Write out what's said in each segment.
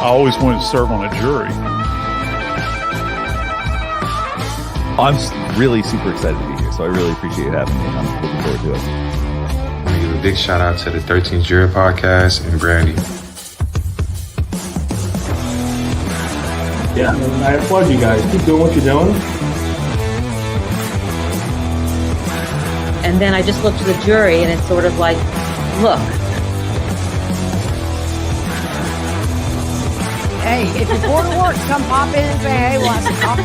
I always wanted to serve on a jury. I'm really super excited to be here, so I really appreciate you having me. I'm looking forward to it. I want to give a big shout out to the 13th Jury Podcast and Brandi. Yeah, I applaud you guys. Keep doing what you're doing. And then I just looked at the jury, and it's sort of like, look. Hey, if you're bored of work, come pop in and say, hey, what's up?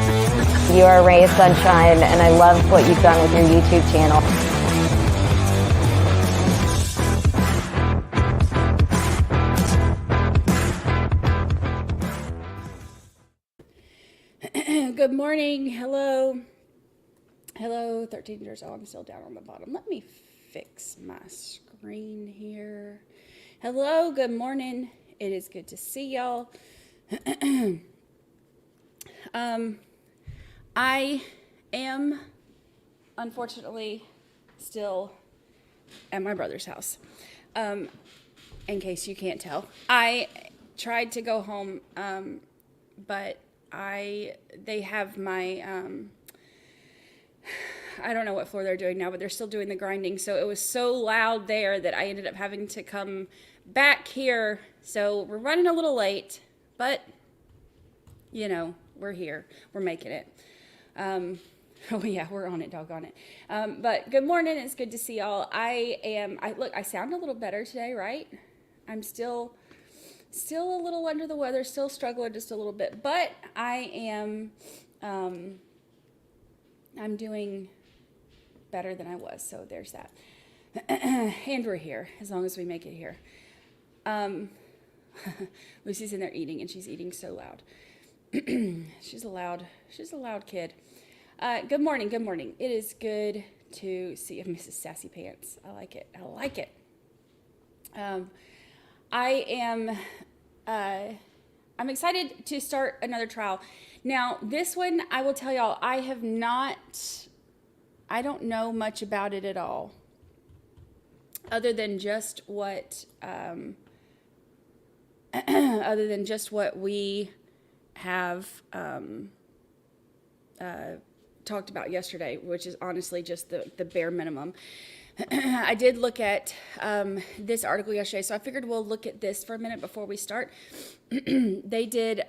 You are a ray of sunshine, and I love what you've done with your YouTube channel. Good morning. Hello. Hello, 13 years old. I'm still down on the bottom. Let me fix my screen here. Hello, good morning. It is good to see y'all. I am, unfortunately, still at my brother's house. In case you can't tell. I tried to go home, but they have my, I don't know what floor they're doing now, but they're still doing the grinding. So it was so loud there that I ended up having to come back here. So we're running a little late, but you know, we're here. We're making it. Oh yeah, we're on it, doggone it. But good morning. It's good to see y'all. Look, I sound a little better today, right? I'm still a little under the weather, still struggling just a little bit, but I am, I'm doing better than I was, so there's that. And we're here, as long as we make it here. Lucy's in there eating, and she's eating so loud. She's a loud kid. Good morning. It is good to see Mrs. Sassy Pants. I like it. I'm excited to start another trial. Now, this one, I will tell y'all, I don't know much about it at all, other than just what we have talked about yesterday, which is honestly just the bare minimum. I did look at this article yesterday, so I figured we'll look at this for a minute before we start. They did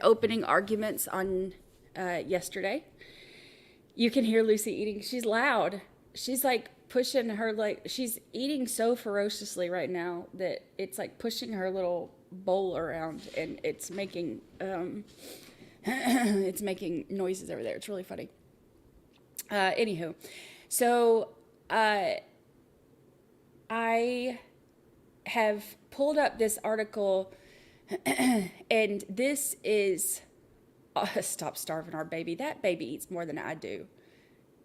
opening arguments on yesterday. You can hear Lucy eating. She's loud. She's like pushing her, like she's eating so ferociously right now that it's like pushing her little bowl around, and it's making it's making noises over there. It's really funny. Anywho, so I have pulled up this article, and this is stop starving our baby. That baby eats more than I do.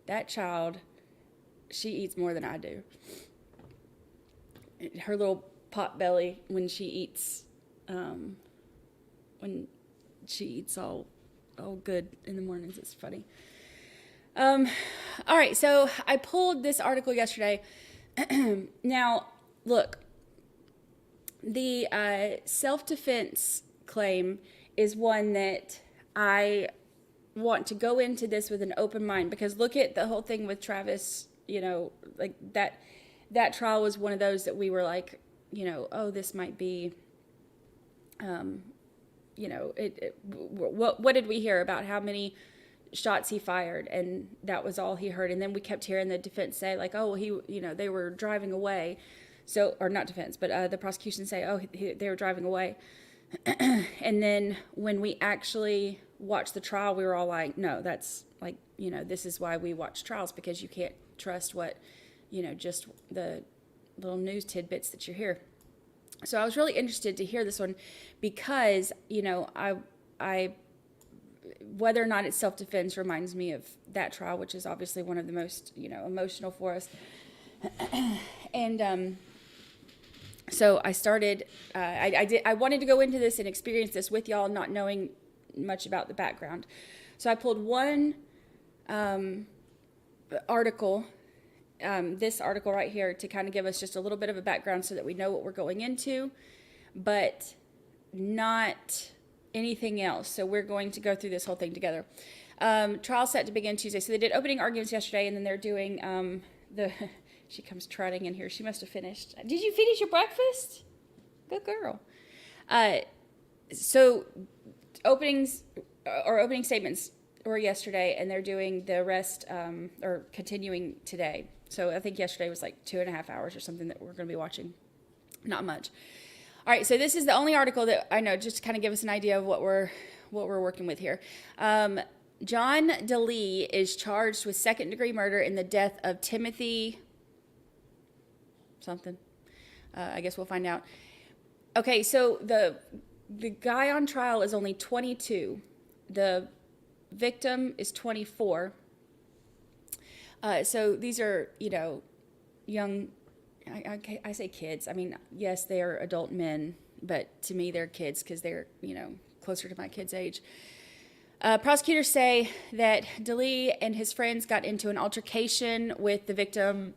That child, she eats more than I do. Her little pot belly when she eats all good in the mornings. It's funny. All right, so I pulled this article yesterday. Now, look, the self-defense claim is one that I want to go into this with an open mind, because look at the whole thing with Travis, you know, like that trial was one of those that we were like, you know, oh, this might be, you know, what did we hear about how many shots he fired? And that was all he heard. And then we kept hearing the defense say like, oh, they were driving away. So, or not defense, but the prosecution say, oh, they were driving away. And then when we actually watched the trial, we were all like, no, that's like, you know, this is why we watch trials, because you can't trust what, you know, just the little news tidbits that you hear. So I was really interested to hear this one because, you know, I whether or not it's self-defense reminds me of that trial, which is obviously one of the most, you know, emotional for us. And so I started, I wanted to go into this and experience this with y'all, not knowing much about the background. So I pulled one article, this article right here, to kind of give us just a little bit of a background so that we know what we're going into. But not anything else. So we're going to go through this whole thing together. Trial set to begin Tuesday. So they did opening arguments yesterday, and then they're doing she comes trotting in here. She must have finished. Did you finish your breakfast? Good girl. So opening statements were yesterday, and they're doing the rest or continuing today. So I think yesterday was like 2.5 hours or something that we're going to be watching. Not much. All right, so this is the only article that I know, just to kind of give us an idea of what we're working with here. John DeLee is charged with second-degree murder in the death of Timothy something. I guess we'll find out. Okay, so the guy on trial is only 22. The victim is 24. So these are, young, I say kids. I mean, yes, they are adult men, but to me they're kids because they're, closer to my kid's age. Prosecutors say that DeLee and his friends got into an altercation with the victim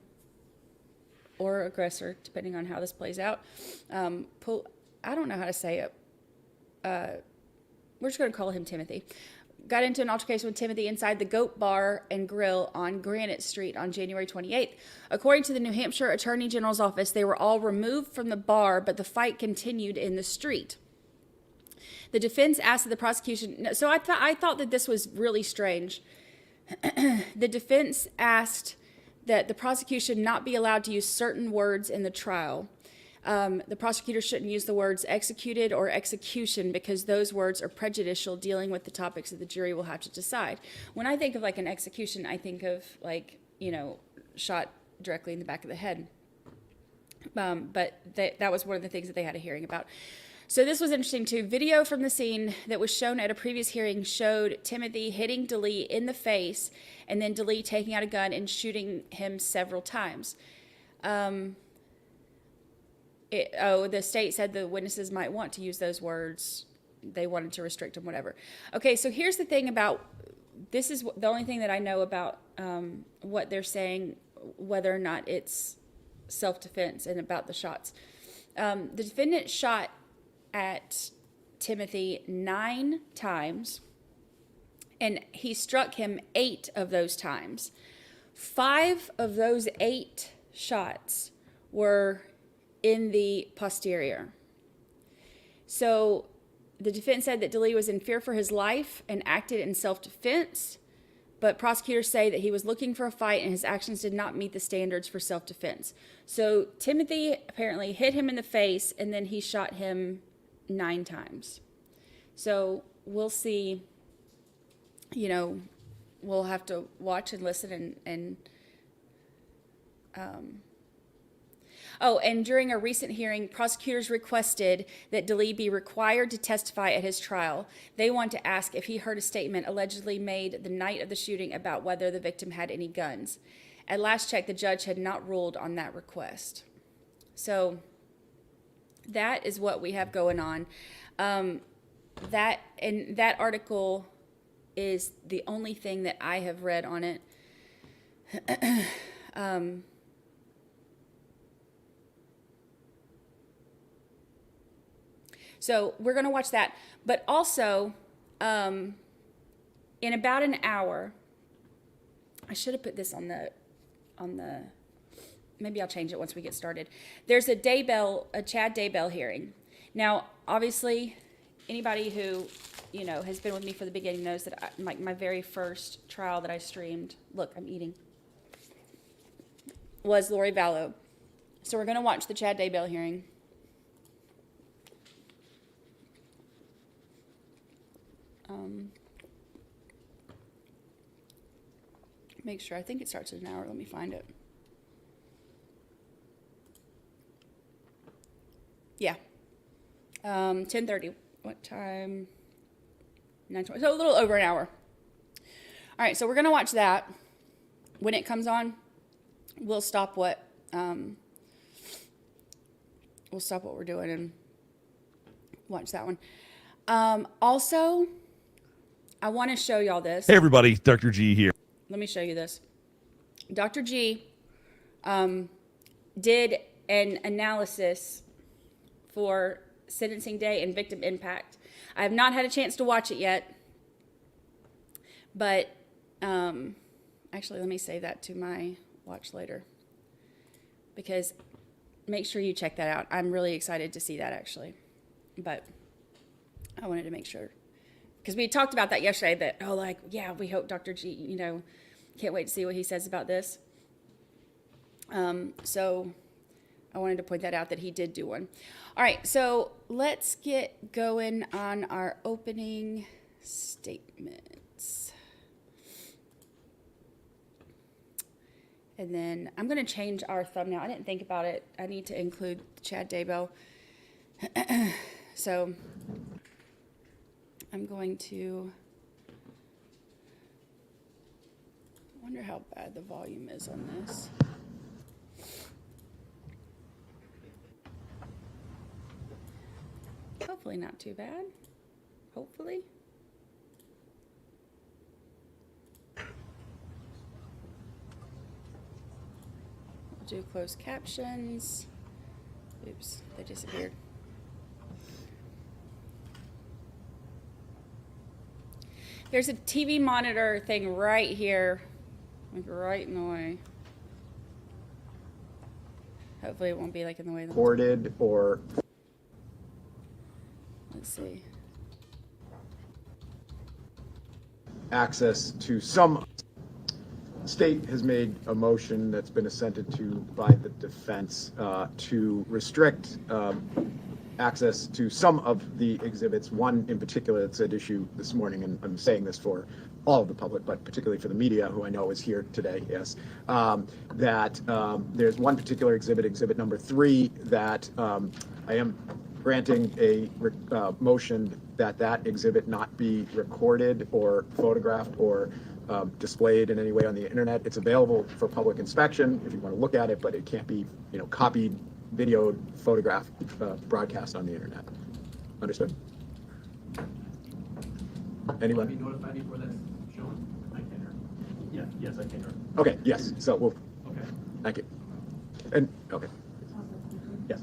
or aggressor, depending on how this plays out. I don't know how to say it. We're just going to call him Timothy. Got into an altercation with Timothy inside the Goat Bar and Grill on Granite Street on January 28th. According to the New Hampshire Attorney General's office, they were all removed from the bar, but the fight continued in the street. The defense asked the prosecution... So I thought that this was really strange. The defense asked that the prosecution not be allowed to use certain words in the trial. The prosecutor shouldn't use the words executed or execution because those words are prejudicial dealing with the topics that the jury will have to decide. When I think of like an execution, I think of like, shot directly in the back of the head. But that was one of the things that they had a hearing about. So this was interesting too. Video from the scene that was shown at a previous hearing showed Timothy hitting DeLee in the face and then DeLee taking out a gun and shooting him several times. The state said the witnesses might want to use those words. They wanted to restrict them, whatever. Okay, so here's the thing about, this is the only thing that I know about what they're saying, whether or not it's self-defense and about the shots. The defendant shot at Timothy 9 times, and he struck him 8 of those times. 5 of those 8 shots were in the posterior. So the defense said that DeLee was in fear for his life and acted in self-defense, but prosecutors say that he was looking for a fight and his actions did not meet the standards for self-defense. So Timothy apparently hit him in the face and then he shot him 9 times. So we'll see, we'll have to watch and listen and during a recent hearing, prosecutors requested that DeLee be required to testify at his trial. They want to ask if he heard a statement allegedly made the night of the shooting about whether the victim had any guns. At last check, the judge had not ruled on that request. So that is what we have going on. That article is the only thing that I have read on it. So we're going to watch that. But also, in about an hour, I should have put this on the, maybe I'll change it once we get started. There's a Chad Daybell hearing. Now, obviously, anybody who, has been with me for the beginning knows that my very first trial that I streamed, look, I'm eating, was Lori Vallow. So we're going to watch the Chad Daybell hearing. Make sure, I think it starts at an hour. Let me find it. Yeah. 10:30. What time? 9:20. So a little over an hour. All right, so we're going to watch that. When it comes on, we'll stop what we're doing and watch that one. Also, I want to show y'all this. Hey, everybody. Dr. G here. Let me show you this. Dr. G did an analysis for sentencing day and victim impact. I have not had a chance to watch it yet, but actually, let me say that to my watch later, because make sure you check that out. I'm really excited to see that, actually, but I wanted to make sure, because we talked about that yesterday, that, oh, like, yeah, we hope Dr. G, you know, can't wait to see what he says about this. So I wanted to point that out, that he did do one. All right, so let's get going on our opening statements. And then I'm going to change our thumbnail. I didn't think about it. I need to include Chad Daybell. So I'm going to wonder how bad the volume is on this. Hopefully not too bad. Hopefully. I'll do closed captions. Oops, they disappeared. There's a TV monitor thing right here, like right in the way. Hopefully it won't be like in the way of the Recorded or let's see. access to some state has made a motion that's been assented to by the defense to restrict access to some of the exhibits, one in particular that's at issue this morning, and I'm saying this for all of the public, but particularly for the media, who I know is here today, yes, that there's one particular exhibit, exhibit number 3, that I am granting a motion that that exhibit not be recorded or photographed or displayed in any way on the internet. It's available for public inspection if you want to look at it, but it can't be, you know, copied, videoed, photographed, broadcast on the internet. Understood? Anyone? Be notified before that's shown. I can hear. Yeah. Yes, I can hear. Okay. Yes. So we'll. Okay. Thank you. And okay. Yes.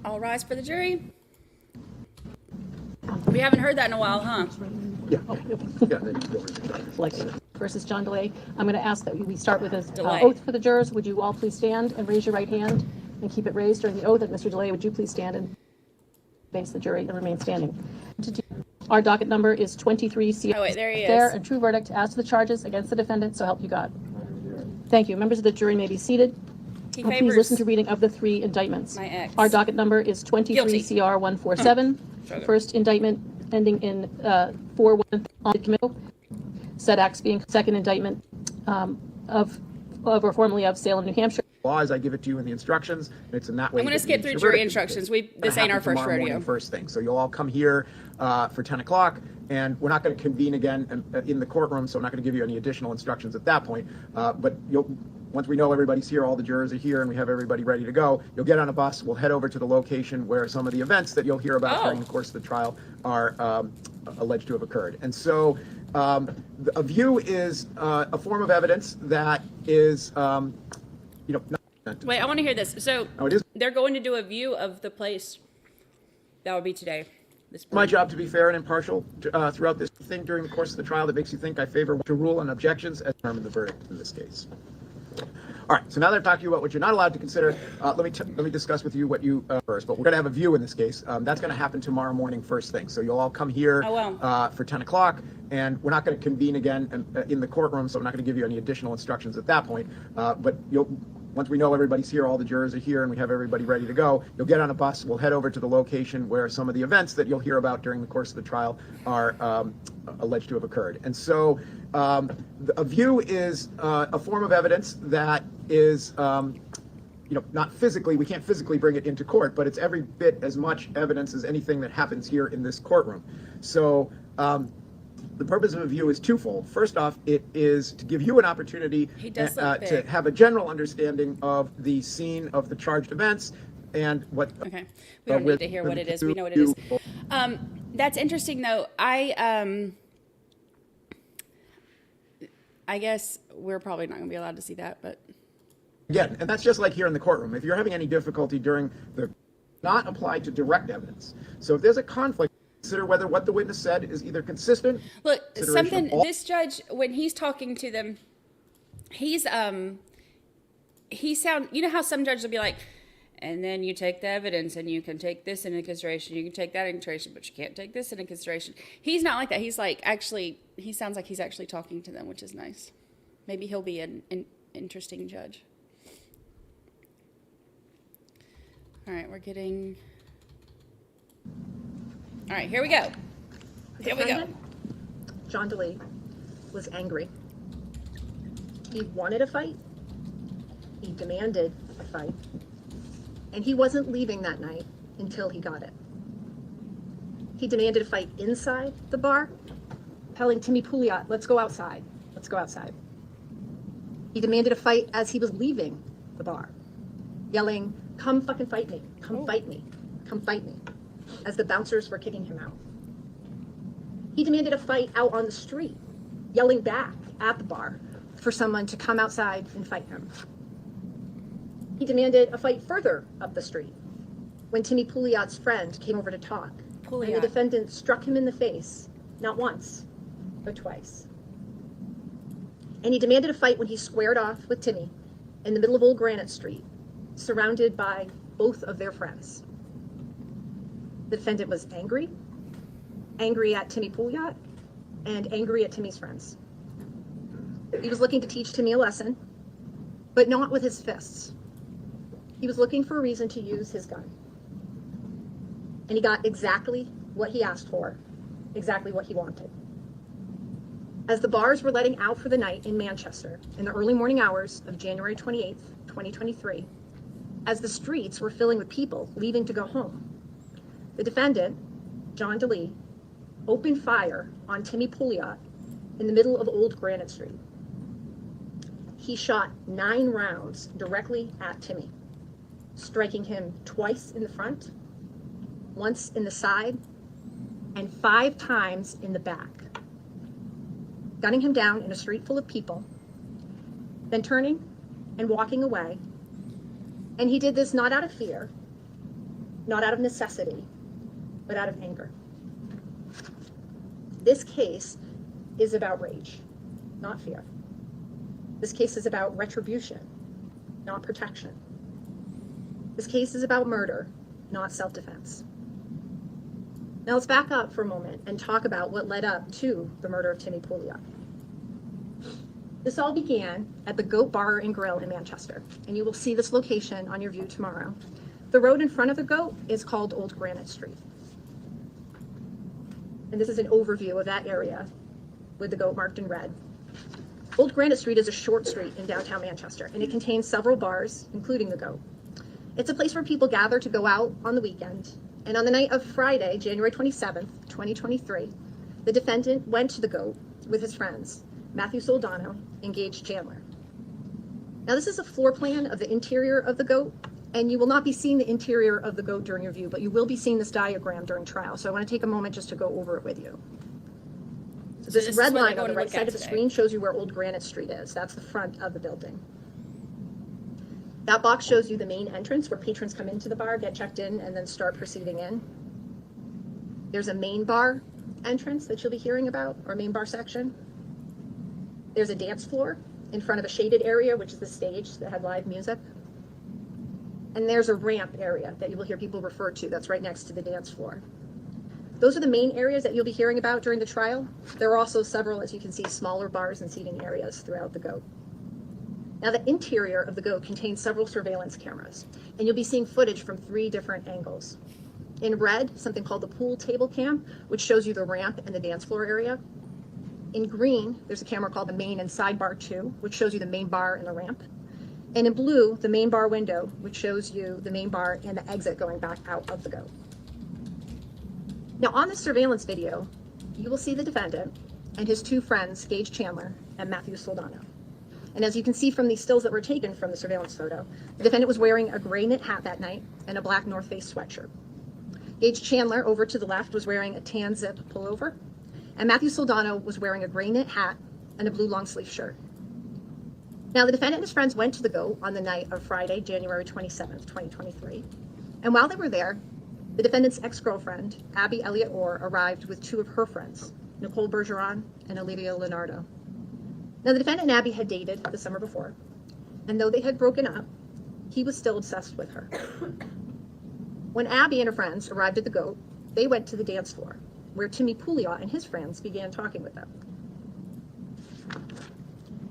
All rise for the jury. We haven't heard that in a while, huh? Yeah. Yeah. Versus John DeLee. I'm going to ask that we start with an DeLee. oath for the jurors. Would you all please stand and raise your right hand and keep it raised during the oath? And Mr. DeLee, would you please stand and face the jury and remain standing? Our docket number is 23 CR. Oh, wait, there he is. Fair and true verdict as to the charges against the defendant, so help you God. Thank you. Members of the jury may be seated. He Please favors listen to reading of the 3 indictments. my ex. Our docket number is 23 Guilty. CR 147. First indictment ending in 4-1 on the committal. Said acts being second indictment of or formerly of Salem, New Hampshire. Laws, I give it to you in the instructions. It's in that way. I'm going to that skip you through should jury verdict instructions. this This ain't our first tomorrow morning, rodeo. First thing. So you'll all come here for 10 o'clock, and we're not going to convene again in the courtroom, so I'm not going to give you any additional instructions at that point. But once we know everybody's here, all the jurors are here, and we have everybody ready to go, you'll get on a bus. We'll head over to the location where some of the events that you'll hear about during the course of the trial are alleged to have occurred. And so a view is a form of evidence that is, Wait, I want to hear this. So Oh, it is they're going to do a view of the place. That would be today. This my job to be fair and impartial throughout this thing during the course of the trial that makes you think I favor to rule on objections as determine the verdict in this case. All right, so now that I've talked to you about what you're not allowed to consider, let me discuss with you what you first. But we're going to have a view in this case. That's going to happen tomorrow morning first thing. So you'll all come here for 10 o'clock, and we're not going to convene again in the courtroom, so I'm not going to give you any additional instructions at that point. But once we know everybody's here, all the jurors are here, and we have everybody ready to go, you'll get on a bus. We'll head over to the location where some of the events that you'll hear about during the course of the trial are alleged to have occurred. And so a view is a form of evidence that is, not physically, we can't physically bring it into court, but it's every bit as much evidence as anything that happens here in this courtroom. So the purpose of a view is twofold. First off, it is to give you an opportunity to have a general understanding of the scene of the charged events and what. Okay, we don't need to hear what it is. We know what it is. That's interesting, though. I guess we're probably not going to be allowed to see that, but. Again, and that's just like here in the courtroom. If you're having any difficulty during not apply to direct evidence. So if there's a conflict, consider whether what the witness said is either consistent. Look, this judge, when he's talking to them, you know how some judges will be like, and then you take the evidence and you can take this into consideration, you can take that into consideration, but you can't take this into consideration. He's not like that. He's like, he sounds like he's actually talking to them, which is nice. Maybe he'll be an interesting judge. All right, we're getting... All right, here we go. Here we go. John DeLee was angry. He wanted a fight. He demanded a fight. And he wasn't leaving that night until he got it. He demanded a fight inside the bar, telling Timmy Pouliot, let's go outside. Let's go outside. He demanded a fight as he was leaving the bar, yelling, come fucking fight me. Come fight me. Come fight me. As the bouncers were kicking him out. He demanded a fight out on the street, yelling back at the bar for someone to come outside and fight him. He demanded a fight further up the street when Timmy Pouliot's friend came over to talk. And the defendant struck him in the face, not once, but twice. And he demanded a fight when he squared off with Timmy in the middle of Old Granite Street, surrounded by both of their friends. The defendant was angry at Timmy Pouliot, and angry at Timmy's friends. He was looking to teach Timmy a lesson, but not with his fists. He was looking for a reason to use his gun. And he got exactly what he asked for, exactly what he wanted. As the bars were letting out for the night in Manchester in the early morning hours of January 28th, 2023, as the streets were filling with people leaving to go home, the defendant, John DeLee, opened fire on Timmy Pouliot in the middle of Old Granite Street. He shot 9 rounds directly at Timmy, striking him twice in the front, once in the side, and 5 times in the back, gunning him down in a street full of people, then turning and walking away. And he did this not out of fear, not out of necessity, but out of anger. This case is about rage, not fear. This case is about retribution, not protection. This case is about murder, not self-defense. Now let's back up for a moment and talk about what led up to the murder of Timmy Pouliot. This all began at the Goat Bar and Grill in Manchester, and you will see this location on your view tomorrow. The road in front of the Goat is called Old Granite Street. And this is an overview of that area with the Goat marked in red. Old Granite Street is a short street in downtown Manchester, and it contains several bars, including the Goat. It's a place where people gather to go out on the weekend, and on the night of Friday, January 27th, 2023, the defendant went to the Goat with his friends, Matthew Soldano and Gage Chandler. Now this is a floor plan of the interior of the Goat, and you will not be seeing the interior of the Goat during your view, but you will be seeing this diagram during trial. So I want to take a moment just to go over it with you. So this red line on the right side of the screen shows you where Old Granite Street is. That's the front of the building. That box shows you the main entrance where patrons come into the bar, get checked in, and then start proceeding in. There's a main bar entrance that you'll be hearing about, or main bar section. There's a dance floor in front of a shaded area, which is the stage that had live music. And there's a ramp area that you will hear people refer to that's right next to the dance floor. Those are the main areas that you'll be hearing about during the trial. There are also several, as you can see, smaller bars and seating areas throughout the Goat. Now the interior of the Goat contains several surveillance cameras, and you'll be seeing footage from 3 different angles. In red, something called the pool table cam, which shows you the ramp and the dance floor area. In green, there's a camera called the main and sidebar 2, which shows you the main bar and the ramp. And in blue, the main bar window, which shows you the main bar and the exit going back out of the goat. Now on the surveillance video, you will see the defendant and his two friends, Gage Chandler and Matthew Soldano. And as you can see from the stills that were taken from the surveillance photo, the defendant was wearing a gray knit hat that night and a black North Face sweatshirt. Gage Chandler, over to the left, was wearing a tan zip pullover, and Matthew Soldano was wearing a gray knit hat and a blue long sleeve shirt. Now, the defendant and his friends went to the GOAT on the night of Friday, January 27th, 2023. And while they were there, the defendant's ex-girlfriend, Abby Elliott Orr, arrived with two of her friends, Nicole Bergeron and Olivia Leonardo. Now, the defendant and Abby had dated the summer before, and though they had broken up, he was still obsessed with her. When Abby and her friends arrived at the GOAT, they went to the dance floor, where Timothy Pouliot and his friends began talking with them.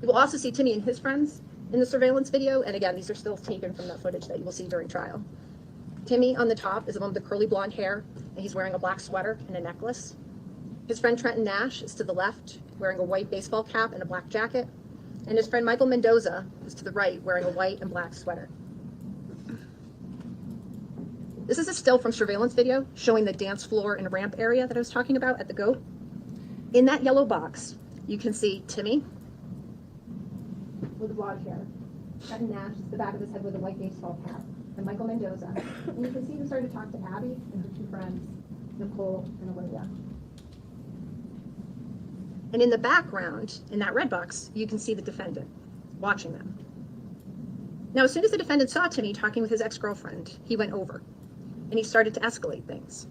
You will also see Timmy and his friends in the surveillance video, and again, these are still taken from that footage that you will see during trial. Timmy on the top is the one with the curly blonde hair, and he's wearing a black sweater and a necklace. His friend Trenton Nash is to the left, wearing a white baseball cap and a black jacket, and his friend Michael Mendoza is to the right, wearing a white and black sweater. This is a still from surveillance video showing the dance floor and ramp area that I was talking about at the GOAT. In that yellow box, you can see Timmy with the blonde hair, Trenton Nash is the back of his head with a white baseball cap, and Michael Mendoza. And you can see him starting to talk to Abby and her two friends, Nicole and Olivia. And in the background, in that red box, you can see the defendant watching them. Now, as soon as the defendant saw Timmy talking with his ex-girlfriend, he went over and he started to escalate things.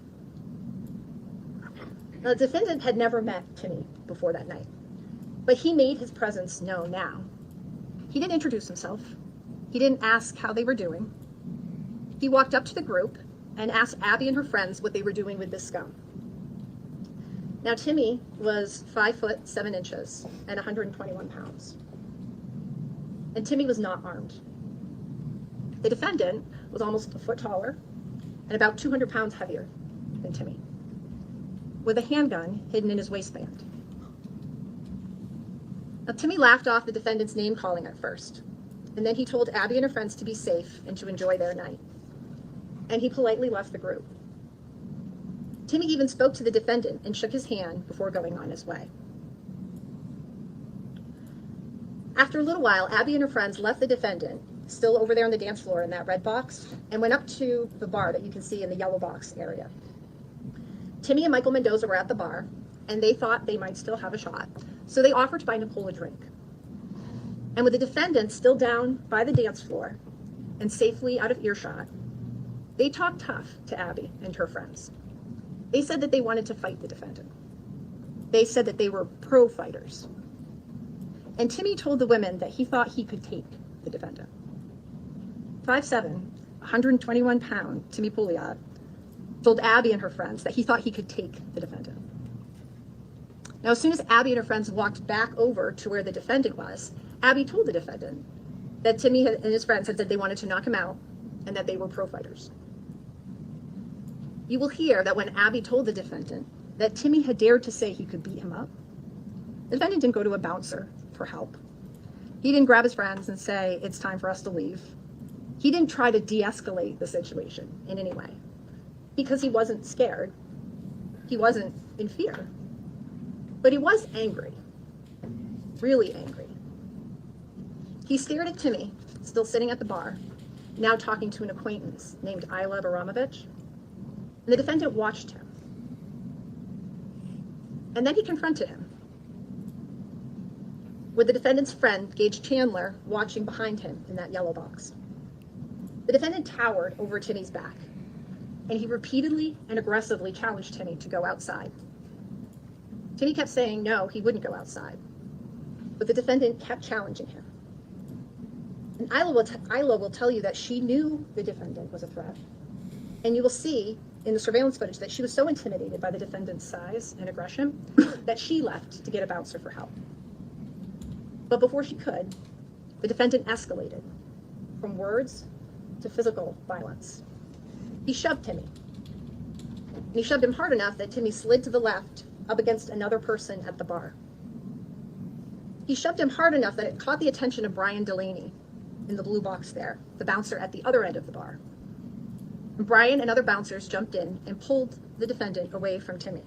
Now, the defendant had never met Timmy before that night, but he made his presence known now. He didn't introduce himself. He didn't ask how they were doing. He walked up to the group and asked Abby and her friends what they were doing with this scum. Now, Timmy was 5 foot 7 inches and 121 pounds. And Timmy was not armed. The defendant was almost a foot taller and about 200 pounds heavier than Timmy, with a handgun hidden in his waistband. Now, Timmy laughed off the defendant's name calling at first, and then he told Abby and her friends to be safe and to enjoy their night. And he politely left the group. Timmy even spoke to the defendant and shook his hand before going on his way. After a little while, Abby and her friends left the defendant, still over there on the dance floor in that red box, and went up to the bar that you can see in the yellow box area. Timmy and Michael Mendoza were at the bar, and they thought they might still have a shot, so they offered to buy Nicole a drink. And with the defendant still down by the dance floor and safely out of earshot, they talked tough to Abby and her friends. They said that they wanted to fight the defendant. They said that they were pro fighters. And Timmy told the women that he thought he could take the defendant. 5'7", 121 pound Timothy Pouliot told Abby and her friends that he thought he could take the defendant. Now, as soon as Abby and her friends walked back over to where the defendant was, Abby told the defendant that Timmy and his friends had said they wanted to knock him out and that they were pro fighters. You will hear that when Abby told the defendant that Timmy had dared to say he could beat him up, the defendant didn't go to a bouncer for help. He didn't grab his friends and say, "It's time for us to leave." He didn't try to de-escalate the situation in any way because he wasn't scared. He wasn't in fear, but he was angry, really angry. He stared at Timmy, still sitting at the bar, now talking to an acquaintance named Ilya Baramovich. And the defendant watched him. And then he confronted him, with the defendant's friend, Gage Chandler, watching behind him in that yellow box. The defendant towered over Timmy's back, and he repeatedly and aggressively challenged Timmy to go outside. Timmy kept saying no, he wouldn't go outside, but the defendant kept challenging him. And Ilya will tell you that she knew the defendant was a threat, and you will see in the surveillance footage that she was so intimidated by the defendant's size and aggression that she left to get a bouncer for help. But before she could, the defendant escalated from words to physical violence. He shoved Timmy. And he shoved him hard enough that Timmy slid to the left up against another person at the bar. He shoved him hard enough that it caught the attention of Brian Delaney in the blue box there, the bouncer at the other end of the bar. And Brian and other bouncers jumped in and pulled the defendant away from Timmy.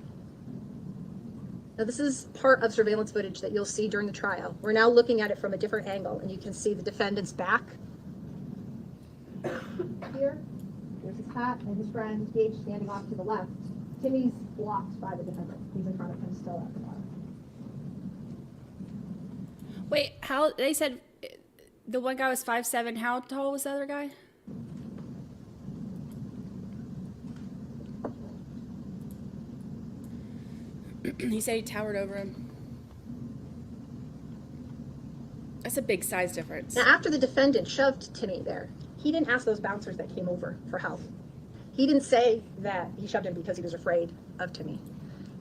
Now this is part of surveillance footage that you'll see during the trial. We're now looking at it from a different angle, and you can see the defendant's back. Here, there's his hat and his friend Gage standing off to the left. Timmy's blocked by the defendant. He's in front of him still at the bar. Wait, how they said the one guy was 5'7". How tall was the other guy? He said he towered over him. That's a big size difference. Now, after the defendant shoved Timmy there, he didn't ask those bouncers that came over for help. He didn't say that he shoved him because he was afraid of Timmy.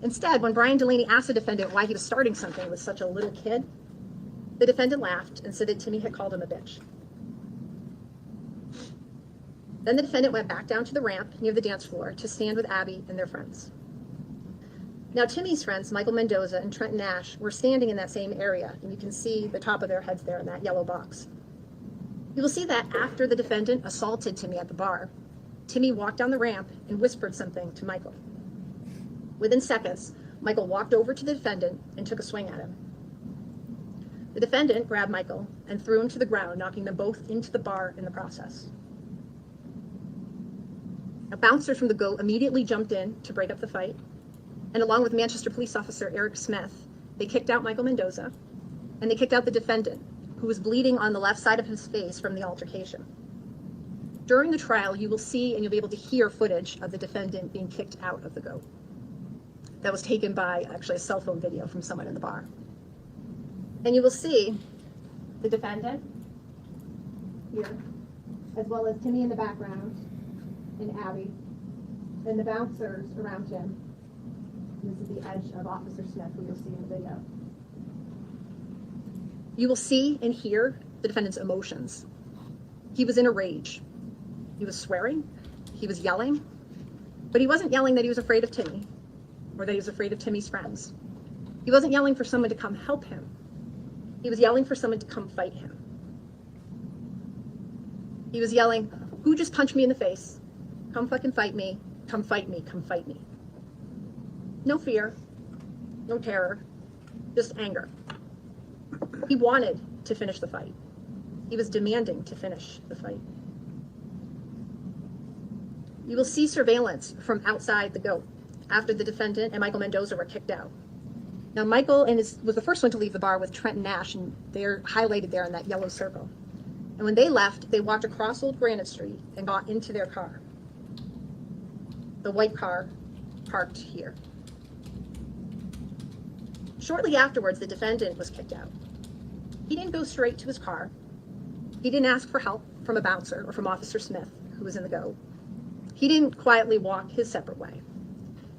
Instead, when Brian Delaney asked the defendant why he was starting something with such a little kid, the defendant laughed and said that Timmy had called him a bitch. Then the defendant went back down to the ramp near the dance floor to stand with Abby and their friends. Now, Timmy's friends, Michael Mendoza and Trenton Nash, were standing in that same area, and you can see the top of their heads there in that yellow box. You will see that after the defendant assaulted Timmy at the bar, Timmy walked down the ramp and whispered something to Michael. Within seconds, Michael walked over to the defendant and took a swing at him. The defendant grabbed Michael and threw him to the ground, knocking them both into the bar in the process. Now, bouncers from the GOAT immediately jumped in to break up the fight, and along with Manchester police officer Eric Smith, they kicked out Michael Mendoza, and they kicked out the defendant, who was bleeding on the left side of his face from the altercation. During the trial, you will see and you'll be able to hear footage of the defendant being kicked out of the GOAT. That was taken by actually a cell phone video from someone in the bar. And you will see the defendant here, as well as Timmy in the background, and Abby, and the bouncers around him. This is the edge of Officer Smith, who you'll see in the video. You will see and hear the defendant's emotions. He was in a rage. He was swearing, he was yelling, but he wasn't yelling that he was afraid of Timmy or that he was afraid of Timmy's friends. He wasn't yelling for someone to come help him. He was yelling for someone to come fight him. He was yelling, "Who just punched me in the face? Come fucking fight me, come fight me, come fight me." No fear, no terror, just anger. He wanted to finish the fight. He was demanding to finish the fight. You will see surveillance from outside the GOAT after the defendant and Michael Mendoza were kicked out. Now, Michael was the first one to leave the bar with Trenton Nash, and they're highlighted there in that yellow circle. And when they left, they walked across Old Granite Street and got into their car. The white car parked here. Shortly afterwards, the defendant was kicked out. He didn't go straight to his car. He didn't ask for help from a bouncer or from Officer Smith, who was in the GOAT. He didn't quietly walk his separate way.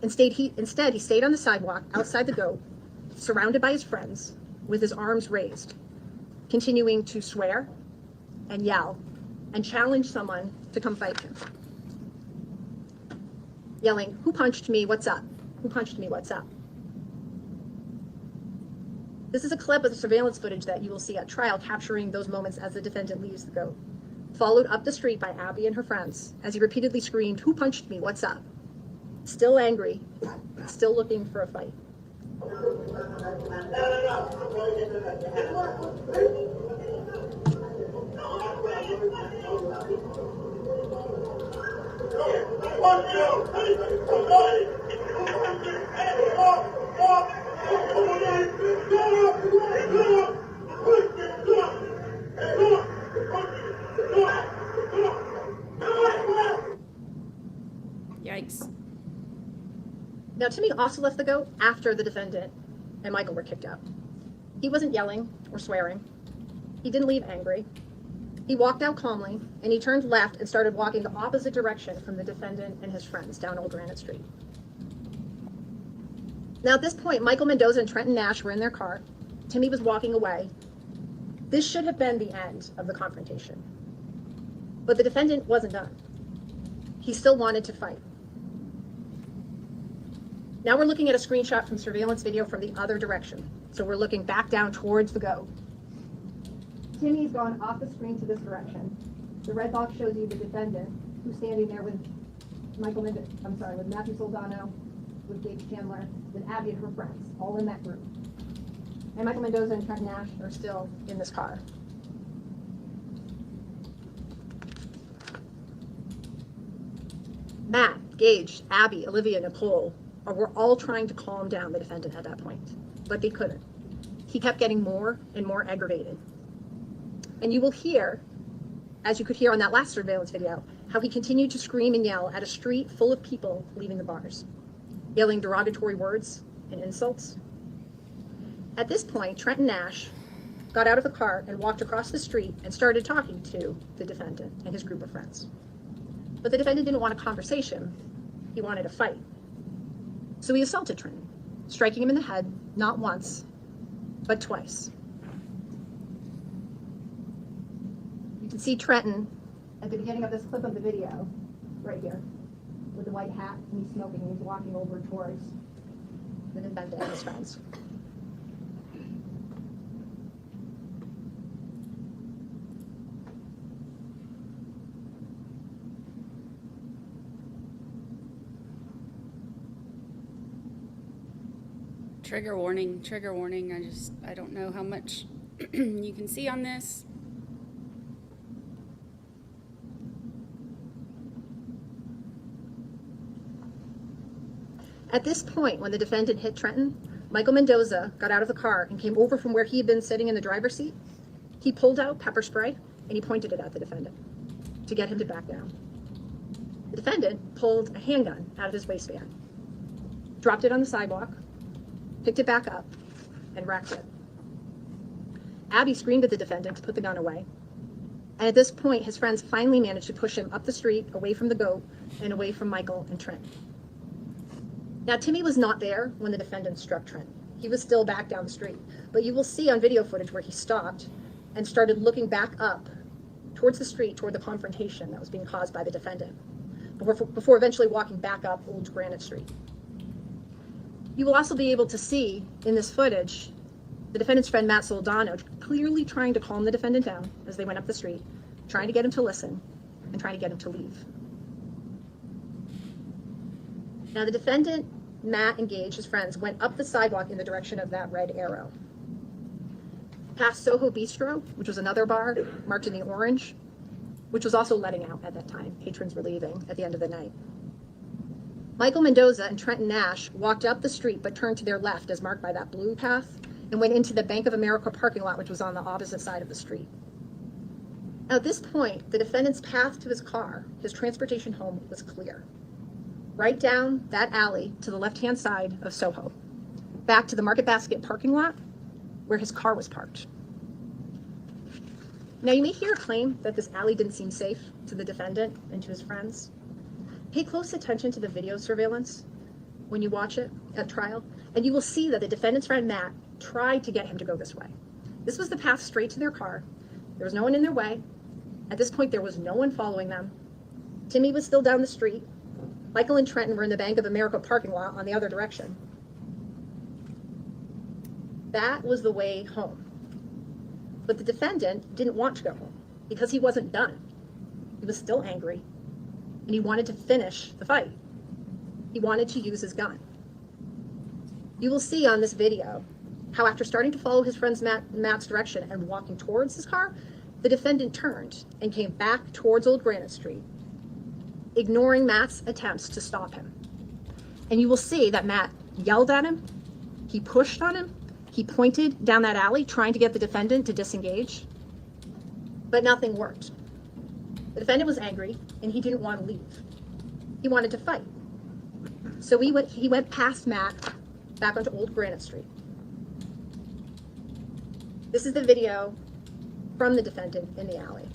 Instead, he stayed on the sidewalk outside the GOAT, surrounded by his friends, with his arms raised, continuing to swear and yell and challenge someone to come fight him. Yelling, "Who punched me? What's up? Who punched me? What's up?" This is a clip of the surveillance footage that you will see at trial, capturing those moments as the defendant leaves the GOAT, followed up the street by Abby and her friends as he repeatedly screamed, "Who punched me? What's up?" Still angry, still looking for a fight. Yikes. Now, Timmy also left the GOAT after the defendant and Michael were kicked out. He wasn't yelling or swearing. He didn't leave angry. He walked out calmly, and he turned left and started walking the opposite direction from the defendant and his friends down Old Granite Street. Now, at this point, Michael Mendoza and Trenton Nash were in their car. Timmy was walking away. This should have been the end of the confrontation. But the defendant wasn't done. He still wanted to fight. Now we're looking at a screenshot from surveillance video from the other direction. So we're looking back down towards the GOAT. Timmy's gone off the screen to this direction. The red box shows you the defendant who's standing there with with Matthew Soldano, with Gage Chandler, with Abby and her friends, all in that group. And Michael Mendoza and Trent Nash are still in this car. Matt, Gage, Abby, Olivia, Nicole were all trying to calm down the defendant at that point, but they couldn't. He kept getting more and more aggravated. And you will hear, as you could hear on that last surveillance video, how he continued to scream and yell at a street full of people leaving the bars, yelling derogatory words and insults. At this point, Trent Nash got out of the car and walked across the street and started talking to the defendant and his group of friends. But the defendant didn't want a conversation. He wanted a fight. So he assaulted Trenton, striking him in the head, not once, but twice. You can see Trenton at the beginning of this clip of the video, right here, with the white hat, and he's smoking, and he's walking over towards the defendant and his friends. Trigger warning, trigger warning. I don't know how much you can see on this. At this point, when the defendant hit Trenton, Michael Mendoza got out of the car and came over from where he had been sitting in the driver's seat. He pulled out pepper spray and he pointed it at the defendant to get him to back down. The defendant pulled a handgun out of his waistband, dropped it on the sidewalk, picked it back up, and racked it. Abby screamed at the defendant to put the gun away. And at this point, his friends finally managed to push him up the street, away from the goat, and away from Michael and Trent. Now, Timmy was not there when the defendant struck Trent. He was still back down the street. But you will see on video footage where he stopped and started looking back up towards the street, toward the confrontation that was being caused by the defendant, before eventually walking back up Old Granite Street. You will also be able to see in this footage the defendant's friend Matt Soldano clearly trying to calm the defendant down as they went up the street, trying to get him to listen and trying to get him to leave. Now the defendant, Matt, and Gage, his friends, went up the sidewalk in the direction of that red arrow, past Soho Bistro, which was another bar marked in the orange, which was also letting out at that time. Patrons were leaving at the end of the night. Michael Mendoza and Trenton Nash walked up the street but turned to their left as marked by that blue path and went into the Bank of America parking lot, which was on the opposite side of the street. Now, at this point, the defendant's path to his car, his transportation home, was clear. Right down that alley to the left-hand side of Soho, back to the Market Basket parking lot where his car was parked. Now, you may hear a claim that this alley didn't seem safe to the defendant and to his friends. Pay close attention to the video surveillance when you watch it at trial, and you will see that the defendant's friend Matt tried to get him to go this way. This was the path straight to their car. There was no one in their way. At this point, there was no one following them. Timmy was still down the street. Michael and Trenton were in the Bank of America parking lot on the other direction. That was the way home. But the defendant didn't want to go home because he wasn't done. He was still angry, and he wanted to finish the fight. He wanted to use his gun. You will see on this video how after starting to follow his friend's Matt's direction and walking towards his car, the defendant turned and came back towards Old Granite Street, ignoring Matt's attempts to stop him. And you will see that Matt yelled at him, he pushed on him, he pointed down that alley trying to get the defendant to disengage, but nothing worked. The defendant was angry and he didn't want to leave. He wanted to fight. So he went past Matt back onto Old Granite Street. This is the video from the defendant in the alley.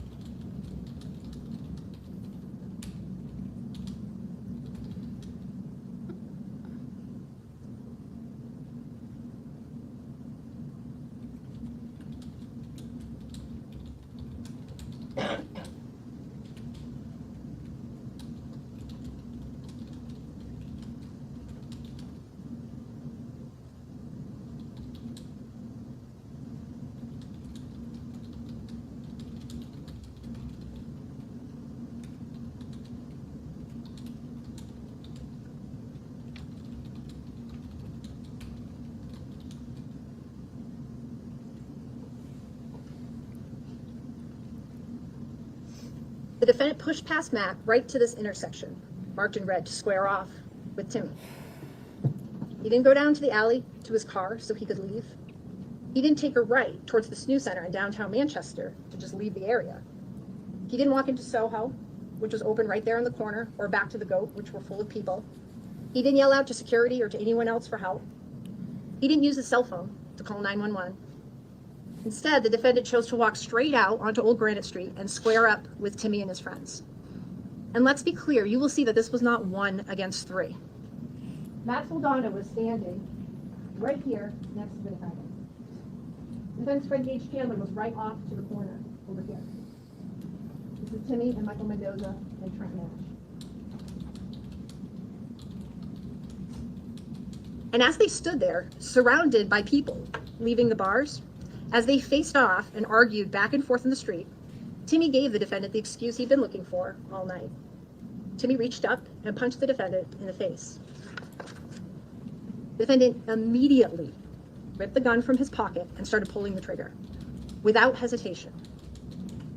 The defendant pushed past Matt right to this intersection, marked in red, to square off with Timmy. He didn't go down to the alley to his car so he could leave. He didn't take a right towards the snooze center in downtown Manchester to just leave the area. He didn't walk into Soho, which was open right there in the corner, or back to the Goat, which were full of people. He didn't yell out to security or to anyone else for help. He didn't use his cell phone to call 911. Instead, the defendant chose to walk straight out onto Old Granite Street and square up with Timmy and his friends. And let's be clear, you will see that this was not 1 against 3. Matt Soldano was standing right here next to the defendant. Defense friend Gage Chandler was right off to the corner over here. This is Timmy and Michael Mendoza and Trent Nash. And as they stood there, surrounded by people leaving the bars, as they faced off and argued back and forth in the street, Timmy gave the defendant the excuse he'd been looking for all night. Timmy reached up and punched the defendant in the face. The defendant immediately ripped the gun from his pocket and started pulling the trigger, without hesitation.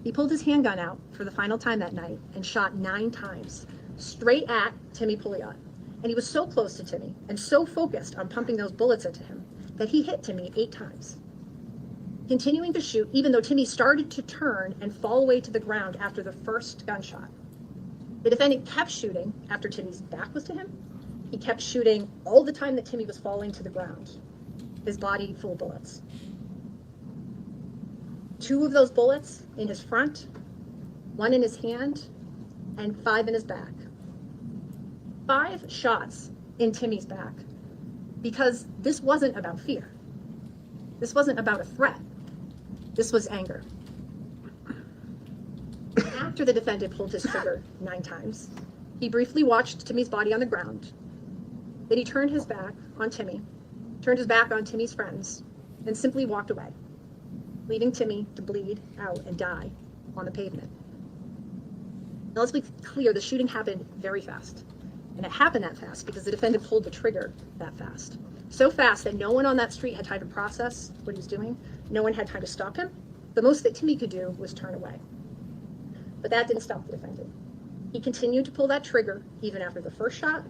He pulled his handgun out for the final time that night and shot 9 times, straight at Timothy Pouliot. And he was so close to Timmy and so focused on pumping those bullets into him that he hit Timmy 8 times. Continuing to shoot, even though Timmy started to turn and fall away to the ground after the first gunshot. The defendant kept shooting after Timmy's back was to him. He kept shooting all the time that Timmy was falling to the ground, his body full of bullets. 2 of those bullets in his front, 1 in his hand, and 5 in his back. 5 shots in Timmy's back, because this wasn't about fear. This wasn't about a threat. This was anger. After the defendant pulled his trigger 9 times, he briefly watched Timmy's body on the ground. Then he turned his back on Timmy, turned his back on Timmy's friends, and simply walked away, leaving Timmy to bleed out and die on the pavement. Now let's be clear, the shooting happened very fast. And it happened that fast because the defendant pulled the trigger that fast. So fast that no one on that street had time to process what he was doing. No one had time to stop him. The most that Timmy could do was turn away. But that didn't stop the defendant. He continued to pull that trigger even after the first shot.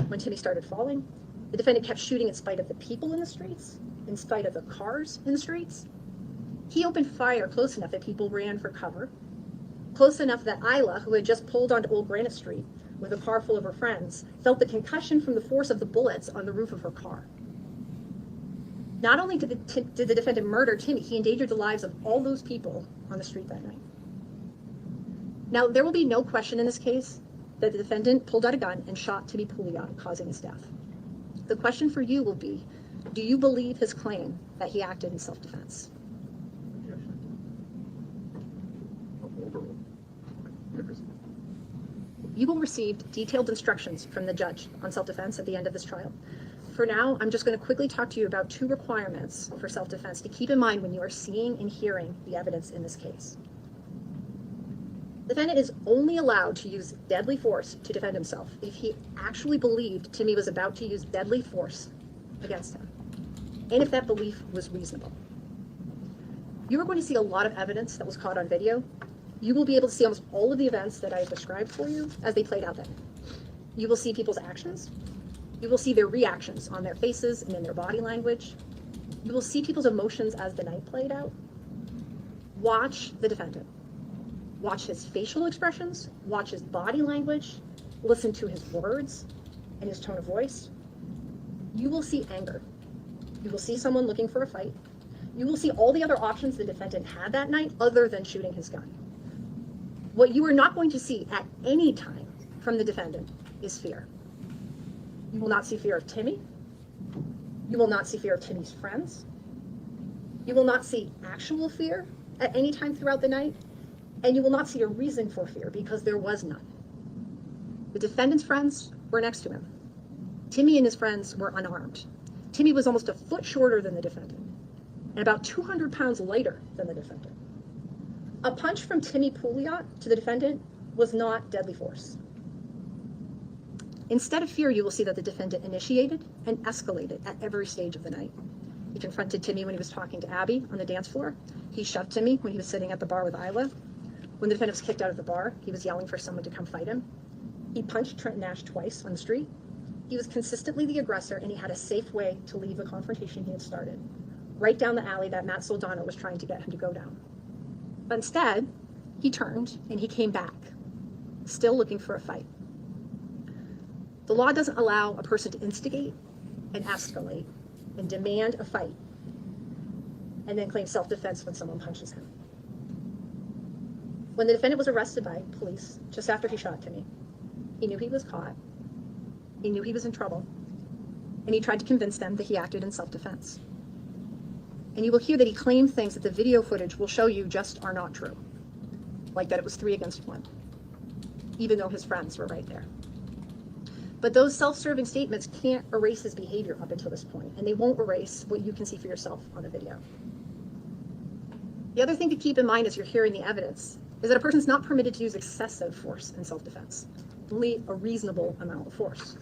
When Timmy started falling, the defendant kept shooting in spite of the people in the streets, in spite of the cars in the streets. He opened fire close enough that people ran for cover, close enough that Isla, who had just pulled onto Old Granite Street with a car full of her friends, felt the concussion from the force of the bullets on the roof of her car. Not only did the defendant murder Timmy, he endangered the lives of all those people on the street that night. Now, there will be no question in this case that the defendant pulled out a gun and shot Timothy Pouliot, causing his death. The question for you will be, do you believe his claim that he acted in self-defense? You will receive detailed instructions from the judge on self-defense at the end of this trial. For now, I'm just going to quickly talk to you about 2 requirements for self-defense to keep in mind when you are seeing and hearing the evidence in this case. The defendant is only allowed to use deadly force to defend himself if he actually believed Timmy was about to use deadly force against him, and if that belief was reasonable. You are going to see a lot of evidence that was caught on video. You will be able to see almost all of the events that I have described for you as they played out then. You will see people's actions. You will see their reactions on their faces and in their body language. You will see people's emotions as the night played out. Watch the defendant. Watch his facial expressions. Watch his body language. Listen to his words and his tone of voice. You will see anger. You will see someone looking for a fight. You will see all the other options the defendant had that night other than shooting his gun. What you are not going to see at any time from the defendant is fear. You will not see fear of Timmy. You will not see fear of Timmy's friends. You will not see actual fear at any time throughout the night. And you will not see a reason for fear because there was none. The defendant's friends were next to him. Timmy and his friends were unarmed. Timmy was almost a foot shorter than the defendant and about 200 pounds lighter than the defendant. A punch from Timothy Pouliot to the defendant was not deadly force. Instead of fear, you will see that the defendant initiated and escalated at every stage of the night. He confronted Timmy when he was talking to Abby on the dance floor. He shoved Timmy when he was sitting at the bar with Isla. When the defendant was kicked out of the bar, he was yelling for someone to come fight him. He punched Trent Nash twice on the street. He was consistently the aggressor, and he had a safe way to leave the confrontation he had started, right down the alley that Matt Soldano was trying to get him to go down. But instead, he turned and he came back, still looking for a fight. The law doesn't allow a person to instigate and escalate and demand a fight and then claim self-defense when someone punches him. When the defendant was arrested by police just after he shot Timmy, he knew he was caught, he knew he was in trouble, and he tried to convince them that he acted in self-defense. And you will hear that he claimed things that the video footage will show you just are not true, like that it was 3 against 1, even though his friends were right there. But those self-serving statements can't erase his behavior up until this point, and they won't erase what you can see for yourself on the video. The other thing to keep in mind as you're hearing the evidence is that a person's not permitted to use excessive force in self-defense, only a reasonable amount of force.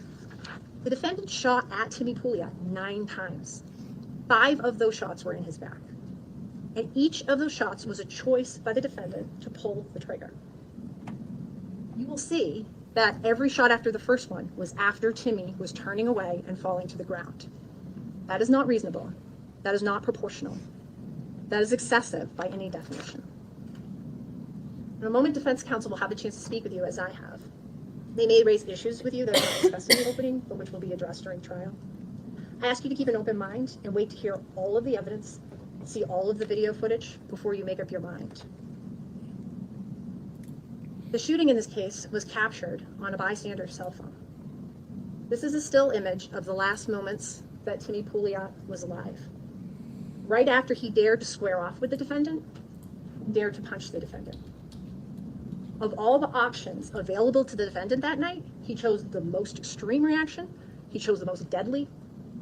The defendant shot at Timothy Pouliot 9 times. 5 of those shots were in his back. And each of those shots was a choice by the defendant to pull the trigger. You will see that every shot after the first one was after Timmy was turning away and falling to the ground. That is not reasonable. That is not proportional. That is excessive by any definition. In a moment, defense counsel will have the chance to speak with you, as I have. They may raise issues with you that are not discussed in the opening, but which will be addressed during trial. I ask you to keep an open mind and wait to hear all of the evidence, see all of the video footage before you make up your mind. The shooting in this case was captured on a bystander's cell phone. This is a still image of the last moments that Timothy Pouliot was alive. Right after he dared to square off with the defendant, dared to punch the defendant. Of all the options available to the defendant that night, he chose the most extreme reaction, he chose the most deadly,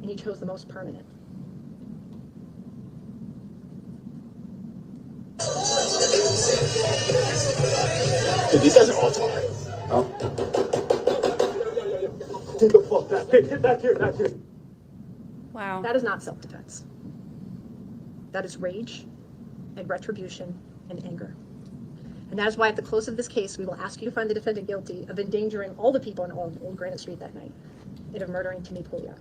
and he chose the most permanent. Dude, these guys are all tired. Take a fuck back. Hey, back here. Wow. That is not self-defense. That is rage and retribution and anger. And that is why at the close of this case, we will ask you to find the defendant guilty of endangering all the people on Old Granite Street that night and of murdering Timothy Pouliot.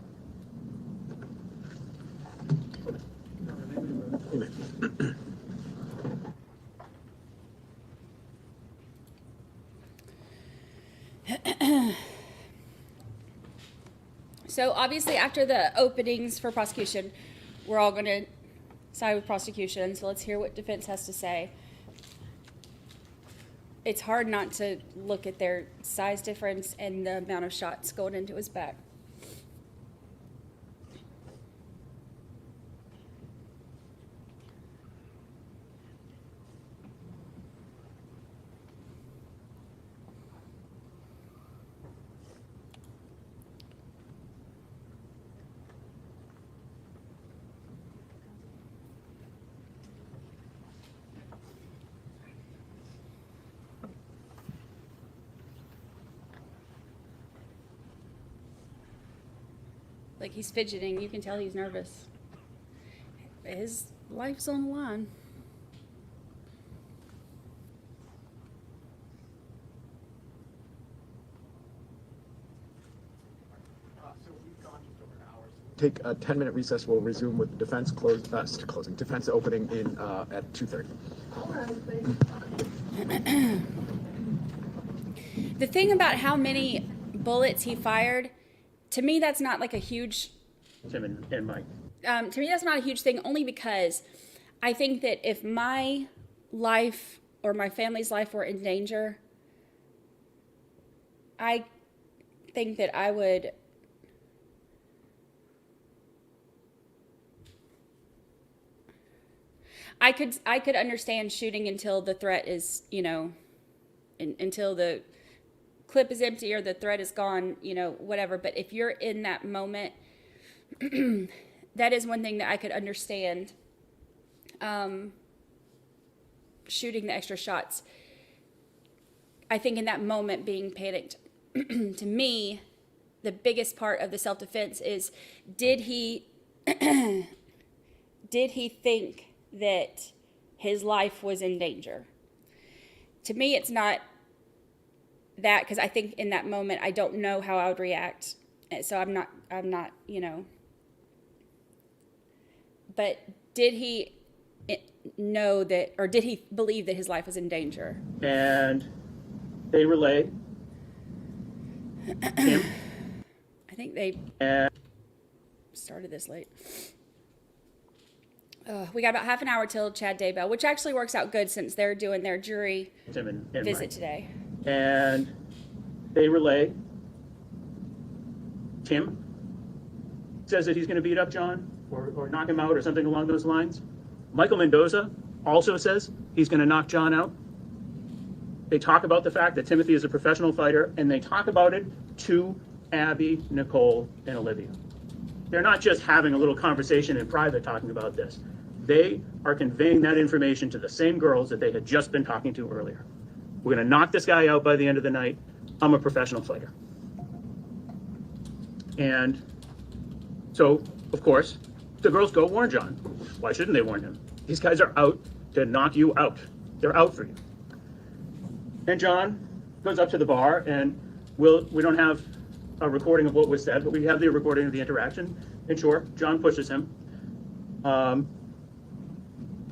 So obviously after the openings for prosecution, we're all going to side with prosecution. So let's hear what defense has to say. It's hard not to look at their size difference and the amount of shots going into his back. Like he's fidgeting. You can tell he's nervous. His life's on the line. Take a 10-minute recess. We'll resume with the defense closing. Defense opening in at 2:30. The thing about how many bullets he fired, to me, that's not like a huge. Tim and Mike. To me, that's not a huge thing, only because I think that if my life or my family's life were in danger, I think that I would. I could understand shooting until the threat is, until the clip is empty or the threat is gone, whatever. But if you're in that moment, that is one thing that I could understand. Shooting the extra shots. I think in that moment being panicked, to me, the biggest part of the self-defense is, did he think that his life was in danger? to me, it's not that, because I think in that moment, I don't know how I would react. So I'm not, but did he know that, or did he believe that his life was in danger? And they relay him. I think they started this late. We got about half an hour till Chad Daybell, which actually works out good since they're doing their jury visit today. And they relay Tim says that he's going to beat up John or knock him out or something along those lines. Michael Mendoza also says he's going to knock John out. They talk about the fact that Timothy is a professional fighter, and they talk about it to Abby, Nicole, and Olivia. They're not just having a little conversation in private talking about this. They are conveying that information to the same girls that they had just been talking to earlier. We're going to knock this guy out by the end of the night. I'm a professional fighter. And so, of course, the girls go warn John. Why shouldn't they warn him? These guys are out to knock you out. They're out for you. And John goes up to the bar, and we don't have a recording of what was said, but we have the recording of the interaction. And sure, John pushes him.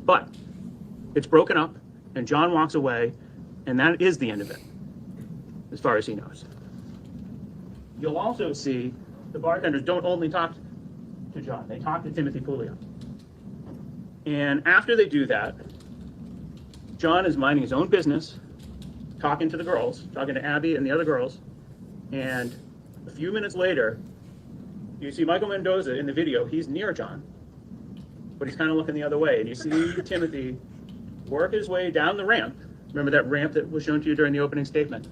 But it's broken up, and John walks away, and that is the end of it, as far as he knows. You'll also see the bartenders don't only talk to John, they talk to Timothy Pouliot. And after they do that, John is minding his own business, talking to the girls, talking to Abby and the other girls, and a few minutes later, you see Michael Mendoza in the video. He's near John, but he's kind of looking the other way, and you see Timothy work his way down the ramp. Remember that ramp that was shown to you during the opening statement?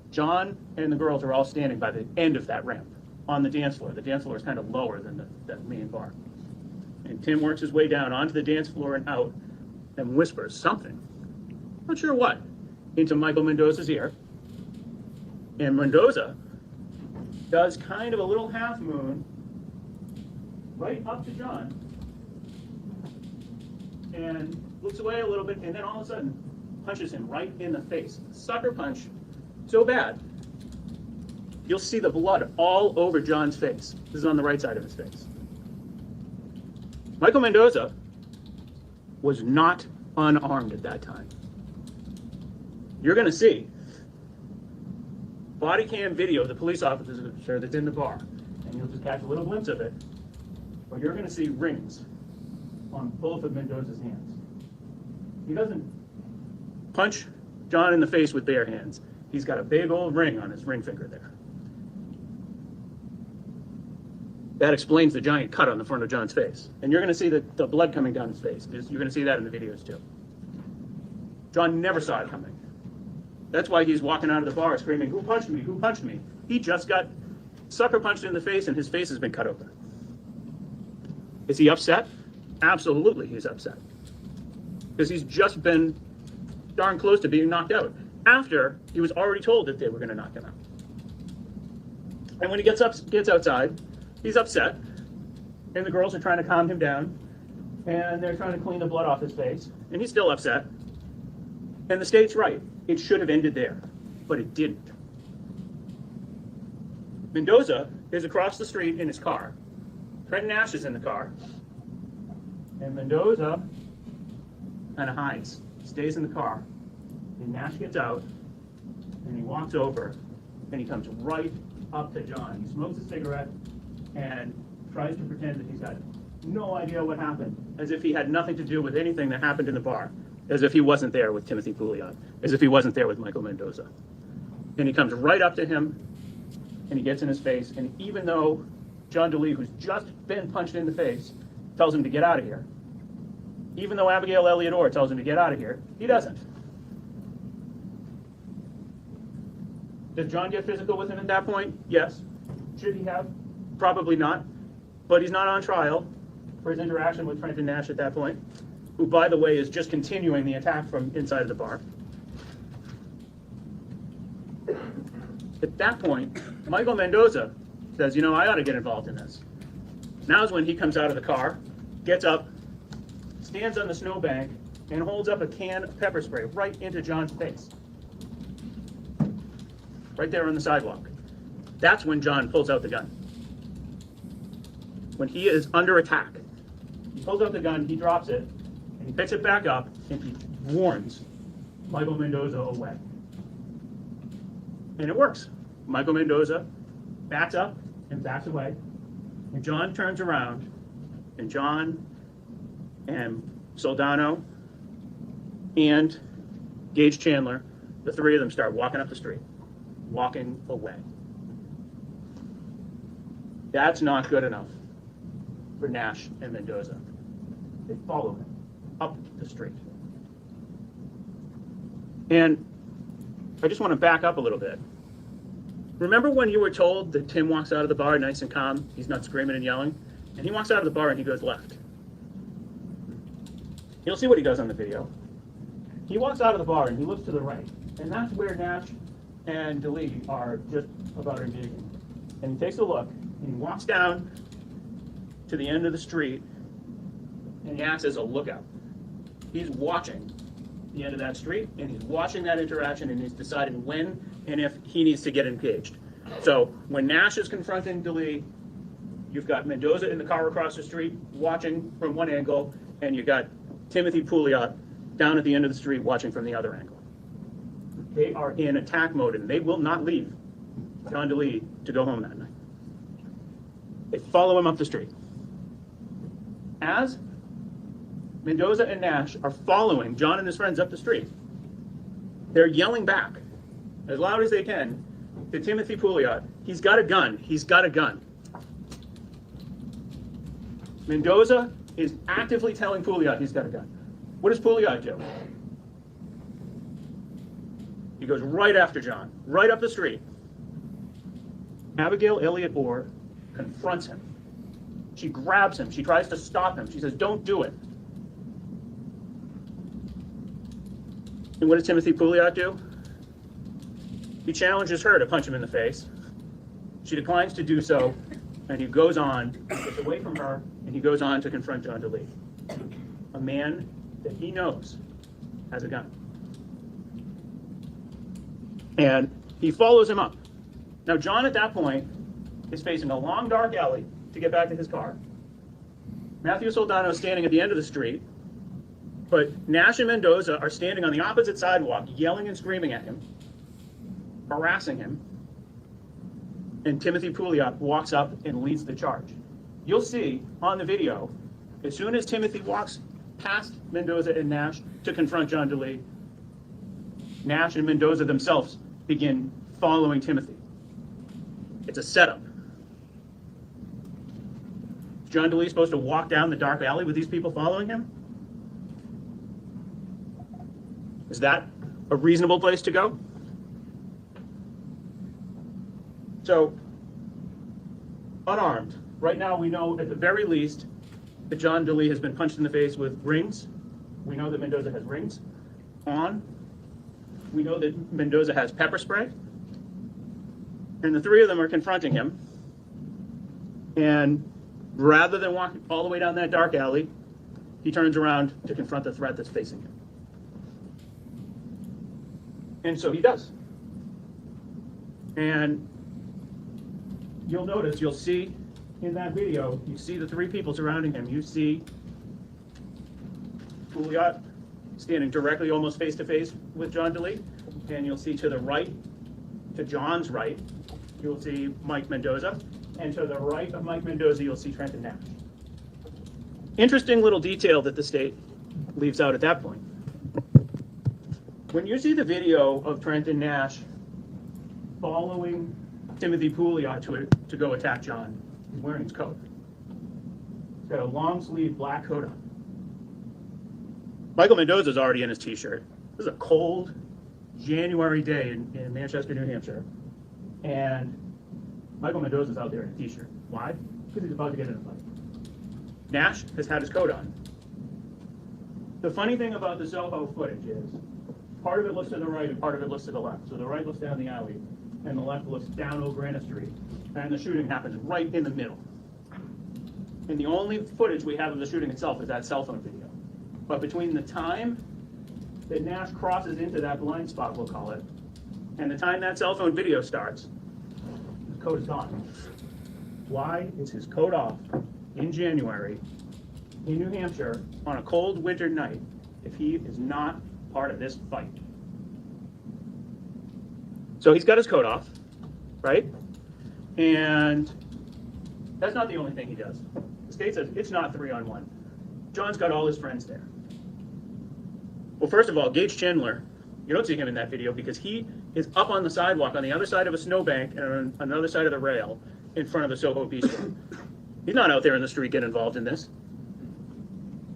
John and the girls are all standing by the end of that ramp on the dance floor. The dance floor is kind of lower than the main bar. And Tim works his way down onto the dance floor and out and whispers something, not sure what, into Michael Mendoza's ear. And Mendoza does kind of a little half moon right up to John and looks away a little bit, and then all of a sudden punches him right in the face. Sucker punch so bad, you'll see the blood all over John's face. This is on the right side of his face. Michael Mendoza was not unarmed at that time. You're going to see body cam video of the police officer that's in the bar, and you'll just catch a little glimpse of it, but you're going to see rings on both of Mendoza's hands. He doesn't punch John in the face with bare hands. He's got a big old ring on his ring finger there. That explains the giant cut on the front of John's face. And you're going to see the blood coming down his face. You're going to see that in the videos too. John never saw it coming. That's why he's walking out of the bar screaming, "Who punched me? Who punched me?" He just got sucker punched in the face, and his face has been cut open. Is he upset? Absolutely he's upset. Because he's just been darn close to being knocked out after he was already told that they were going to knock him out. And when he gets outside, he's upset, and the girls are trying to calm him down, and they're trying to clean the blood off his face, and he's still upset. And the state's right. It should have ended there, but it didn't. Mendoza is across the street in his car. Trent Nash is in the car. And Mendoza kind of hides, stays in the car. And Nash gets out, and he walks over, and he comes right up to John. He smokes a cigarette and tries to pretend that he's got no idea what happened, as if he had nothing to do with anything that happened in the bar, as if he wasn't there with Timothy Pouliot, as if he wasn't there with Michael Mendoza. And he comes right up to him, and he gets in his face, and even though John DeLee, who's just been punched in the face, tells him to get out of here, even though Abigail Elliott Orr tells him to get out of here, he doesn't. Does John get physical with him at that point? Yes. Should he have? Probably not. But he's not on trial for his interaction with Trenton Nash at that point, who, by the way, is just continuing the attack from inside of the bar. At that point, Michael Mendoza says, I ought to get involved in this. Now's when he comes out of the car, gets up, stands on the snowbank, and holds up a can of pepper spray right into John's face. right there on the sidewalk. That's when John pulls out the gun. When he is under attack, he pulls out the gun, he drops it, and he picks it back up, and he warns Michael Mendoza away. And it works. Michael Mendoza backs up and backs away, and John turns around, and John and Soldano and Gage Chandler, the three of them start walking up the street, walking away. That's not good enough for Nash and Mendoza. They follow him up the street. And I just want to back up a little bit. Remember when you were told that Tim walks out of the bar nice and calm, he's not screaming and yelling, and he walks out of the bar and he goes left. You'll see what he does on the video. He walks out of the bar and he looks to the right, and that's where Nash and DeLee are just about engaging. And he takes a look, and he walks down to the end of the street, and he acts as a lookout. He's watching the end of that street, and he's watching that interaction, and he's deciding when and if he needs to get engaged. So when Nash is confronting DeLee, you've got Mendoza in the car across the street watching from one angle, and you've got Timothy Pouliot down at the end of the street watching from the other angle. They are in attack mode, and they will not leave John DeLee to go home that night. They follow him up the street. As Mendoza and Nash are following John and his friends up the street, they're yelling back as loud as they can to Timothy Pouliot, "He's got a gun, he's got a gun." Mendoza is actively telling Pouliot he's got a gun. What does Pouliot do? He goes right after John, right up the street. Abigail Elliott Orr confronts him. She grabs him. She tries to stop him. She says, "Don't do it." And what does Timothy Pouliot do? He challenges her to punch him in the face. She declines to do so, and he goes on, gets away from her, and he goes on to confront John DeLee, a man that he knows has a gun. And he follows him up. Now, John at that point is facing a long, dark alley to get back to his car. Matthew Soldano is standing at the end of the street, but Nash and Mendoza are standing on the opposite sidewalk, yelling and screaming at him, harassing him, and Timothy Pouliot walks up and leads the charge. You'll see on the video, as soon as Timothy walks past Mendoza and Nash to confront John DeLee, Nash and Mendoza themselves begin following Timothy. It's a setup. Is John DeLee supposed to walk down the dark alley with these people following him? Is that a reasonable place to go? So, unarmed. Right now we know at the very least that John DeLee has been punched in the face with rings. We know that Mendoza has rings on. We know that Mendoza has pepper spray. And the three of them are confronting him. And rather than walk all the way down that dark alley, he turns around to confront the threat that's facing him. And so he does. And you'll notice, you'll see in that video, you see the three people surrounding him. You see Pouliot standing directly, almost face to face with John DeLee. And you'll see to the right, to John's right, you'll see Mike Mendoza. And to the right of Mike Mendoza, you'll see Trenton Nash. Interesting little detail that the state leaves out at that point. When you see the video of Trenton Nash following Timothy Pouliot to go attack John, he's wearing his coat. He's got a long sleeve black coat on. Michael Mendoza's already in his t-shirt. This is a cold January day in Manchester, New Hampshire. And Michael Mendoza's out there in a t-shirt. Why? Because he's about to get in a fight. Nash has had his coat on. The funny thing about the Soho footage is part of it looks to the right and part of it looks to the left. So the right looks down the alley and the left looks down O'Grana Street. And the shooting happens right in the middle. And the only footage we have of the shooting itself is that cell phone video. But between the time that Nash crosses into that blind spot, we'll call it, And the time that cell phone video starts, his coat is gone. Why is his coat off in January in New Hampshire on a cold winter night if he is not part of this fight? So he's got his coat off, right? And that's not the only thing he does. The state says it's not 3-on-1. John's got all his friends there. Well, first of all, Gage Chandler, you don't see him in that video because he is up on the sidewalk on the other side of a snowbank and on another side of the rail in front of the Soho Bistro. He's not out there in the street getting involved in this.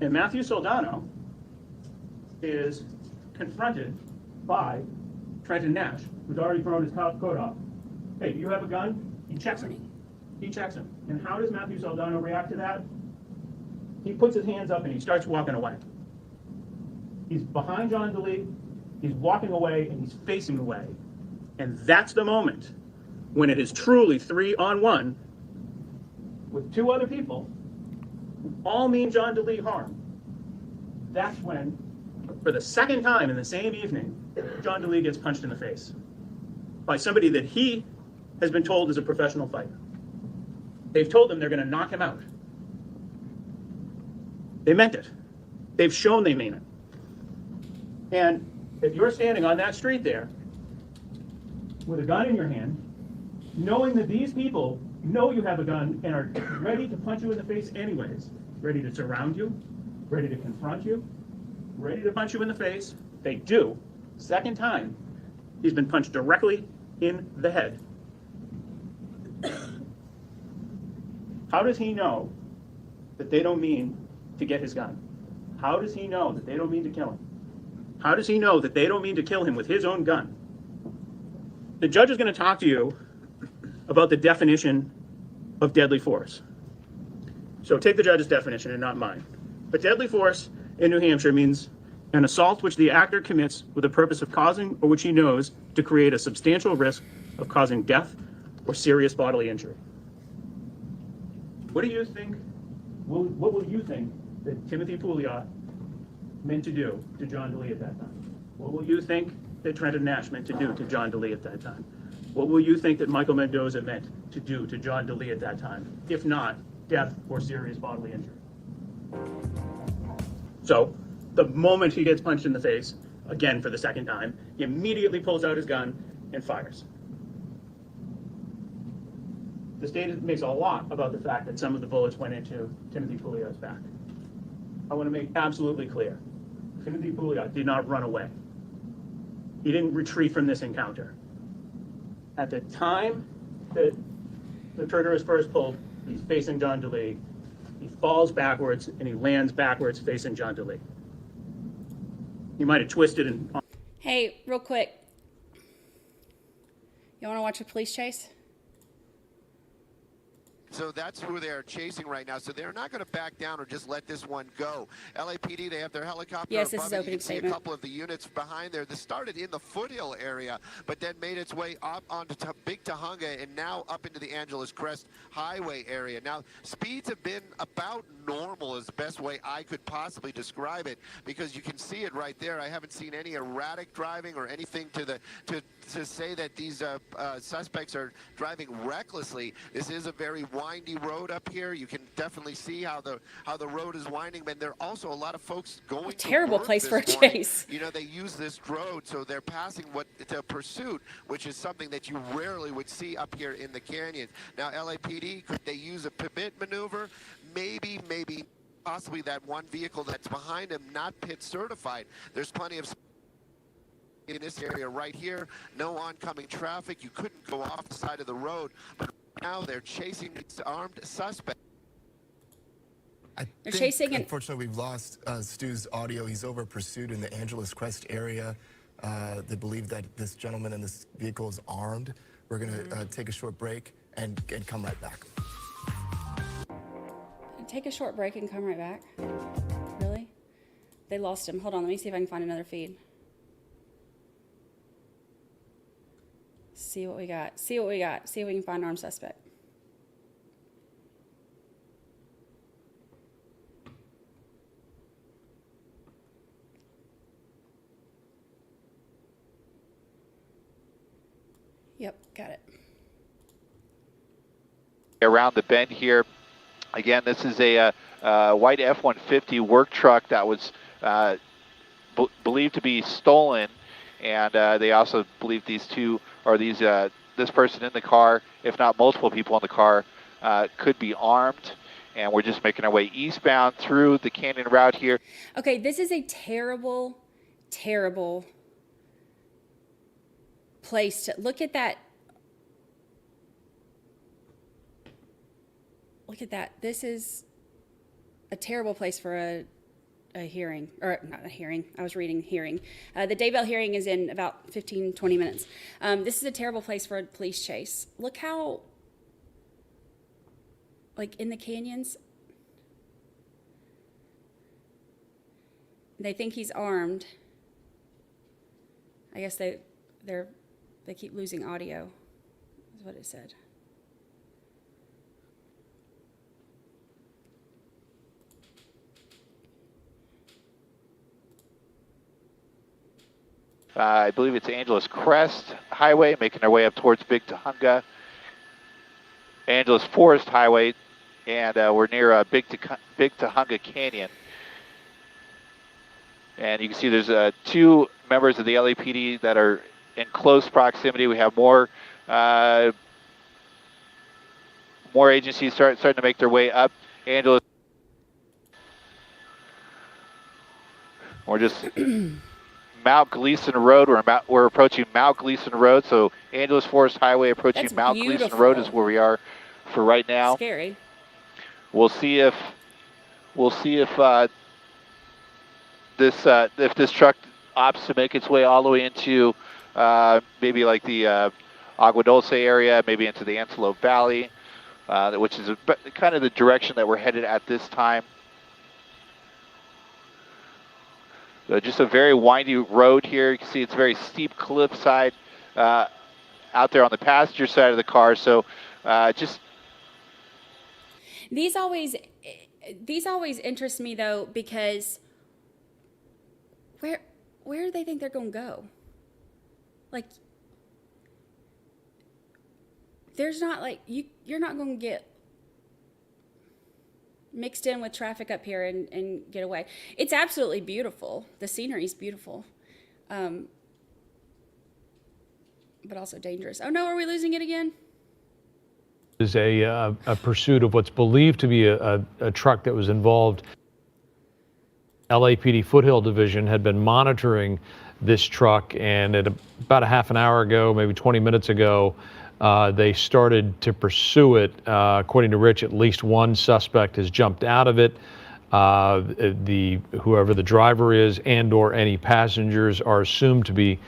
And Matthew Soldano is confronted by Trenton Nash, who's already thrown his coat off. Hey, do you have a gun? He checks him. He checks him. And how does Matthew Soldano react to that? He puts his hands up and he starts walking away. He's behind John DeLee, he's walking away, and he's facing away. And that's the moment when it is truly 3-on-1 with two other people who all mean John DeLee harm. That's when, for the second time in the same evening, John DeLee gets punched in the face by somebody that he has been told is a professional fighter. They've told him they're going to knock him out. They meant it. They've shown they mean it. And if you're standing on that street there with a gun in your hand, knowing that these people know you have a gun and are ready to punch you in the face anyways, ready to surround you, ready to confront you, ready to punch you in the face, they do. Second time, he's been punched directly in the head. How does he know that they don't mean to get his gun? How does he know that they don't mean to kill him? How does he know that they don't mean to kill him with his own gun? The judge is going to talk to you about the definition of deadly force. So take the judge's definition and not mine. But deadly force in New Hampshire means an assault which the actor commits with the purpose of causing or which he knows to create a substantial risk of causing death or serious bodily injury. What do you think, what will you think that Timothy Pouliot meant to do to John DeLee at that time? What will you think that Trenton Nash meant to do to John DeLee at that time? What will you think that Michael Mendoza meant to do to John DeLee at that time, if not death or serious bodily injury? So the moment he gets punched in the face, again for the second time, he immediately pulls out his gun and fires. The state makes a lot about the fact that some of the bullets went into Timothy Pouliot's back. I want to make absolutely clear, Timothy Pouliot did not run away. He didn't retreat from this encounter. At the time that the trigger is first pulled, he's facing John DeLee. He falls backwards and he lands backwards facing John DeLee. He might have twisted and... Hey, real quick. You want to watch a police chase? So that's who they're chasing right now. So they're not going to back down or just let this one go. LAPD, they have their helicopter yes, this above is it. opening You can see statement. a couple of the units behind there. This started in the foothill area, but then made its way up onto Big Tahunga and now up into the Angeles Crest Highway area. Now, speeds have been about normal is the best way I could possibly describe it, because you can see it right there. I haven't seen any erratic driving or anything to say that these suspects are driving recklessly. This is a very windy road up here. You can definitely see how the road is winding, but there are also a lot of folks going. Terrible place for a morning. chase. You know, they use this road, so they're passing to pursuit, which is something that you rarely would see up here in the canyon. Now, LAPD, could they use a pivot maneuver? Maybe, possibly that one vehicle that's behind him, not pit certified. There's plenty of in this area right here, no oncoming traffic. You couldn't go off the side of the road, but now they're chasing these armed suspects. They're chasing and unfortunately, we've lost Stu's audio. He's over pursuit in the Angeles Crest area. They believe that this gentleman in this vehicle is armed. We're going to take a short break and come right back. Take a short break and come right back. Really? They lost him. Hold on, let me see if I can find another feed. See what we got. See what we got. See if we can find armed suspect. Yep, got it. Around the bend here. Again, this is a white F-150 work truck that was believed to be stolen, and they also believe these two, or this person in the car, if not multiple people in the car, could be armed. And we're just making our way eastbound through the canyon route here. Okay, this is a terrible, terrible place to look at that. Look at that. This is a terrible place for a hearing, or not a hearing. I was reading hearing. The Daybell hearing is in about 15, 20 minutes. This is a terrible place for a police chase. Look how, like in the canyons, they think he's armed. I guess they keep losing audio, is what it said. I believe it's Angeles Crest Highway, making our way up towards Big Tahunga. Angeles Forest Highway, and we're near Big Tahunga Canyon. And you can see there's two members of the LAPD that are in close proximity. We have more agencies starting to make their way up Angeles. We're just Mount Gleason Road. We're approaching Mount Gleason Road. So Angeles Forest Highway approaching That's Mount beautiful. Gleason Road is where we are for right now. Scary. We'll see if this truck opts to make its way all the way into maybe like the Agua Dulce area, maybe into the Antelope Valley, which is kind of the direction that we're headed at this time. Just a very windy road here. You can see it's a very steep cliffside out there on the passenger side of the car. So just these always interest me though, because where do they think they're going to go? Like, there's not like you're not going to get mixed in with traffic up here and get away. It's absolutely beautiful. The scenery is beautiful, but also dangerous. Oh no, are we losing it again? Is a pursuit of what's believed to be a truck that was involved. LAPD Foothill Division had been monitoring this truck, and at about a half an hour ago, maybe 20 minutes ago, they started to pursue it. According to Rich, at least one suspect has jumped out of it. Whoever the driver is and/or any passengers are assumed to be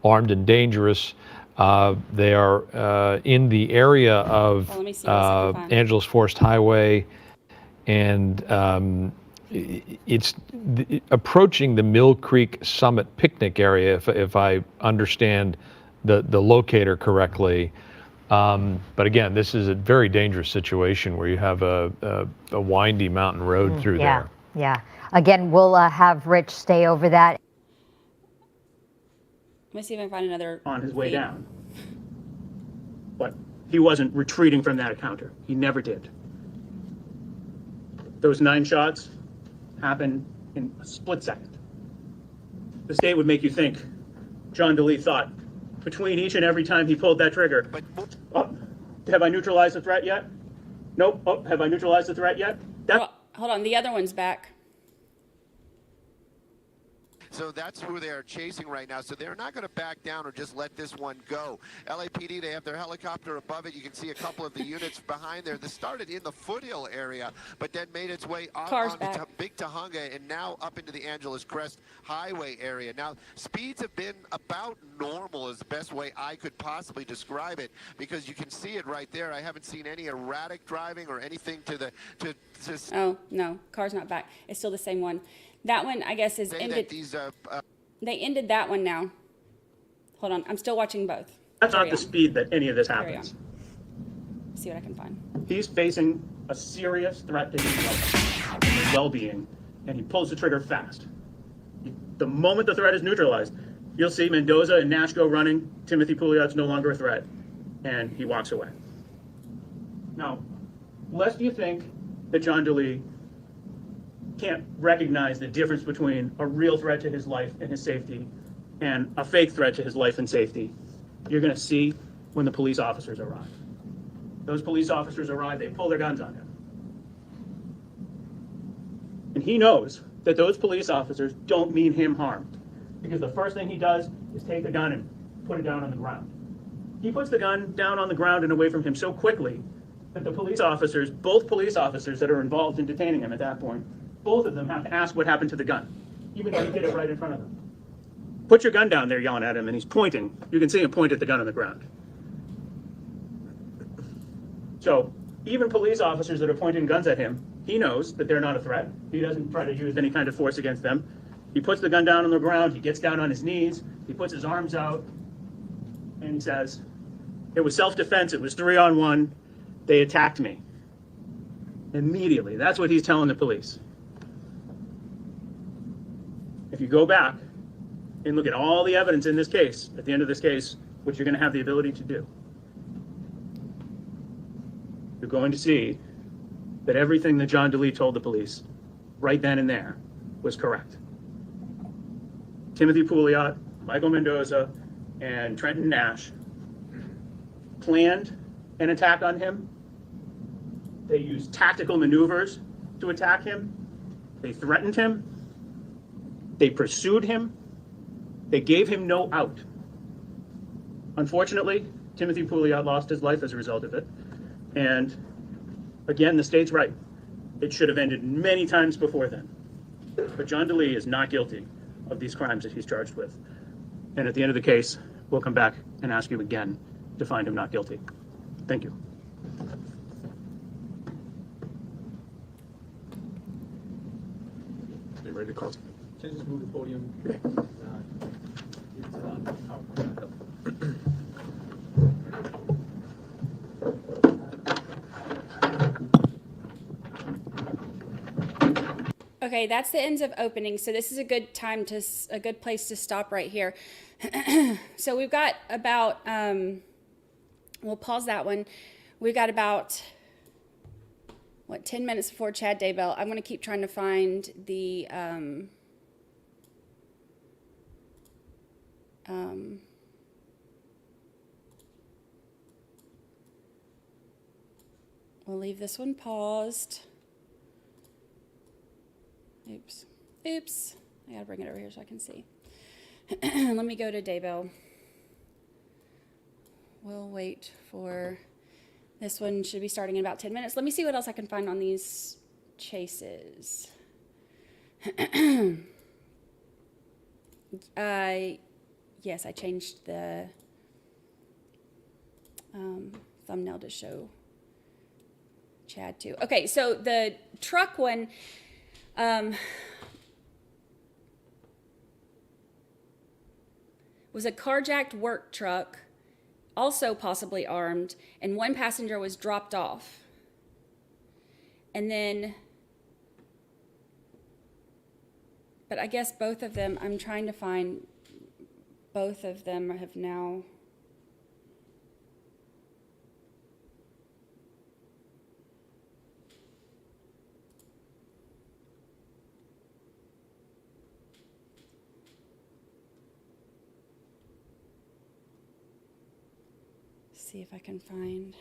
armed and dangerous. They are in the area of Angeles Forest Highway, and it's approaching the Mill Creek Summit picnic area, if I understand the locator correctly. But again, this is a very dangerous situation where you have a windy mountain road through there. Yeah. Again, we'll have Rich stay over that. Let me see if I can find another on his way down. But he wasn't retreating from that encounter. He never did. Those 9 shots happened in a split second. The state would make you think John DeLee thought between each and every time he pulled that trigger, have I neutralized the threat yet? Nope. Oh, have I neutralized the threat yet? Hold on, the other one's back. So that's who they are chasing right now. So they're not going to back down or just let this one go. LAPD, they have their helicopter above it. You can see a couple of the units behind there. This started in the foothill area, but then made its way up onto Big Tahunga and now up into the Angeles Crest Highway area. Now, speeds have been about normal is the best way I could possibly describe it, because you can see it right there. I haven't seen any erratic driving or anything Oh, no, car's not back. It's still the same one. That one, I guess, is ended. They ended that one now. Hold on, I'm still watching both. That's not the speed that any of this happens. See what I can find. He's facing a serious threat to his well-being, and he pulls the trigger fast. The moment the threat is neutralized, you'll see Mendoza and Nash go running. Timothy Pouliot's no longer a threat. and he walks away. Now, lest you think that John DeLee can't recognize the difference between a real threat to his life and his safety and a fake threat to his life and safety, you're going to see when the police officers arrive. Those police officers arrive, they pull their guns on him. And he knows that those police officers don't mean him harm, because the first thing he does is take the gun and put it down on the ground. He puts the gun down on the ground and away from him so quickly that the police officers, both police officers that are involved in detaining him at that point, both of them have to ask what happened to the gun, even though he did it right in front of them. Put your gun down, they're yelling at him, and he's pointing. You can see him point at the gun on the ground. So even police officers that are pointing guns at him, he knows that they're not a threat. He doesn't try to use any kind of force against them. He puts the gun down on the ground, he gets down on his knees, he puts his arms out, and he says, "It was self-defense, it was 3-on-1, they attacked me." Immediately, that's what he's telling the police. If you go back and look at all the evidence in this case, at the end of this case, which you're going to have the ability to do, you're going to see that everything that John DeLee told the police right then and there was correct. Timothy Pouliot, Michael Mendoza, and Trenton Nash planned an attack on him. They used tactical maneuvers to attack him. They threatened him. They pursued him. They gave him no out. Unfortunately, Timothy Pouliot lost his life as a result of it. And again, the state's right. It should have ended many times before then. But John DeLee is not guilty of these crimes that he's charged with. And at the end of the case, we'll come back and ask you again to find him not guilty. Thank you. Are you ready to close? Can I just move the podium? Okay, that's the ends of opening. So this is a good time to, a good place to stop right here. So we've got about, we'll pause that one. We've got about, 10 minutes before Chad Daybell. I'm going to keep trying to find the, we'll leave this one paused. Oops. I gotta bring it over here so I can see. Let me go to Daybell. We'll wait for, this one should be starting in about 10 minutes. Let me see what else I can find on these chases. Yes, I changed the thumbnail to show Chad too. Okay, so the truck one, was a carjacked work truck, also possibly armed, and one passenger was dropped off. And then, but I guess both of them, I'm trying to find, both of them have now, see if I can find.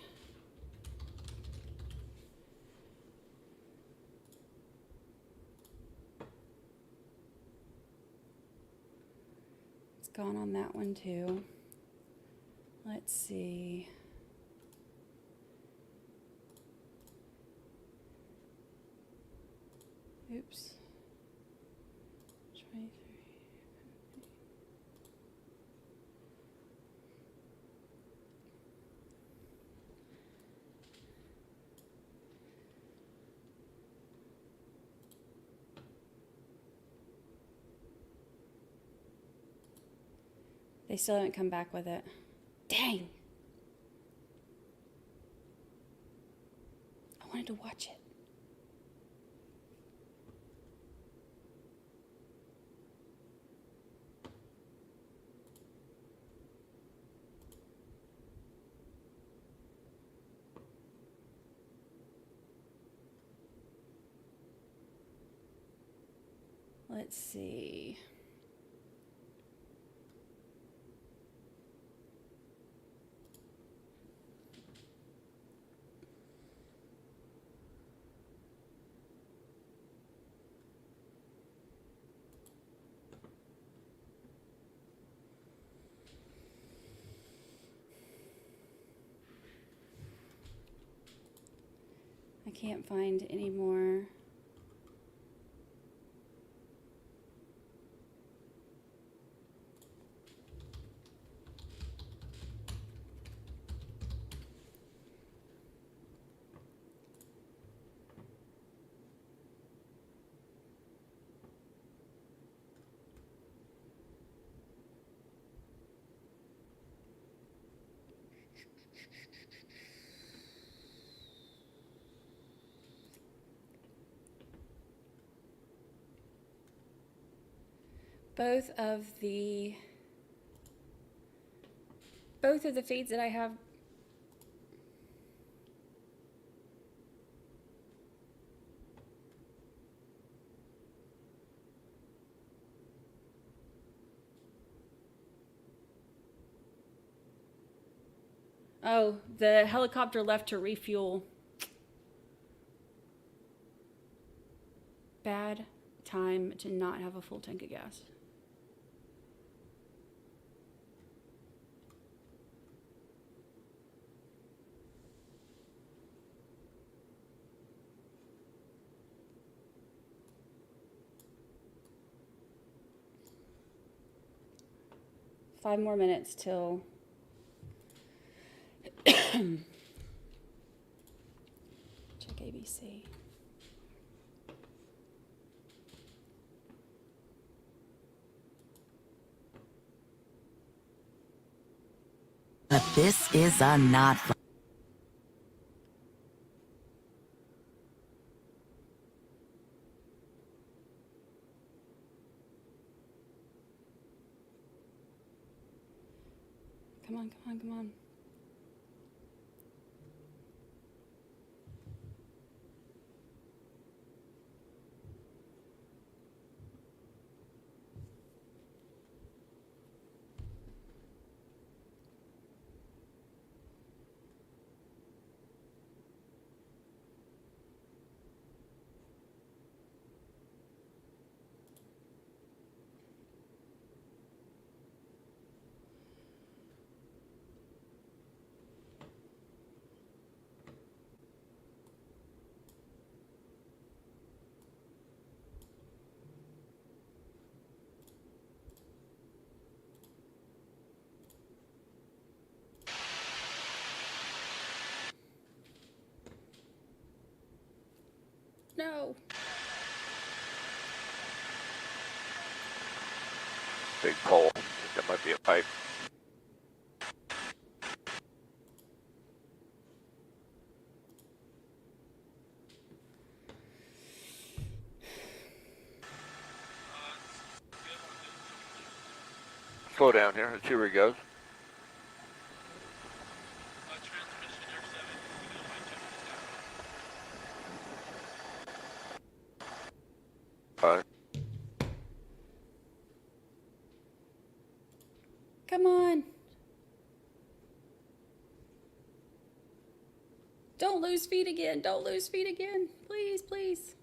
It's gone on that one too. Let's see. Oops. 23. They still haven't come back with it. Dang. I wanted to watch it. let's see. I can't find any more. Both of the feeds that I have Oh, the helicopter left to refuel. Bad time to not have a full tank of gas. Five more minutes till check ABC. But this is a not fun. Come on, come on, come on. No. Big pole. I think that might be a pipe. Slow down here. Let's see where he goes. Come on. Don't lose feet again. Don't lose feet again. Please, please.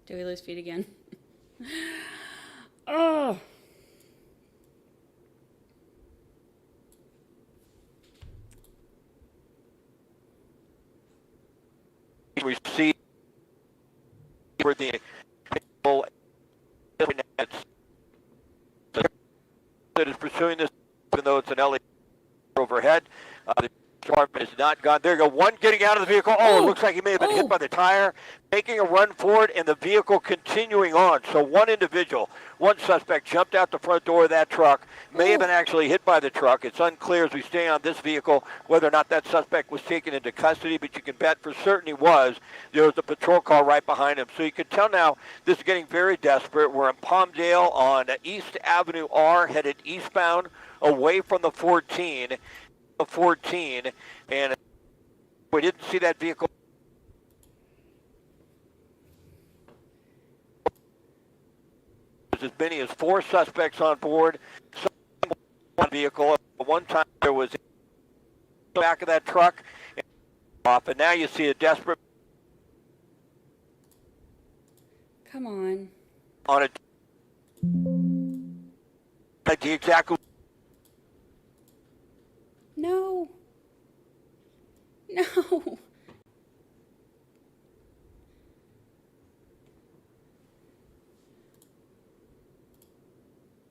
Do we lose feet again? Oh. We see where the that is pursuing this, even though it's an LA overhead. The department is not gone. There you go. One getting out of the vehicle. Oh, it looks like he may have been hit by the tire, making a run forward, and the vehicle continuing on. So one individual, one suspect jumped out the front door of that truck, may have been actually hit by the truck. It's unclear as we stay on this vehicle whether or not that suspect was taken into custody, but you can bet for certain he was. There was a patrol car right behind him. So you can tell now this is getting very desperate. We're in Palmdale on East Avenue R, headed eastbound away from the 14, and we didn't see that vehicle. As many as 4 suspects on board. One vehicle. At one time there was the back of that truck off, and now you see a desperate. Come on. On it. Exactly. No. No.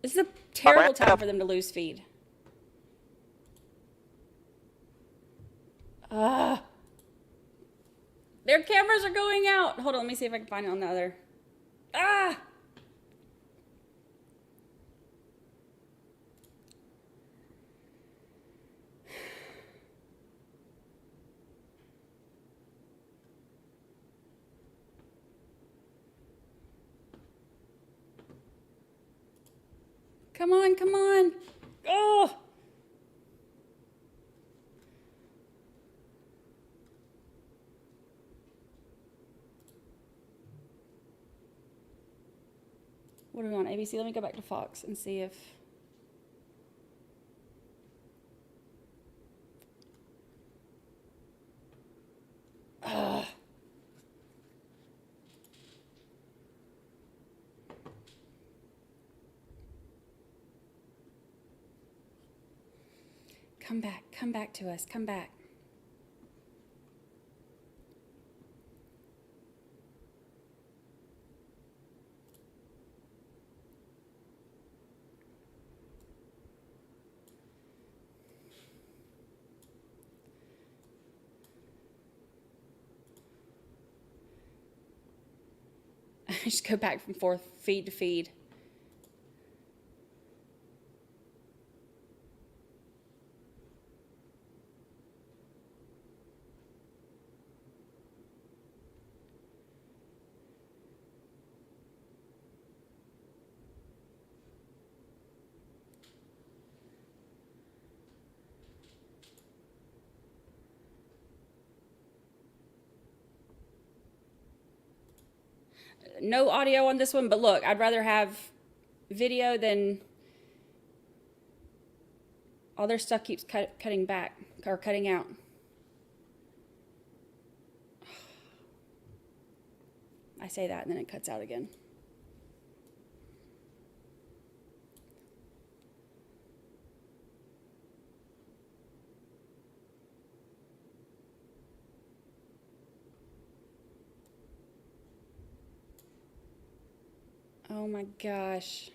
This is a terrible time for them to lose feed. Their cameras are going out. Hold on, let me see if I can find it on the other. Come on, come on. Oh. What are we on? ABC? Let me go back to Fox and see if... Come back to us, come back. Just go back from feed to feed. No audio on this one, but look, I'd rather have video than all their stuff keeps cutting back or cutting out. I say that and then it cuts out again. Oh my gosh.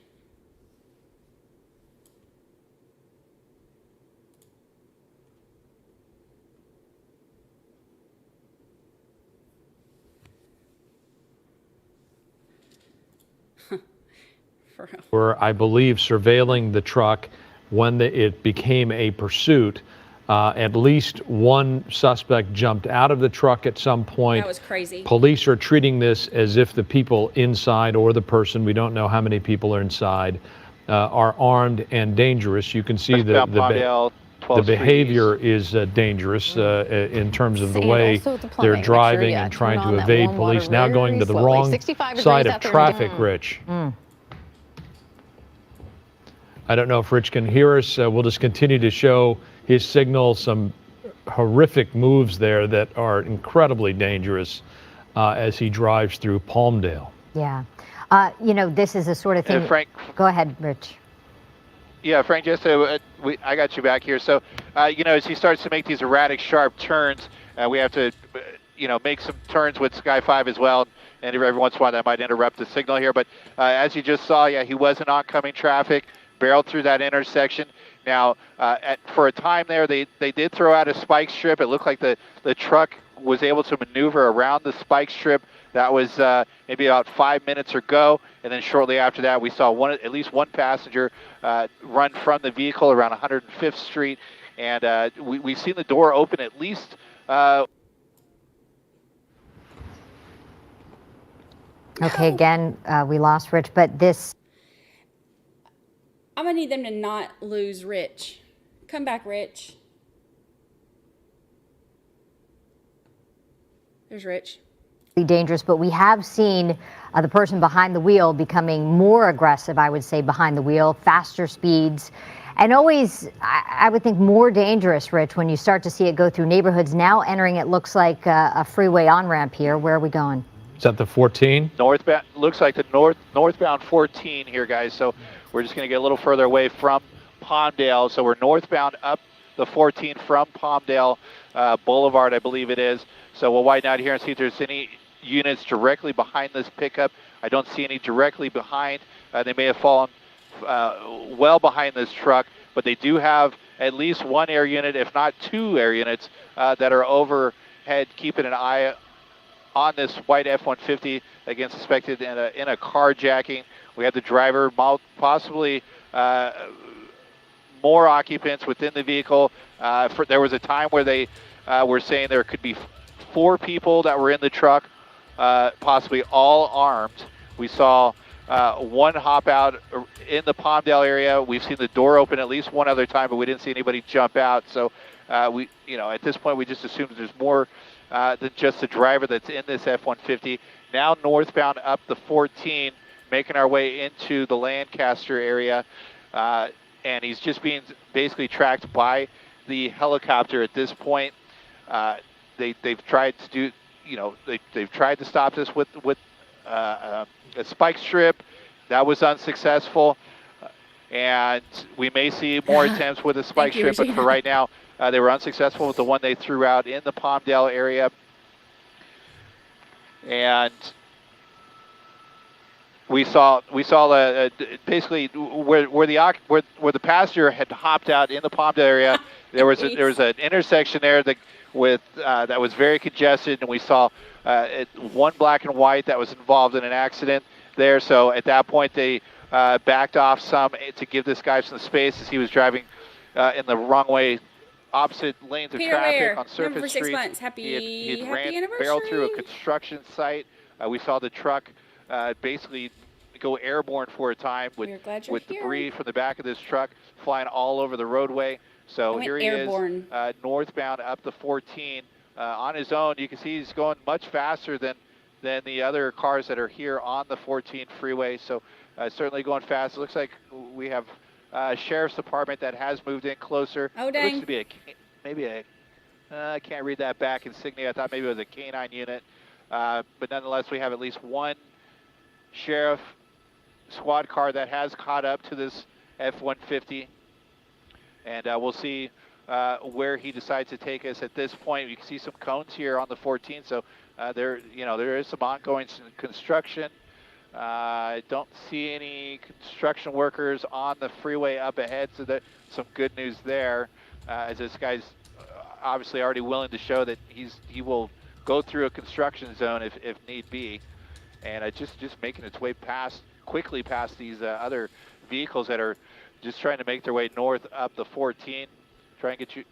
Were, I believe, surveilling the truck when it became a pursuit. At least one suspect jumped out of the truck at some point. That was crazy. Police are treating this as if the people inside or the person, we don't know how many people are inside, are armed and dangerous. You can see the behavior is dangerous in terms of the way they're driving and trying to evade police. Now going to the wrong side of traffic, Rich. I don't know if Rich can hear us. We'll just continue to show his signal, some horrific moves there that are incredibly dangerous as he drives through Palmdale. Yeah. You know, this is the sort of thing. Frank, go ahead, Rich. Yeah, Frank, just so I got you back here. So, you know, as he starts to make these erratic, sharp turns, we have to, you know, make some turns with Sky 5 as well. And every once in a while that might interrupt the signal here. But as you just saw, yeah, he was in oncoming traffic. barreled through that intersection. Now, for a time there, they did throw out a spike strip. It looked like the truck was able to maneuver around the spike strip. That was maybe about 5 minutes or go, and then shortly after that, we saw at least one passenger run from the vehicle around 105th Street, and we've seen the door open at least. Okay, again, we lost Rich, but this. I'm gonna need them to not lose Rich. Come back, Rich. There's Rich. Dangerous, but we have seen the person behind the wheel becoming more aggressive, I would say, behind the wheel, faster speeds, and always, I would think, more dangerous, Rich, when you start to see it go through neighborhoods. Now entering, it looks like a freeway on-ramp here. Where are we going? Is that the 14? Northbound, looks like the northbound 14 here, guys. So we're just going to get a little further away from Palmdale. So we're northbound up the 14 from Palmdale Boulevard, I believe it is. So we'll widen out here and see if there's any units directly behind this pickup. I don't see any directly behind. They may have fallen well behind this truck, but they do have at least one air unit, if not two air units, that are overhead, keeping an eye on this white F-150 again suspected in a carjacking. We have the driver, possibly more occupants within the vehicle. There was a time where they were saying there could be 4 people that were in the truck, possibly all armed. We saw one hop out in the Palmdale area. We've seen the door open at least one other time, but we didn't see anybody jump out. So we, at this point, we just assume there's more than just the driver that's in this F-150. Now northbound up the 14, making our way into the Lancaster area, and he's just being basically tracked by the helicopter at this point. They've tried to do, they've tried to stop this with a spike strip. That was unsuccessful, and we may see more attempts with a spike strip, but for right now, they were unsuccessful with the one they threw out in the Palmdale area. And we saw basically where the passenger had hopped out in the Palmdale area. There was an intersection there that was very congested, and we saw one black and white that was involved in an accident there. So at that point, they backed off some to give this guy some space as he was driving in the wrong way, opposite lanes of traffic on Surface for Street. 6 months. He happy anniversary. barreled through a construction site. We saw the truck basically go airborne for a time with debris from the back of this truck flying all over the roadway. So here he is, northbound up the 14 on his own. You can see he's going much faster than the other cars that are here on the 14 freeway. So certainly going fast. It looks like we have Sheriff's Department that has moved in closer. Oh, dang. It looks to be I can't read that back insignia. I thought maybe it was a K-9 unit. But nonetheless, we have at least one sheriff squad car that has caught up to this F-150. And we'll see where he decides to take us at this point. You can see some cones here on the 14. So there is some ongoing construction. I don't see any construction workers on the freeway up ahead, so that's some good news there, as this guy's obviously already willing to show that he will go through a construction zone if need be, and just making its way quickly past these other vehicles that are just trying to make their way north up the 14, try and get you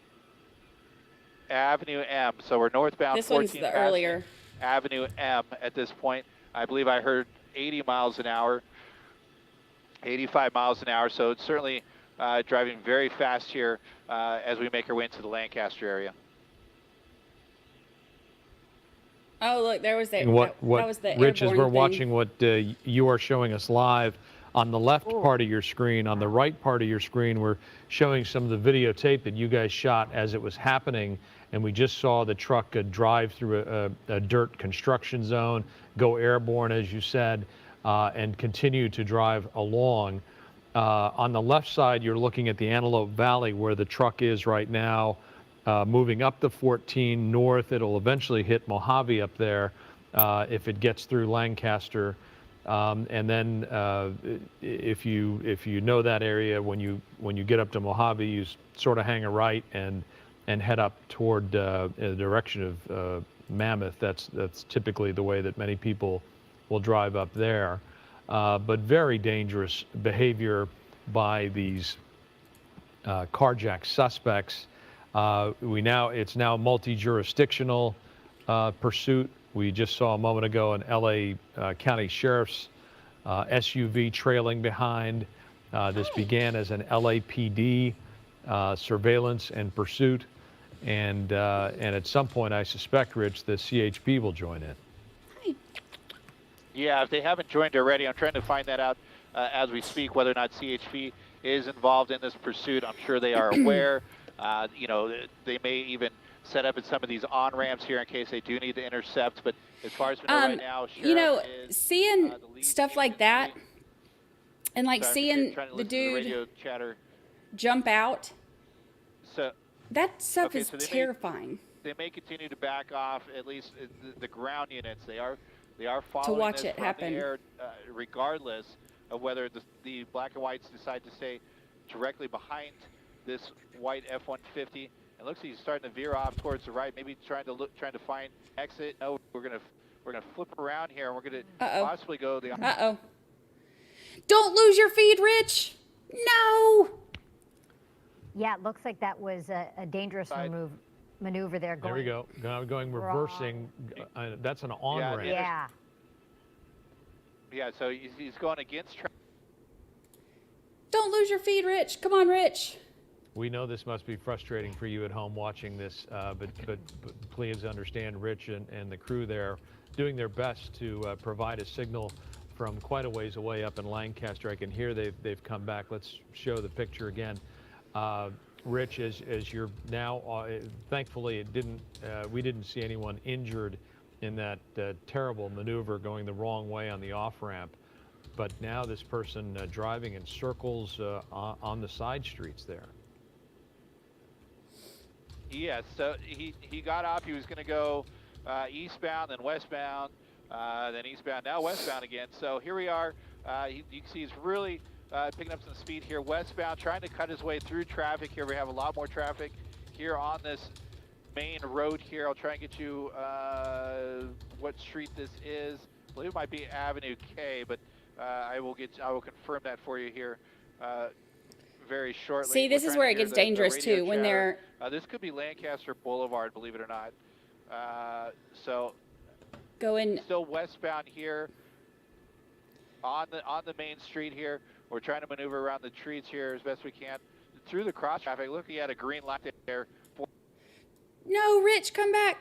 Avenue M. So we're northbound. This 14 one's the earlier Avenue M at this point. I believe I heard 80 miles an hour, 85 miles an hour. So it's certainly driving very fast here as we make our way into the Lancaster area. Oh, look, there was that. What that was the Rich, as we're airborne watching what you are showing us live, on the left part of your screen, on the right part of your screen, we're showing some of the videotape that you guys shot as it was happening, and we just saw the truck drive through a dirt construction zone, go airborne, as you said, and continue to drive along. On the left side, you're looking at the Antelope Valley where the truck is right now, moving up the 14 north. It'll eventually hit Mojave up there if it gets through Lancaster. And then if you know that area, when you get up to Mojave, you sort of hang a right and head up toward the direction of Mammoth. That's typically the way that many people will drive up there. But very dangerous behavior by these carjack suspects. It's now multi-jurisdictional pursuit. We just saw a moment ago an LA County Sheriff's SUV trailing behind. This began as an LAPD surveillance and pursuit, and at some point, I suspect, Rich, the CHP will join in. Yeah, if they haven't joined already, I'm trying to find that out as we speak, whether or not CHP is involved in this pursuit. I'm sure they are aware. You know, they may even set up at some of these on-ramps here in case they do need to intercept. But as far as we know right now, you know, is, seeing stuff like that, and like sorry, seeing trying to the listen to the dude radio chatter. jump out, So that stuff okay, is so terrifying. They may continue to back off, at least the ground units. They are following To watch this it from happen. the air, regardless of whether the black and whites decide to stay directly behind this white F-150. It looks like he's starting to veer off towards the right, maybe trying to find exit. No, we're gonna flip around here, and we're gonna possibly go the. Don't lose your feed, Rich. No. Yeah, it looks like that was a dangerous maneuver there. There we go. Going reversing. That's an on-ramp. Yeah. Yeah, so he's going against. Don't lose your feed, Rich. Come on, Rich. We know this must be frustrating for you at home watching this, but please understand Rich and the crew there doing their best to provide a signal from quite a ways away up in Lancaster. I can hear they've come back. Let's show the picture again. Rich, as you're now, thankfully we didn't see anyone injured in that terrible maneuver going the wrong way on the off-ramp. But now this person driving in circles on the side streets there. Yeah, so he got off. He was going to go eastbound, then westbound, then eastbound, now westbound again. So here we are. You can see he's really picking up some speed here westbound, trying to cut his way through traffic here. We have a lot more traffic here on this main road here. I'll try and get you what street this is. I believe it might be Avenue K, but I will confirm that for you here very shortly. See, this is where it gets dangerous too, when they're. This could be Lancaster Boulevard, believe it or not. So going still westbound here on the main street here. We're trying to maneuver around the trees here as best we can through the cross traffic. Look, he had a green light there. No, Rich, come back,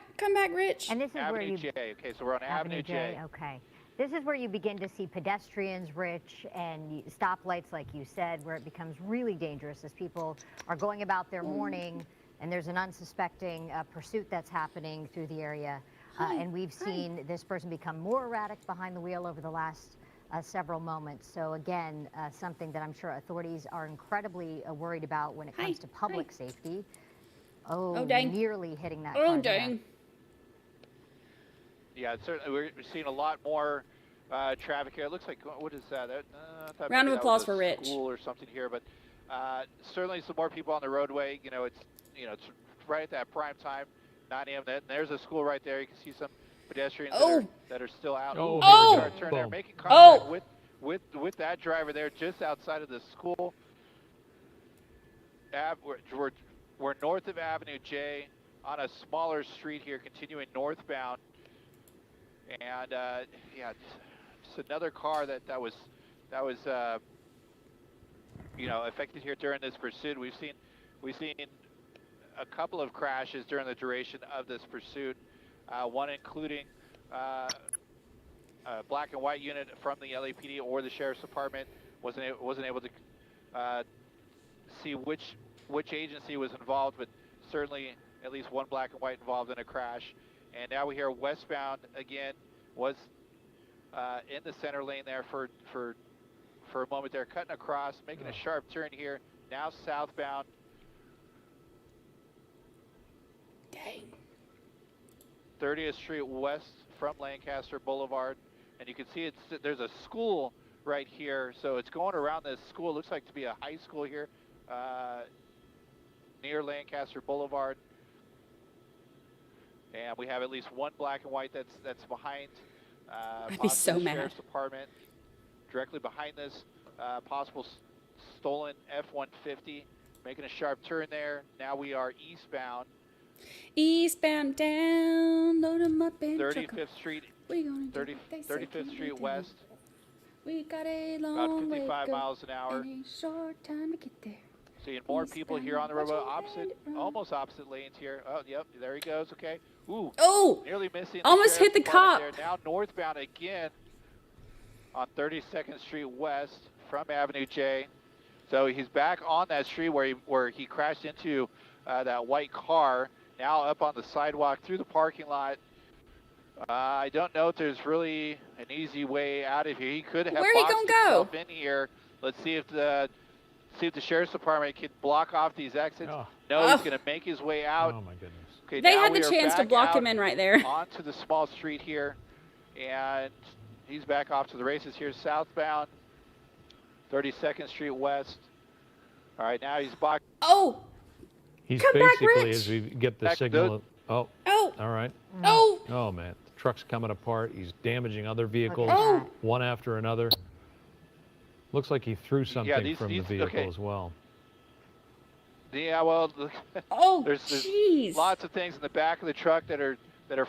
Rich. And this is Avenue where you. J. Okay, so we're on Avenue J. Okay. This is where you begin to see pedestrians, Rich, and stoplights, like you said, where it becomes really dangerous as people are going about their morning and there's an unsuspecting pursuit that's happening through the area. And we've seen this person become more erratic behind the wheel over the last several moments. So again, something that I'm sure authorities are incredibly worried about when it comes to public safety. Oh, dang. Nearly hitting that. Oh, dang. Yeah, certainly we're seeing a lot more traffic here. It looks like, what is that? Round of applause for Rich. School or something here, but certainly some more people on the roadway. It's right at that prime time, 9 a.m. And there's a school right there. You can see some pedestrians that are still out. Turn there, making contact with that driver there just outside of the school. We're north of Avenue J on a smaller street here, continuing northbound. And yeah, just another car that was affected here during this pursuit. We've seen a couple of crashes during the duration of this pursuit. One including a black and white unit from the LAPD or the Sheriff's Department wasn't able to see which agency was involved, but certainly at least one black and white involved in a crash. And now we hear westbound again, was in the center lane there for a moment there, cutting across, making a sharp turn here, now southbound. Dang. 30th Street west from Lancaster Boulevard. and you can see there's a school right here. So it's going around this school. It looks like to be a high school here near Lancaster Boulevard. And we have at least one black and white that's behind I'd be so the mad. Sheriff's Department. Directly behind this possible stolen F-150, making a sharp turn there. Now we are eastbound. Eastbound down, load 'em up and 35th Street, we gonna 35th Street West. We got a long About 55 miles an hour. and a short time to get there. Seeing more people here on the road, almost opposite lanes here. Oh, yep, there he goes. Okay. Ooh. Oh! Nearly missing. Almost hit the cop. There. Now northbound again on 32nd Street West from Avenue J. So he's back on that street where he crashed into that white car. Now up on the sidewalk through the parking lot. I don't know if there's really an easy way out of here. He could have Where he boxed gonna go? himself in here. Let's see if the Sheriff's Department can block off these exits. Oh. No, he's going to make his way out. Oh, my goodness. Okay, They now had the we are chance to back block out him in right there. onto the small street here, and he's back off to the races here, southbound, 32nd Street West. All right, now he's blocked. Oh! He's Come back, basically, Rich. as we get the Back signal. Oh. Oh! All right. Oh! Oh, man. The truck's coming apart. He's damaging other vehicles, Oh. one after another. Looks like he threw something these- from these- the vehicle okay. as well. Yeah, well, Oh, there's jeez. lots of things in the back of the truck that are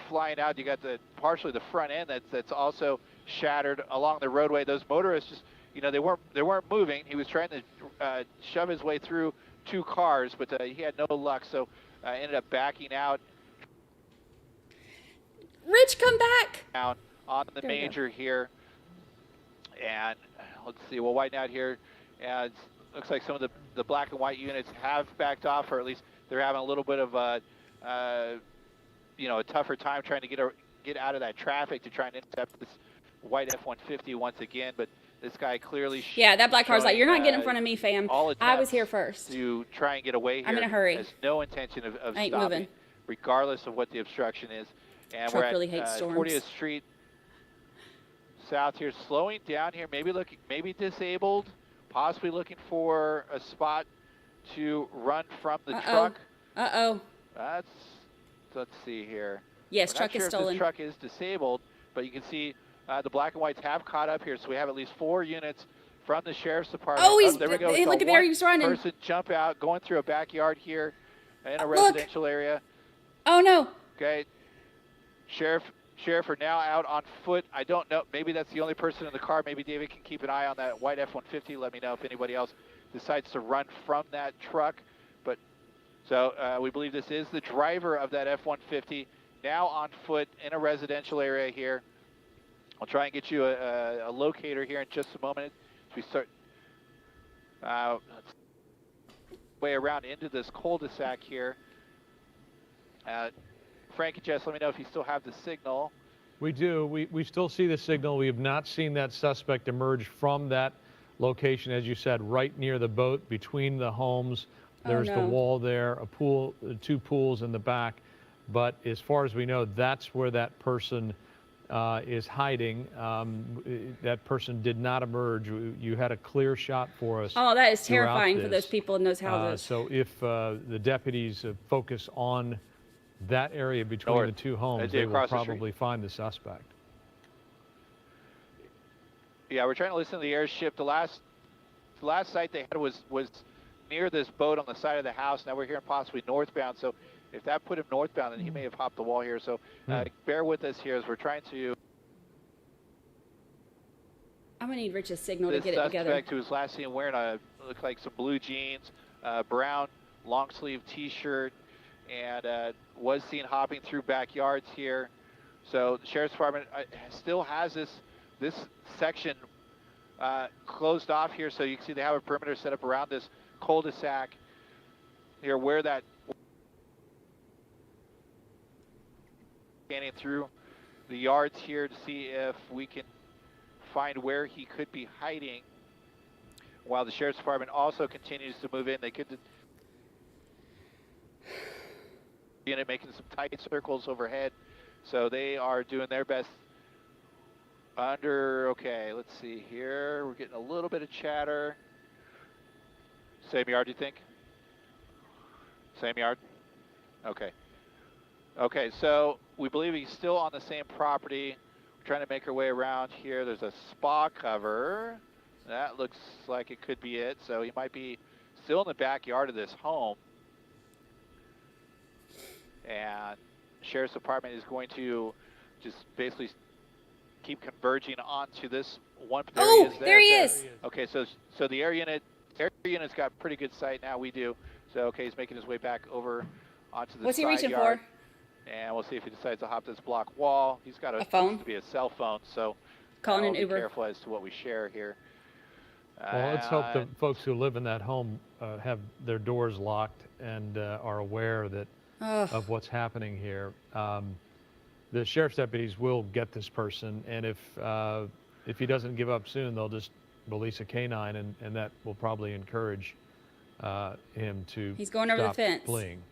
flying out. You got partially the front end that's also shattered along the roadway. Those motorists just, they weren't moving. He was trying to shove his way through two cars, but he had no luck, so ended up backing out. Rich, come back! Down on the There we go. major here, and let's see, we'll widen out here, and looks like some of the black and white units have backed off, or at least they're having a little bit of a tougher time trying to get out of that traffic to try and intercept this white F-150 once again. But this guy clearly Yeah, that black car's like, showing, you're not getting in front of me, fam. all I was attempts here first. to try and get away here. I'm in a hurry. Has no intention of I ain't stopping, moving. regardless of what the obstruction is. And Truck we're at really hates storms. 40th Street South here, slowing down here, maybe disabled, possibly looking for a spot to run from the truck. Uh-oh. Let's see here. Yes, We're not truck sure is if stolen. This truck is disabled, but you can see the black and whites have caught up here, so we have at least 4 units from the Sheriff's Department. Oh, there we go. hey, So look at there, one he's running. person jump out, going through a backyard here in a Look. residential area. Oh, no. Okay. Sheriff are now out on foot. I don't know. Maybe that's the only person in the car. Maybe David can keep an eye on that white F-150. Let me know if anybody else decides to run from that truck. But so we believe this is the driver of that F-150, now on foot in a residential area here. I'll try and get you a locator here in just a moment as we start way around into this cul-de-sac here. Frank and Jess, let me know if you still have the signal. We do. We still see the signal. We have not seen that suspect emerge from that location, as you said, right near the boat, between the homes. There's the wall there, a pool, 2 pools in the back. But as far as we know, that's where that person is hiding. That person did not emerge. You had a clear shot for us. Oh, that is throughout terrifying for this. those people in those houses. So if the deputies focus on that area between the 2 homes, they will probably find the suspect. Yeah, we're trying to listen to the airship. The last sight they had was near this boat on the side of the house. Now we're hearing possibly northbound. So if that put him northbound, then he may have hopped the wall here. So bear with us here as we're trying to. I'm gonna need Rich's signal to This get it together. suspect who was last seen wearing looked like some blue jeans, brown long sleeve T-shirt, and was seen hopping through backyards here. So the Sheriff's Department still has this section closed off here, so you can see they have a perimeter set up around this cul-de-sac here where that scanning through the yards here to see if we can find where he could be hiding, while the Sheriff's Department also continues to move in. They could unit making some tight circles overhead, so they are doing their best Okay, let's see here. We're getting a little bit of chatter. Same yard, do you think? Same yard? Okay. Okay, so we believe he's still on the same property. We're trying to make our way around here. There's a spa cover. That looks like it could be it. So he might be still in the backyard of this home. And Sheriff's Department is going to just basically keep converging onto this one. There he is. Okay, so the air unit's got pretty good sight now. We do. So okay, he's making his way back over onto the What's he side reaching yard. for? And we'll see if he decides to hop this block wall. He's got a phone? to be a cell phone, so Calling an be Uber. careful as to what we share here. Well, let's hope the folks who live in that home have their doors locked and are aware that of what's happening here. The sheriff's deputies will get this person, and if he doesn't give up soon, they'll just release a canine, and that will probably encourage him to He's going over the stop fence. fleeing.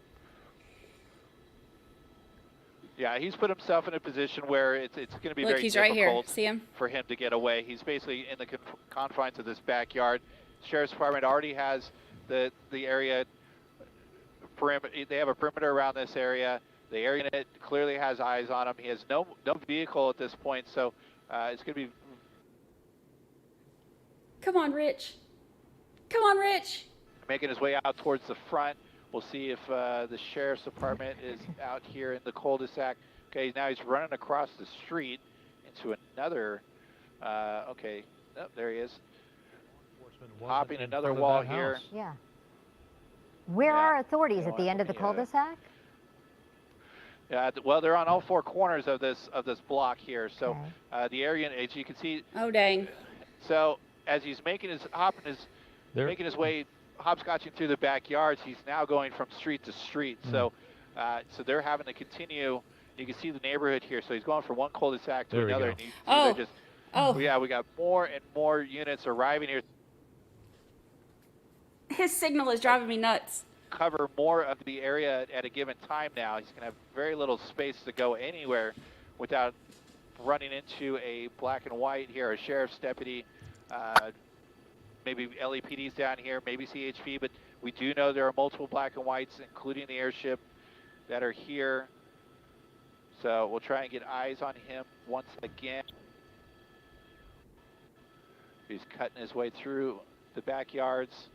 Yeah, he's put himself in a position where it's going to be Look, very he's right here. difficult See him? for him to get away. He's basically in the confines of this backyard. Sheriff's Department already has the area perimeter. They have a perimeter around this area. The air unit clearly has eyes on him. He has no vehicle at this point, so it's going to be. Come on, Rich. Come on, Rich. Making his way out towards the front. We'll see if the Sheriff's Department is out here in the cul-de-sac. Okay, now he's running across the street into another, okay, oh, there he is. Hopping another wall here. Yeah. Where are authorities at the end of the cul-de-sac? Yeah, well, they're on all four corners of this block here. So the area, as you can see. Oh, dang. So as he's making his making his way hopscotching through the backyards, he's now going from street to street. So they're having to continue. You can see the neighborhood here. So he's going from one cul-de-sac to another. And you see yeah, we got more and more units arriving here. His signal is driving me nuts. Cover more of the area at a given time now. He's going to have very little space to go anywhere without running into a black and white here, a sheriff's deputy, maybe LAPD's down here, maybe CHP, but we do know there are multiple black and whites, including the airship, that are here. So we'll try and get eyes on him once again. He's cutting his way through the backyards.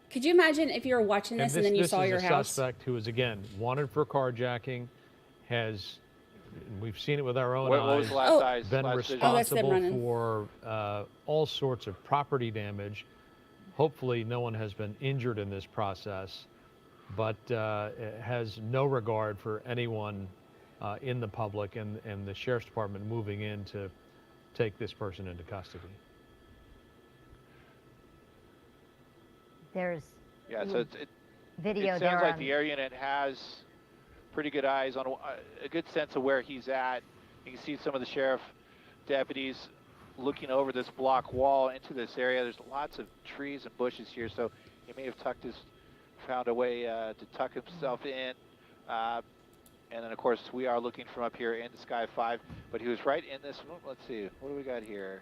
Could you imagine if you were watching this and then you saw your house? This is a suspect who is, again, wanted for carjacking, we've seen it with our own eyes. What was the last been responsible for all sorts of property damage. Hopefully no one has been injured in this process, but has no regard for anyone in the public and the Sheriff's Department moving in to take this person into custody. There's so video it there sounds like on- the air unit has pretty good eyes on a good sense of where he's at. You can see some of the sheriff deputies looking over this block wall into this area. There's lots of trees and bushes here, so he may have found a way to tuck himself in. And then, of course, we are looking from up here in the Sky 5, but he was right in this. Let's see, what do we got here?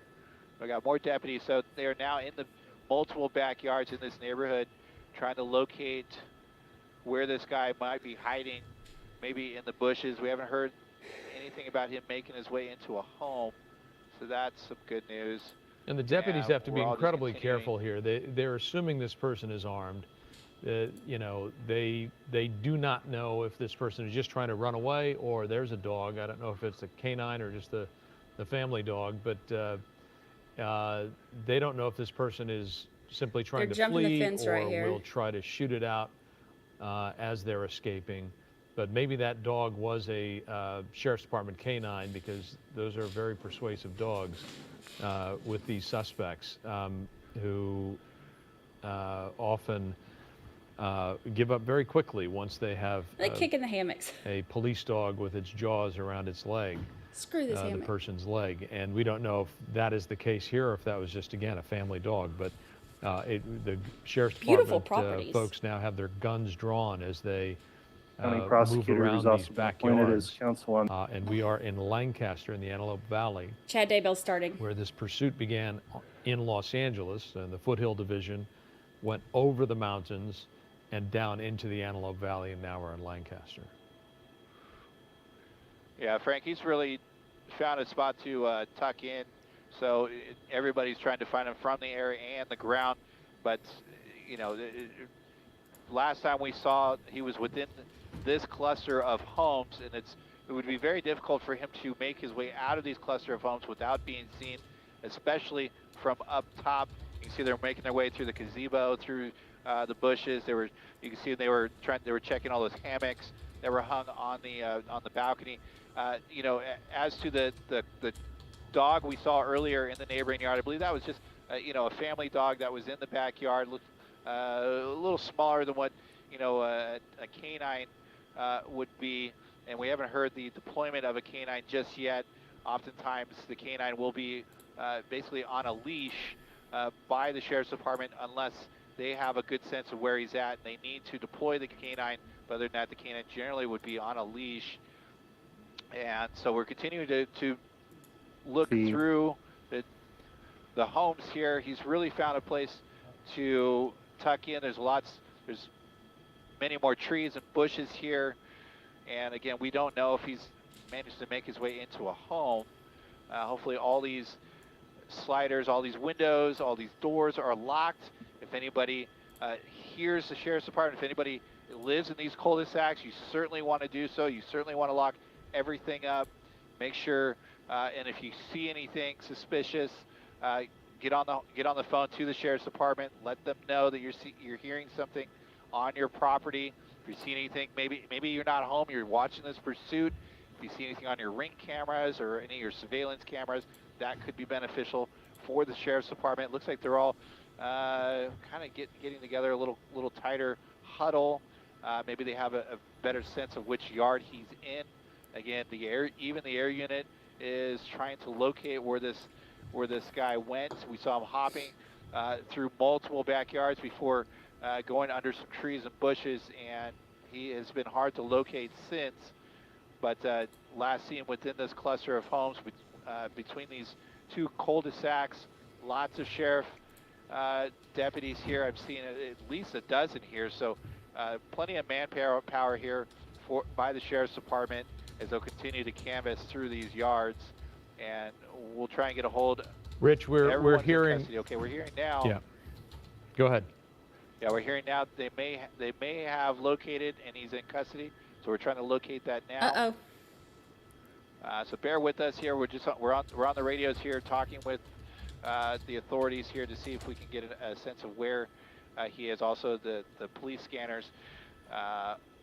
We got more deputies, so they are now in the multiple backyards in this neighborhood, trying to locate where this guy might be hiding, maybe in the bushes. We haven't heard anything about him making his way into a home, so that's some good news. And the deputies have to be incredibly careful here. They're assuming this person is armed. You know, they do not know if this person is just trying to run away or there's a dog. I don't know if it's a canine or just the family dog, but they don't know if this person is simply trying to flee or will try to shoot it out as they're escaping. But maybe that dog was a Sheriff's Department canine, because those are very persuasive dogs with these suspects who often give up very quickly once they have kick in the hammocks. A police dog with its jaws around its leg. Screw this the hammock. person's leg. And we don't know if that is the case here or if that was just, again, a family dog. But the Sheriff's Department folks now have their guns drawn as they County move Prosecutor, around who's these also been appointed as backyards. counsel on. And we are in Lancaster in the Antelope Valley, Chad Daybell starting. where this pursuit began in Los Angeles, and the Foothill Division went over the mountains and down into the Antelope Valley, and now we're in Lancaster. Yeah, Frank, he's really found a spot to tuck in. So everybody's trying to find him from the air and the ground. But, you know, last time we saw he was within this cluster of homes, and it would be very difficult for him to make his way out of these cluster of homes without being seen, especially from up top. You can see they're making their way through the gazebo, through the bushes. You can see they were checking all those hammocks that were hung on the balcony. You know, as to the dog we saw earlier in the neighboring yard, I believe that was just you know, a family dog that was in the backyard, looked a little smaller than what, you know, a canine would be. And we haven't heard the deployment of a canine just yet. Oftentimes the canine will be basically on a leash by the Sheriff's Department unless they have a good sense of where he's at and they need to deploy the canine. But other than that, the canine generally would be on a leash. And so we're continuing to look through the homes here. He's really found a place to tuck in. There's many more trees and bushes here. And again, we don't know if he's managed to make his way into a home. Hopefully all these sliders, all these windows, all these doors are locked. If anybody hears the Sheriff's Department, if anybody lives in these cul-de-sacs, you certainly want to do so. You certainly want to lock everything up. Make sure, and if you see anything suspicious, get on the phone to the Sheriff's Department. Let them know that you're hearing something on your property. If you see anything, maybe you're not home, you're watching this pursuit. If you see anything on your Ring cameras or any of your surveillance cameras, that could be beneficial for the Sheriff's Department. It looks like they're all kind of getting together, a little tighter huddle. Maybe they have a better sense of which yard he's in. Again, even the air unit is trying to locate where this guy went. We saw him hopping through multiple backyards before going under some trees and bushes, and he has been hard to locate since. But last seen within this cluster of homes, between these two cul-de-sacs, lots of sheriff deputies here. I've seen at least a dozen here, so plenty of manpower here by the Sheriff's Department as they'll continue to canvass through these yards, and we'll try and get a hold. Rich, we're hearing. Okay, we're hearing now. Yeah. Go ahead. Yeah, we're hearing now they may have located and he's in custody, so we're trying to locate that now. So bear with us here. We're on the radios here talking with the authorities here to see if we can get a sense of where he is. Also the police scanners,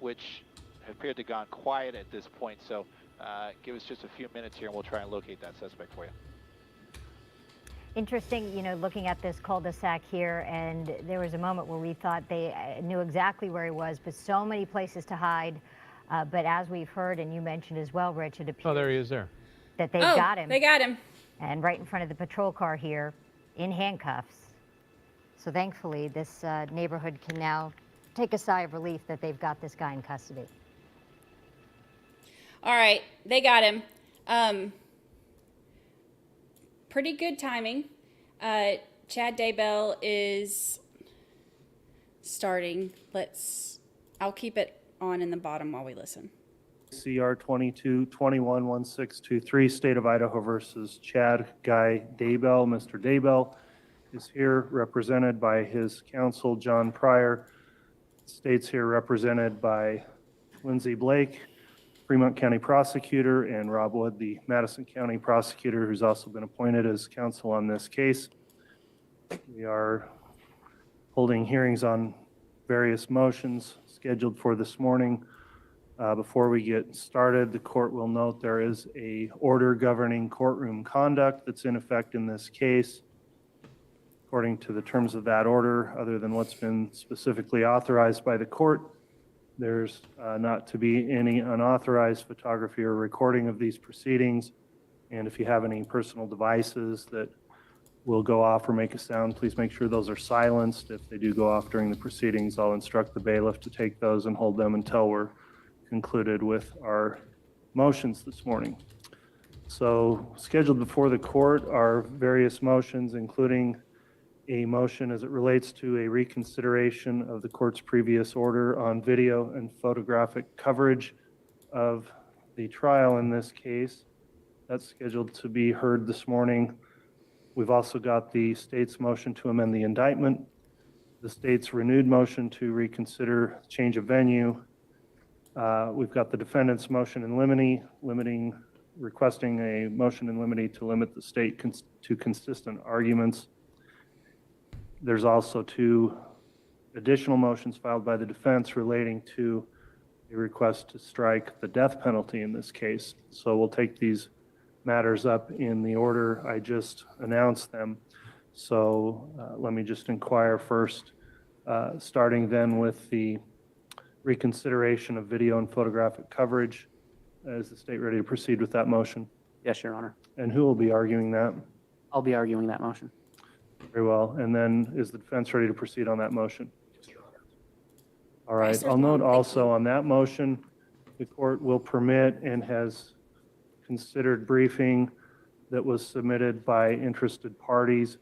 which appeared to have gone quiet at this point. So give us just a few minutes here and we'll try and locate that suspect for you. Interesting, you know, looking at this cul-de-sac here, and there was a moment where we thought they knew exactly where he was, but so many places to hide. But as we've heard, and you mentioned as well, Rich, it appears there he is there. That they've got him. They got him. And right in front of the patrol car here, in handcuffs. So thankfully, this neighborhood can now take a sigh of relief that they've got this guy in custody. All right, they got him. Pretty good timing. Chad Daybell is starting. I'll keep it on in the bottom while we listen. CR 22-21-1623, State of Idaho versus Chad Guy Daybell. Mr. Daybell is here represented by his counsel, John Pryor. State's here represented by Lindsay Blake, Fremont County Prosecutor, and Rob Wood, the Madison County Prosecutor, who's also been appointed as counsel on this case. We are holding hearings on various motions scheduled for this morning. Before we get started, the court will note there is an order governing courtroom conduct that's in effect in this case. According to the terms of that order, other than what's been specifically authorized by the court, there's not to be any unauthorized photography or recording of these proceedings. And if you have any personal devices that will go off or make a sound, please make sure those are silenced. If they do go off during the proceedings, I'll instruct the bailiff to take those and hold them until we're concluded with our motions this morning. So scheduled before the court are various motions, including a motion as it relates to a reconsideration of the court's previous order on video and photographic coverage of the trial in this case. That's scheduled to be heard this morning. We've also got the state's motion to amend the indictment, the state's renewed motion to reconsider change of venue. We've got the defendant's motion in limine, requesting a motion in limine to limit the state to consistent arguments. There's also 2 additional motions filed by the defense relating to a request to strike the death penalty in this case. So we'll take these matters up in the order I just announced them. So let me just inquire first, starting then with the reconsideration of video and photographic coverage. Is the state ready to proceed with that motion? Yes, Your Honor. And who will be arguing that? I'll be arguing that motion. Very well. And then is the defense ready to proceed on that motion? Yes, Your Honor. All right. I'll note also on that motion, the court will permit and has considered briefing that was submitted by interested parties.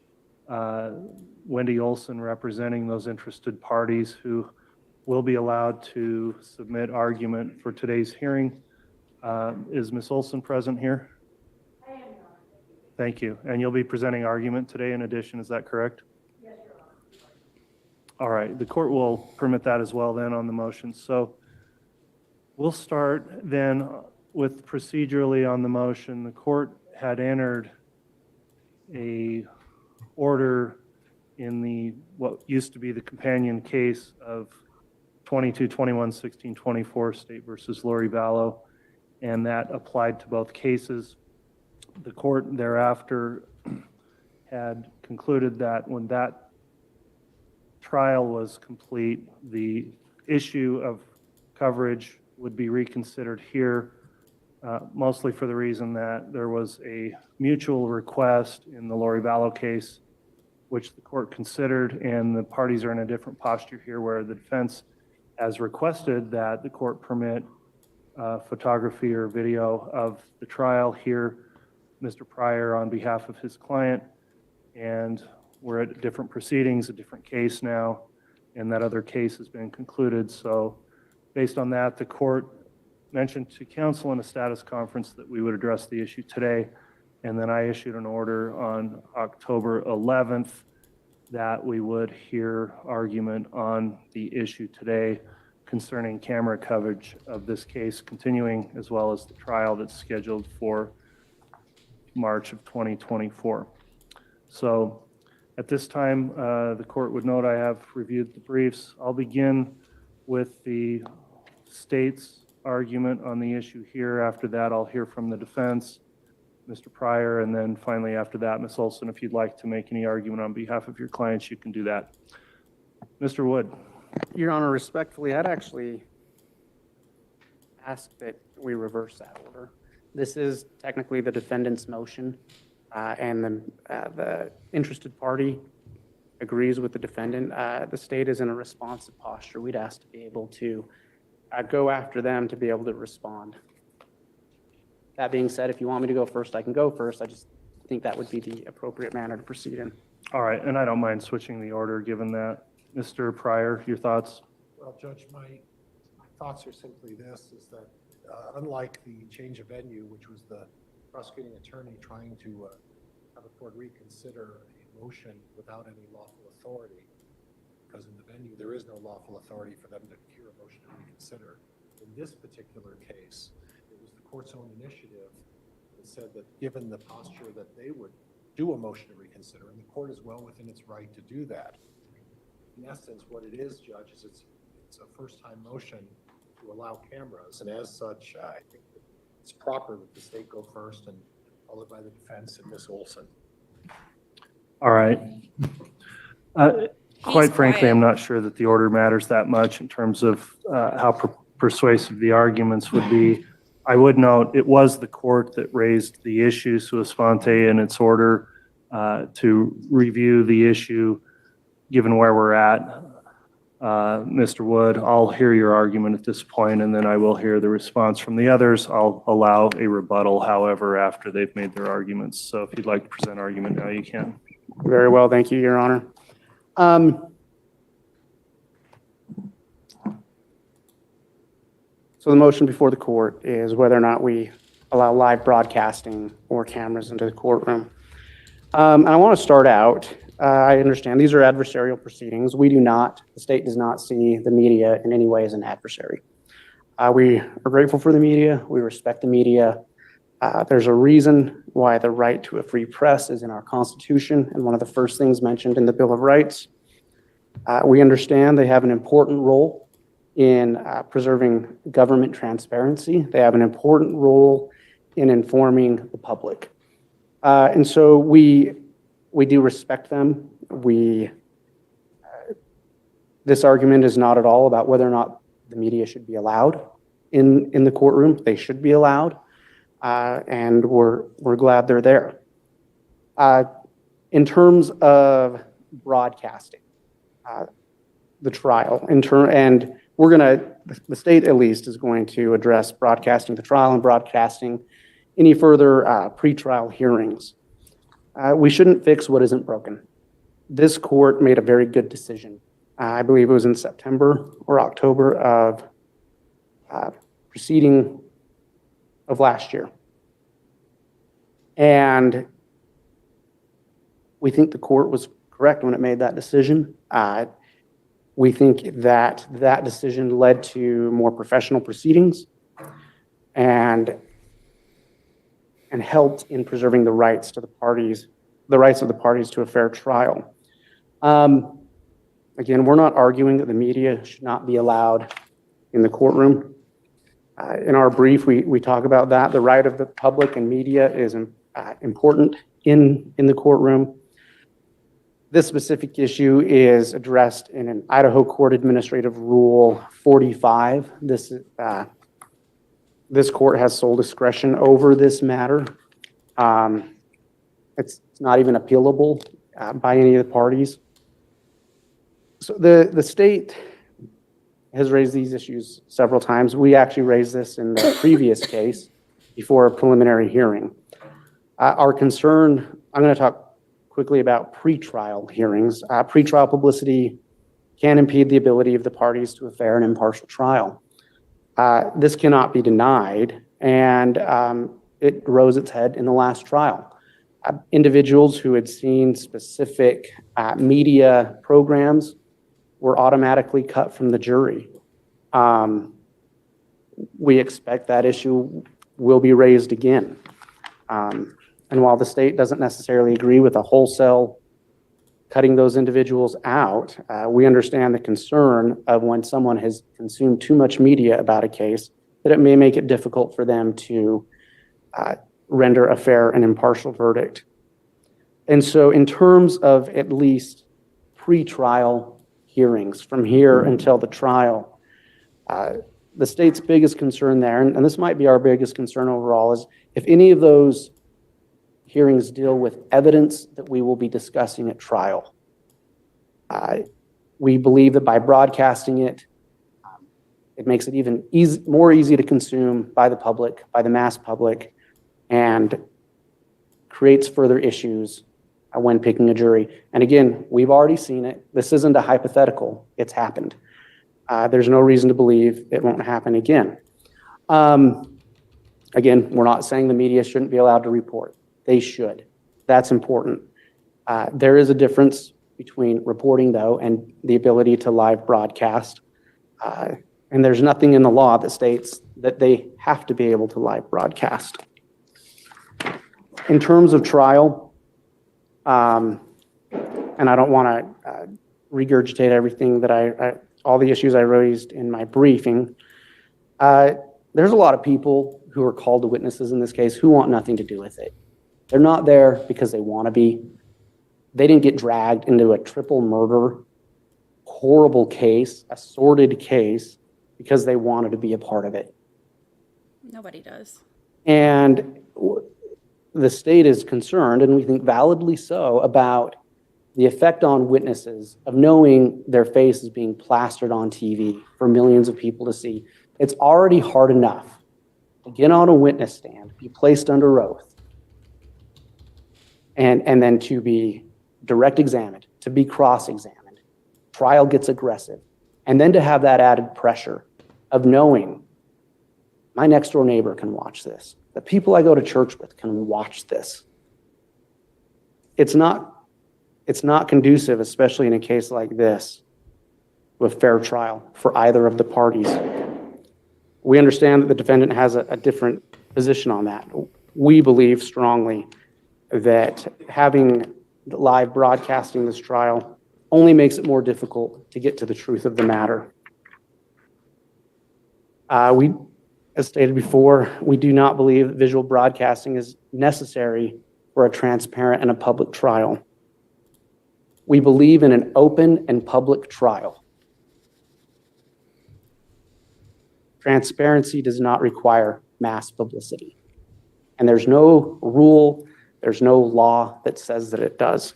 Wendy Olson representing those interested parties who will be allowed to submit argument for today's hearing. Is Ms. Olson present here? I am, Your Honor. Thank you. And you'll be presenting argument today in addition, is that correct? Yes, Your Honor. All right, the court will permit that as well then on the motion. So we'll start then with procedurally on the motion. The court had entered a order in the what used to be the companion case of 22-21-16-24 State versus Lori Vallow, and that applied to both cases. The court thereafter had concluded that when that trial was complete, the issue of coverage would be reconsidered here, mostly for the reason that there was a mutual request in the Lori Vallow case, which the court considered, and the parties are in a different posture here where the defense has requested that the court permit photography or video of the trial here, Mr. Pryor on behalf of his client, and we're at different proceedings, a different case now, and that other case has been concluded. So based on that, the court mentioned to counsel in a status conference that we would address the issue today, and then I issued an order on October 11th that we would hear argument on the issue today concerning camera coverage of this case continuing, as well as the trial that's scheduled for March of 2024. So at this time, the court would note I have reviewed the briefs. I'll begin with the state's argument on the issue here. After that, I'll hear from the defense, Mr. Pryor, and then finally after that, Ms. Olson, if you'd like to make any argument on behalf of your clients, you can do that. Mr. Wood. Your Honor, respectfully, I'd actually ask that we reverse that order. This is technically the defendant's motion, and the interested party agrees with the defendant. The state is in a responsive posture. We'd ask to be able to go after them to be able to respond. That being said, if you want me to go first, I can go first. I just think that would be the appropriate manner to proceed in. All right, and I don't mind switching the order given that. Mr. Pryor, your thoughts? Well, Judge, my thoughts are simply this, is that unlike the change of venue, which was the prosecuting attorney trying to have a court reconsider a motion without any lawful authority, because in the venue there is no lawful authority for them to hear a motion to reconsider. In this particular case, it was the court's own initiative that said that given the posture that they would do a motion to reconsider, and the court is well within its right to do that. In essence, what it is, Judge, is it's a first-time motion to allow cameras, and as such, I think that it's proper that the state go first and followed by the defense and Ms. Olson. All right. Quite frankly, I'm not sure that the order matters that much in terms of how persuasive the arguments would be. I would note it was the court that raised the issue sua sponte in its order to review the issue given where we're at. Mr. Wood, I'll hear your argument at this point, and then I will hear the response from the others. I'll allow a rebuttal, however, after they've made their arguments. So if you'd like to present argument now, you can. Very well, thank you, Your Honor. So the motion before the court is whether or not we allow live broadcasting or cameras into the courtroom. And I want to start out, I understand these are adversarial proceedings. We do not, the state does not see the media in any way as an adversary. We are grateful for the media. We respect the media. There's a reason why the right to a free press is in our Constitution and one of the first things mentioned in the Bill of Rights. We understand they have an important role in preserving government transparency. They have an important role in informing the public. And so we do respect them. This argument is not at all about whether or not the media should be allowed in the courtroom. They should be allowed, and we're glad they're there. In terms of broadcasting the trial, and the state at least is going to address broadcasting the trial and broadcasting any further pretrial hearings. We shouldn't fix what isn't broken. This court made a very good decision. I believe it was in September or October of proceeding of last year. And we think the court was correct when it made that decision. We think that that decision led to more professional proceedings and helped in preserving the rights to the parties, the rights of the parties to a fair trial. Again, we're not arguing that the media should not be allowed in the courtroom. In our brief, we talk about that. The right of the public and media is important in the courtroom. This specific issue is addressed in an Idaho Court Administrative Rule 45. This court has sole discretion over this matter. It's not even appealable by any of the parties. So the state has raised these issues several times. We actually raised this in the previous case before a preliminary hearing. Our concern, I'm going to talk quickly about pretrial hearings. Pretrial publicity can impede the ability of the parties to a fair and impartial trial. This cannot be denied, and it rose its head in the last trial. Individuals who had seen specific media programs were automatically cut from the jury. We expect that issue will be raised again. And while the state doesn't necessarily agree with a wholesale cutting those individuals out, we understand the concern of when someone has consumed too much media about a case, that it may make it difficult for them to render a fair and impartial verdict. And so in terms of at least pretrial hearings from here until the trial, the state's biggest concern there, and this might be our biggest concern overall, is if any of those hearings deal with evidence that we will be discussing at trial. We believe that by broadcasting it, it makes it even more easy to consume by the public, by the mass public, and creates further issues when picking a jury. And again, we've already seen it. This isn't a hypothetical. It's happened. There's no reason to believe it won't happen again. Again, we're not saying the media shouldn't be allowed to report. They should. That's important. There is a difference between reporting, though, and the ability to live broadcast. And there's nothing in the law that states that they have to be able to live broadcast. In terms of trial, and I don't want to regurgitate everything that all the issues I raised in my briefing, there's a lot of people who are called to witnesses in this case who want nothing to do with it. They're not there because they want to be. They didn't get dragged into a triple murder, horrible case, a sordid case, because they wanted to be a part of it. Nobody does. And the state is concerned, and we think validly so, about the effect on witnesses of knowing their face is being plastered on TV for millions of people to see. It's already hard enough to get on a witness stand, be placed under oath, and then to be direct examined, to be cross-examined. Trial gets aggressive. And then to have that added pressure of knowing my next door neighbor can watch this. The people I go to church with can watch this. It's not conducive, especially in a case like this, with fair trial for either of the parties. We understand that the defendant has a different position on that. We believe strongly that having live broadcasting this trial only makes it more difficult to get to the truth of the matter. As stated before, we do not believe that visual broadcasting is necessary for a transparent and a public trial. We believe in an open and public trial. Transparency does not require mass publicity. And there's no rule, there's no law that says that it does.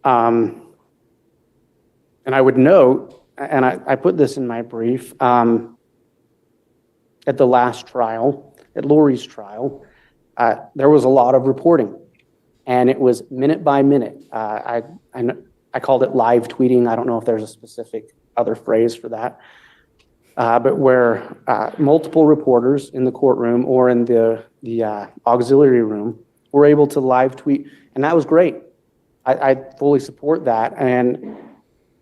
And I would note, and I put this in my brief, at the last trial, at Lori's trial, there was a lot of reporting, and it was minute by minute. I called it live tweeting. I don't know if there's a specific other phrase for that, but where multiple reporters in the courtroom or in the auxiliary room were able to live tweet, and that was great. I fully support that, and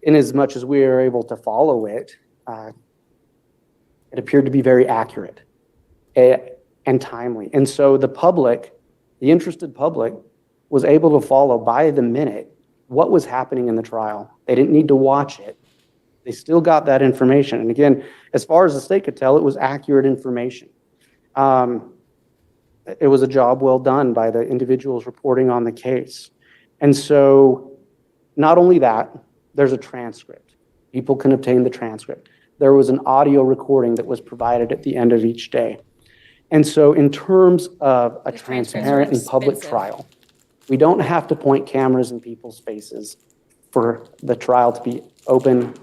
in as much as we are able to follow it, it appeared to be very accurate and timely. And so the public, the interested public, was able to follow by the minute what was happening in the trial. They didn't need to watch it. They still got that information. And again, as far as the state could tell, it was accurate information. It was a job well done by the individuals reporting on the case. And so not only that, there's a transcript. People can obtain the transcript. There was an audio recording that was provided at the end of each day. And so in terms of a transparent and public trial, we don't have to point cameras in people's faces for the trial to be open,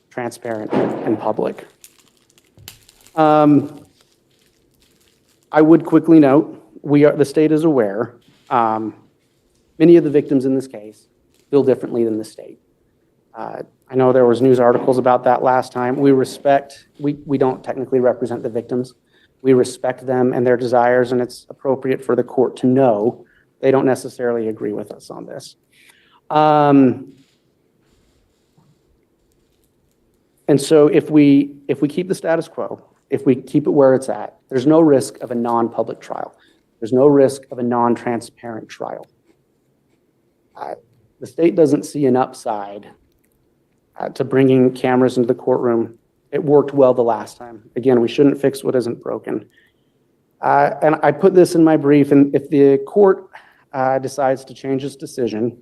transparent, and public. I would quickly note, the state is aware, many of the victims in this case feel differently than the state. I know there was news articles about that last time. We don't technically represent the victims. We respect them and their desires, and it's appropriate for the court to know they don't necessarily agree with us on this. And so if we keep the status quo, if we keep it where it's at, there's no risk of a non-public trial. There's no risk of a non-transparent trial. The state doesn't see an upside to bringing cameras into the courtroom. It worked well the last time. Again, we shouldn't fix what isn't broken. And I put this in my brief, and if the court decides to change its decision,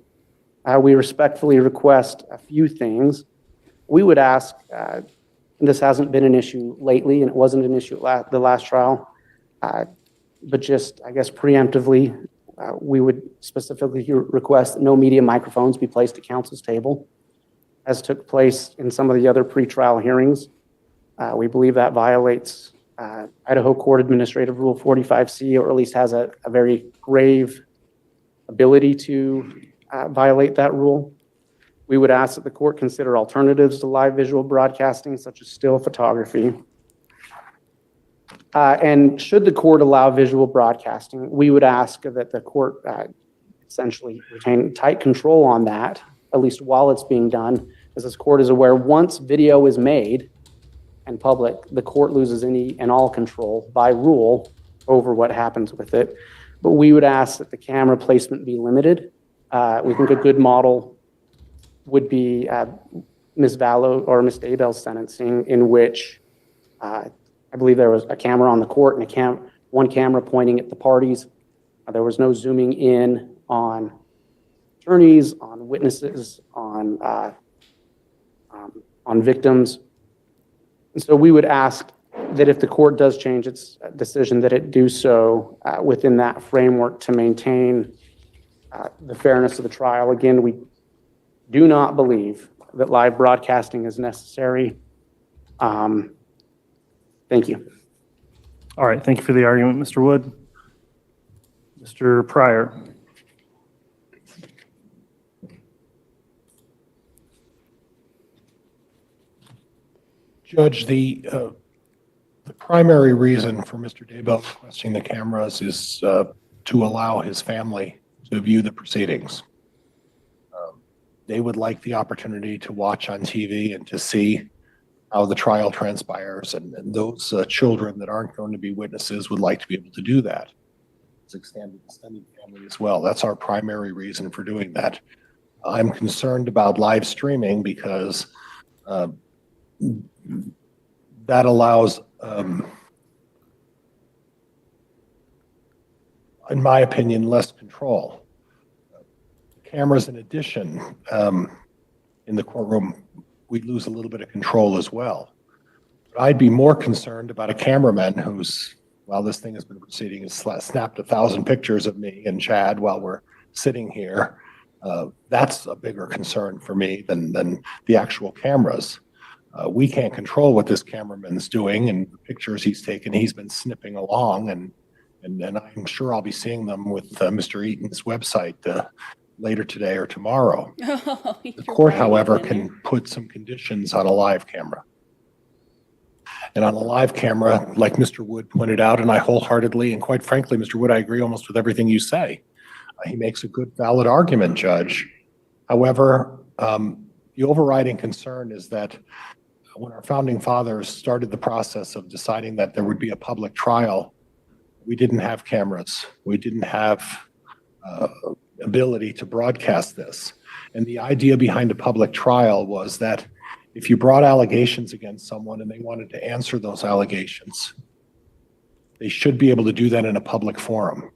we respectfully request a few things. We would ask, and this hasn't been an issue lately, and it wasn't an issue at the last trial, but just, I guess, preemptively, we would specifically request that no media microphones be placed at counsel's table, as took place in some of the other pretrial hearings. We believe that violates Idaho Court Administrative Rule 45C, or at least has a very grave ability to violate that rule. We would ask that the court consider alternatives to live visual broadcasting, such as still photography. And should the court allow visual broadcasting, we would ask that the court essentially retain tight control on that, at least while it's being done. As this court is aware, once video is made and public, the court loses any and all control by rule over what happens with it. But we would ask that the camera placement be limited. We think a good model would be Ms. Vallow or Ms. Daybell's sentencing, in which I believe there was a camera on the court and one camera pointing at the parties. There was no zooming in on attorneys, on witnesses, on victims. And so we would ask that if the court does change its decision, that it do so within that framework to maintain the fairness of the trial. Again, we do not believe that live broadcasting is necessary. Thank you. All right, thank you for the argument, Mr. Wood. Mr. Pryor. Judge, the primary reason for Mr. Daybell requesting the cameras is to allow his family to view the proceedings. They would like the opportunity to watch on TV and to see how the trial transpires, and those children that aren't going to be witnesses would like to be able to do that. It's extended family as well. That's our primary reason for doing that. I'm concerned about live streaming because that allows, in my opinion, less control. Cameras, in addition, in the courtroom, we lose a little bit of control as well. But I'd be more concerned about a cameraman who's, while this thing has been proceeding, has snapped 1,000 pictures of me and Chad while we're sitting here. That's a bigger concern for me than the actual cameras. We can't control what this cameraman's doing and the pictures he's taken. He's been snipping along, and I'm sure I'll be seeing them with Mr. Eaton's website later today or tomorrow. Oh, The court, however, can put some conditions on a live camera. And on a live camera, like Mr. Wood pointed out, and I wholeheartedly, and quite frankly, Mr. Wood, I agree almost with everything you say. He makes a good, valid argument, Judge. However, the overriding concern is that when our founding fathers started the process of deciding that there would be a public trial, we didn't have cameras. We didn't have ability to broadcast this. And the idea behind a public trial was that if you brought allegations against someone and they wanted to answer those allegations, they should be able to do that in a public forum.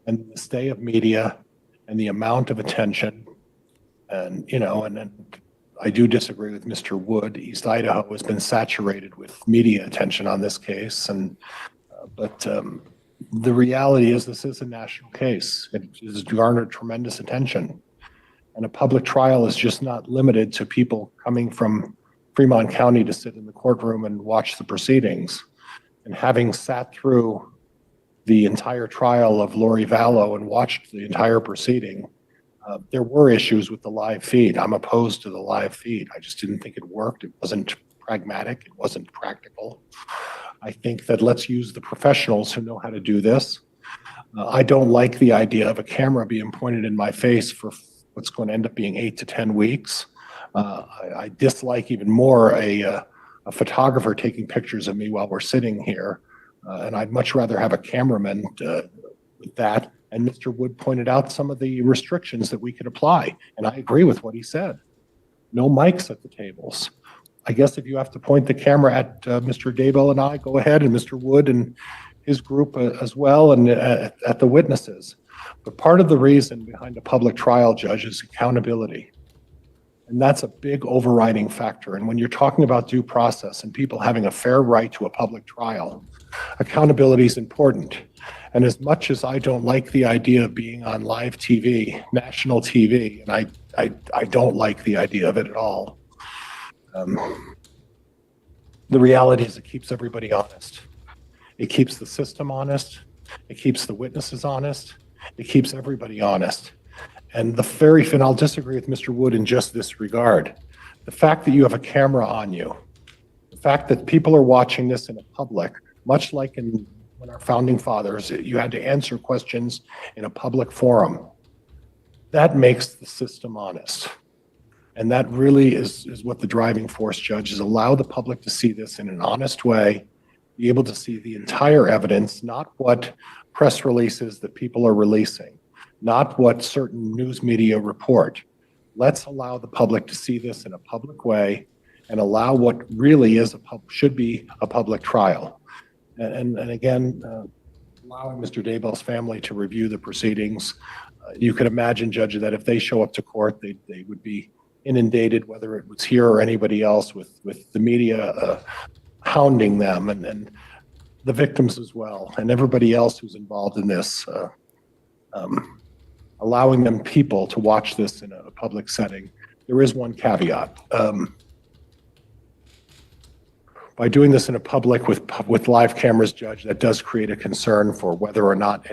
And the stay of media and the amount of attention, and I do disagree with Mr. Wood. East Idaho has been saturated with media attention on this case, but the reality is this is a national case. It has garnered tremendous attention. And a public trial is just not limited to people coming from Fremont County to sit in the courtroom and watch the proceedings. And having sat through the entire trial of Lori Vallow and watched the entire proceeding, there were issues with the live feed. I'm opposed to the live feed. I just didn't think it worked. It wasn't pragmatic. It wasn't practical. I think that let's use the professionals who know how to do this. I don't like the idea of a camera being pointed in my face for what's going to end up being 8 to 10 weeks. I dislike even more a photographer taking pictures of me while we're sitting here. And I'd much rather have a cameraman with that. And Mr. Wood pointed out some of the restrictions that we could apply. And I agree with what he said. No mics at the tables. I guess if you have to point the camera at Mr. Daybell and I, go ahead, and Mr. Wood and his group as well, and at the witnesses. But part of the reason behind a public trial, Judge, is accountability. And that's a big overriding factor. And when you're talking about due process and people having a fair right to a public trial, accountability is important. And as much as I don't like the idea of being on live TV, national TV, and I don't like the idea of it at all, the reality is it keeps everybody honest. It keeps the system honest. It keeps the witnesses honest. It keeps everybody honest. And and I'll disagree with Mr. Wood in just this regard. The fact that you have a camera on you, the fact that people are watching this in a public, much like when our founding fathers, you had to answer questions in a public forum, that makes the system honest. And that really is what the driving force, Judge, is allow the public to see this in an honest way, be able to see the entire evidence, not what press releases that people are releasing, not what certain news media report. Let's allow the public to see this in a public way and allow what really is should be a public trial. And again, allowing Mr. Daybell's family to review the proceedings, you could imagine, Judge, that if they show up to court, they would be inundated, whether it was here or anybody else, with the media hounding them and the victims as well, and everybody else who's involved in this. allowing them people to watch this in a public setting, there is one caveat. By doing this in a public with live cameras, Judge, that does create a concern for whether or not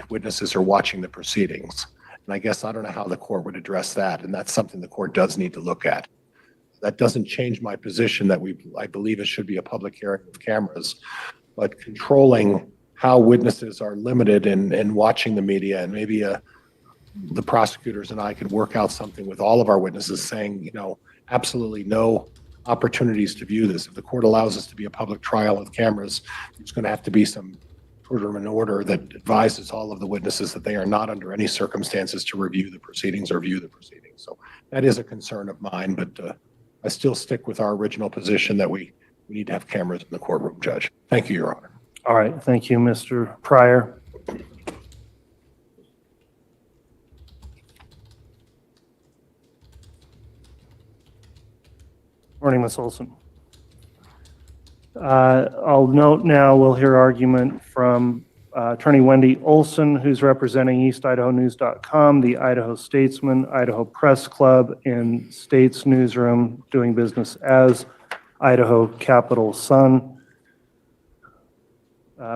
witnesses are watching the proceedings. And I guess I don't know how the court would address that, and that's something the court does need to look at. That doesn't change my position that I believe it should be a public hearing with cameras, but controlling how witnesses are limited in watching the media, and maybe the prosecutors and I could work out something with all of our witnesses saying, absolutely no opportunities to view this. If the court allows us to be a public trial with cameras, there's going to have to be some sort of an order that advises all of the witnesses that they are not under any circumstances to review the proceedings or view the proceedings. So that is a concern of mine, but I still stick with our original position that we need to have cameras in the courtroom, Judge. Thank you, Your Honor. All right. Thank you, Mr. Pryor. Morning, Ms. Olson. I'll note now we'll hear argument from Attorney Wendy Olson, who's representing EastIdahoNews.com, the Idaho Statesman, Idaho Press Club, and States Newsroom, doing business as Idaho Capital Sun.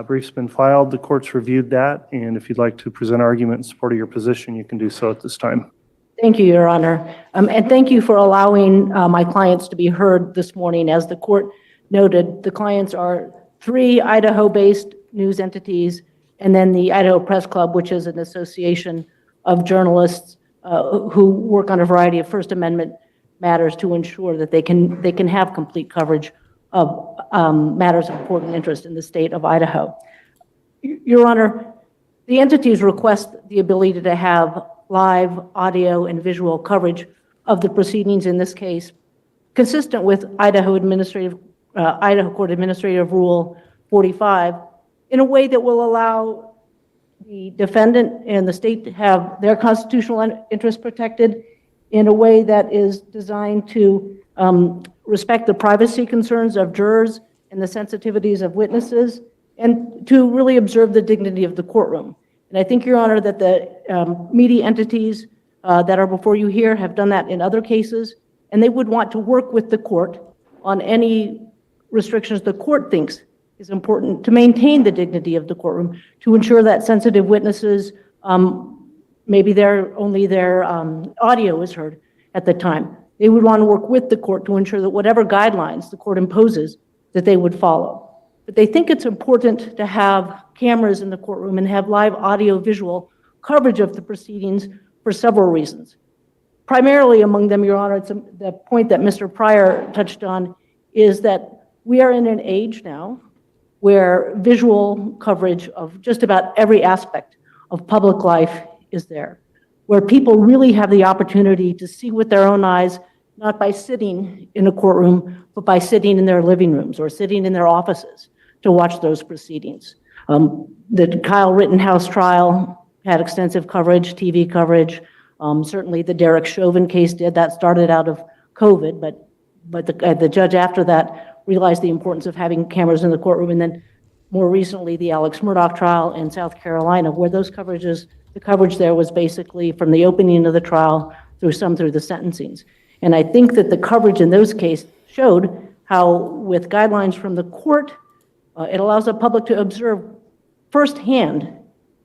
Brief's been filed. The court's reviewed that, and if you'd like to present argument in support of your position, you can do so at this time. Thank you, Your Honor. And thank you for allowing my clients to be heard this morning. As the court noted, the clients are 3 Idaho-based news entities, and then the Idaho Press Club, which is an association of journalists who work on a variety of First Amendment matters to ensure that they can have complete coverage of matters of important interest in the state of Idaho. Your Honor, the entities request the ability to have live audio and visual coverage of the proceedings in this case, consistent with Idaho Court Administrative Rule 45, in a way that will allow the defendant and the state to have their constitutional interests protected in a way that is designed to respect the privacy concerns of jurors and the sensitivities of witnesses, and to really observe the dignity of the courtroom. And I think, Your Honor, that the media entities that are before you here have done that in other cases, and they would want to work with the court on any restrictions the court thinks is important to maintain the dignity of the courtroom, to ensure that sensitive witnesses, maybe only their audio is heard at the time. They would want to work with the court to ensure that whatever guidelines the court imposes, that they would follow. But they think it's important to have cameras in the courtroom and have live audio visual coverage of the proceedings for several reasons. Primarily among them, Your Honor, the point that Mr. Pryor touched on is that we are in an age now where visual coverage of just about every aspect of public life is there, where people really have the opportunity to see with their own eyes, not by sitting in a courtroom, but by sitting in their living rooms or sitting in their offices to watch those proceedings. The Kyle Rittenhouse trial had extensive coverage, TV coverage. Certainly the Derek Chauvin case did. That started out of COVID, but the judge after that realized the importance of having cameras in the courtroom. And then more recently, the Alex Murdaugh trial in South Carolina, where the coverage there was basically from the opening of the trial through the sentencings. And I think that the coverage in those cases showed how, with guidelines from the court, it allows the public to observe firsthand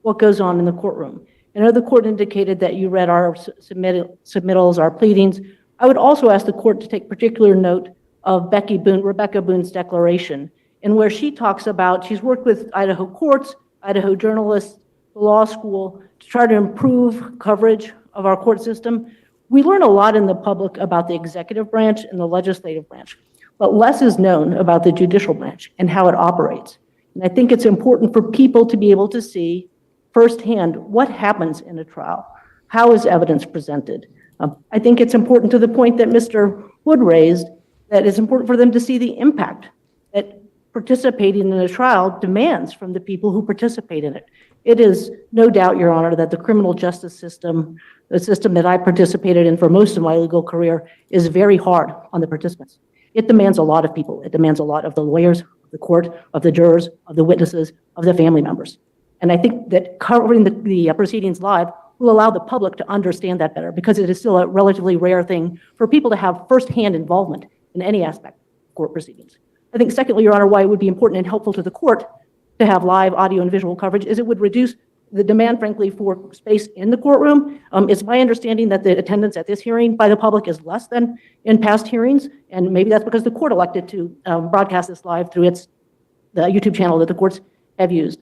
what goes on in the courtroom. I know the court indicated that you read our submittals, our pleadings. I would also ask the court to take particular note of Rebecca Boone's declaration, in where she talks about, she's worked with Idaho courts, Idaho journalists, the law school, to try to improve coverage of our court system. We learn a lot in the public about the executive branch and the legislative branch, but less is known about the judicial branch and how it operates. And I think it's important for people to be able to see firsthand what happens in a trial, how is evidence presented. I think it's important to the point that Mr. Wood raised, that it's important for them to see the impact that participating in a trial demands from the people who participate in it. It is no doubt, Your Honor, that the criminal justice system, the system that I participated in for most of my legal career, is very hard on the participants. It demands a lot of people. It demands a lot of the lawyers, of the court, of the jurors, of the witnesses, of the family members. And I think that covering the proceedings live will allow the public to understand that better, because it is still a relatively rare thing for people to have firsthand involvement in any aspect of court proceedings. I think secondly, Your Honor, why it would be important and helpful to the court to have live audio and visual coverage is it would reduce the demand, frankly, for space in the courtroom. It's my understanding that the attendance at this hearing by the public is less than in past hearings, and maybe that's because the court elected to broadcast this live through the YouTube channel that the courts have used.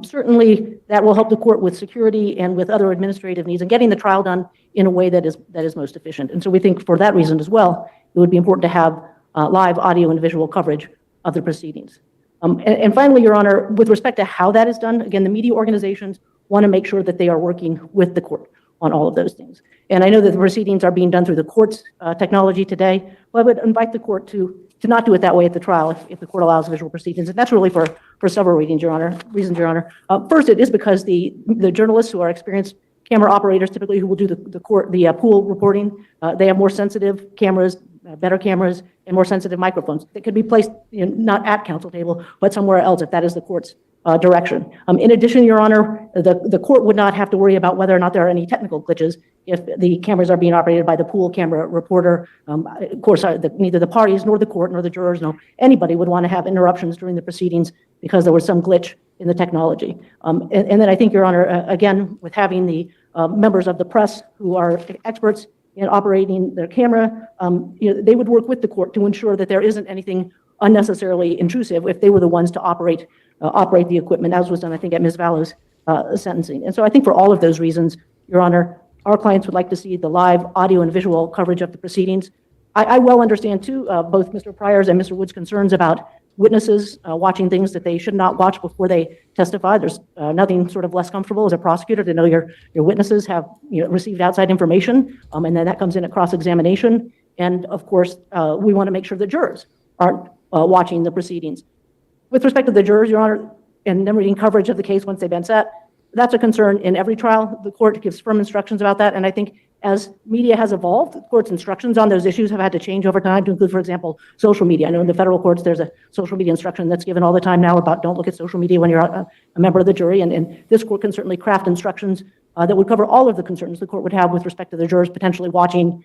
Certainly, that will help the court with security and with other administrative needs and getting the trial done in a way that is most efficient. And so we think for that reason as well, it would be important to have live audio and visual coverage of the proceedings. And finally, Your Honor, with respect to how that is done, again, the media organizations want to make sure that they are working with the court on all of those things. And I know that the proceedings are being done through the court's technology today. Well, I would invite the court to not do it that way at the trial if the court allows visual proceedings. And that's really for several reasons, Your Honor. First, it is because the journalists who are experienced camera operators, typically who will do the pool reporting, they have more sensitive cameras, better cameras, and more sensitive microphones that could be placed not at counsel table, but somewhere else if that is the court's direction. In addition, Your Honor, the court would not have to worry about whether or not there are any technical glitches if the cameras are being operated by the pool camera reporter. Of course, neither the parties nor the court nor the jurors nor anybody would want to have interruptions during the proceedings because there was some glitch in the technology. And then I think, Your Honor, again, with having the members of the press who are experts in operating their camera, they would work with the court to ensure that there isn't anything unnecessarily intrusive if they were the ones to operate the equipment, as was done, I think, at Ms. Vallow's sentencing. And so I think for all of those reasons, Your Honor, our clients would like to see the live audio and visual coverage of the proceedings. I well understand, too, both Mr. Pryor's and Mr. Wood's concerns about witnesses watching things that they should not watch before they testify. There's nothing sort of less comfortable as a prosecutor to know your witnesses have received outside information, and then that comes in at cross-examination. And of course, we want to make sure that jurors aren't watching the proceedings. With respect to the jurors, Your Honor, and them reading coverage of the case once they've been set, that's a concern in every trial. The court gives firm instructions about that, and I think as media has evolved, the court's instructions on those issues have had to change over time to include, for example, social media. I know in the federal courts there's a social media instruction that's given all the time now about don't look at social media when you're a member of the jury, and this court can certainly craft instructions that would cover all of the concerns the court would have with respect to the jurors potentially watching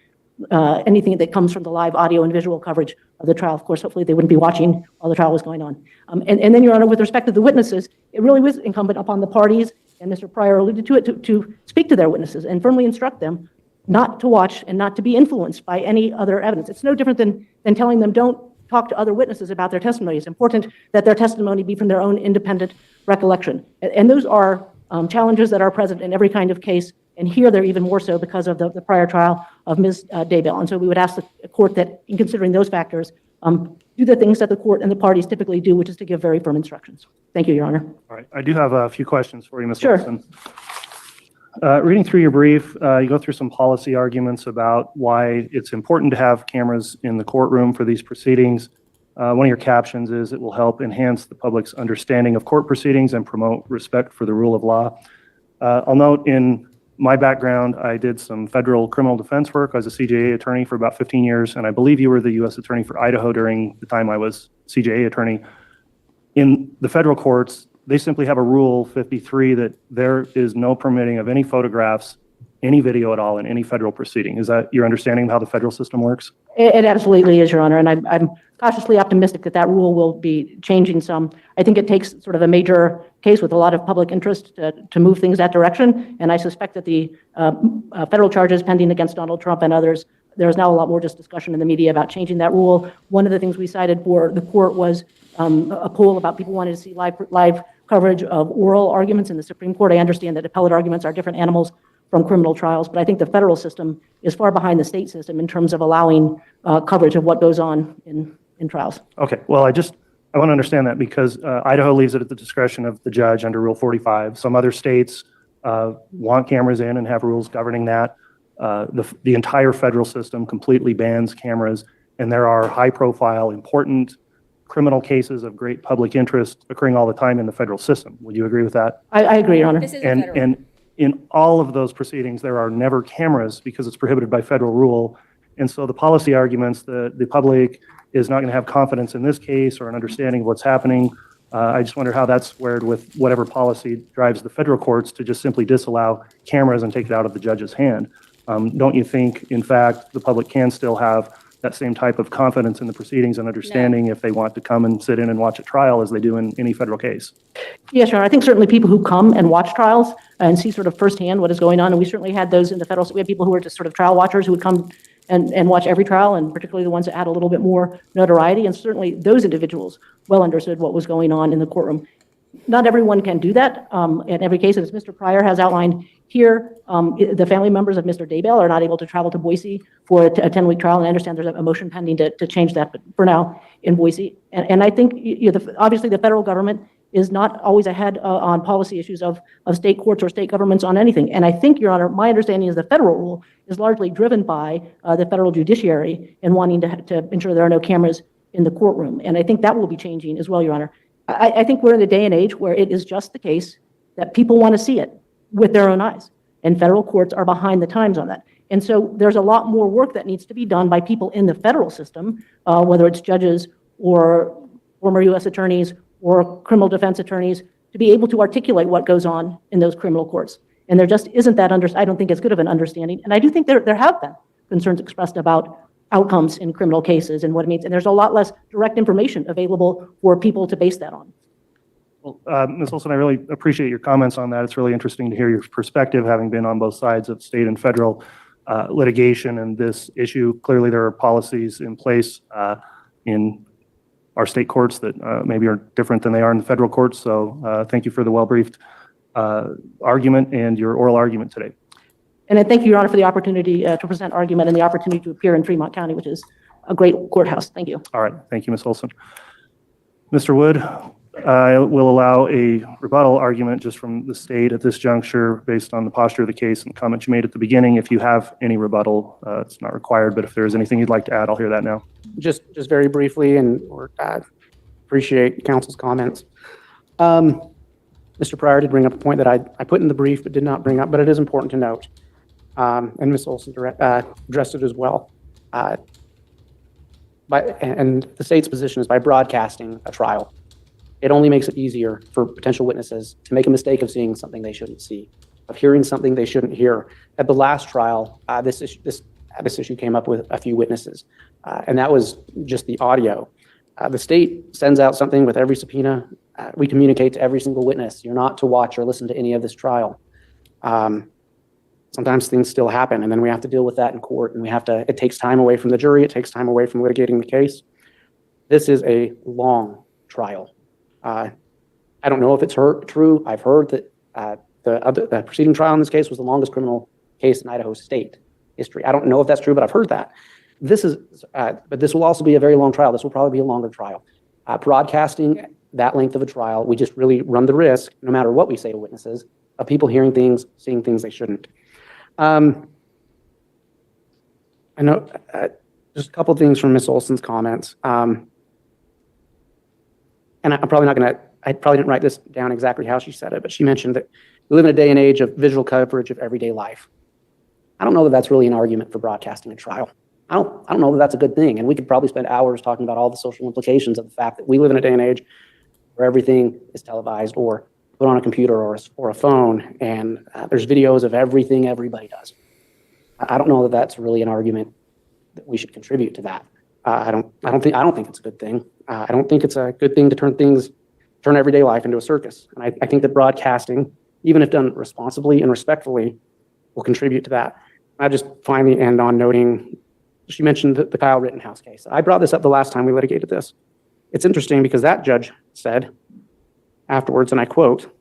anything that comes from the live audio and visual coverage of the trial. Of course, hopefully they wouldn't be watching while the trial was going on. And then, Your Honor, with respect to the witnesses, it really was incumbent upon the parties, and Mr. Pryor alluded to it, to speak to their witnesses and firmly instruct them not to watch and not to be influenced by any other evidence. It's no different than telling them don't talk to other witnesses about their testimony. It's important that their testimony be from their own independent recollection. And those are challenges that are present in every kind of case, and here they're even more so because of the prior trial of Ms. Daybell. And so we would ask the court that, in considering those factors, do the things that the court and the parties typically do, which is to give very firm instructions. Thank you, Your Honor. All right. I do have a few questions for you, Ms. Sure. Wilson. Reading through your brief, you go through some policy arguments about why it's important to have cameras in the courtroom for these proceedings. One of your captions is it will help enhance the public's understanding of court proceedings and promote respect for the rule of law. I'll note in my background, I did some federal criminal defense work. I was a CJA attorney for about 15 years, and I believe you were the U.S. attorney for Idaho during the time I was CJA attorney. In the federal courts, they simply have a rule 53 that there is no permitting of any photographs, any video at all in any federal proceeding. Is that your understanding of how the federal system works? It absolutely is, Your Honor, and I'm cautiously optimistic that that rule will be changing some. I think it takes sort of a major case with a lot of public interest to move things that direction, and I suspect that the federal charges pending against Donald Trump and others, there's now a lot more just discussion in the media about changing that rule. One of the things we cited for the court was a poll about people wanting to see live coverage of oral arguments in the Supreme Court. I understand that appellate arguments are different animals from criminal trials, but I think the federal system is far behind the state system in terms of allowing coverage of what goes on in trials. Okay, well, I want to understand that because Idaho leaves it at the discretion of the judge under Rule 45. Some other states want cameras in and have rules governing that. The entire federal system completely bans cameras, and there are high-profile, important criminal cases of great public interest occurring all the time in the federal system. Would you agree with that? I agree, Your Honor. And in all of those proceedings, there are never cameras because it's prohibited by federal rule. And so the policy arguments, the public is not going to have confidence in this case or an understanding of what's happening I just wonder how that's squared with whatever policy drives the federal courts to just simply disallow cameras and take it out of the judge's hand. Don't you think, in fact, the public can still have that same type of confidence in the proceedings and understanding if they want to come and sit in and watch a trial as they do in any federal case? Yes, Your Honor. I think certainly people who come and watch trials and see sort of firsthand what is going on, and we certainly had those in the federal, we had people who were just sort of trial watchers who would come and watch every trial, and particularly the ones that had a little bit more notoriety, and certainly those individuals well understood what was going on in the courtroom. Not everyone can do that in every case, as Mr. Pryor has outlined here. The family members of Mr. Daybell are not able to travel to Boise for a 10-week trial, and I understand there's a motion pending to change that, but for now in Boise. And I think obviously the federal government is not always ahead on policy issues of state courts or state governments on anything. And I think, Your Honor, my understanding is the federal rule is largely driven by the federal judiciary in wanting to ensure there are no cameras in the courtroom. And I think that will be changing as well, Your Honor. I think we're in a day and age where it is just the case that people want to see it with their own eyes. And federal courts are behind the times on that. And so there's a lot more work that needs to be done by people in the federal system, whether it's judges or former U.S. attorneys or criminal defense attorneys, to be able to articulate what goes on in those criminal courts. And there just isn't that, I don't think, as good of an understanding. And I do think there have been concerns expressed about outcomes in criminal cases and what it means. And there's a lot less direct information available for people to base that on. Well, Ms. Olson, I really appreciate your comments on that. It's really interesting to hear your perspective, having been on both sides of state and federal litigation and this issue. Clearly, there are policies in place in our state courts that maybe are different than they are in the federal courts. So thank you for the well-briefed argument and your oral argument today. And I thank you, Your Honor, for the opportunity to present argument and the opportunity to appear in Fremont County, which is a great courthouse. Thank you. All right. Thank you, Ms. Olson. Mr. Wood, I will allow a rebuttal argument just from the state at this juncture based on the posture of the case and the comments you made at the beginning. If you have any rebuttal, it's not required, but if there is anything you'd like to add, I'll hear that now. Just very briefly, and appreciate counsel's comments. Mr. Pryor did bring up a point that I put in the brief but did not bring up, but it is important to note. And Ms. Olson addressed it as well. And the state's position is by broadcasting a trial, it only makes it easier for potential witnesses to make a mistake of seeing something they shouldn't see, of hearing something they shouldn't hear. At the last trial, this issue came up with a few witnesses, and that was just the audio. The state sends out something with every subpoena. We communicate to every single witness, you're not to watch or listen to any of this trial. Sometimes things still happen, and then we have to deal with that in court, and it takes time away from the jury, it takes time away from litigating the case. This is a long trial. I don't know if it's true. I've heard that the preceding trial in this case was the longest criminal case in Idaho state history. I don't know if that's true, but I've heard that. But this will also be a very long trial. This will probably be a longer trial. Broadcasting that length of a trial, we just really run the risk, no matter what we say to witnesses, of people hearing things, seeing things they shouldn't. I know just a couple of things from Ms. Olson's comments. And I probably didn't write this down exactly how she said it, but she mentioned that we live in a day and age of visual coverage of everyday life. I don't know that that's really an argument for broadcasting a trial. I don't know that that's a good thing. And we could probably spend hours talking about all the social implications of the fact that we live in a day and age where everything is televised or put on a computer or a phone, and there's videos of everything everybody does. I don't know that that's really an argument that we should contribute to that. I don't think it's a good thing. I don't think it's a good thing to turn everyday life into a circus. And I think that broadcasting, even if done responsibly and respectfully, will contribute to that. I just finally end on noting, she mentioned the Kyle Rittenhouse case. I brought this up the last time we litigated this. It's interesting because that judge said afterwards, and I quote,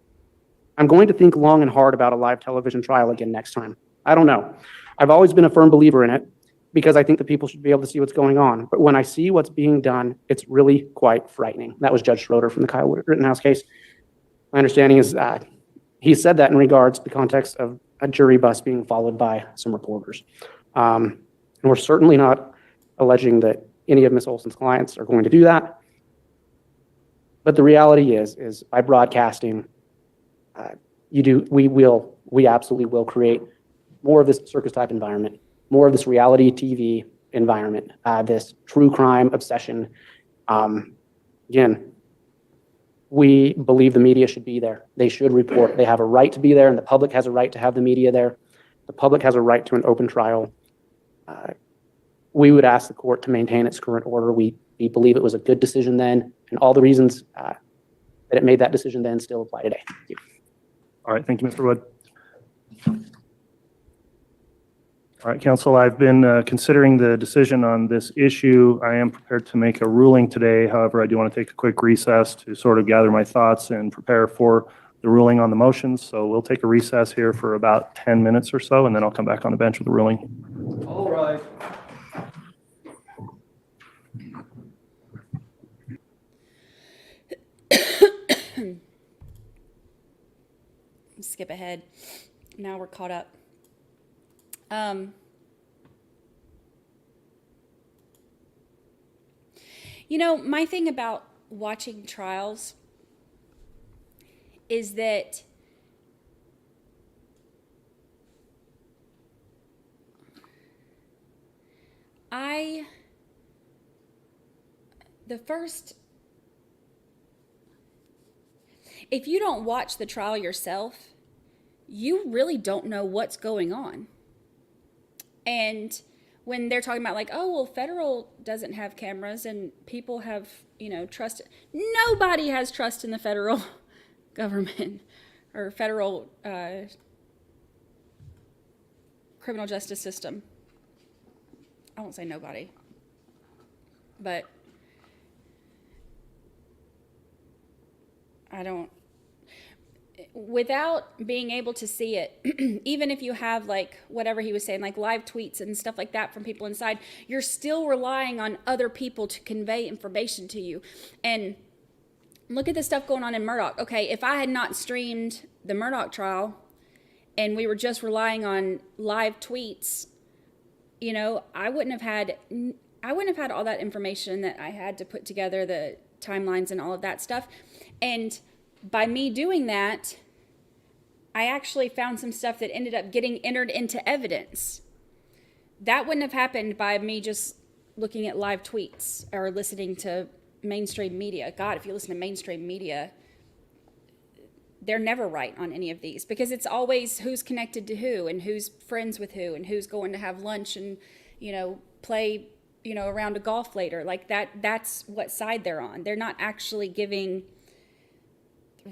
"I'm going to think long and hard about a live television trial again next time. I don't know. I've always been a firm believer in it because I think that people should be able to see what's going on. But when I see what's being done, it's really quite frightening." That was Judge Schroeder from the Kyle Rittenhouse case. My understanding is that he said that in regards to the context of a jury bus being followed by some reporters. And we're certainly not alleging that any of Ms. Olson's clients are going to do that. But the reality is by broadcasting, we absolutely will create more of this circus type environment, more of this reality TV environment, this true crime obsession. Again, We believe the media should be there. They should report. They have a right to be there, and the public has a right to have the media there. The public has a right to an open trial. We would ask the court to maintain its current order. We believe it was a good decision then, and all the reasons that it made that decision then still apply today. Thank you. All right, thank you, Mr. Wood. All right, counsel, I've been considering the decision on this issue. I am prepared to make a ruling today. However, I do want to take a quick recess to sort of gather my thoughts and prepare for the ruling on the motions. So we'll take a recess here for about 10 minutes or so, and then I'll come back on the bench with the ruling. All right. Skip ahead. Now we're caught up. You know, my thing about watching trials is that if you don't watch the trial yourself, you really don't know what's going on. And when they're talking about like, oh, well, federal doesn't have cameras and people have, you know, trust. Nobody has trust in the federal government or federal criminal justice system. I won't say nobody, but I don't. Without being able to see it, even if you have like whatever he was saying, like live tweets and stuff like that from people inside, you're still relying on other people to convey information to you. And look at the stuff going on in Murdoch. Okay, if I had not streamed the Murdoch trial and we were just relying on live tweets, you know, I wouldn't have had all that information that I had to put together, the timelines and all of that stuff. And by me doing that, I actually found some stuff that ended up getting entered into evidence. That wouldn't have happened by me just looking at live tweets or listening to mainstream media. God, if you listen to mainstream media, they're never right on any of these because it's always who's connected to who and who's friends with who and who's going to have lunch and, you know, play, you know, around a golf later. Like that's what side they're on. They're not actually giving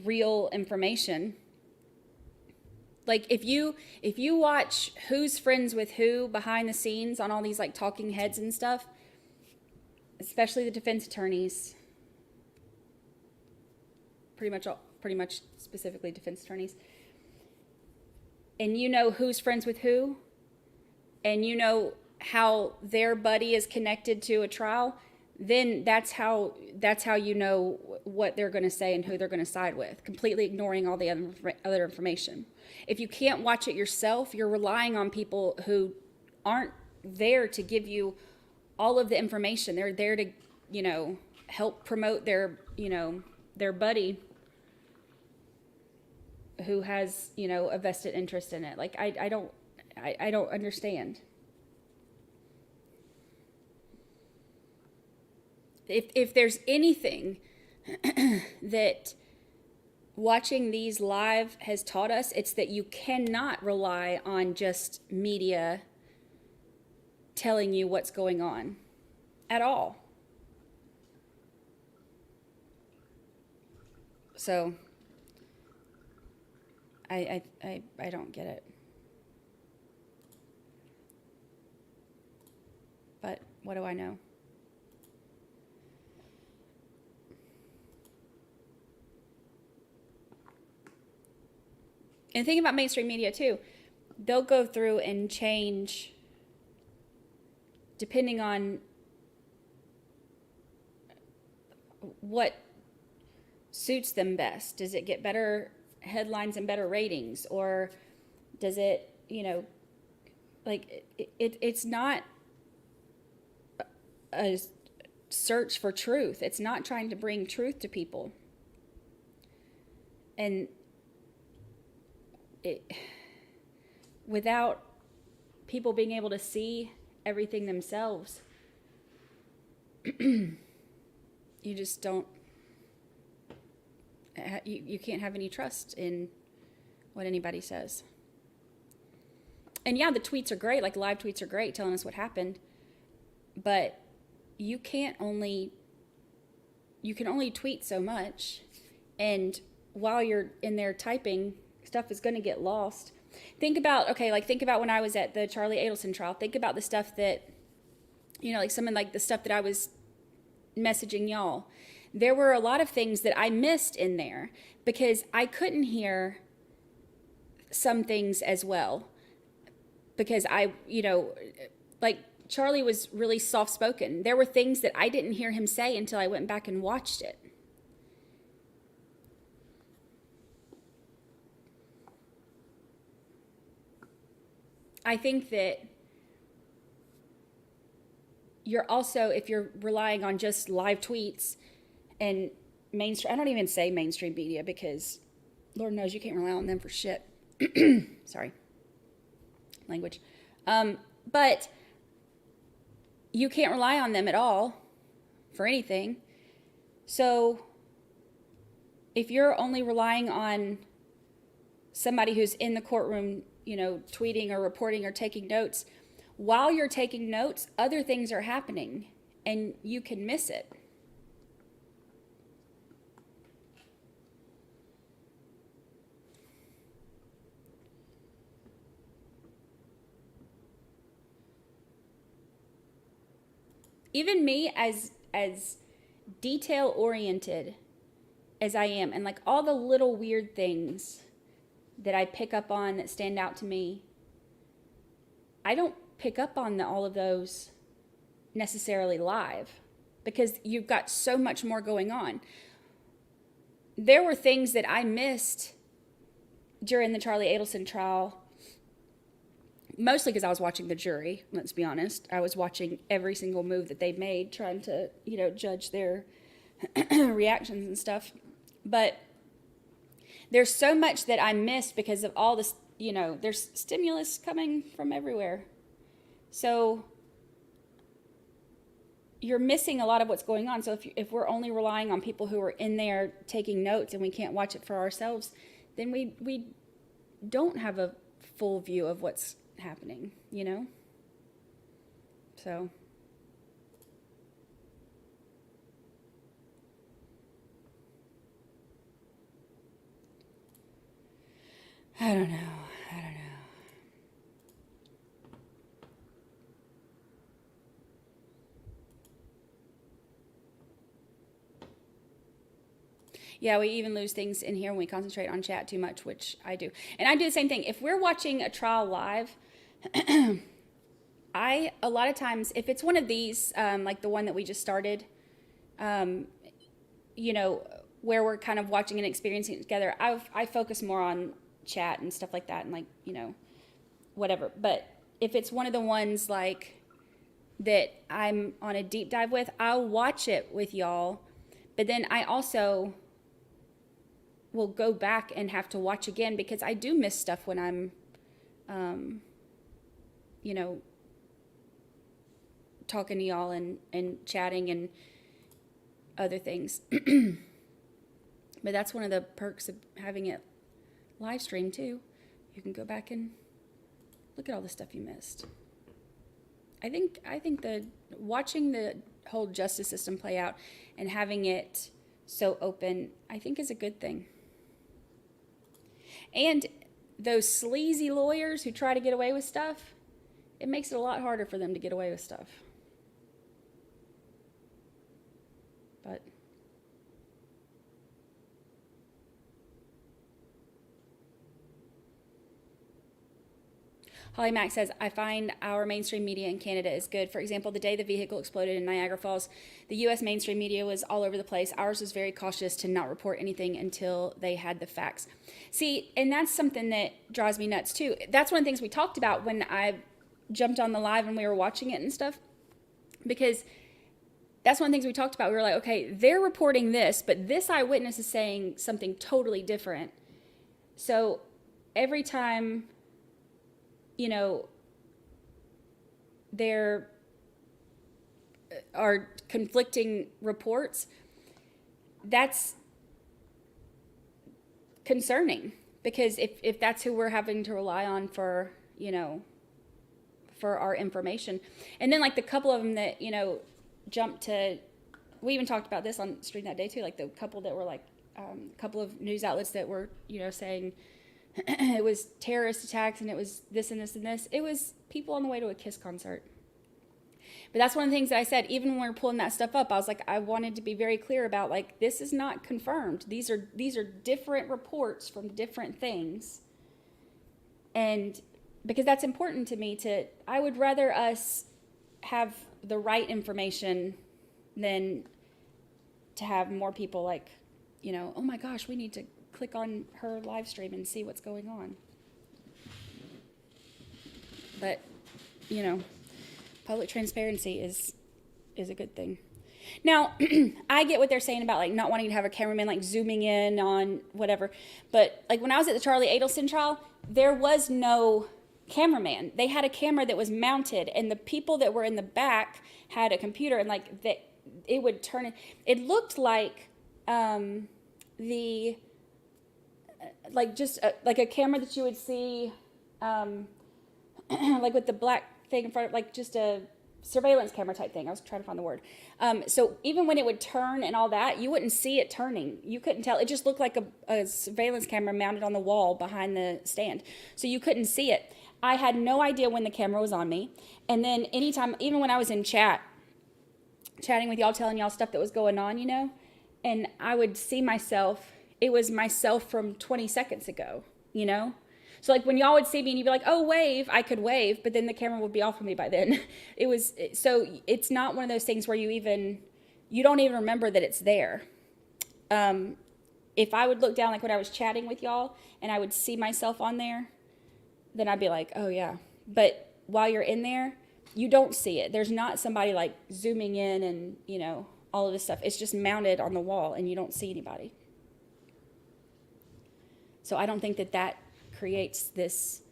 real information. Like if you watch who's friends with who behind the scenes on all these like talking heads and stuff, especially the defense attorneys, pretty much specifically defense attorneys, and you know who's friends with who, and you know how their buddy is connected to a trial, then that's how you know what they're going to say and who they're going to side with, completely ignoring all the other information. If you can't watch it yourself, you're relying on people who aren't there to give you all of the information. They're there to, you know, help promote their, you know, their buddy who has, you know, a vested interest in it. Like I don't understand. If there's anything that watching these live has taught us, it's that you cannot rely on just media telling you what's going on at all. So I don't get it. But what do I know? And the thing about mainstream media too, they'll go through and change depending on what suits them best. Does it get better headlines and better ratings? Or does it, you know, like it's not a search for truth. It's not trying to bring truth to people. And without people being able to see everything themselves, you just don't, you can't have any trust in what anybody says. And yeah, the tweets are great, like live tweets are great, telling us what happened. But you can only tweet so much, and while you're in there typing, stuff is going to get lost. Think about when I was at the Charlie Adelson trial. Think about the stuff that, like some of like the stuff that I was messaging y'all. There were a lot of things that I missed in there because I couldn't hear some things as well. Because like Charlie was really soft-spoken. There were things that I didn't hear him say until I went back and watched it. I think that you're also, if you're relying on just live tweets and mainstream, I don't even say mainstream media because Lord knows you can't rely on them for shit. Sorry. Language. But you can't rely on them at all for anything. So if you're only relying on somebody who's in the courtroom, tweeting or reporting or taking notes, while you're taking notes, other things are happening and you can miss it. Even me, as detail oriented as I am, and like all the little weird things that I pick up on that stand out to me, I don't pick up on all of those necessarily live because you've got so much more going on. There were things that I missed during the Charlie Adelson trial, mostly because I was watching the jury, let's be honest. I was watching every single move that they made, trying to, judge their reactions and stuff. But there's so much that I missed because of all this, there's stimulus coming from everywhere. So you're missing a lot of what's going on. So if we're only relying on people who are in there taking notes and we can't watch it for ourselves, then we don't have a full view of what's happening, So I don't know. Yeah, we even lose things in here when we concentrate on chat too much, which I do. And I do the same thing. If we're watching a trial live, a lot of times, if it's one of these, like the one that we just started, where we're kind of watching and experiencing it together, I focus more on chat and stuff like that and like, whatever. But if it's one of the ones like that I'm on a deep dive with, I'll watch it with y'all. But then I also will go back and have to watch again because I do miss stuff when I'm, talking to y'all and chatting and other things. But that's one of the perks of having it live stream too. You can go back and look at all the stuff you missed. I think the watching the whole justice system play out and having it so open, I think is a good thing. And those sleazy lawyers who try to get away with stuff, it makes it a lot harder for them to get away with stuff. But Holly Mack says, I find our mainstream media in Canada is good. For example, the day the vehicle exploded in Niagara Falls, the U.S. mainstream media was all over the place. Ours was very cautious to not report anything until they had the facts. See, and that's something that drives me nuts too. That's one of the things we talked about when I jumped on the live and we were watching it and stuff. Because that's one of the things we talked about. We were like, okay, they're reporting this, but this eyewitness is saying something totally different. So every time there are conflicting reports, that's concerning, because if that's who we're having to rely on for, you know, for our information. And then like the couple of them that, you know, jumped to, we even talked about this on stream that day too, like the couple that were like, a couple of news outlets that were, you know, saying it was terrorist attacks and it was this and this and this. It was people on the way to a KISS concert. But that's one of the things that I said, even when we were pulling that stuff up, I was like, I wanted to be very clear about, like, this is not confirmed. These are different reports from different things. And because that's important to me, I would rather us have the right information than to have more people like, you know, oh my gosh, we need to click on her live stream and see what's going on. But, you know, public transparency is a good thing. Now, I get what they're saying about like not wanting to have a cameraman like zooming in on whatever, but like when I was at the Charlie Adelson trial, there was no cameraman. They had a camera that was mounted, and the people that were in the back had a computer, and like it would turn it. It looked like like just like a camera that you would see like with the black thing in front of, like just a surveillance camera type thing. I was trying to find the word. So even when it would turn and all that, you wouldn't see it turning. You couldn't tell. It just looked like a surveillance camera mounted on the wall behind the stand. So you couldn't see it. I had no idea when the camera was on me. And then anytime, even when I was in chatting with y'all, telling y'all stuff that was going on, you know, and I would see myself, it was myself from 20 seconds ago, you know? So like when y'all would see me and you'd be like, oh, wave, I could wave, but then the camera would be off of me by then. So it's not one of those things where you don't even remember that it's there. If I would look down, like when I was chatting with y'all and I would see myself on there, then I'd be like, oh yeah. But while you're in there, you don't see it. There's not somebody like zooming in and, you know, all of this stuff. It's just mounted on the wall and you don't see anybody. So I don't think that creates this,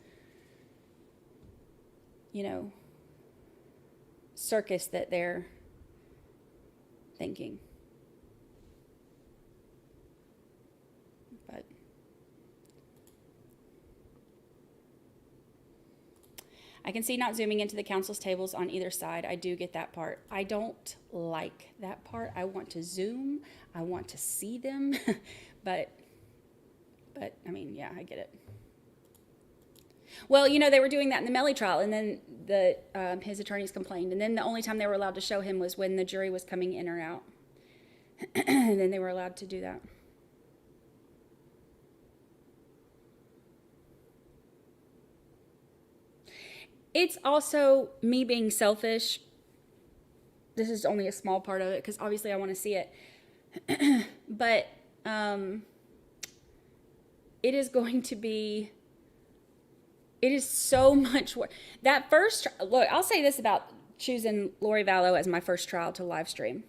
you know, circus that they're thinking. But I can see not zooming into the council's tables on either side. I do get that part. I don't like that part. I want to zoom. I want to see them. but I mean, yeah, I get it. Well, you know, they were doing that in the Mellie trial, and then his attorneys complained, and then the only time they were allowed to show him was when the jury was coming in or out. And then they were allowed to do that. It's also me being selfish. This is only a small part of it, because obviously I want to see it. But it is going to be... It is so much work. That first, look, I'll say this about choosing Lori Vallow as my first trial to live stream.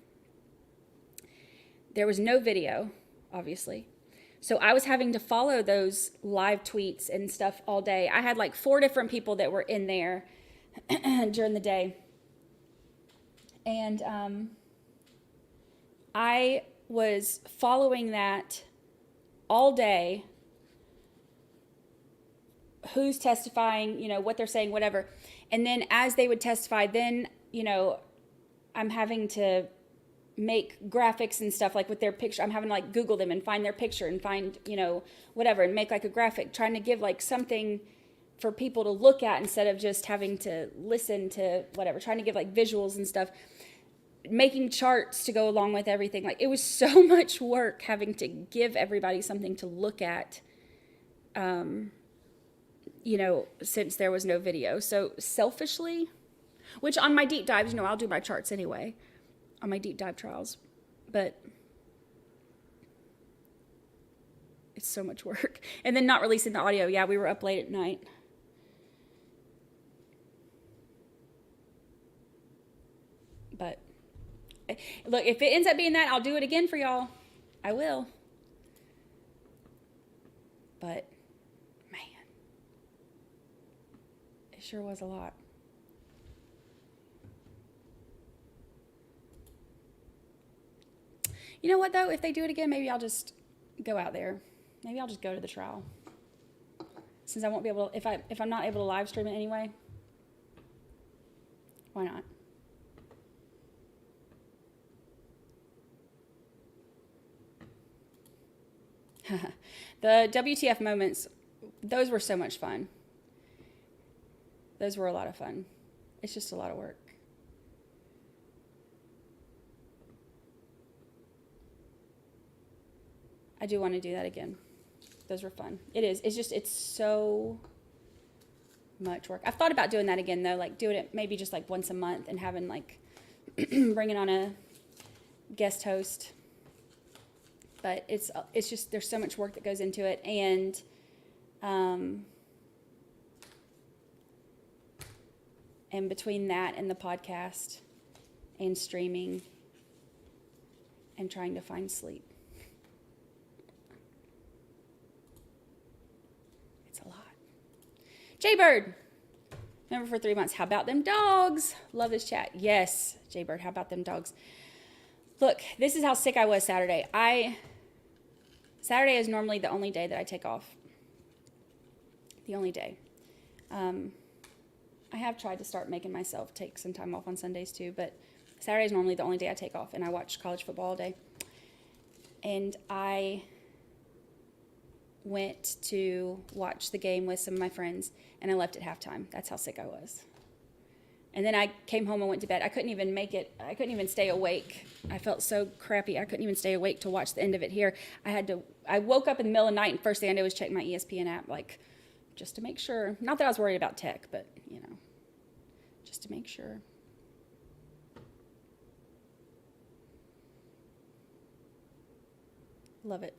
There was no video, obviously. So I was having to follow those live tweets and stuff all day. I had like 4 different people that were in there during the day. And I was following that all day. Who's testifying, you know, what they're saying, whatever. And then as they would testify, then, you know, I'm having to make graphics and stuff like with their picture. I'm having to like Google them and find their picture and find, you know, whatever, and make like a graphic, trying to give like something for people to look at instead of just having to listen to whatever, trying to give like visuals and stuff, making charts to go along with everything. Like it was so much work having to give everybody something to look at. You know, since there was no video. So selfishly, which on my deep dives, you know, I'll do my charts anyway on my deep dive trials, but it's so much work. And then not releasing the audio. Yeah, we were up late at night. But look, if it ends up being that, I'll do it again for y'all. I will. But sure was a lot. You know what though? If they do it again, maybe I'll just go out there maybe I'll just go to the trial. Since I won't be able to, if I'm not able to live stream it anyway, why not? The WTF moments, those were so much fun. Those were a lot of fun. It's just a lot of work. I do want to do that again. Those were fun. It is. It's just, it's so much work. I've thought about doing that again though, like doing it maybe just like once a month and having like, bringing on a guest host. But it's just, there's so much work that goes into it. And between that and the podcast and streaming and trying to find sleep, it's a lot. Jaybird, member for 3 months. How about them dogs? Love this chat. Yes, Jaybird, how about them dogs? Look, this is how sick I was Saturday. Saturday is normally the only day that I take off. The only day. I have tried to start making myself take some time off on Sundays too, but Saturday is normally the only day I take off, and I watch college football all day. And I went to watch the game with some of my friends, and I left at halftime. That's how sick I was. And then I came home and went to bed. I couldn't even make it. I couldn't even stay awake. I felt so crappy. I couldn't even stay awake to watch the end of it here. I woke up in the middle of the night, and first thing I did was check my ESPN app, like, just to make sure. Not that I was worried about tech, but, you know, just to make sure. Love it.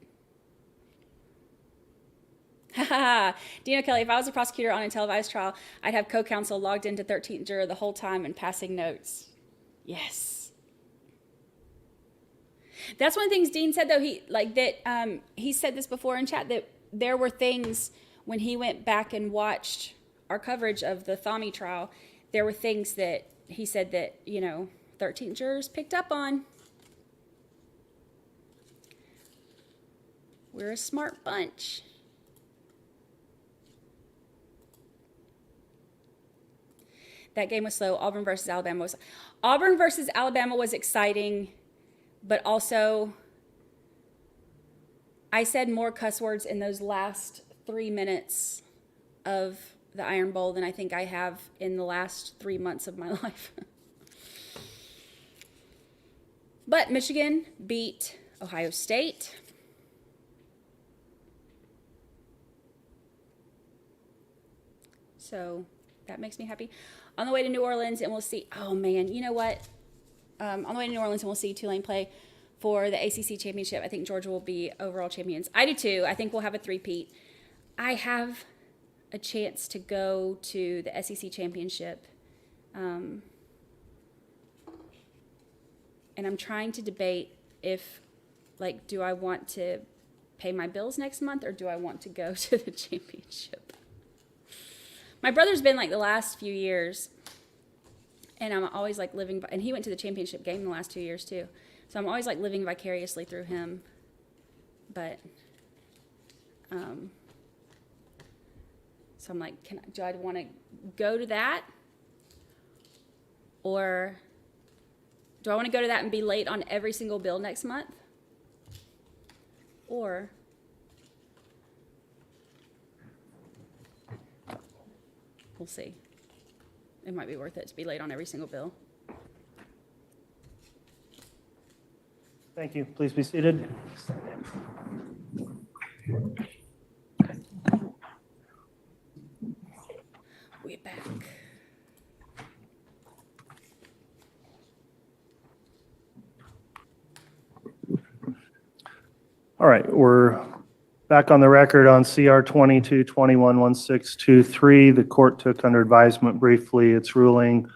Dino Kelly, if I was a prosecutor on a televised trial, I'd have co-counsel logged into 13th juror the whole time and passing notes. Yes. That's one of the things Dean said, though. He said this before in chat, that there were things when he went back and watched our coverage of the Thami trial, there were things that he said that, 13th jurors picked up on. We're a smart bunch. That game was slow. Auburn versus Alabama was exciting, but also I said more cuss words in those last 3 minutes of the Iron Bowl than I think I have in the last 3 months of my life. But Michigan beat Ohio State. So that makes me happy. On the way to New Orleans, and we'll see. Oh, man, you know what? On the way to New Orleans, and we'll see Tulane play for the ACC championship. I think Georgia will be overall champions. I do, too. I think we'll have a three-peat. I have a chance to go to the SEC championship. And I'm trying to debate if, do I want to pay my bills next month, or do I want to go to the championship? My brother's been the last few years, and I'm always living, and he went to the championship game the last 2 years too. So I'm always living vicariously through him. But, so I'm do I want to go to that? Or do I want to go to that and be late on every single bill next month? Or we'll see. It might be worth it to be late on every single bill. Thank you. Please be seated. We're back. All right, we're back on the record on CR 22-21-1623. The court took under advisement briefly its ruling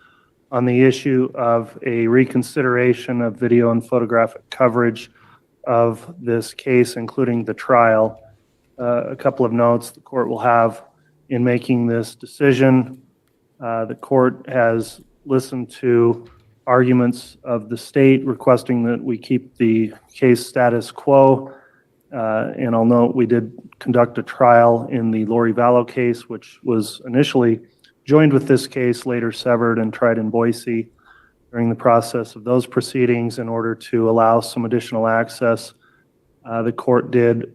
on the issue of a reconsideration of video and photographic coverage of this case, including the trial. A couple of notes the court will have in making this decision. The court has listened to arguments of the state requesting that we keep the case status quo. And I'll note we did conduct a trial in the Lori Vallow case, which was initially joined with this case, later severed and tried in Boise. During the process of those proceedings, in order to allow some additional access, the court did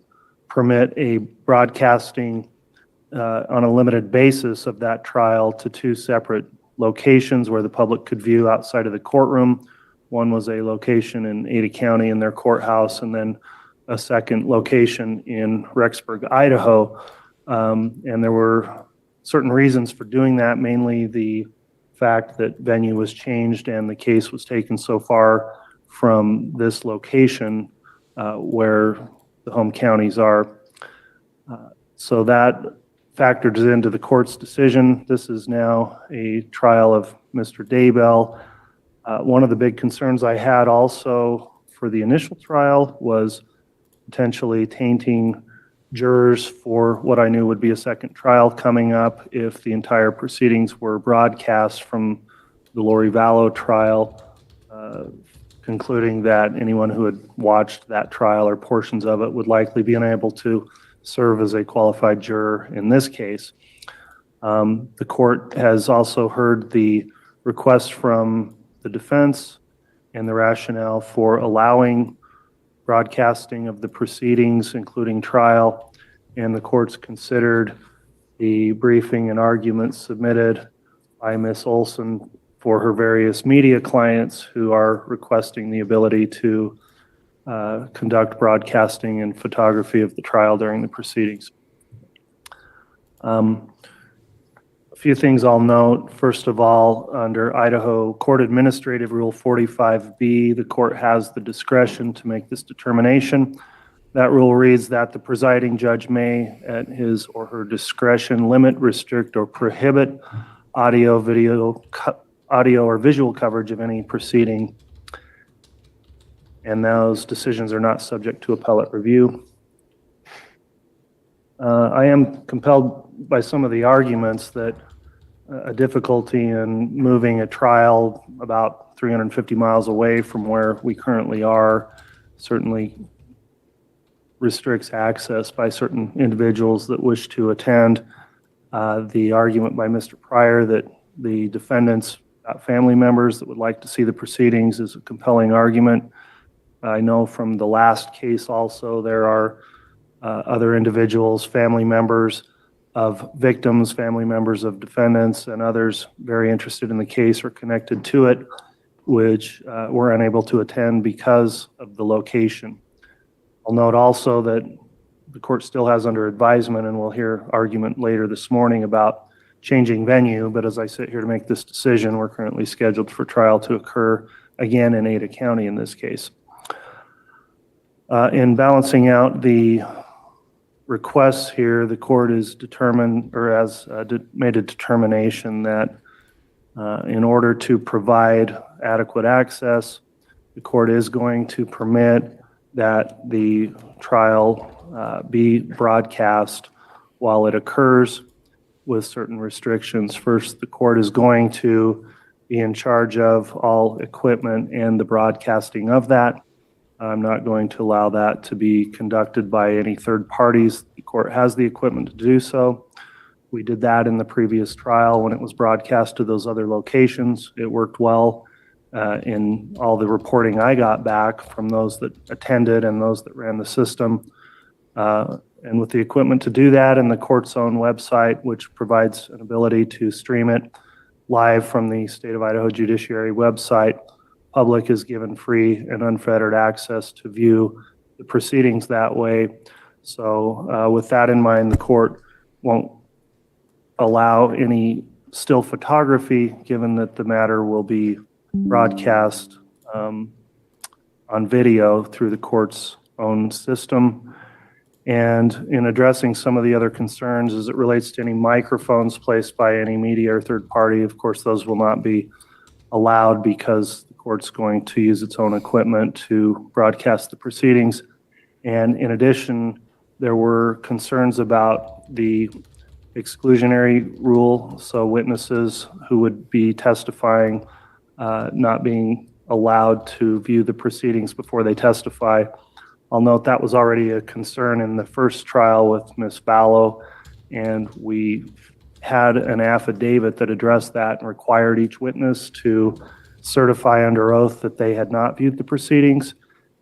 permit a broadcasting on a limited basis of that trial to two separate locations where the public could view outside of the courtroom. One was a location in Ada County in their courthouse, and then a second location in Rexburg, Idaho. And there were certain reasons for doing that, mainly the fact that venue was changed and the case was taken so far from this location where the home counties are. So that factored into the court's decision. This is now a trial of Mr. Daybell. One of the big concerns I had also for the initial trial was potentially tainting jurors for what I knew would be a second trial coming up if the entire proceedings were broadcast from the Lori Vallow trial, concluding that anyone who had watched that trial or portions of it would likely be unable to serve as a qualified juror in this case. The court has also heard the request from the defense and the rationale for allowing broadcasting of the proceedings, including trial, and the court's considered the briefing and arguments submitted by Ms. Olson for her various media clients who are requesting the ability to conduct broadcasting and photography of the trial during the proceedings. A few things I'll note. First of all, under Idaho Court Administrative Rule 45B, the court has the discretion to make this determination. That rule reads that the presiding judge may, at his or her discretion, limit, restrict, or prohibit audio, audio or visual coverage of any proceeding, and those decisions are not subject to appellate review. I am compelled by some of the arguments that a difficulty in moving a trial about 350 miles away from where we currently are certainly restricts access by certain individuals that wish to attend. The argument by Mr. Pryor that the defendants got family members that would like to see the proceedings is a compelling argument. I know from the last case also there are other individuals, family members of victims, family members of defendants, and others very interested in the case or connected to it, which were unable to attend because of the location. I'll note also that the court still has under advisement, and we'll hear argument later this morning about changing venue, but as I sit here to make this decision, we're currently scheduled for trial to occur again in Ada County in this case. In balancing out the requests here, the court is determined, or has made a determination that in order to provide adequate access, the court is going to permit that the trial be broadcast while it occurs with certain restrictions. First, the court is going to be in charge of all equipment and the broadcasting of that. I'm not going to allow that to be conducted by any third parties. The court has the equipment to do so. We did that in the previous trial when it was broadcast to those other locations. It worked well in all the reporting I got back from those that attended and those that ran the system. And with the equipment to do that and the court's own website, which provides an ability to stream it live from the State of Idaho Judiciary website, public is given free and unfettered access to view the proceedings that way. So with that in mind, the court won't allow any still photography, given that the matter will be broadcast on video through the court's own system. And in addressing some of the other concerns as it relates to any microphones placed by any media or third party, of course, those will not be allowed because the court's going to use its own equipment to broadcast the proceedings. And in addition, there were concerns about the exclusionary rule, so witnesses who would be testifying not being allowed to view the proceedings before they testify. I'll note that was already a concern in the first trial with Ms. Ballo, and we had an affidavit that addressed that and required each witness to certify under oath that they had not viewed the proceedings,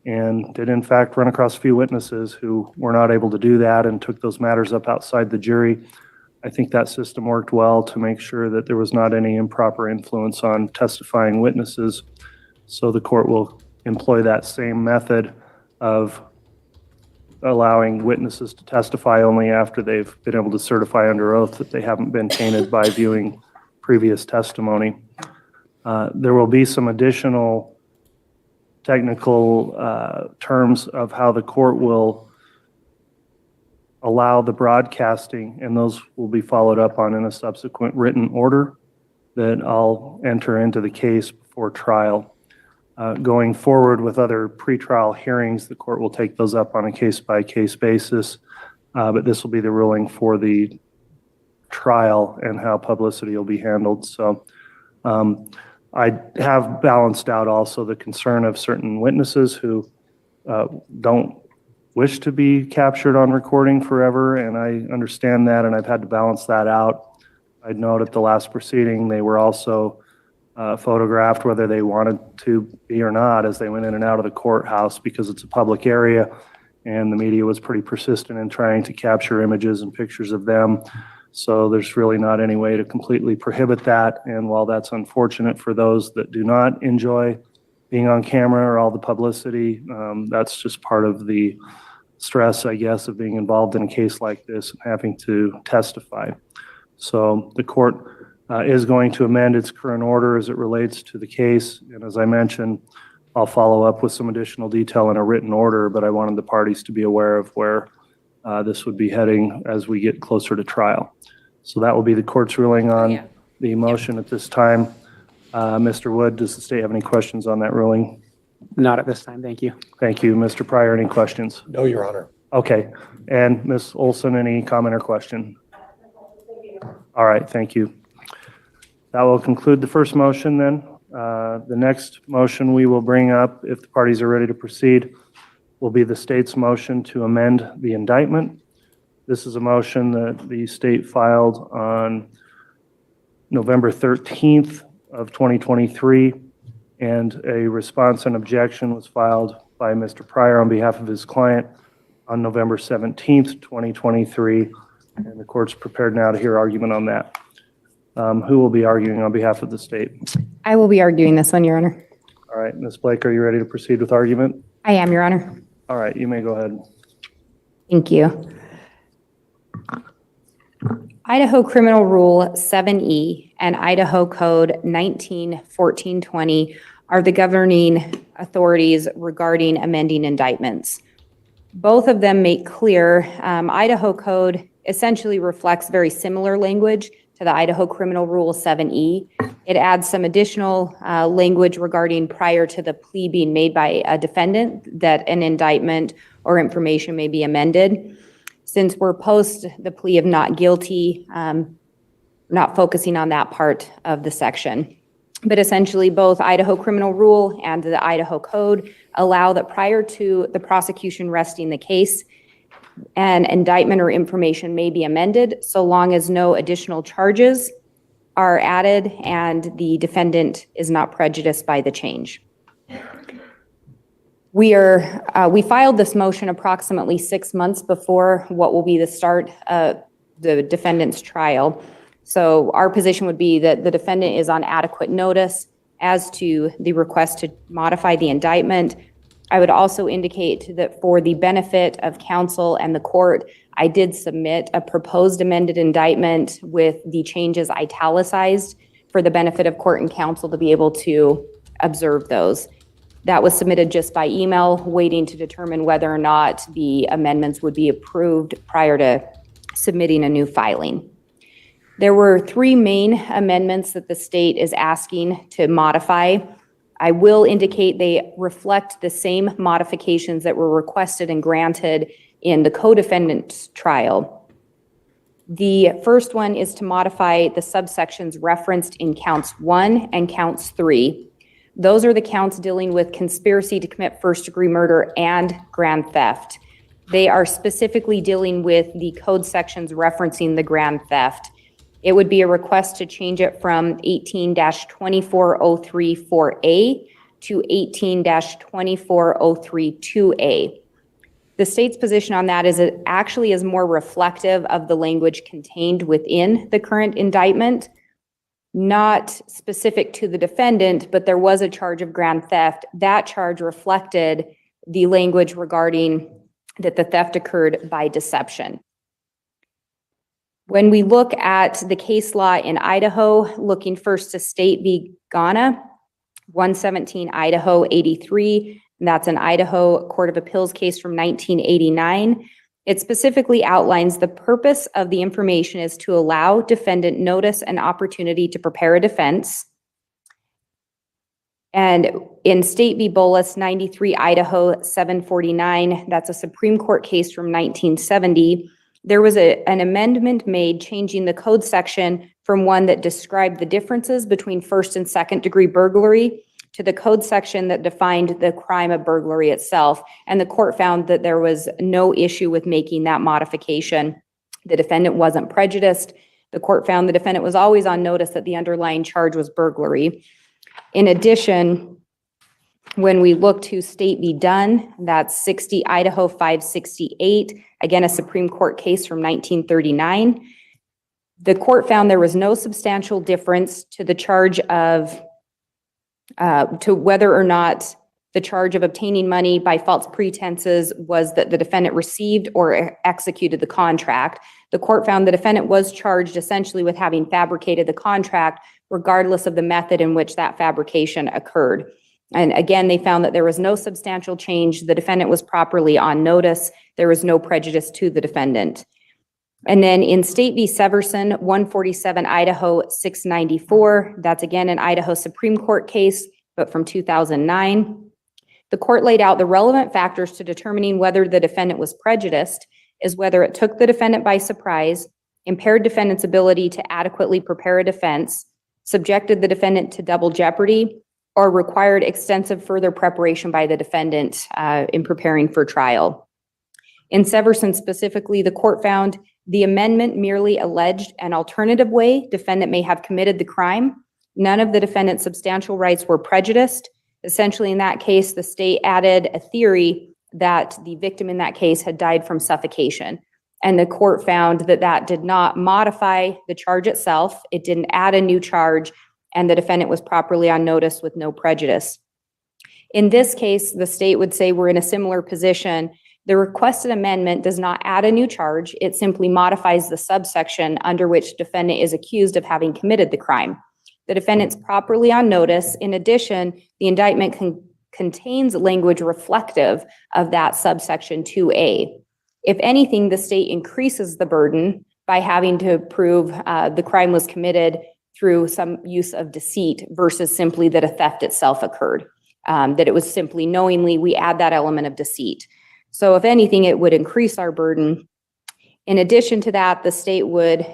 and did in fact run across a few witnesses who were not able to do that and took those matters up outside the jury. I think that system worked well to make sure that there was not any improper influence on testifying witnesses. So the court will employ that same method of allowing witnesses to testify only after they've been able to certify under oath that they haven't been tainted by viewing previous testimony. There will be some additional technical terms of how the court will allow the broadcasting, and those will be followed up on in a subsequent written order that I'll enter into the case before trial. Going forward with other pretrial hearings, the court will take those up on a case-by-case basis, but this will be the ruling for the trial and how publicity will be handled. So I have balanced out also the concern of certain witnesses who don't wish to be captured on recording forever, and I understand that, and I've had to balance that out. I'd note at the last proceeding, they were also photographed whether they wanted to be or not as they went in and out of the courthouse because it's a public area, and the media was pretty persistent in trying to capture images and pictures of them. So there's really not any way to completely prohibit that, and while that's unfortunate for those that do not enjoy being on camera or all the publicity, that's just part of the stress, I guess, of being involved in a case like this and having to testify. So the court is going to amend its current order as it relates to the case. And as I mentioned, I'll follow up with some additional detail in a written order, but I wanted the parties to be aware of where this would be heading as we get closer to trial. So that will be the court's ruling on the motion at this time. Mr. Wood, does the state have any questions on that ruling? Not at this time, thank you. Thank you. Mr. Pryor, any questions? No, Your Honor. Okay. And Ms. Olson, any comment or question? All right, thank you. That will conclude the first motion then. The next motion we will bring up, if the parties are ready to proceed, will be the state's motion to amend the indictment. This is a motion that the state filed on November 13th of 2023, and a response and objection was filed by Mr. Pryor on behalf of his client on November 17th, 2023, and the court's prepared now to hear argument on that. Who will be arguing on behalf of the state? I will be arguing this one, Your Honor. All right, Ms. Blake, are you ready to proceed with argument? I am, Your Honor. All right, you may go ahead. Thank you. Idaho Criminal Rule 7E and Idaho Code 19-1420 are the governing authorities regarding amending indictments. Both of them make clear Idaho Code essentially reflects very similar language to the Idaho Criminal Rule 7E. It adds some additional language regarding prior to the plea being made by a defendant that an indictment or information may be amended. Since we're post the plea of not guilty, not focusing on that part of the section. But essentially both Idaho Criminal Rule and the Idaho Code allow that prior to the prosecution resting the case, an indictment or information may be amended so long as no additional charges are added and the defendant is not prejudiced by the change. We filed this motion approximately 6 months before what will be the start of the defendant's trial. So our position would be that the defendant is on adequate notice as to the request to modify the indictment. I would also indicate that for the benefit of counsel and the court, I did submit a proposed amended indictment with the changes italicized for the benefit of court and counsel to be able to observe those. That was submitted just by email, waiting to determine whether or not the amendments would be approved prior to submitting a new filing. There were 3 main amendments that the state is asking to modify. I will indicate they reflect the same modifications that were requested and granted in the co-defendant's trial. The first one is to modify the subsections referenced in counts 1 and counts 3. Those are the counts dealing with conspiracy to commit first-degree murder and grand theft. They are specifically dealing with the code sections referencing the grand theft. It would be a request to change it from 18-24034A to 18-24032A. The state's position on that is it actually is more reflective of the language contained within the current indictment, not specific to the defendant, but there was a charge of grand theft. That charge reflected the language regarding that the theft occurred by deception. When we look at the case law in Idaho, looking first to State v. Ghana, 117 Idaho 83, and that's an Idaho Court of Appeals case from 1989. It specifically outlines the purpose of the information is to allow defendant notice and opportunity to prepare a defense. And in State v. Bolus, 93 Idaho 749, that's a Supreme Court case from 1970. There was an amendment made changing the code section from one that described the differences between first and second degree burglary to the code section that defined the crime of burglary itself. And the court found that there was no issue with making that modification. The defendant wasn't prejudiced. The court found the defendant was always on notice that the underlying charge was burglary. In addition, when we look to State v. Dunn, that's 60 Idaho 568, again, a Supreme Court case from 1939. The court found there was no substantial difference to the charge of, to whether or not the charge of obtaining money by false pretenses was that the defendant received or executed the contract. The court found the defendant was charged essentially with having fabricated the contract, regardless of the method in which that fabrication occurred. And again, they found that there was no substantial change. The defendant was properly on notice. There was no prejudice to the defendant. And then in State v. Severson, 147 Idaho 694, that's again an Idaho Supreme Court case, but from 2009. The court laid out the relevant factors to determining whether the defendant was prejudiced is whether it took the defendant by surprise, impaired defendant's ability to adequately prepare a defense, subjected the defendant to double jeopardy, or required extensive further preparation by the defendant in preparing for trial. In Severson specifically, the court found the amendment merely alleged an alternative way defendant may have committed the crime. None of the defendant's substantial rights were prejudiced. Essentially, in that case, the state added a theory that the victim in that case had died from suffocation. And the court found that that did not modify the charge itself. It didn't add a new charge, and the defendant was properly on notice with no prejudice. In this case, the state would say we're in a similar position. The requested amendment does not add a new charge. It simply modifies the subsection under which defendant is accused of having committed the crime. The defendant's properly on notice. In addition, the indictment contains language reflective of that subsection 2A. If anything, the state increases the burden by having to prove the crime was committed through some use of deceit versus simply that a theft itself occurred, that it was simply knowingly. We add that element of deceit. So if anything, it would increase our burden. In addition to that, the state would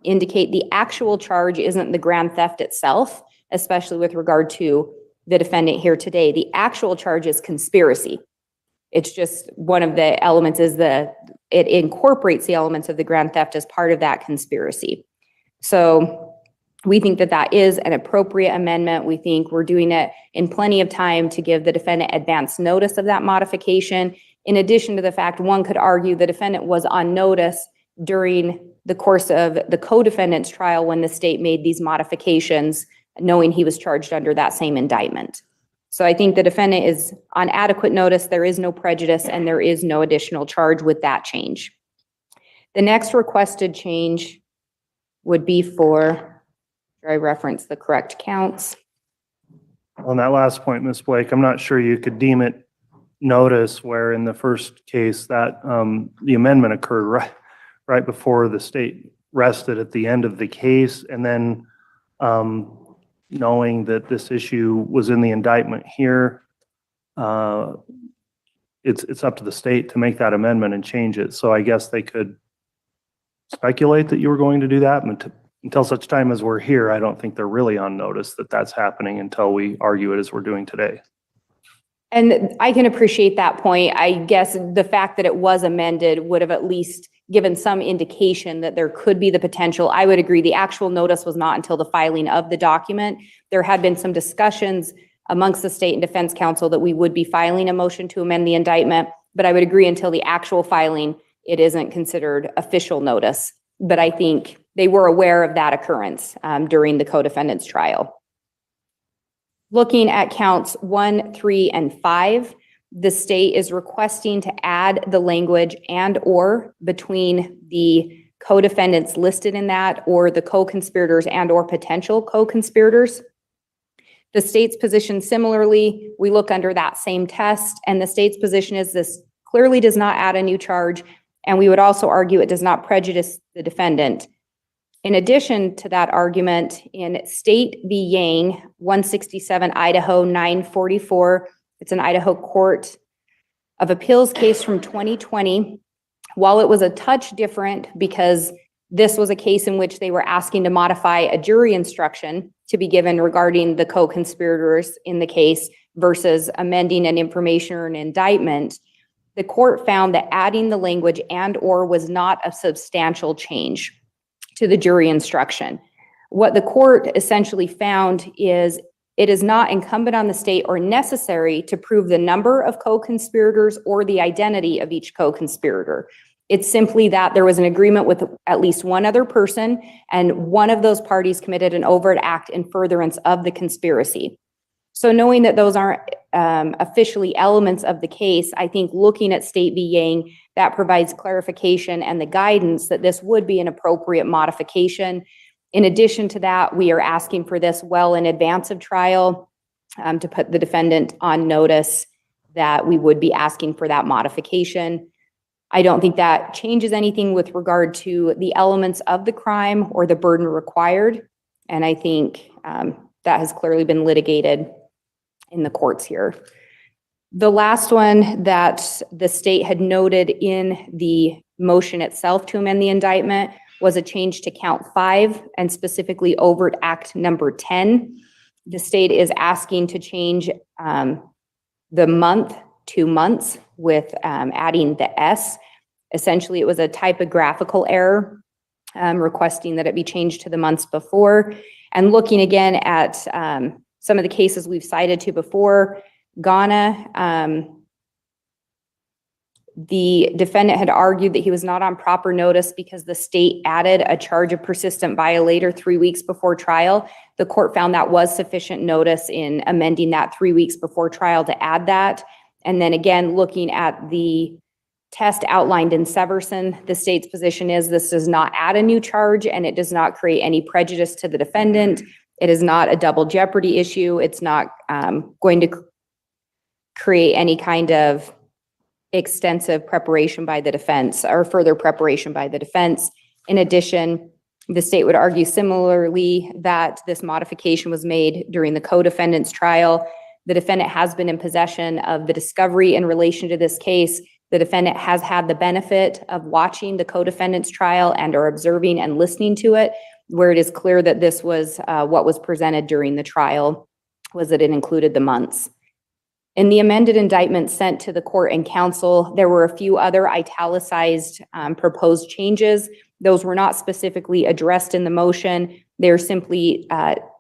indicate the actual charge isn't the grand theft itself, especially with regard to the defendant here today. The actual charge is conspiracy. It's just one of the elements is it incorporates the elements of the grand theft as part of that conspiracy. So we think that that is an appropriate amendment. We think we're doing it in plenty of time to give the defendant advance notice of that modification. In addition to the fact, one could argue the defendant was on notice during the course of the co-defendant's trial when the state made these modifications, knowing he was charged under that same indictment. So I think the defendant is on adequate notice. There is no prejudice and there is no additional charge with that change. The next requested change would be for, I reference the correct counts. On that last point, Ms. Blake, I'm not sure you could deem it notice where in the first case that the amendment occurred right before the state rested at the end of the case, and then knowing that this issue was in the indictment here, it's up to the state to make that amendment and change it. So I guess they could speculate that you were going to do that, until such time as we're here, I don't think they're really on notice that that's happening until we argue it as we're doing today. And I can appreciate that point. I guess the fact that it was amended would have at least given some indication that there could be the potential. I would agree the actual notice was not until the filing of the document. There had been some discussions amongst the state and defense counsel that we would be filing a motion to amend the indictment, but I would agree until the actual filing, it isn't considered official notice. But I think they were aware of that occurrence during the co-defendant's trial. Looking at counts 1, 3, and 5, the state is requesting to add the language and or between the co-defendants listed in that or the co-conspirators and or potential co-conspirators. The state's position similarly, we look under that same test, and the state's position is this clearly does not add a new charge, and we would also argue it does not prejudice the defendant. In addition to that argument, in State v. Yang, 167 Idaho 944, it's an Idaho Court of Appeals case from 2020. While it was a touch different because this was a case in which they were asking to modify a jury instruction to be given regarding the co-conspirators in the case versus amending an information or an indictment, the court found that adding the language and or was not a substantial change to the jury instruction. What the court essentially found is it is not incumbent on the state or necessary to prove the number of co-conspirators or the identity of each co-conspirator. It's simply that there was an agreement with at least one other person and one of those parties committed an overt act in furtherance of the conspiracy. So knowing that those aren't officially elements of the case, I think looking at State v. Yang, that provides clarification and the guidance that this would be an appropriate modification. In addition to that, we are asking for this well in advance of trial to put the defendant on notice that we would be asking for that modification. I don't think that changes anything with regard to the elements of the crime or the burden required. And I think that has clearly been litigated in the courts here. The last one that the state had noted in the motion itself to amend the indictment was a change to count 5 and specifically overt act number 10. The state is asking to change the month to months with adding the S. Essentially, it was a typographical error, requesting that it be changed to the months before. And looking again at some of the cases we've cited to before, Ghana, the defendant had argued that he was not on proper notice because the state added a charge of persistent violator 3 weeks before trial. The court found that was sufficient notice in amending that 3 weeks before trial to add that. And then again, looking at the test outlined in Severson, the state's position is this does not add a new charge and it does not create any prejudice to the defendant. It is not a double jeopardy issue. It's not going to create any kind of extensive preparation by the defense or further preparation by the defense. In addition, the state would argue similarly that this modification was made during the co-defendant's trial. The defendant has been in possession of the discovery in relation to this case. The defendant has had the benefit of watching the co-defendant's trial and or observing and listening to it, where it is clear that this was what was presented during the trial, was that it included the months. In the amended indictment sent to the court and counsel, there were a few other italicized proposed changes. Those were not specifically addressed in the motion. They're simply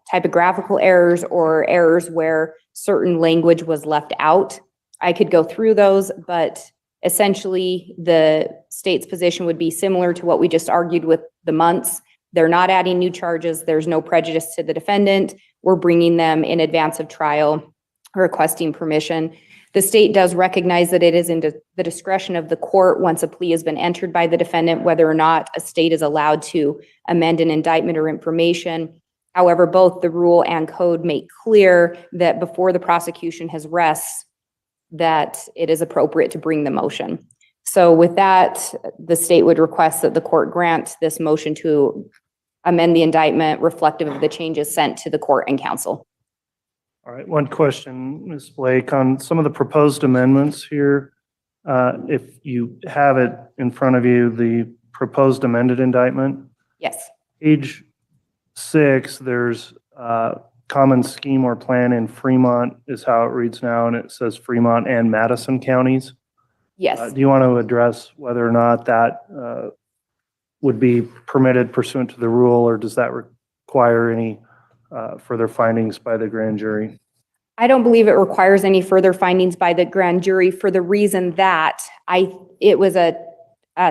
typographical errors or errors where certain language was left out. I could go through those, but essentially the state's position would be similar to what we just argued with the months. They're not adding new charges. There's no prejudice to the defendant. We're bringing them in advance of trial, requesting permission. The state does recognize that it is in the discretion of the court once a plea has been entered by the defendant, whether or not a state is allowed to amend an indictment or information. However, both the rule and code make clear that before the prosecution has rests, that it is appropriate to bring the motion. So with that, the state would request that the court grant this motion to amend the indictment reflective of the changes sent to the court and counsel. All right, one question, Ms. Blake, on some of the proposed amendments here. If you have it in front of you, the proposed amended indictment. Yes. Page 6, there's common scheme or plan in Fremont is how it reads now, and it says Fremont and Madison counties. Yes. Do you want to address whether or not that would be permitted pursuant to the rule, or does that require any further findings by the grand jury? I don't believe it requires any further findings by the grand jury for the reason that it was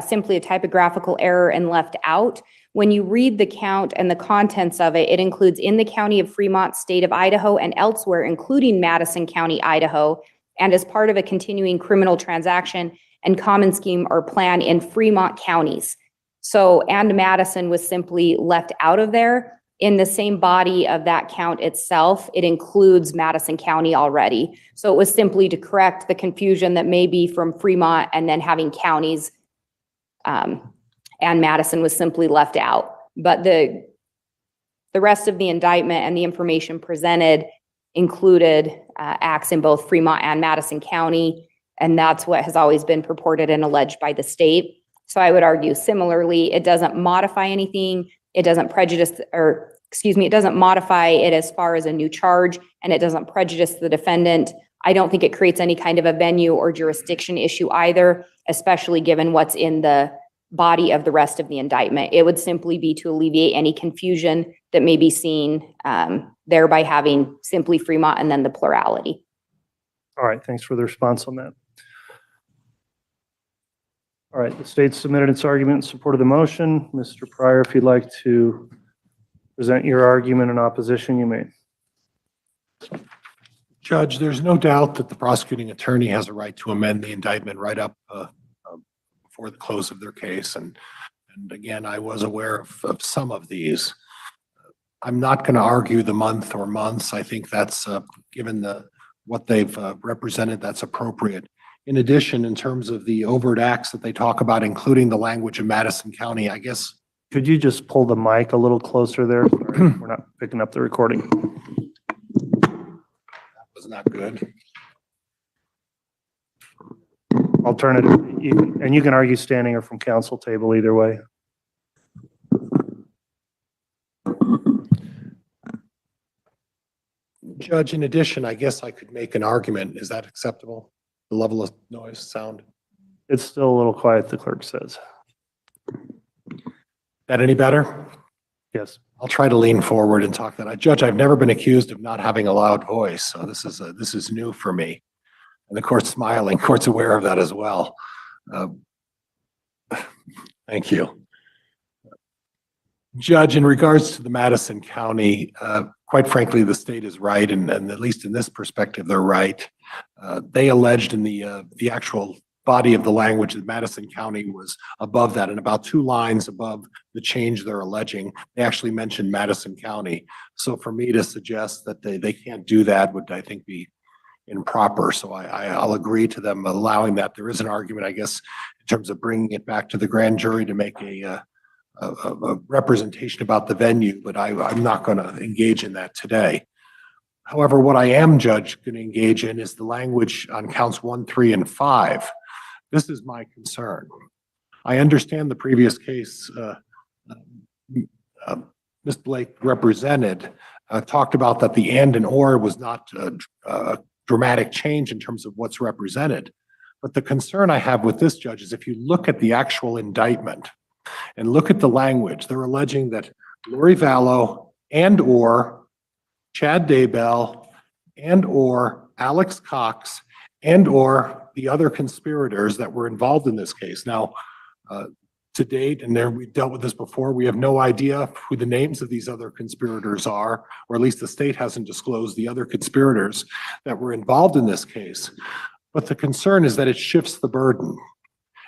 simply a typographical error and left out. When you read the count and the contents of it, it includes in the county of Fremont, state of Idaho, and elsewhere, including Madison County, Idaho, and as part of a continuing criminal transaction and common scheme or plan in Fremont counties. So, and Madison was simply left out of there. In the same body of that count itself, it includes Madison County already. So it was simply to correct the confusion that may be from Fremont and then having counties, and Madison was simply left out. But the rest of the indictment and the information presented included acts in both Fremont and Madison County, and that's what has always been purported and alleged by the state. So I would argue similarly, it doesn't modify anything. It doesn't prejudice, or excuse me, it doesn't modify it as far as a new charge, and it doesn't prejudice the defendant. I don't think it creates any kind of a venue or jurisdiction issue either, especially given what's in the body of the rest of the indictment. It would simply be to alleviate any confusion that may be seen there by having simply Fremont and then the plurality. All right, thanks for the response on that. All right, the state submitted its argument in support of the motion. Mr. Pryor, if you'd like to present your argument in opposition, you may. Judge, there's no doubt that the prosecuting attorney has a right to amend the indictment right up before the close of their case. And again, I was aware of some of these. I'm not going to argue the month or months. I think that's, given what they've represented, that's appropriate. In addition, in terms of the overt acts that they talk about, including the language of Madison County, I guess. Could you just pull the mic a little closer there? Sorry, we're not picking up the recording. That was not good. Alternative, and you can argue standing or from council table either way. Judge, in addition, I guess I could make an argument. Is that acceptable? The level of noise, sound? It's still a little quiet, the clerk says. That any better? Yes. I'll try to lean forward and talk that. Judge, I've never been accused of not having a loud voice, so this is new for me. And the court's smiling. Court's aware of that as well. Thank you. Judge, in regards to the Madison County, quite frankly, the state is right, and at least in this perspective, they're right. They alleged in the actual body of the language that Madison County was above that, and about 2 lines above the change they're alleging, they actually mentioned Madison County. So for me to suggest that they can't do that would, I think, be improper. So I'll agree to them allowing that. There is an argument, I guess, in terms of bringing it back to the grand jury to make a representation about the venue, but I'm not going to engage in that today. However, what I am, Judge, going to engage in is the language on counts 1, 3, and 5. This is my concern. I understand the previous case Ms. Blake represented talked about that the and or was not a dramatic change in terms of what's represented. But the concern I have with this, Judge, is if you look at the actual indictment and look at the language, they're alleging that Lori Vallow and or Chad Daybell and or Alex Cox and or the other conspirators that were involved in this case. Now, to date, and we've dealt with this before, we have no idea who the names of these other conspirators are, or at least the state hasn't disclosed the other conspirators that were involved in this case. But the concern is that it shifts the burden,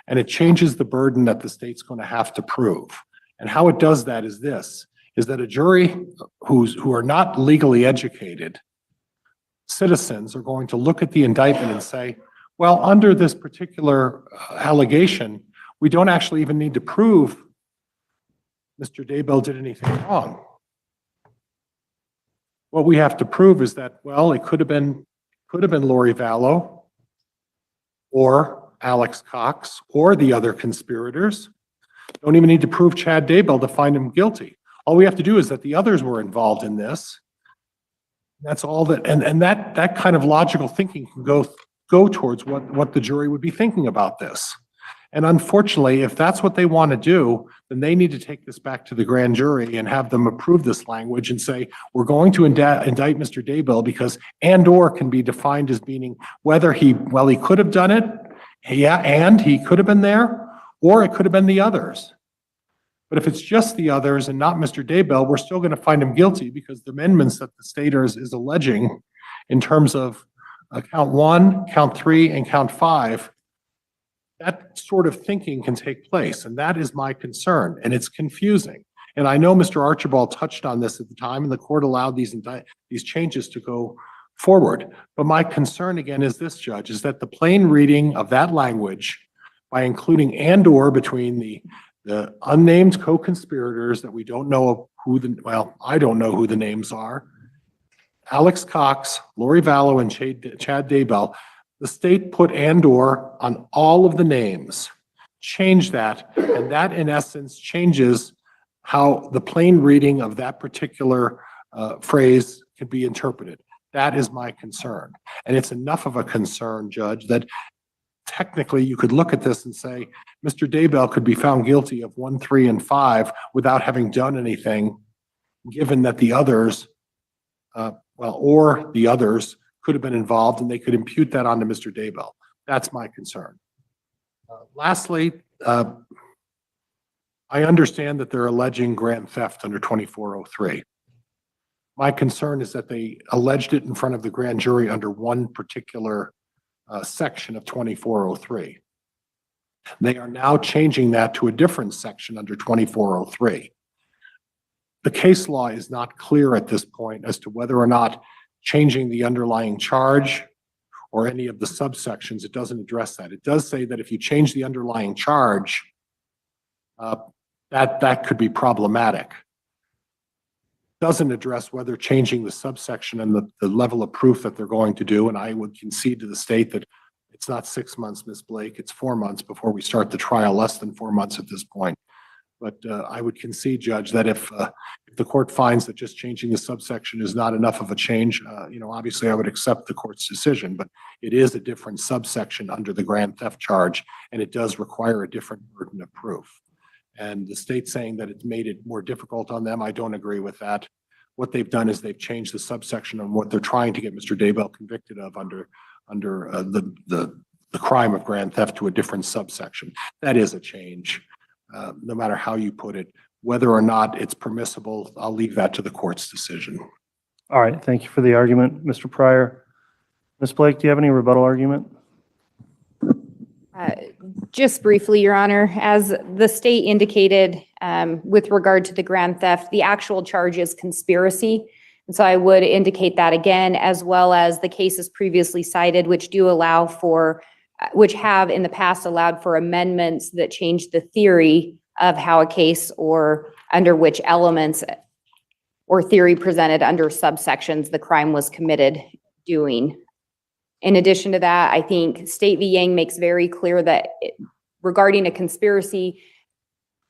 and it changes the burden that the state's going to have to prove. And how it does that is this, is that a jury who are not legally educated citizens are going to look at the indictment and say, well, under this particular allegation, we don't actually even need to prove Mr. Daybell did anything wrong. What we have to prove is that, well, it could have been Lori Vallow or Alex Cox or the other conspirators. Don't even need to prove Chad Daybell to find him guilty. All we have to do is that the others were involved in this. That's all that, and that kind of logical thinking can go towards what the jury would be thinking about this. And unfortunately, if that's what they want to do, then they need to take this back to the grand jury and have them approve this language and say, we're going to indict Mr. Daybell because and/or can be defined as meaning whether he could have done it, yeah, and he could have been there, or it could have been the others. But if it's just the others and not Mr. Daybell, we're still going to find him guilty because the amendments that the state is alleging in terms of count 1, count 3, and count 5, that sort of thinking can take place, and that is my concern, and it's confusing. And I know Mr. Archibald touched on this at the time, and the court allowed these changes to go forward. But my concern again is this, Judge, is that the plain reading of that language by including and/or between the unnamed co-conspirators that we don't know I don't know who the names are, Alex Cox, Lori Vallow, and Chad Daybell, the state put and/or on all of the names, change that, and that in essence changes how the plain reading of that particular phrase could be interpreted. That is my concern. And it's enough of a concern, Judge, that technically you could look at this and say, Mr. Daybell could be found guilty of 1, 3, and 5 without having done anything, given that the others, or the others could have been involved and they could impute that onto Mr. Daybell. That's my concern. Lastly, I understand that they're alleging grand theft under 2403. My concern is that they alleged it in front of the grand jury under one particular section of 2403. They are now changing that to a different section under 2403. The case law is not clear at this point as to whether or not changing the underlying charge or any of the subsections, it doesn't address that. It does say that if you change the underlying charge, that could be problematic. It doesn't address whether changing the subsection and the level of proof that they're going to do, and I would concede to the state that it's not 6 months, Ms. Blake, it's 4 months before we start the trial, less than 4 months at this point. But I would concede, Judge, that if the court finds that just changing the subsection is not enough of a change, obviously I would accept the court's decision, but it is a different subsection under the grand theft charge, and it does require a different burden of proof. And the state saying that it's made it more difficult on them, I don't agree with that. What they've done is they've changed the subsection on what they're trying to get Mr. Daybell convicted of under the crime of grand theft to a different subsection. That is a change. No matter how you put it, whether or not it's permissible, I'll leave that to the court's decision. All right, thank you for the argument, Mr. Pryor. Ms. Blake, do you have any rebuttal argument? Just briefly, Your Honor, as the state indicated with regard to the grand theft, the actual charge is conspiracy. And so I would indicate that again, as well as the cases previously cited, which do allow for which have in the past allowed for amendments that change the theory of how a case or under which elements or theory presented under subsections the crime was committed doing. In addition to that, I think State v. Yang makes very clear that regarding a conspiracy,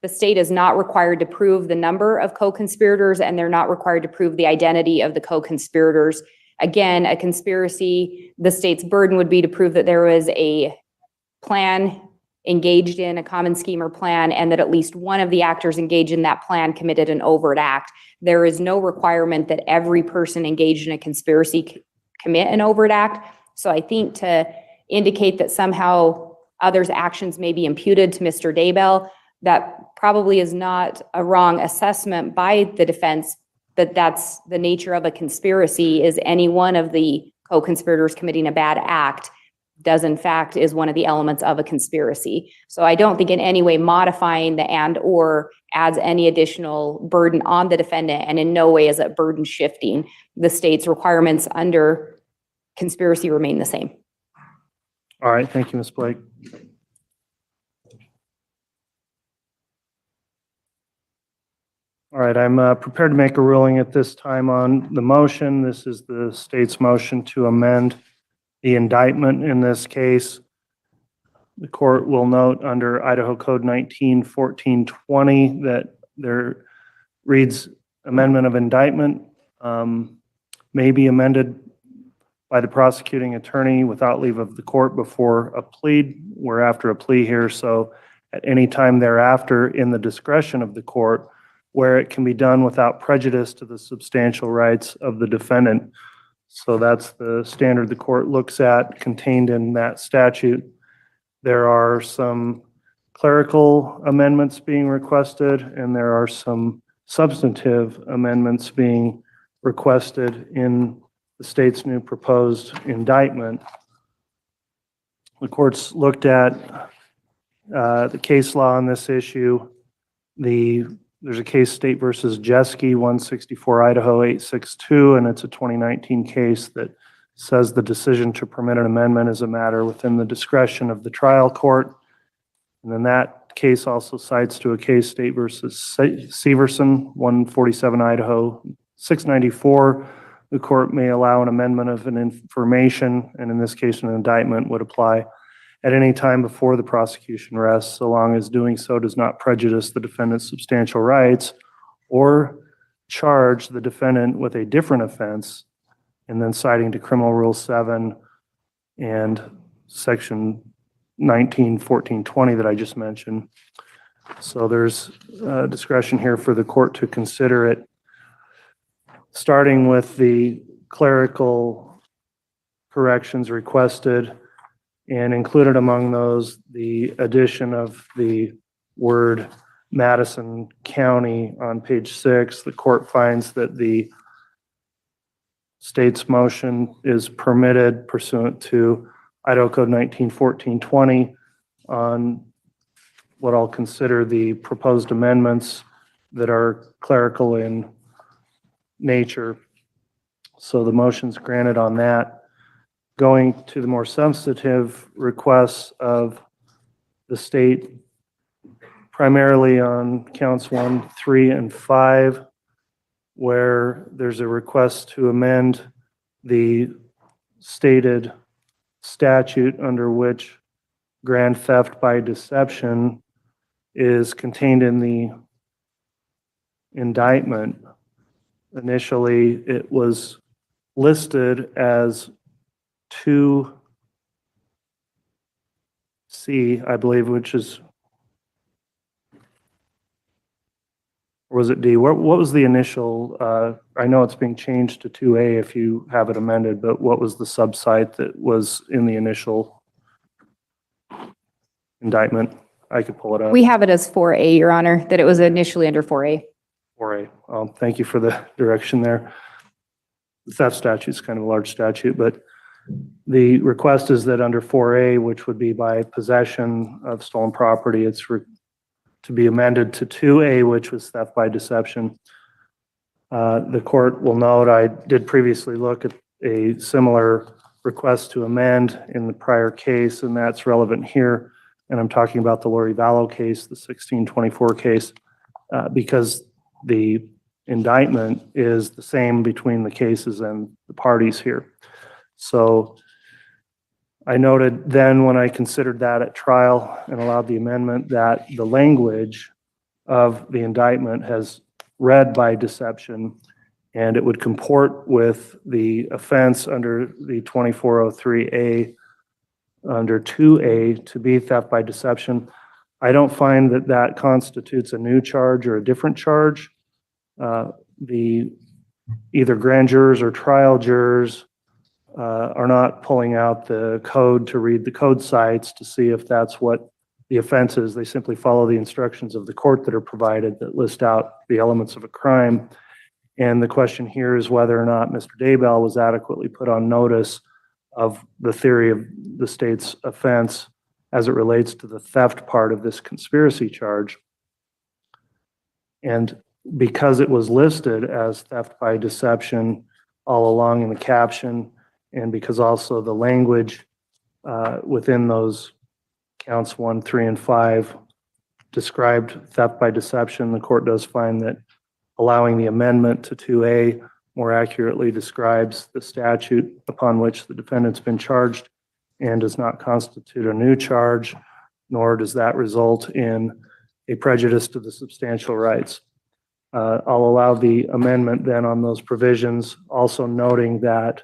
the state is not required to prove the number of co-conspirators, and they're not required to prove the identity of the co-conspirators. Again, a conspiracy, the state's burden would be to prove that there was a plan engaged in, a common scheme or plan, and that at least one of the actors engaged in that plan committed an overt act. There is no requirement that every person engaged in a conspiracy commit an overt act. So I think to indicate that somehow others' actions may be imputed to Mr. Daybell, that probably is not a wrong assessment by the defense, that that's the nature of a conspiracy, is any one of the co-conspirators committing a bad act does in fact is one of the elements of a conspiracy. So I don't think in any way modifying the and or adds any additional burden on the defendant, and in no way is it burden shifting. The state's requirements under conspiracy remain the same. All right, thank you, Ms. Blake. All right, I'm prepared to make a ruling at this time on the motion. This is the state's motion to amend the indictment in this case. The court will note under Idaho Code 19-1420 that reads amendment of indictment may be amended by the prosecuting attorney without leave of the court before a plea. We're after a plea here, so at any time thereafter in the discretion of the court where it can be done without prejudice to the substantial rights of the defendant. So that's the standard the court looks at contained in that statute. There are some clerical amendments being requested, and there are some substantive amendments being requested in the state's new proposed indictment. The court's looked at the case law on this issue. There's a case, State versus Jeske, 164 Idaho 862, and it's a 2019 case that says the decision to permit an amendment is a matter within the discretion of the trial court. And then that case also cites to a case, State versus Severson, 147 Idaho 694. The court may allow an amendment of an information, and in this case, an indictment would apply at any time before the prosecution rests, so long as doing so does not prejudice the defendant's substantial rights or charge the defendant with a different offense, and then citing to Criminal Rule 7 and Section 191420 that I just mentioned. So there's discretion here for the court to consider it, starting with the clerical corrections requested, and included among those the addition of the word Madison County on page 6. The court finds that the state's motion is permitted pursuant to Idaho Code 191420 on what I'll consider the proposed amendments that are clerical in nature. So the motion's granted on that. Going to the more substantive requests of the state, primarily on counts 1, 3, and 5, where there's a request to amend the stated statute under which grand theft by deception is contained in the indictment. Initially, it was listed as 2C, I believe, which is, or was it D? What was the initial, I know it's being changed to 2A if you have it amended, but what was the subsite that was in the initial indictment? I could pull it up. We have it as 4A, Your Honor, that it was initially under 4A. 4A. Thank you for the direction there. The theft statute is kind of a large statute, but the request is that under 4A, which would be by possession of stolen property, it's to be amended to 2A, which was theft by deception. The court will note I did previously look at a similar request to amend in the prior case, and that's relevant here. And I'm talking about the Lori Vallow case, the 1624 case, because the indictment is the same between the cases and the parties here. So I noted then when I considered that at trial and allowed the amendment that the language of the indictment has read by deception, and it would comport with the offense under the 2403A under 2A to be theft by deception. I don't find that that constitutes a new charge or a different charge. The either grand jurors or trial jurors are not pulling out the code to read the code sites to see if that's what the offense is. They simply follow the instructions of the court that are provided that list out the elements of a crime. And the question here is whether or not Mr. Daybell was adequately put on notice of the theory of the state's offense as it relates to the theft part of this conspiracy charge. And because it was listed as theft by deception all along in the caption, and because also the language within those counts 1, 3, and 5 described theft by deception, the court does find that allowing the amendment to 2A more accurately describes the statute upon which the defendant's been charged and does not constitute a new charge, nor does that result in a prejudice to the substantial rights. I'll allow the amendment then on those provisions, also noting that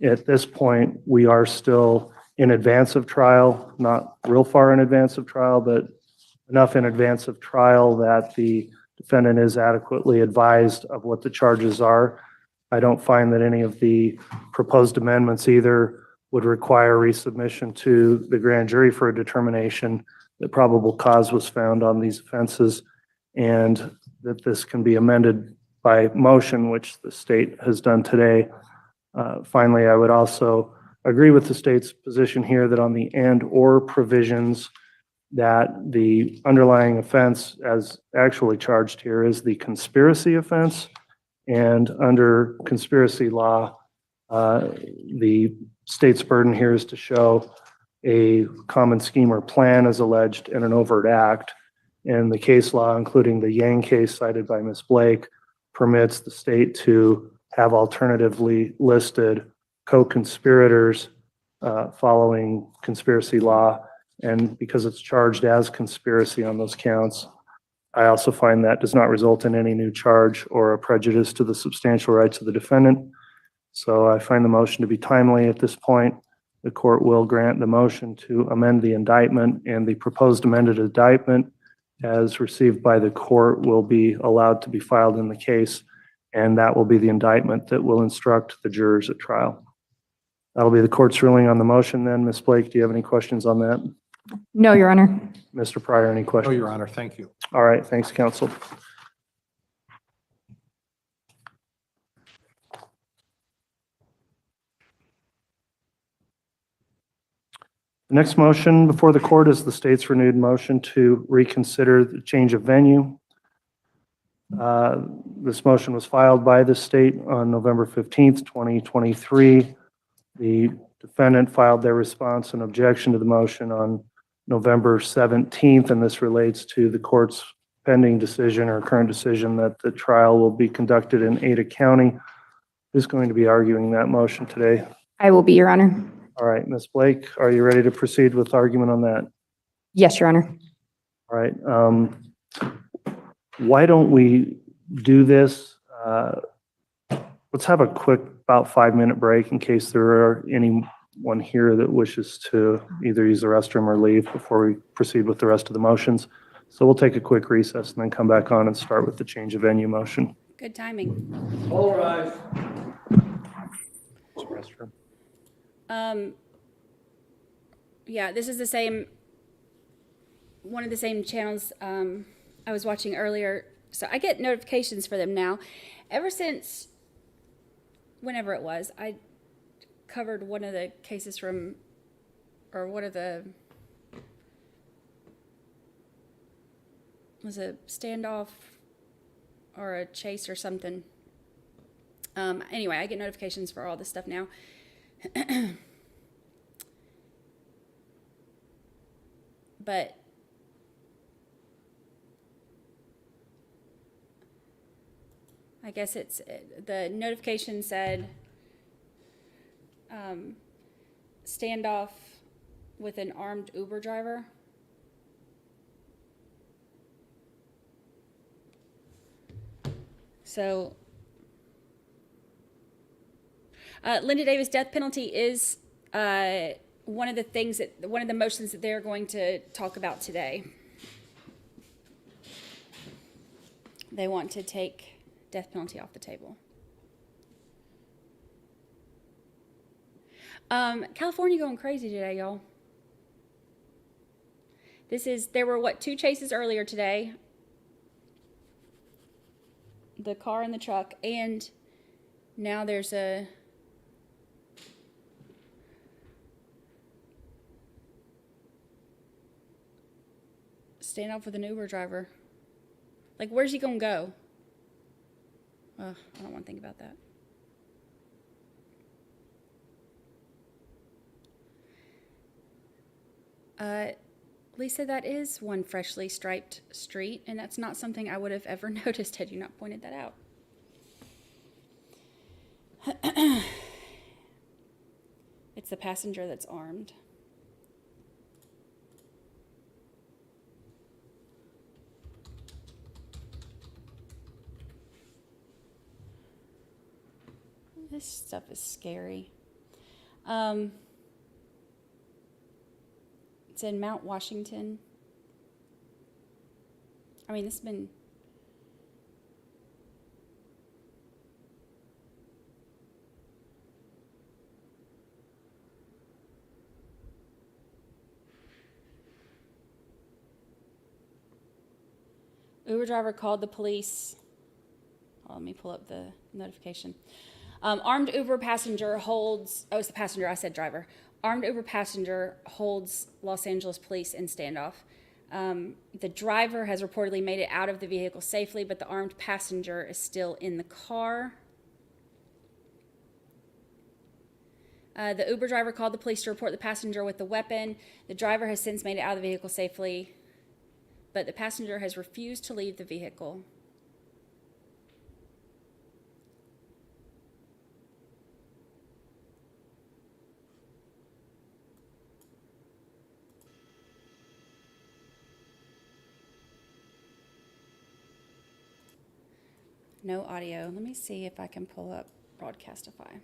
at this point, we are still in advance of trial, not real far in advance of trial, but enough in advance of trial that the defendant is adequately advised of what the charges are. I don't find that any of the proposed amendments either would require resubmission to the grand jury for a determination that probable cause was found on these offenses, and that this can be amended by motion, which the state has done today. Finally, I would also agree with the state's position here that on the and/or provisions, that the underlying offense as actually charged here is the conspiracy offense. And under conspiracy law, the state's burden here is to show a common scheme or plan as alleged in an overt act. And the case law, including the Yang case cited by Ms. Blake, permits the state to have alternatively listed co-conspirators following conspiracy law. And because it's charged as conspiracy on those counts, I also find that does not result in any new charge or a prejudice to the substantial rights of the defendant. So I find the motion to be timely at this point. The court will grant the motion to amend the indictment, and the proposed amended indictment as received by the court will be allowed to be filed in the case, and that will be the indictment that will instruct the jurors at trial. That'll be the court's ruling on the motion then. Ms. Blake, do you have any questions on that? No, Your Honor. Mr. Pryor, any questions? No, Your Honor, thank you. All right, thanks, counsel. The next motion before the court is the state's renewed motion to reconsider the change of venue. This motion was filed by the state on November 15th, 2023. The defendant filed their response and objection to the motion on November 17th, and this relates to the court's pending decision or current decision that the trial will be conducted in Ada County. Who's going to be arguing that motion today? I will be, Your Honor. All right, Ms. Blake, are you ready to proceed with argument on that? Yes, Your Honor. All right. Why don't we do this? Let's have a quick about 5-minute break in case there are anyone here that wishes to either use the restroom or leave before we proceed with the rest of the motions. So we'll take a quick recess and then come back on and start with the change of venue motion. Good timing. All right. Restroom. Yeah, this is the same, one of the same channels I was watching earlier. So I get notifications for them now. Ever since, whenever it was, I covered one of the cases from, or one of the, was a standoff or a chase or something. Anyway, I get notifications for all this stuff now. But I guess the notification said standoff with an armed Uber driver. So Linda Davis death penalty is one of the motions that they're going to talk about today. They want to take death penalty off the table. California going crazy today, y'all. There were 2 chases earlier today? The car and the truck, and now there's a standoff with an Uber driver. Like, where's he gonna go? I don't want to think about that. Lisa, that is one freshly striped street, and that's not something I would have ever noticed had you not pointed that out. It's the passenger that's armed. This stuff is scary. It's in Mount Washington. I mean, this has been... Uber driver called the police. Oh, let me pull up the notification. Armed Uber passenger holds, oh, it's the passenger, I said driver. Armed Uber passenger holds Los Angeles police in standoff. The driver has reportedly made it out of the vehicle safely, but the armed passenger is still in the car. The Uber driver called the police to report the passenger with the weapon. The driver has since made it out of the vehicle safely, but the passenger has refused to leave the vehicle. No audio. Let me see if I can pull up Broadcastify.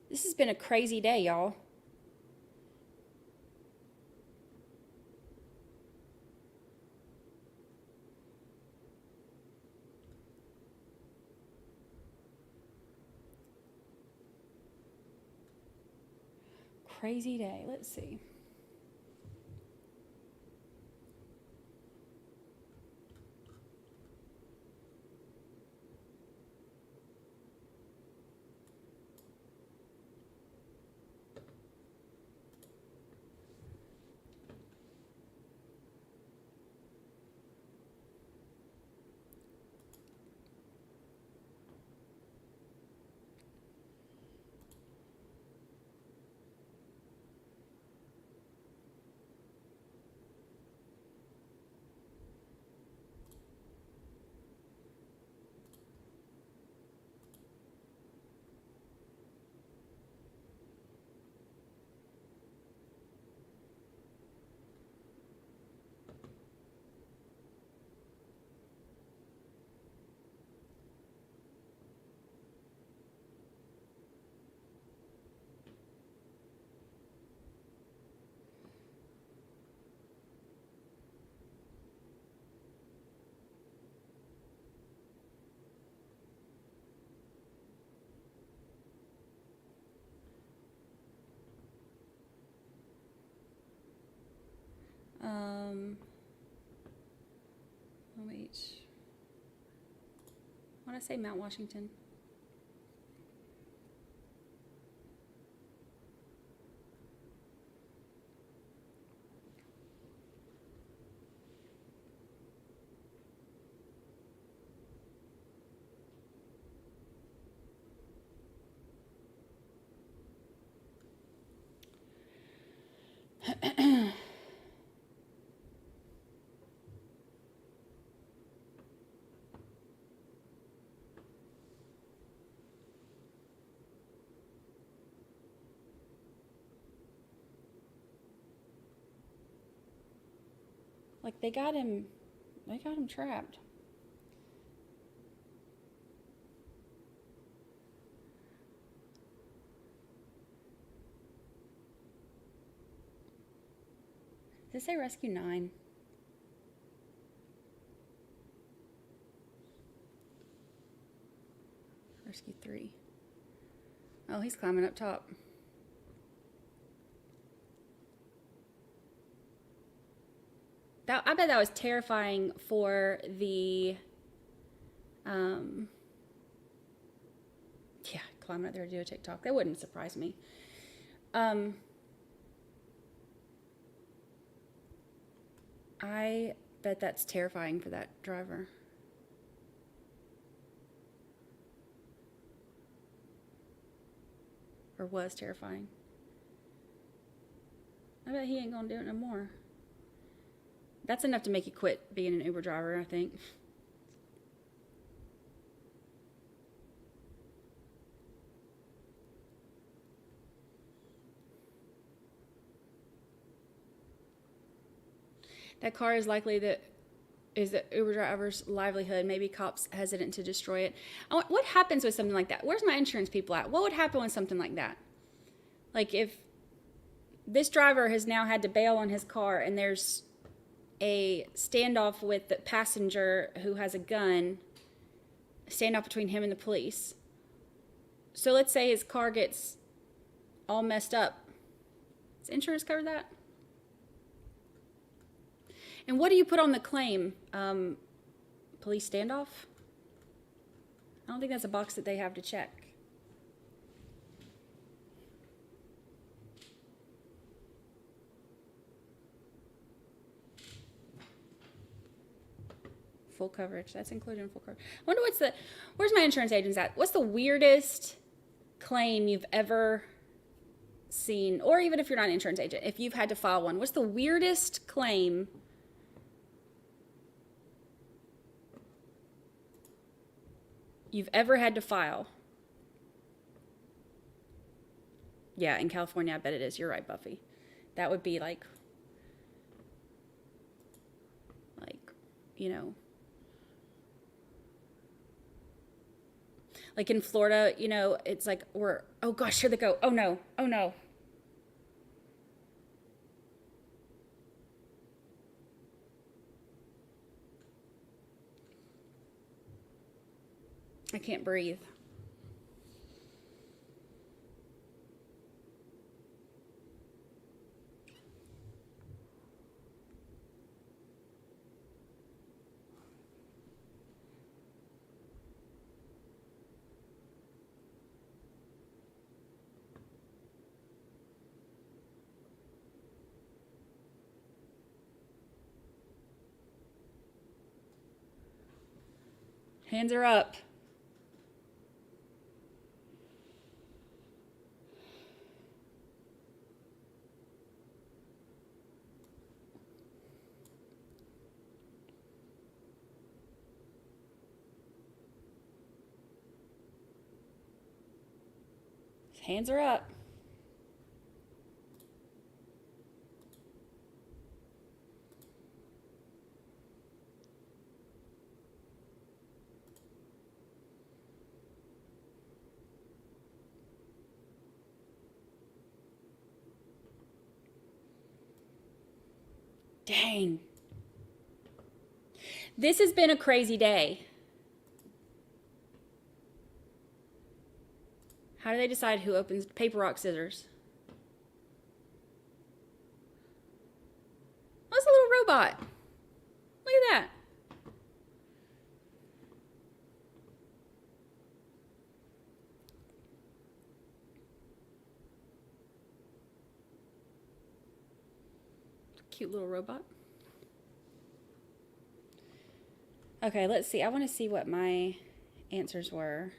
This has been a crazy day, y'all. Crazy day. Let's see. Wait. What did I say? Mount Washington? Like they got him trapped. Does it say Rescue 9? Rescue 3. Oh, he's climbing up top. I bet that was terrifying for the, yeah, climbing up there to do a TikTok. That wouldn't surprise me. I bet that's terrifying for that driver. Or was terrifying. I bet he ain't gonna do it no more. That's enough to make you quit being an Uber driver, I think. That car is likely the Uber driver's livelihood. Maybe cops hesitant to destroy it. What happens with something like that? Where's my insurance people at? What would happen with something like that? Like if this driver has now had to bail on his car and there's a standoff with the passenger who has a gun, standoff between him and the police. So let's say his car gets all messed up. Does insurance cover that? And what do you put on the claim? Police standoff? I don't think that's a box that they have to check. Full coverage. That's included in full coverage. I wonder where's my insurance agents at? What's the weirdest claim you've ever seen? Or even if you're not an insurance agent, if you've had to file one, what's the weirdest claim you've ever had to file? Yeah, in California, I bet it is. You're right, Buffy. That would be like, you know, like in Florida, you know, it's like oh gosh, here they go. Oh no, oh no. I can't breathe. Hands are up. Hands are up. Dang. This has been a crazy day. How do they decide who opens paper, rock, scissors? What's a little robot? Look at that. Cute little robot. Okay, let's see. I want to see what my answers were.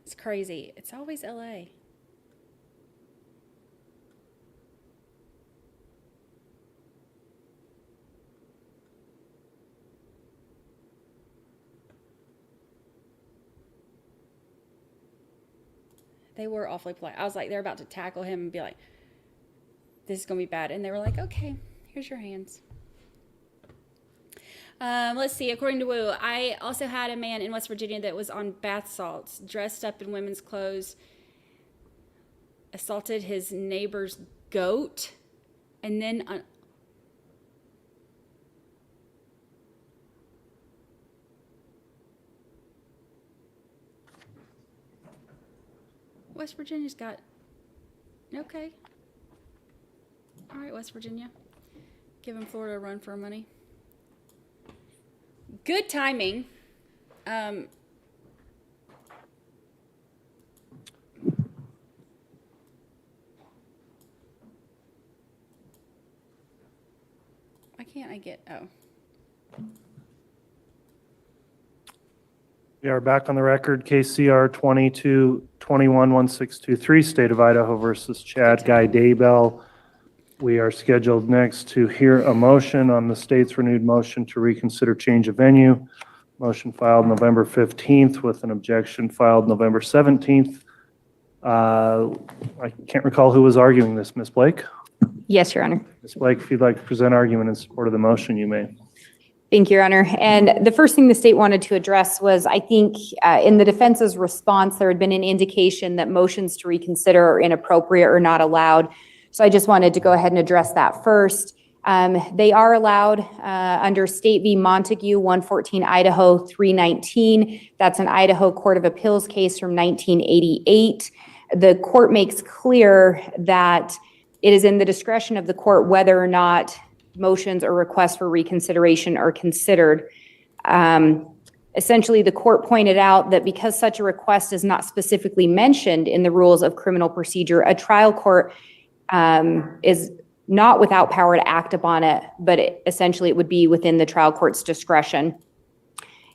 It's crazy. It's always LA. They were awfully polite. I was like, they're about to tackle him and be like, this is going to be bad. And they were like, okay, here's your hands. Let's see. According to Wu, I also had a man in West Virginia that was on bath salts, dressed up in women's clothes, assaulted his neighbor's goat, and then... West Virginia's got... Okay. All right, West Virginia. Giving Florida a run for our money. Good timing. Why can't I get... Oh. We are back on the record. KCR 22211623, State of Idaho versus Chad Guy Daybell. We are scheduled next to hear a motion on the state's renewed motion to reconsider change of venue. Motion filed November 15th with an objection filed November 17th. I can't recall who was arguing this, Ms. Blake. Yes, Your Honor. Ms. Blake, if you'd like to present argument in support of the motion, you may. Thank you, Your Honor. And the first thing the state wanted to address was, I think, in the defense's response, there had been an indication that motions to reconsider are inappropriate or not allowed. So I just wanted to go ahead and address that first. They are allowed under State v. Montague, 114 Idaho 319. That's an Idaho Court of Appeals case from 1988. The court makes clear that it is in the discretion of the court whether or not motions or requests for reconsideration are considered. Essentially, the court pointed out that because such a request is not specifically mentioned in the rules of criminal procedure, a trial court is not without power to act upon it, but essentially it would be within the trial court's discretion.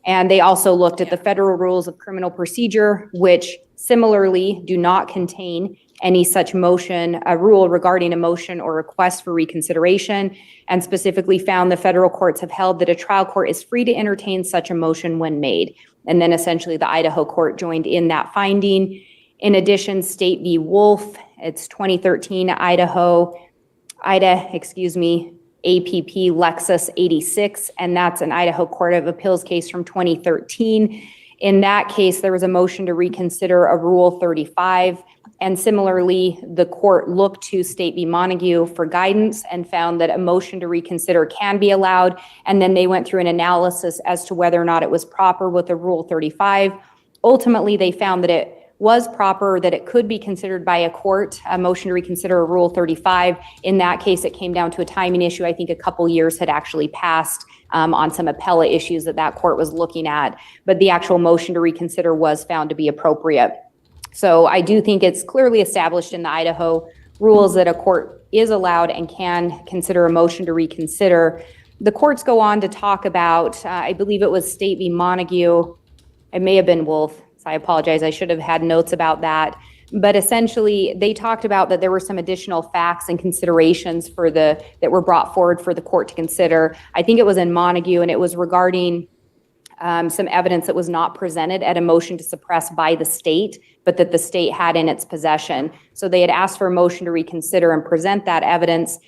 And they also looked at the federal rules of criminal procedure, which similarly do not contain any such motion, a rule regarding a motion or request for reconsideration, and specifically found the federal courts have held that a trial court is free to entertain such a motion when made. And then essentially the Idaho court joined in that finding. In addition, State v. Wolf, it's 2013 APP Lexus 86, and that's an Idaho Court of Appeals case from 2013. In that case, there was a motion to reconsider a Rule 35, and similarly, the court looked to State v. Montague for guidance and found that a motion to reconsider can be allowed, and then they went through an analysis as to whether or not it was proper with the Rule 35. Ultimately, they found that it was proper, that it could be considered by a court, a motion to reconsider a Rule 35. In that case, it came down to a timing issue. I think a couple years had actually passed on some appellate issues that court was looking at, but the actual motion to reconsider was found to be appropriate. So I do think it's clearly established in the Idaho rules that a court is allowed and can consider a motion to reconsider. The courts go on to talk about, I believe it was State v. Montague, it may have been Wolf, I apologize, I should have had notes about that. But essentially, they talked about that there were some additional facts and considerations that were brought forward for the court to consider. I think it was in Montague, and it was regarding some evidence that was not presented at a motion to suppress by the state, but that the state had in its possession. So they had asked for a motion to reconsider and present that evidence.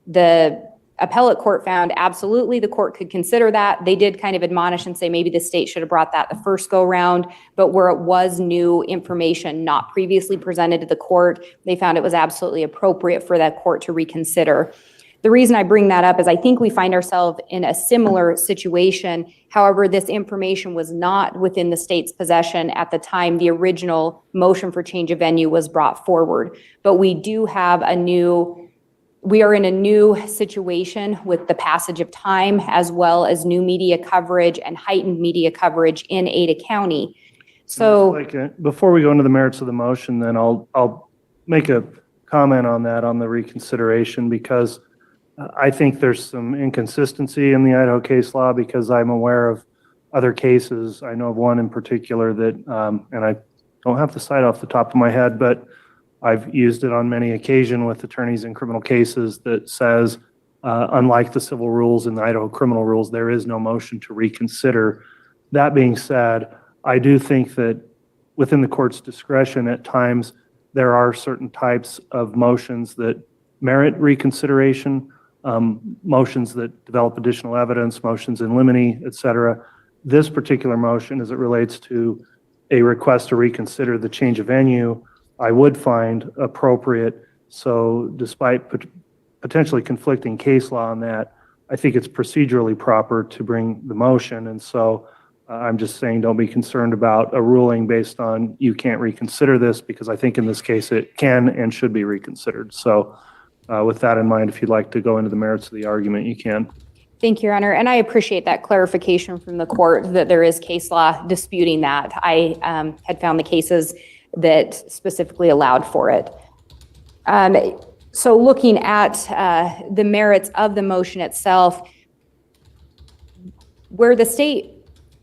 The appellate court found absolutely the court could consider that. They did kind of admonish and say maybe the state should have brought that the first go round, but where it was new information not previously presented to the court, they found it was absolutely appropriate for that court to reconsider. The reason I bring that up is I think we find ourselves in a similar situation. However, this information was not within the state's possession at the time the original motion for change of venue was brought forward. But we do have we are in a new situation with the passage of time, as well as new media coverage and heightened media coverage in Ada County. So Before we go into the merits of the motion, then I'll make a comment on that, on the reconsideration, because I think there's some inconsistency in the Idaho case law, because I'm aware of other cases. I know of one in particular that, and I don't have the cite off the top of my head, but I've used it on many occasions with attorneys in criminal cases that says, unlike the civil rules and the Idaho criminal rules, there is no motion to reconsider. That being said, I do think that within the court's discretion, at times, there are certain types of motions that merit reconsideration, motions that develop additional evidence, motions in limine, et cetera. This particular motion, as it relates to a request to reconsider the change of venue, I would find appropriate. So despite potentially conflicting case law on that, I think it's procedurally proper to bring the motion. And so I'm just saying, don't be concerned about a ruling based on you can't reconsider this, because I think in this case it can and should be reconsidered. So with that in mind, if you'd like to go into the merits of the argument, you can. thank you, Your Honor. And I appreciate that clarification from the court that there is case law disputing that. I had found the cases that specifically allowed for it. So looking at the merits of the motion itself, where the state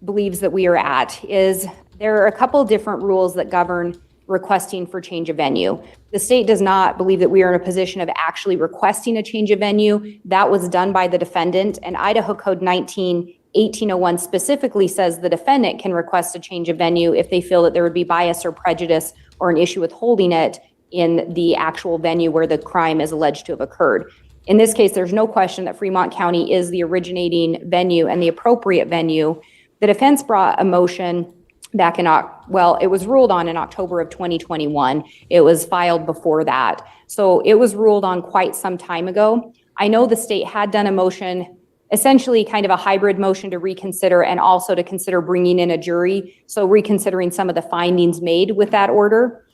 believes that we are at is there are a couple different rules that govern requesting for change of venue. The state does not believe that we are in a position of actually requesting a change of venue. That was done by the defendant, and Idaho Code 1801 specifically says the defendant can request a change of venue if they feel that there would be bias or prejudice or an issue with holding it in the actual venue where the crime is alleged to have occurred. In this case, there's no question that Fremont County is the originating venue and the appropriate venue. The defense brought a motion back in, it was ruled on in October of 2021. It was filed before that. So it was ruled on quite some time ago. I know the state had done a motion, essentially kind of a hybrid motion to reconsider and also to consider bringing in a jury. So reconsidering some of the findings made with that order.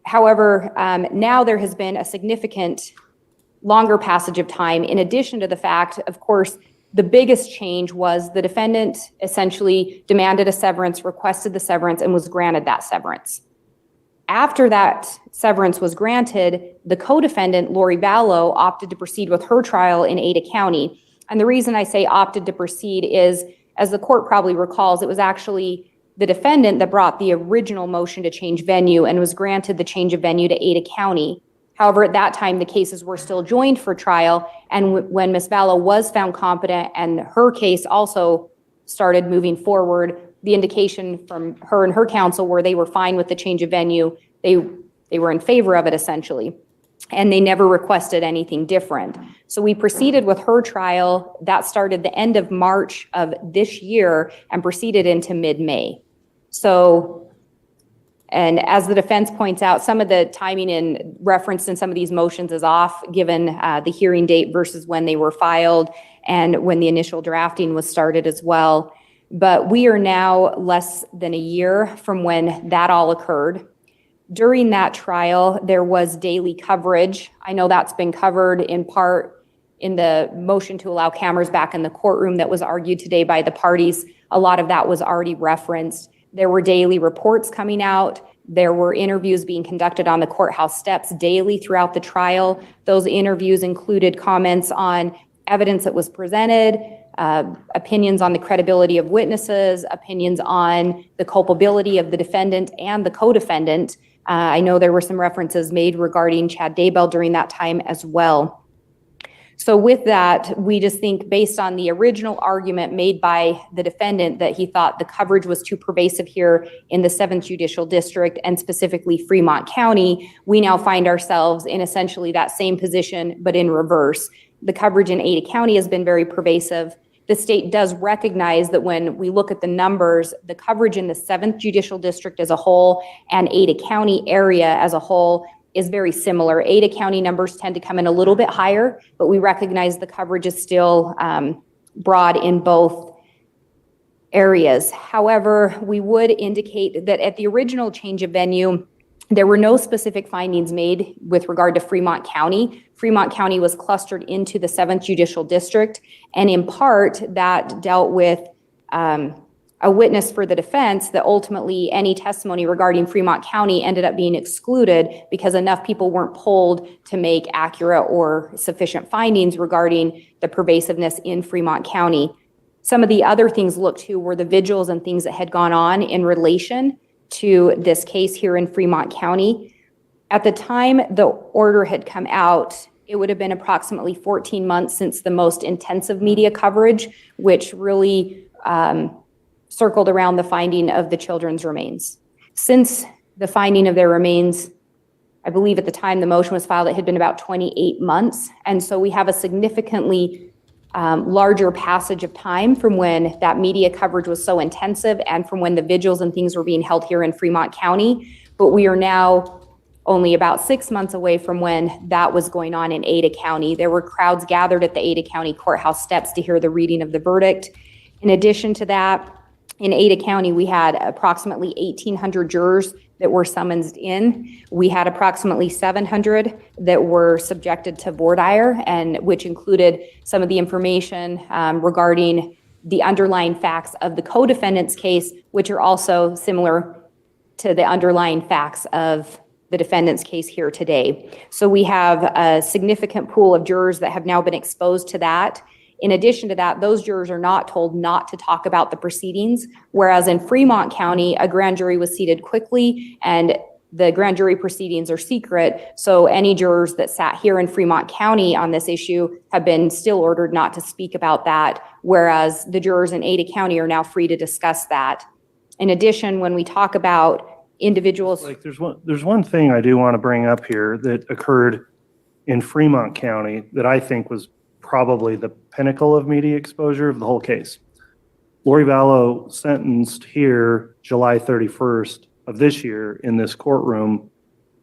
However, now there has been a significant longer passage of time, in addition to the fact, of course, the biggest change was the defendant essentially demanded a severance, requested the severance, and was granted that severance. After that severance was granted, the co-defendant, Lori Vallow, opted to proceed with her trial in Ada County. And the reason I say opted to proceed is, as the court probably recalls, it was actually the defendant that brought the original motion to change venue and was granted the change of venue to Ada County. However, at that time, the cases were still joined for trial, and when Ms. Vallow was found competent and her case also started moving forward, the indication from her and her counsel were they were fine with the change of venue. They were in favor of it, essentially, and they never requested anything different. So we proceeded with her trial. That started the end of March of this year and proceeded into mid-May. And as the defense points out, some of the timing and reference in some of these motions is off, given the hearing date versus when they were filed and when the initial drafting was started as well. But we are now less than a year from when that all occurred. During that trial, there was daily coverage. I know that's been covered in part in the motion to allow cameras back in the courtroom that was argued today by the parties. A lot of that was already referenced. There were daily reports coming out. There were interviews being conducted on the courthouse steps daily throughout the trial. Those interviews included comments on evidence that was presented, opinions on the credibility of witnesses, opinions on the culpability of the defendant and the co-defendant. I know there were some references made regarding Chad Daybell during that time as well. So with that, we just think based on the original argument made by the defendant that he thought the coverage was too pervasive here in the 7th Judicial District and specifically Fremont County, we now find ourselves in essentially that same position, but in reverse. The coverage in Ada County has been very pervasive. The state does recognize that when we look at the numbers, the coverage in the 7th Judicial District as a whole and Ada County area as a whole is very similar. Ada County numbers tend to come in a little bit higher, but we recognize the coverage is still broad in both areas. However, we would indicate that at the original change of venue, there were no specific findings made with regard to Fremont County. Fremont County was clustered into the 7th Judicial District, and in part that dealt with a witness for the defense that ultimately any testimony regarding Fremont County ended up being excluded because enough people weren't polled to make accurate or sufficient findings regarding the pervasiveness in Fremont County. Some of the other things looked to were the vigils and things that had gone on in relation to this case here in Fremont County. At the time the order had come out, it would have been approximately 14 months since the most intensive media coverage, which really circled around the finding of the children's remains. Since the finding of their remains, I believe at the time the motion was filed, it had been about 28 months. And so we have a significantly larger passage of time from when that media coverage was so intensive and from when the vigils and things were being held here in Fremont County. But we are now only about 6 months away from when that was going on in Ada County. There were crowds gathered at the Ada County courthouse steps to hear the reading of the verdict. In addition to that, in Ada County, we had approximately 1,800 jurors that were summoned in. We had approximately 700 that were subjected to voir dire, and which included some of the information regarding the underlying facts of the co-defendant's case, which are also similar to the underlying facts of the defendant's case here today. So we have a significant pool of jurors that have now been exposed to that. In addition to that, those jurors are not told not to talk about the proceedings, whereas in Fremont County, a grand jury was seated quickly and the grand jury proceedings are secret. So any jurors that sat here in Fremont County on this issue have been still ordered not to speak about that, whereas the jurors in Ada County are now free to discuss that. In addition, when we talk about individuals. Like there's one thing I do want to bring up here that occurred in Fremont County that I think was probably the pinnacle of media exposure of the whole case. Lori Vallow sentenced here July 31st of this year in this courtroom,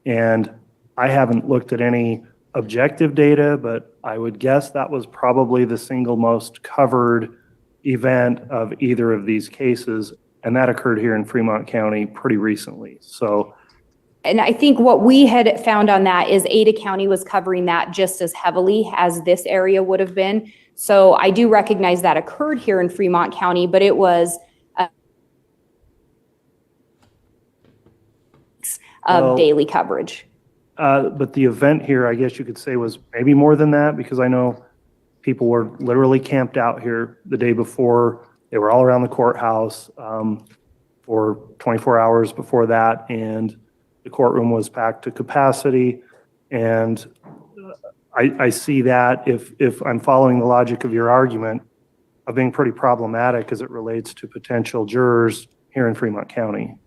and I haven't looked at any objective data, but I would guess that was probably the single most covered event of either of these cases, and that occurred here in Fremont County pretty recently. So, and I think what we had found on that is Ada County was covering that just as heavily as this area would have been. So I do recognize that occurred here in Fremont County, but it was of daily coverage. But the event here, I guess you could say, was maybe more than that, because I know people were literally camped out here the day before. They were all around the courthouse for 24 hours before that, and the courtroom was packed to capacity. And I see that, if I'm following the logic of your argument, of being pretty problematic as it relates to potential jurors here in Fremont County.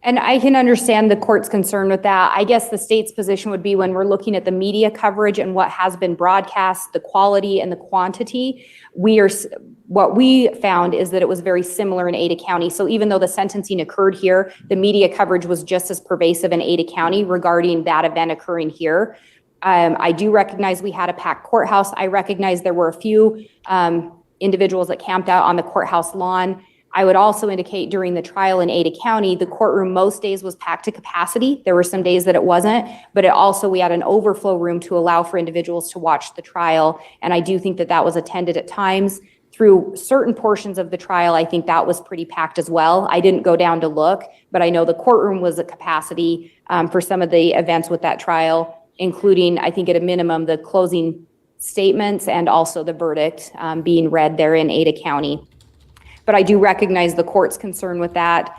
And I can understand the court's concern with that. I guess the state's position would be, when we're looking at the media coverage and what has been broadcast, the quality and the quantity, what we found is that it was very similar in Ada County. So even though the sentencing occurred here, the media coverage was just as pervasive in Ada County regarding that event occurring here. I do recognize we had a packed courthouse. I recognize there were a few individuals that camped out on the courthouse lawn. I would also indicate during the trial in Ada County, the courtroom most days was packed to capacity. There were some days that it wasn't, but we had an overflow room to allow for individuals to watch the trial. And I do think that that was attended at times. Through certain portions of the trial, I think that was pretty packed as well. I didn't go down to look, but I know the courtroom was at capacity for some of the events with that trial, including, I think at a minimum, the closing statements and also the verdict being read there in Ada County. But I do recognize the court's concern with that.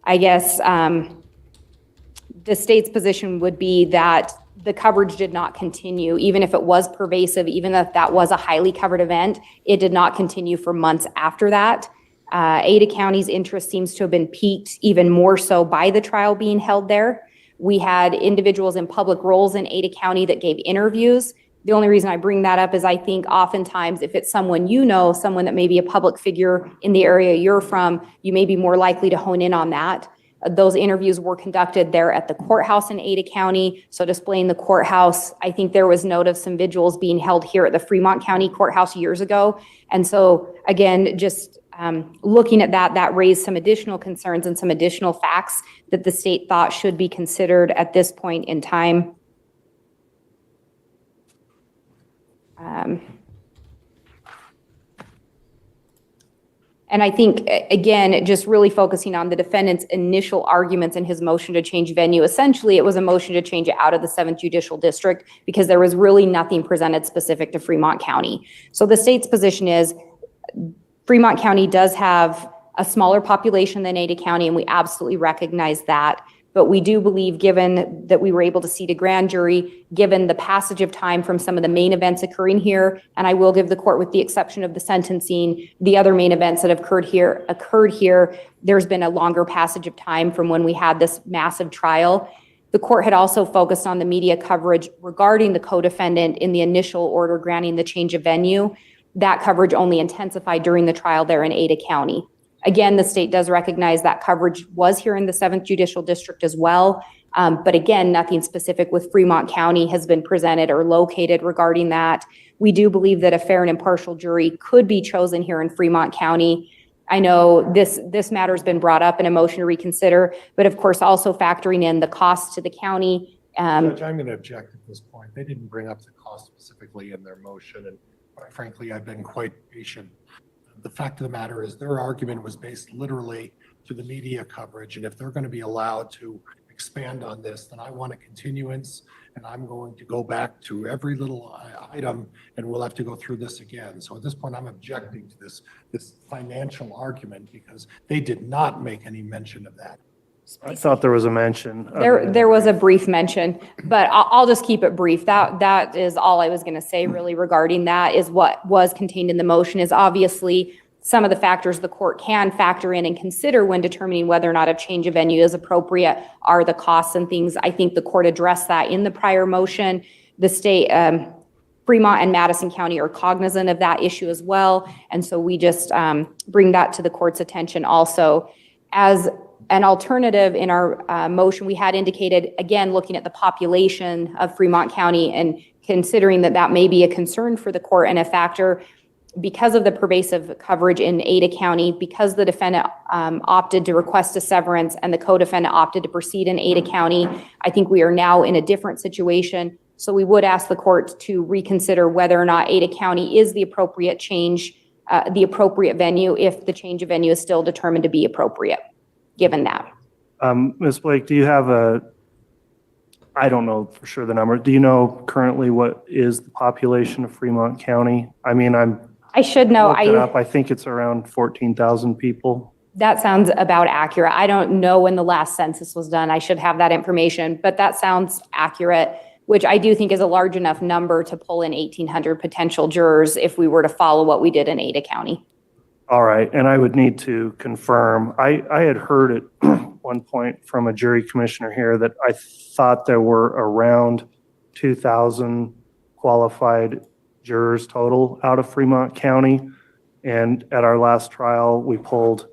I guess the state's position would be that the coverage did not continue, even if it was pervasive, even if that was a highly covered event, it did not continue for months after that. Ada County's interest seems to have been piqued even more so by the trial being held there. We had individuals in public roles in Ada County that gave interviews. The only reason I bring that up is I think oftentimes if it's someone you know, someone that may be a public figure in the area you're from, you may be more likely to hone in on that. Those interviews were conducted there at the courthouse in Ada County. So displaying the courthouse, I think there was note of some vigils being held here at the Fremont County Courthouse years ago. And so again, just looking at that raised some additional concerns and some additional facts that the state thought should be considered at this point in time. And I think, again, just really focusing on the defendant's initial arguments in his motion to change venue. Essentially, it was a motion to change it out of the 7th Judicial District because there was really nothing presented specific to Fremont County. So the state's position is Fremont County does have a smaller population than Ada County, and we absolutely recognize that. But we do believe, given that we were able to seat a grand jury, given the passage of time from some of the main events occurring here, and I will give the court, with the exception of the sentencing, the other main events that have occurred here, there's been a longer passage of time from when we had this massive trial. The court had also focused on the media coverage regarding the co-defendant in the initial order granting the change of venue. That coverage only intensified during the trial there in Ada County. Again, the state does recognize that coverage was here in the 7th Judicial District as well. But again, nothing specific with Fremont County has been presented or located regarding that. We do believe that a fair and impartial jury could be chosen here in Fremont County. I know this matter has been brought up in a motion to reconsider, but of course also factoring in the cost to the county. Judge, I'm going to object at this point. They didn't bring up the cost specifically in their motion, and quite frankly, I've been quite patient. The fact of the matter is their argument was based literally to the media coverage. And if they're going to be allowed to expand on this, then I want a continuance, and I'm going to go back to every little item, and we'll have to go through this again. So at this point, I'm objecting to this financial argument because they did not make any mention of that. I thought there was a mention. There was a brief mention, but I'll just keep it brief. That is all I was going to say really regarding that. Is what was contained in the motion is obviously some of the factors the court can factor in and consider when determining whether or not a change of venue is appropriate are the costs and things. I think the court addressed that in the prior motion. The state, Fremont and Madison County are cognizant of that issue as well. And so we just bring that to the court's attention also. As an alternative in our motion, we had indicated, again, looking at the population of Fremont County and considering that that may be a concern for the court and a factor because of the pervasive coverage in Ada County, because the defendant opted to request a severance and the co-defendant opted to proceed in Ada County, I think we are now in a different situation. So we would ask the court to reconsider whether or not Ada County is the appropriate change, the appropriate venue, if the change of venue is still determined to be appropriate, given that. Ms. Blake, do you have I don't know for sure the number. Do you know currently what is the population of Fremont County? I mean, I should know. I think it's around 14,000 people. That sounds about accurate. I don't know when the last census was done. I should have that information, but that sounds accurate, which I do think is a large enough number to pull in 1,800 potential jurors if we were to follow what we did in Ada County. All right, and I would need to confirm. I had heard at one point from a jury commissioner here that I thought there were around 2,000 qualified jurors total out of Fremont County. And at our last trial, we pulled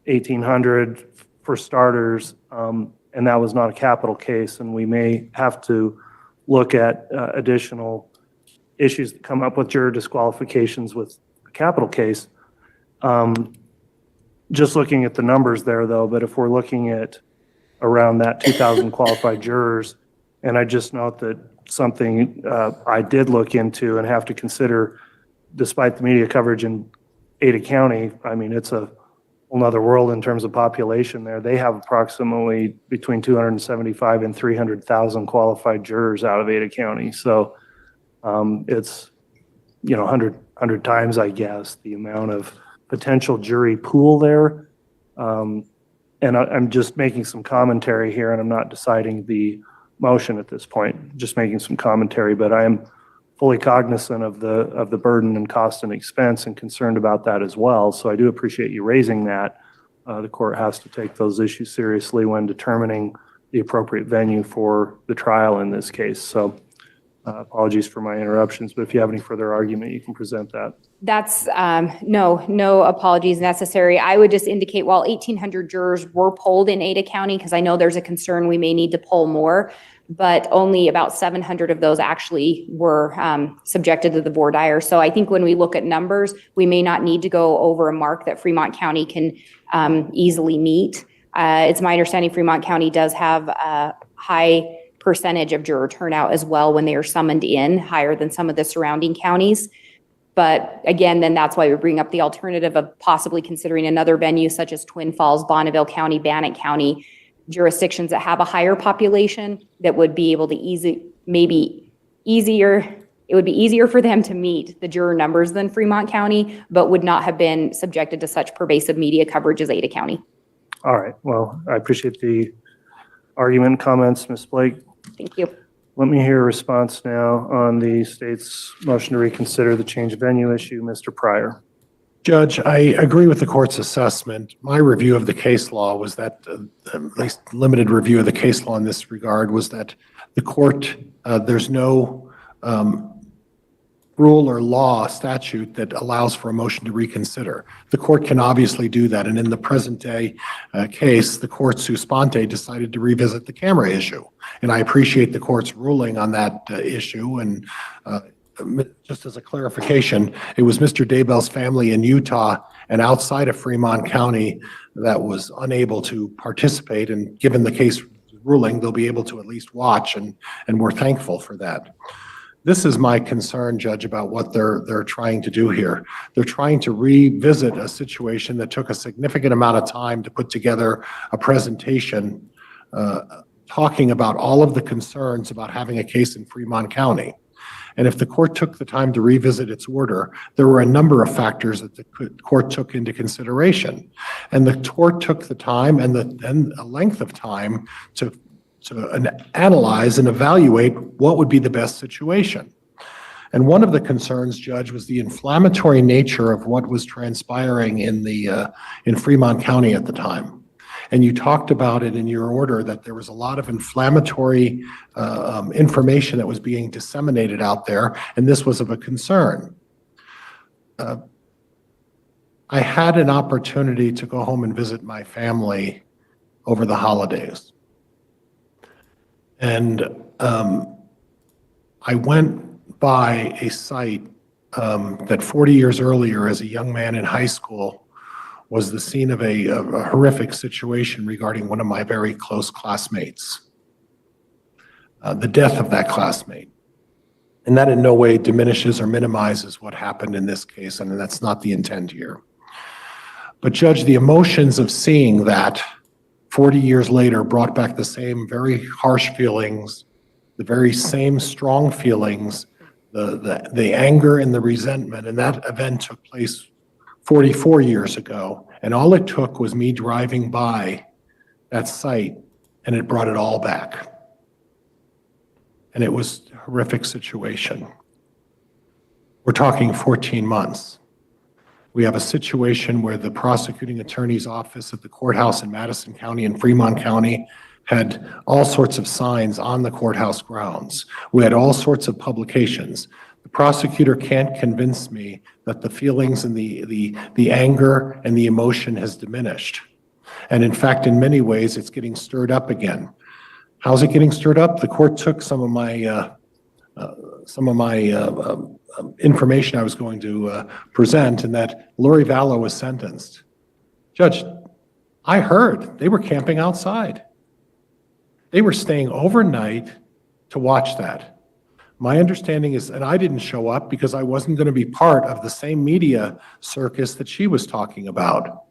1,800 for starters, and that was not a capital case. And we may have to look at additional issues that come up with juror disqualifications with a capital case. Just looking at the numbers there, though, but if we're looking at around that 2,000 qualified jurors, and I just note that something I did look into and have to consider, despite the media coverage in Ada County, I mean, it's a whole nother world in terms of population there. They have approximately between 275 and 300,000 qualified jurors out of Ada County. So it's, 100 times, I guess, the amount of potential jury pool there. And I'm just making some commentary here, and I'm not deciding the motion at this point, just making some commentary, but I am fully cognizant of the burden and cost and expense and concerned about that as well. So I do appreciate you raising that. The court has to take those issues seriously when determining the appropriate venue for the trial in this case. So apologies for my interruptions, but if you have any further argument, you can present that. That's no apologies necessary. I would just indicate while 1,800 jurors were polled in Ada County, because I know there's a concern we may need to poll more, but only about 700 of those actually were subjected to the voir dire. So I think when we look at numbers, we may not need to go over a mark that Fremont County can easily meet. It's my understanding Fremont County does have a high percentage of juror turnout as well when they are summoned in, higher than some of the surrounding counties. But again, then that's why we bring up the alternative of possibly considering another venue such as Twin Falls, Bonneville County, Bannock County, jurisdictions that have a higher population that would be able to it would be easier for them to meet the juror numbers than Fremont County, but would not have been subjected to such pervasive media coverage as Ada County. All right, well, I appreciate the argument and comments, Ms. Blake. Thank you. Let me hear a response now on the state's motion to reconsider the change of venue issue. Mr. Pryor. Judge, I agree with the court's assessment. My review of the case law was that, at least limited review of the case law in this regard, was that the court, there's no rule or law statute that allows for a motion to reconsider. The court can obviously do that, and in the present day case, the court sua sponte decided to revisit the camera issue. And I appreciate the court's ruling on that issue, and just as a clarification, it was Mr. Daybell's family in Utah and outside of Fremont County that was unable to participate, and given the case ruling, they'll be able to at least watch, and we're thankful for that. This is my concern, Judge, about what they're trying to do here. They're trying to revisit a situation that took a significant amount of time to put together a presentation talking about all of the concerns about having a case in Fremont County. And if the court took the time to revisit its order, there were a number of factors that the court took into consideration. And the court took the time and a length of time to analyze and evaluate what would be the best situation. And one of the concerns, Judge, was the inflammatory nature of what was transpiring in Fremont County at the time. And you talked about it in your order that there was a lot of inflammatory information that was being disseminated out there, and this was of a concern. I had an opportunity to go home and visit my family over the holidays. And I went by a site that 40 years earlier, as a young man in high school, was the scene of a horrific situation regarding one of my very close classmates, the death of that classmate. And that in no way diminishes or minimizes what happened in this case, and that's not the intent here. But Judge, the emotions of seeing that 40 years later brought back the same very harsh feelings, the very same strong feelings, the anger and the resentment, and that event took place 44 years ago, and all it took was me driving by that site, and it brought it all back. And it was a horrific situation. We're talking 14 months. We have a situation where the prosecuting attorney's office at the courthouse in Madison County and Fremont County had all sorts of signs on the courthouse grounds. We had all sorts of publications. The prosecutor can't convince me that the feelings and the anger and the emotion has diminished. And in fact, in many ways, it's getting stirred up again. How's it getting stirred up? The court took some of my information I was going to present, and that Lori Vallow was sentenced. Judge, I heard they were camping outside. They were staying overnight to watch that. My understanding is, and I didn't show up because I wasn't going to be part of the same media circus that she was talking about.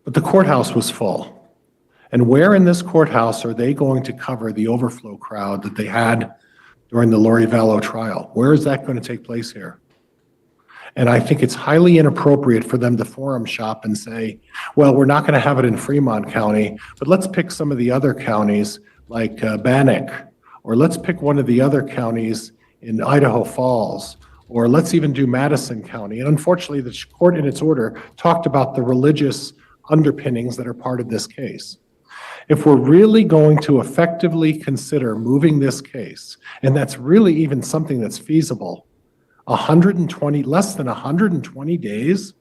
But the courthouse was full. And where in this courthouse are they going to cover the overflow crowd that they had during the Lori Vallow trial? Where is that going to take place here? And I think it's highly inappropriate for them to forum shop and say, well, we're not going to have it in Fremont County, but let's pick some of the other counties like Bannock, or let's pick one of the other counties in Idaho Falls, or let's even do Madison County. And unfortunately, the court in its order talked about the religious underpinnings that are part of this case. If we're really going to effectively consider moving this case, and that's really even something that's feasible, less than 120 days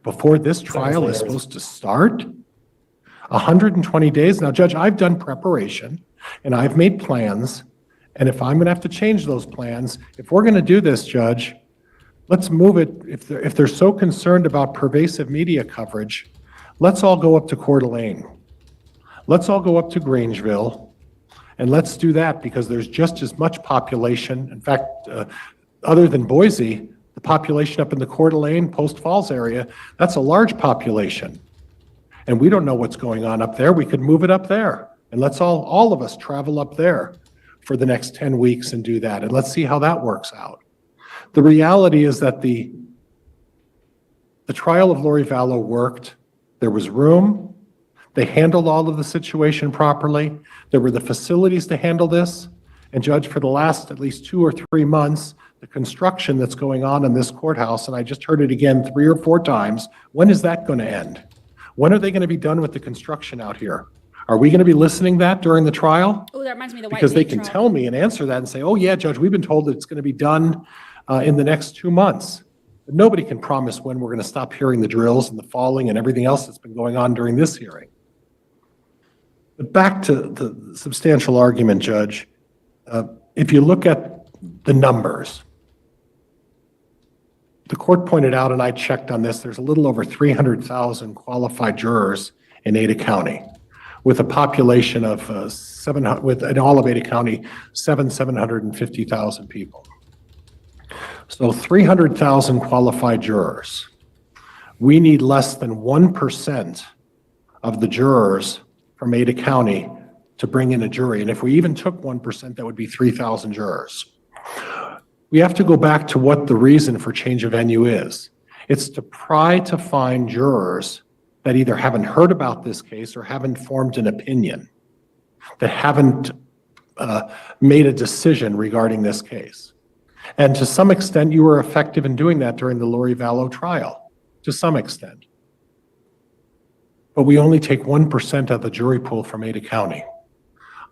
before this trial is supposed to start? 120 days? Now, Judge, I've done preparation, and I've made plans, and if I'm going to have to change those plans, if we're going to do this, Judge, let's move it. If they're so concerned about pervasive media coverage, let's all go up to Coeur d'Alene. Let's all go up to Grangeville, and let's do that because there's just as much population. In fact, other than Boise, the population up in the Coeur d'Alene, Post Falls area, that's a large population. And we don't know what's going on up there. We could move it up there. And let's all of us travel up there for the next 10 weeks and do that. And let's see how that works out. The reality is that the trial of Lori Vallow worked. There was room. They handled all of the situation properly. There were the facilities to handle this. And Judge, for the last at least 2 or 3 months, the construction that's going on in this courthouse, and I just heard it again 3 or 4 times, when is that going to end? When are they going to be done with the construction out here? Are we going to be listening to that during the trial? Oh, that reminds me of the White Because they Lake can trial. tell me and answer that and say, oh yeah, Judge, we've been told that it's going to be done in the next 2 months. But nobody can promise when we're going to stop hearing the drills and the falling and everything else that's been going on during this hearing. But back to the substantial argument, Judge, if you look at the numbers, the court pointed out, and I checked on this, there's a little over 300,000 qualified jurors in Ada County, with a population of in all of Ada County, 750,000 people. So 300,000 qualified jurors. We need less than 1% of the jurors from Ada County to bring in a jury. And if we even took 1%, that would be 3,000 jurors. We have to go back to what the reason for change of venue is. It's to try to find jurors that either haven't heard about this case or haven't formed an opinion, that haven't made a decision regarding this case. And to some extent, you were effective in doing that during the Lori Vallow trial, to some extent. But we only take 1% of the jury pool from Ada County.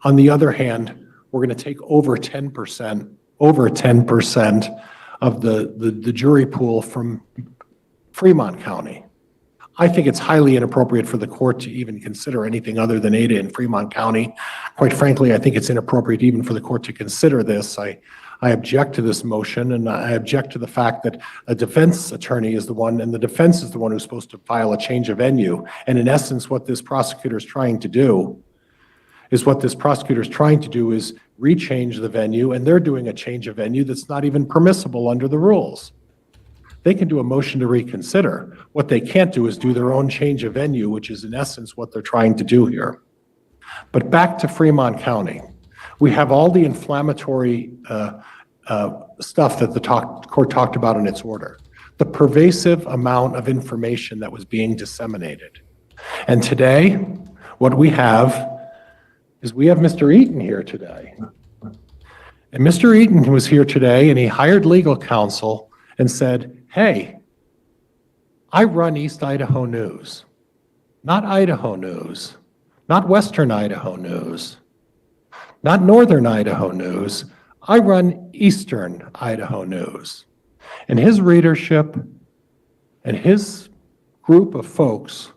On the other hand, we're going to take over 10% of the jury pool from Fremont County. I think it's highly inappropriate for the court to even consider anything other than Ada in Fremont County. Quite frankly, I think it's inappropriate even for the court to consider this. I object to this motion, and I object to the fact that a defense attorney is the one, and the defense is the one who's supposed to file a change of venue. And in essence, what this prosecutor is trying to do is rechange the venue, and they're doing a change of venue that's not even permissible under the rules. They can do a motion to reconsider. What they can't do is do their own change of venue, which is in essence what they're trying to do here. But back to Fremont County. We have all the inflammatory stuff that the court talked about in its order. The pervasive amount of information that was being disseminated. And today, what we have is we have Mr. Eaton here today. And Mr. Eaton was here today, and he hired legal counsel and said, hey, I run East Idaho News, not Idaho News, not Western Idaho News, not Northern Idaho News. I run Eastern Idaho News. And his readership and his group of folks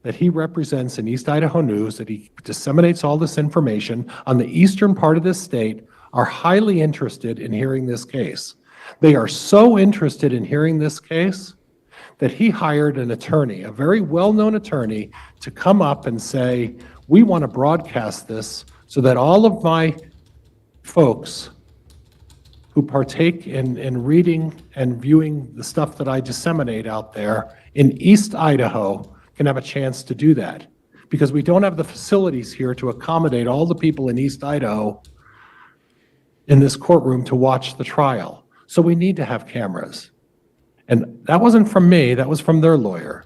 that he represents in East Idaho News, that he disseminates all this information on the eastern part of this state, are highly interested in hearing this case. They are so interested in hearing this case that he hired an attorney, a very well-known attorney, to come up and say, we want to broadcast this so that all of my folks who partake in reading and viewing the stuff that I disseminate out there in East Idaho can have a chance to do that. Because we don't have the facilities here to accommodate all the people in East Idaho in this courtroom to watch the trial. So we need to have cameras. And that wasn't from me, that was from their lawyer.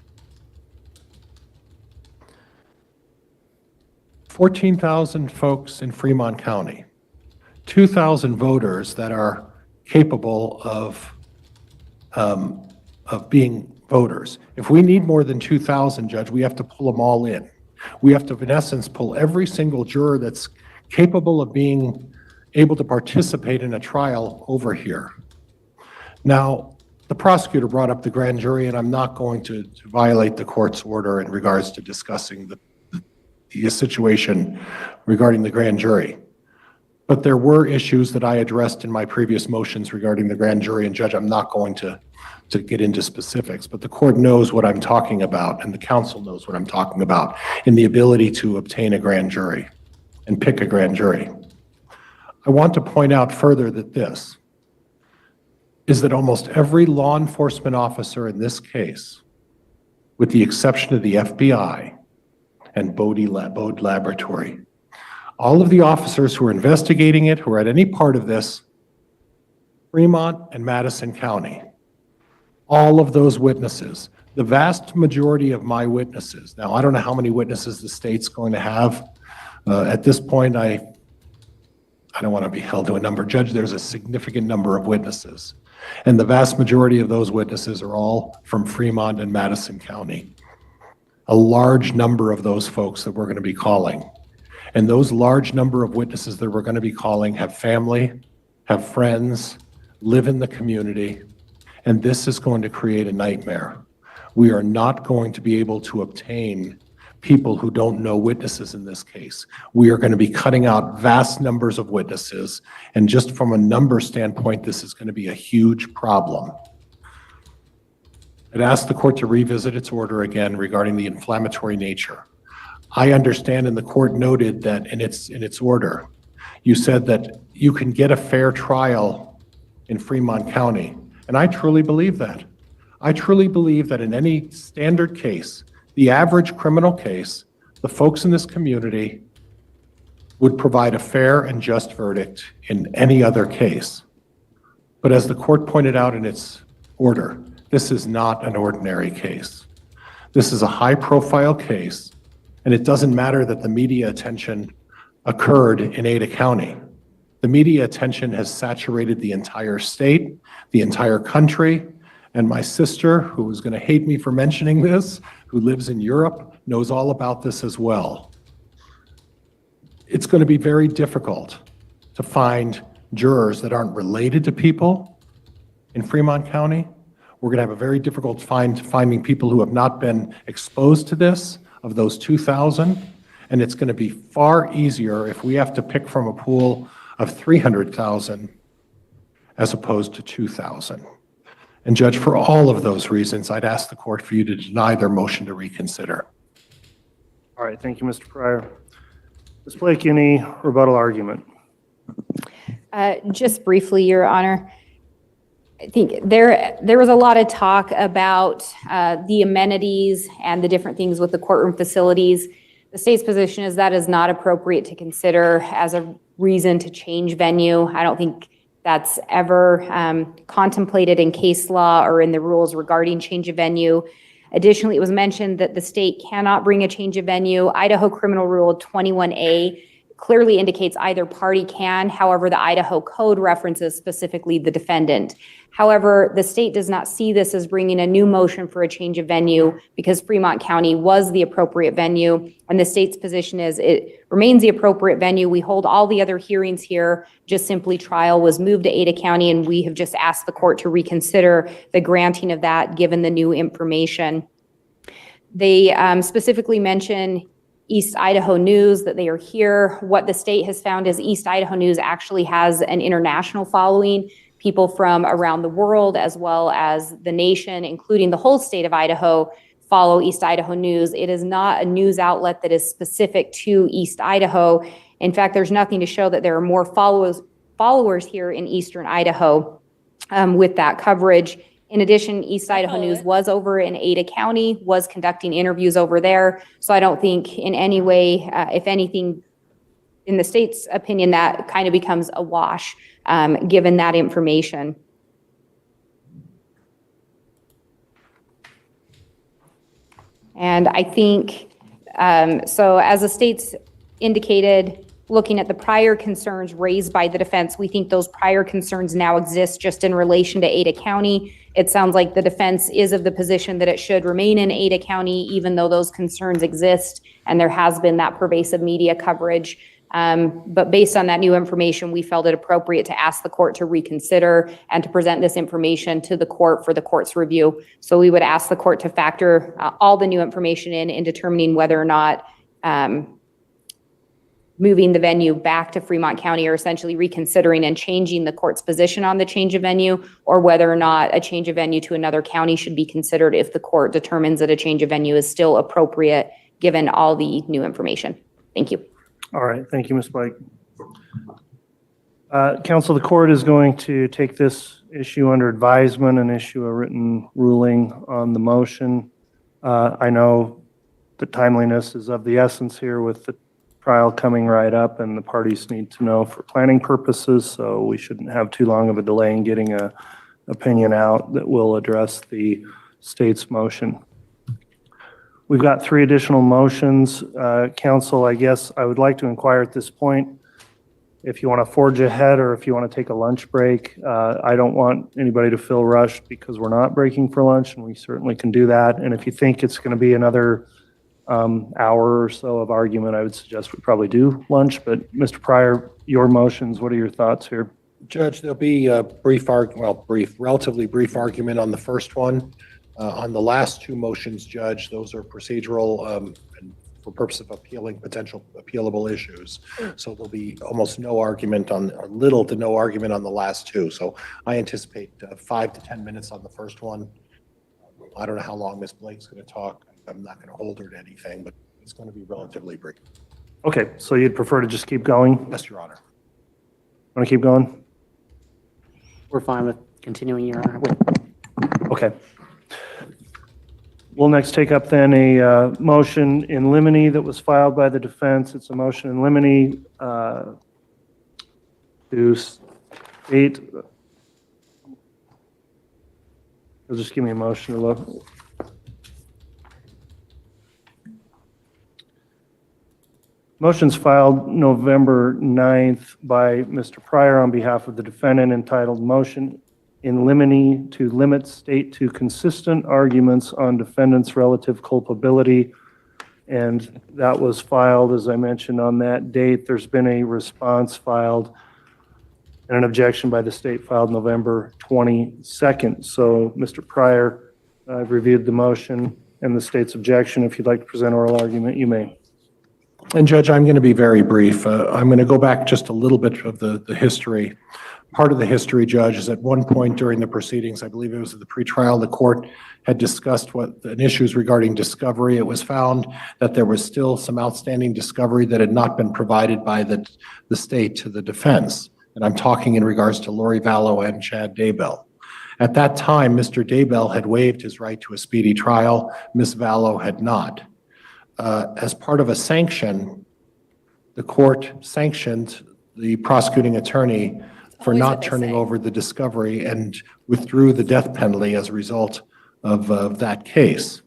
14,000 folks in Fremont County, 2,000 voters that are capable of being voters. If we need more than 2,000, Judge, we have to pull them all in. We have to, in essence, pull every single juror that's capable of being able to participate in a trial over here. Now, the prosecutor brought up the grand jury, and I'm not going to violate the court's order in regards to discussing the situation regarding the grand jury. But there were issues that I addressed in my previous motions regarding the grand jury, and Judge, I'm not going to get into specifics, but the court knows what I'm talking about, and the counsel knows what I'm talking about in the ability to obtain a grand jury and pick a grand jury. I want to point out further that this is that almost every law enforcement officer in this case, with the exception of the FBI and Bode Laboratory, all of the officers who are investigating it, who are at any part of this, Fremont and Madison County, all of those witnesses, the vast majority of my witnesses. Now, I don't know how many witnesses the state's going to have. At this point, I don't want to be held to a number. Judge, there's a significant number of witnesses. And the vast majority of those witnesses are all from Fremont and Madison County. A large number of those folks that we're going to be calling. And those large number of witnesses that we're going to be calling have family, have friends, live in the community, and this is going to create a nightmare. We are not going to be able to obtain people who don't know witnesses in this case. We are going to be cutting out vast numbers of witnesses, and just from a number standpoint, this is going to be a huge problem. I'd ask the court to revisit its order again regarding the inflammatory nature. I understand, and the court noted that in its order, you said that you can get a fair trial in Fremont County, and I truly believe that. I truly believe that in any standard case, the average criminal case, the folks in this community would provide a fair and just verdict in any other case. But as the court pointed out in its order, this is not an ordinary case. This is a high-profile case, and it doesn't matter that the media attention occurred in Ada County. The media attention has saturated the entire state, the entire country, and my sister, who is going to hate me for mentioning this, who lives in Europe, knows all about this as well. It's going to be very difficult to find jurors that aren't related to people in Fremont County. We're going to have a very difficult finding people who have not been exposed to this, of those 2,000, and it's going to be far easier if we have to pick from a pool of 300,000 as opposed to 2,000. And Judge, for all of those reasons, I'd ask the court for you to deny their motion to reconsider. All right, thank you, Mr. Pryor. Ms. Blake, any rebuttal argument? Just briefly, Your Honor. I think there was a lot of talk about the amenities and the different things with the courtroom facilities. The state's position is that is not appropriate to consider as a reason to change venue. I don't think that's ever contemplated in case law or in the rules regarding change of venue. Additionally, it was mentioned that the state cannot bring a change of venue. Idaho Criminal Rule 21A clearly indicates either party can. However, the Idaho Code references specifically the defendant. However, the state does not see this as bringing a new motion for a change of venue because Fremont County was the appropriate venue, and the state's position is it remains the appropriate venue. We hold all the other hearings here, just simply trial was moved to Ada County, and we have just asked the court to reconsider the granting of that given the new information. They specifically mention East Idaho News, that they are here. What the state has found is East Idaho News actually has an international following. People from around the world, as well as the nation, including the whole state of Idaho, follow East Idaho News. It is not a news outlet that is specific to East Idaho. In fact, there's nothing to show that there are more followers here in Eastern Idaho with that coverage. In addition, East Idaho News was over in Ada County, was conducting interviews over there. So I don't think in any way, if anything, in the state's opinion, that kind of becomes a wash, given that information. And I think, so as the state's indicated, looking at the prior concerns raised by the defense, we think those prior concerns now exist just in relation to Ada County. It sounds like the defense is of the position that it should remain in Ada County, even though those concerns exist, and there has been that pervasive media coverage. But based on that new information, we felt it appropriate to ask the court to reconsider and to present this information to the court for the court's review. So we would ask the court to factor all the new information in determining whether or not moving the venue back to Fremont County, or essentially reconsidering and changing the court's position on the change of venue, or whether or not a change of venue to another county should be considered if the court determines that a change of venue is still appropriate given all the new information. Thank you. All right, thank you, Ms. Blake. Counsel, the court is going to take this issue under advisement and issue a written ruling on the motion. I know the timeliness is of the essence here with the trial coming right up, and the parties need to know for planning purposes, so we shouldn't have too long of a delay in getting an opinion out that will address the state's motion. We've got 3 additional motions. Counsel, I guess I would like to inquire at this point if you want to forge ahead or if you want to take a lunch break. I don't want anybody to feel rushed because we're not breaking for lunch, and we certainly can do that. And if you think it's going to be another hour or so of argument, I would suggest we probably do lunch. But Mr. Pryor, your motions, what are your thoughts here? Judge, there'll be a relatively brief argument on the first one. On the last 2 motions, Judge, those are procedural and for purpose of appealing potential appealable issues. So there'll be almost no argument on, or little to no argument on the last 2. So I anticipate 5 to 10 minutes on the first one. I don't know how long Ms. Blake's going to talk. I'm not going to hold her to anything, but it's going to be relatively brief. Okay, so you'd prefer to just keep going? Yes, Your Honor. Want to keep going? We're fine with continuing, Your Honor. Okay. We'll next take up then a motion in limine that was filed by the defense. It's a motion in limine to state. You'll just give me a motion to look. Motion's filed November 9th by Mr. Pryor on behalf of the defendant, entitled Motion in Limine to Limit State to Consistent Arguments on Defendant's Relative Culpability. And that was filed, as I mentioned, on that date. There's been a response filed and an objection by the state filed November 22nd. So, Mr. Pryor, I've reviewed the motion and the state's objection. If you'd like to present oral argument, you may. And Judge, I'm going to be very brief. I'm going to go back just a little bit of the history. Part of the history, Judge, is at one point during the proceedings, I believe it was the pretrial, the court had discussed issues regarding discovery. It was found that there was still some outstanding discovery that had not been provided by the state to the defense. And I'm talking in regards to Lori Vallow and Chad Daybell. At that time, Mr. Daybell had waived his right to a speedy trial. Ms. Vallow had not. As part of a sanction, the court sanctioned the prosecuting attorney for not turning over the discovery and withdrew the death penalty as a result of that case.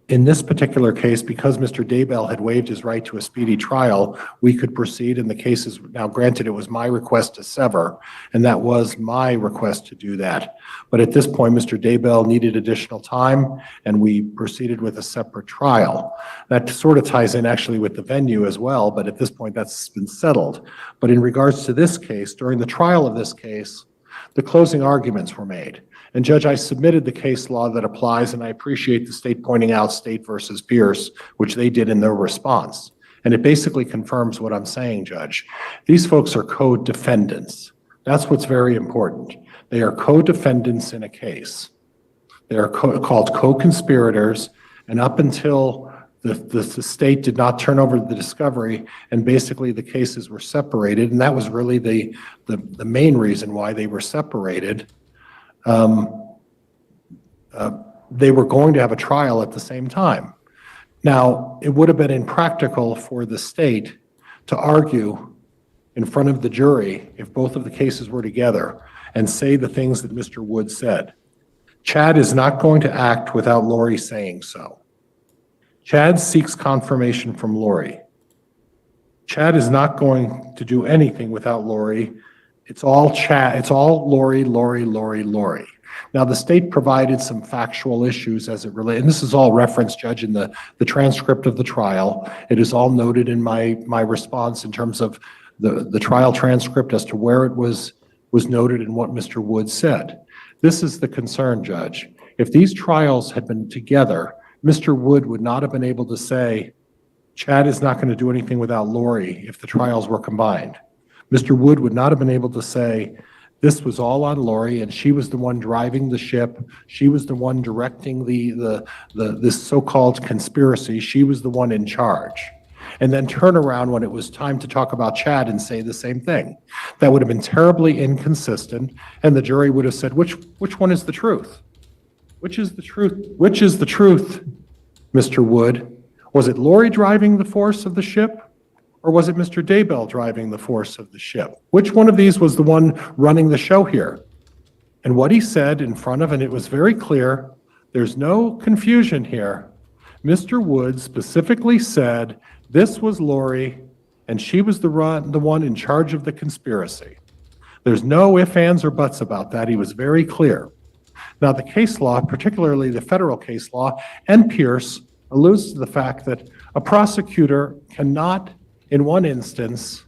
In this particular case, because Mr. Daybell had waived his right to a speedy trial, we could proceed, and the case is now granted. It was my request to sever, and that was my request to do that. But at this point, Mr. Daybell needed additional time, and we proceeded with a separate trial. That sort of ties in actually with the venue as well, but at this point that's been settled. But in regards to this case, during the trial of this case, the closing arguments were made. And Judge, I submitted the case law that applies, and I appreciate the state pointing out State versus Pierce, which they did in their response. And it basically confirms what I'm saying, Judge. These folks are co-defendants. That's what's very important. They are co-defendants in a case. They are called co-conspirators, and up until the state did not turn over the discovery, and basically the cases were separated, and that was really the main reason why they were separated. They were going to have a trial at the same time. Now, it would have been impractical for the state to argue in front of the jury if both of the cases were together and say the things that Mr. Wood said. Chad is not going to act without Lori saying so. Chad seeks confirmation from Lori. Chad is not going to do anything without Lori. It's all Chad. It's all Lori, Lori, Lori, Lori. Now, the state provided some factual issues as it relates, and this is all referenced, Judge, in the transcript of the trial. It is all noted in my response in terms of the trial transcript as to where it was noted and what Mr. Wood said. This is the concern, Judge. If these trials had been together, Mr. Wood would not have been able to say, Chad is not going to do anything without Lori if the trials were combined. Mr. Wood would not have been able to say, this was all on Lori, and she was the one driving the ship. She was the one directing this so-called conspiracy. She was the one in charge. And then turn around when it was time to talk about Chad and say the same thing. That would have been terribly inconsistent, and the jury would have said, which one is the truth? Which is the truth? Which is the truth, Mr. Wood? Was it Lori driving the force of the ship? Or was it Mr. Daybell driving the force of the ship? Which one of these was the one running the show here? And what he said in front of, and it was very clear, there's no confusion here. Mr. Wood specifically said this was Lori, and she was the one in charge of the conspiracy. There's no ifs, ands, or buts about that. He was very clear. Now, the case law, particularly the federal case law, and Pierce, alludes to the fact that a prosecutor cannot, in one instance,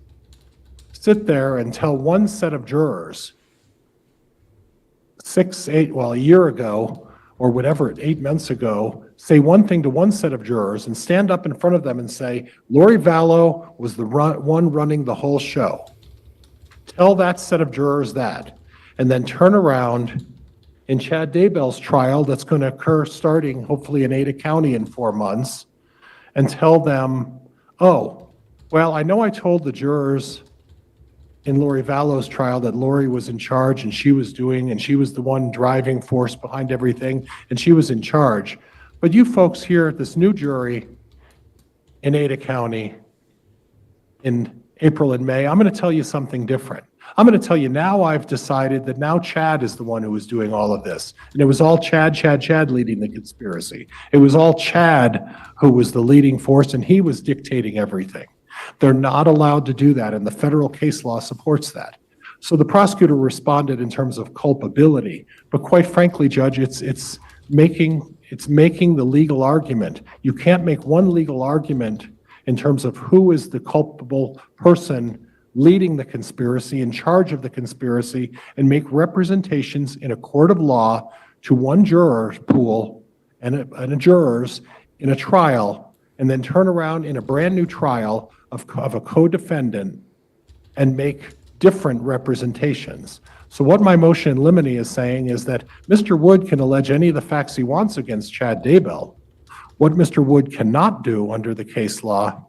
sit there and tell one set of jurors a year ago, or whatever, 8 months ago, say one thing to one set of jurors and stand up in front of them and say, Lori Vallow was the one running the whole show. Tell that set of jurors that, and then turn around in Chad Daybell's trial that's going to occur starting hopefully in Ada County in 4 months, and tell them, oh, well, I know I told the jurors in Lori Vallow's trial that Lori was in charge and she was the one driving force behind everything, and she was in charge. But you folks here at this new jury in Ada County in April and May, I'm going to tell you something different. I'm going to tell you now, I've decided that now Chad is the one who was doing all of this. And it was all Chad leading the conspiracy. It was all Chad who was the leading force, and he was dictating everything. They're not allowed to do that, and the federal case law supports that. So the prosecutor responded in terms of culpability, but quite frankly, Judge, it's making the legal argument. You can't make one legal argument in terms of who is the culpable person leading the conspiracy, in charge of the conspiracy, and make representations in a court of law to one juror pool and a jurors in a trial, and then turn around in a brand new trial of a co-defendant and make different representations. So what my motion in limine is saying is that Mr. Wood can allege any of the facts he wants against Chad Daybell. What Mr. Wood cannot do under the case law,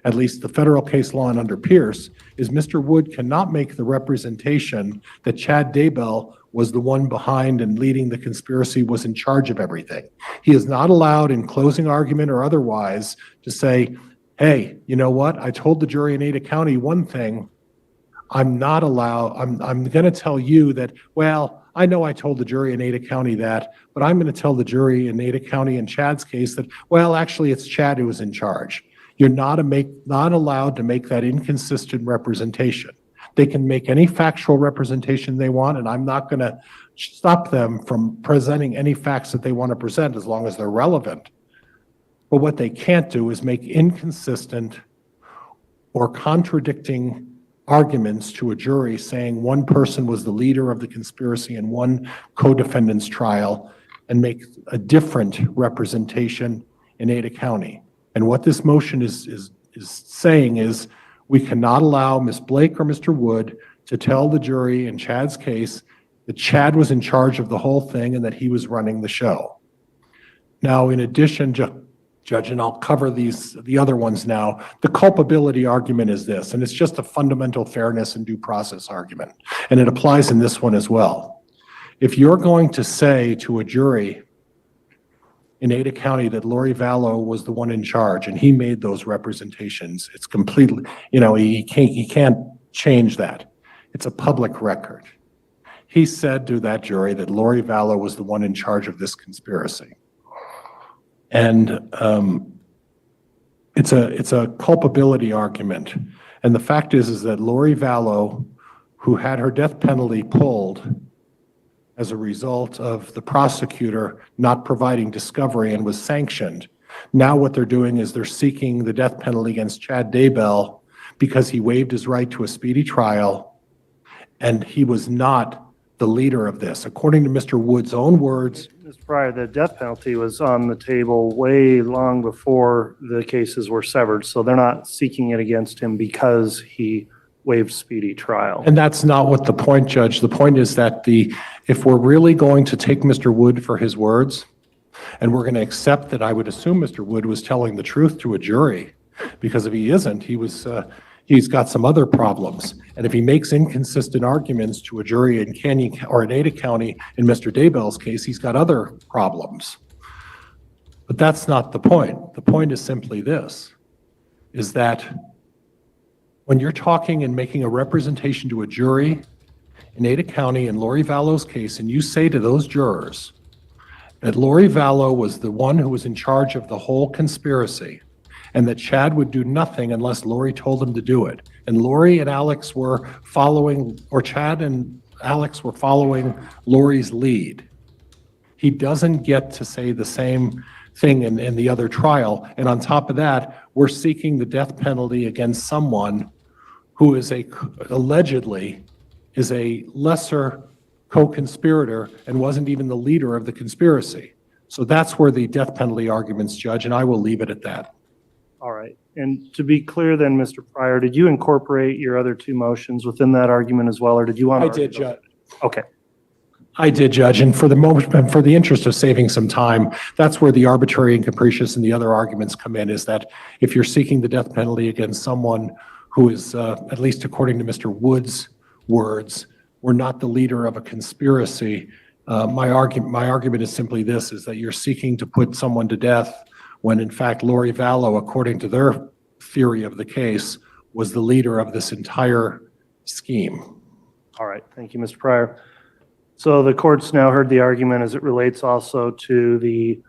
at least the federal case law and under Pierce, is Mr. Wood cannot make the representation that Chad Daybell was the one behind and leading the conspiracy, was in charge of everything. He is not allowed in closing argument or otherwise to say, hey, you know what? I told the jury in Ada County one thing. I'm not allowed, I'm going to tell you that, well, I know I told the jury in Ada County that, but I'm going to tell the jury in Ada County in Chad's case that, well, actually it's Chad who was in charge. You're not allowed to make that inconsistent representation. They can make any factual representation they want, and I'm not going to stop them from presenting any facts that they want to present as long as they're relevant. But what they can't do is make inconsistent or contradicting arguments to a jury saying one person was the leader of the conspiracy in one co-defendant's trial and make a different representation in Ada County. And what this motion is saying is we cannot allow Ms. Blake or Mr. Wood to tell the jury in Chad's case that Chad was in charge of the whole thing and that he was running the show. Now, in addition, Judge, and I'll cover the other ones now, the culpability argument is this, and it's just a fundamental fairness and due process argument, and it applies in this one as well. If you're going to say to a jury in Ada County that Lori Vallow was the one in charge and he made those representations, it's completely, he can't change that. It's a public record. He said to that jury that Lori Vallow was the one in charge of this conspiracy. And it's a culpability argument. And the fact is that Lori Vallow, who had her death penalty pulled as a result of the prosecutor not providing discovery and was sanctioned, now what they're doing is they're seeking the death penalty against Chad Daybell because he waived his right to a speedy trial, and he was not the leader of this. According to Mr. Wood's own words, Mr. Pryor, the death penalty was on the table way long before the cases were severed, so they're not seeking it against him because he waived speedy trial. and that's not what the point, Judge. The point is that if we're really going to take Mr. Wood for his words, and we're going to accept that I would assume Mr. Wood was telling the truth to a jury, because if he isn't, he's got some other problems. And if he makes inconsistent arguments to a jury in Canyon or in Ada County, in Mr. Daybell's case, he's got other problems. But that's not the point. The point is simply this, is that when you're talking and making a representation to a jury in Ada County in Lori Vallow's case, and you say to those jurors that Lori Vallow was the one who was in charge of the whole conspiracy, and that Chad would do nothing unless Lori told him to do it. And Lori and Alex were following, or Chad and Alex were following Lori's lead. He doesn't get to say the same thing in the other trial. And on top of that, we're seeking the death penalty against someone who is allegedly is a lesser co-conspirator and wasn't even the leader of the conspiracy. So that's where the death penalty arguments, Judge, and I will leave it at that. All right. And to be clear then, Mr. Pryor, did you incorporate your other two motions within that argument as well, or did you want to? I did, Judge. Okay. I did, Judge, and for the interest of saving some time, that's where the arbitrary and capricious and the other arguments come in, is that if you're seeking the death penalty against someone who is, at least according to Mr. Wood's words, were not the leader of a conspiracy, my argument is simply this, is that you're seeking to put someone to death when in fact Lori Vallow, according to their theory of the case, was the leader of this entire scheme. All right, thank you, Mr. Pryor. So the court's now heard the argument as it relates also to the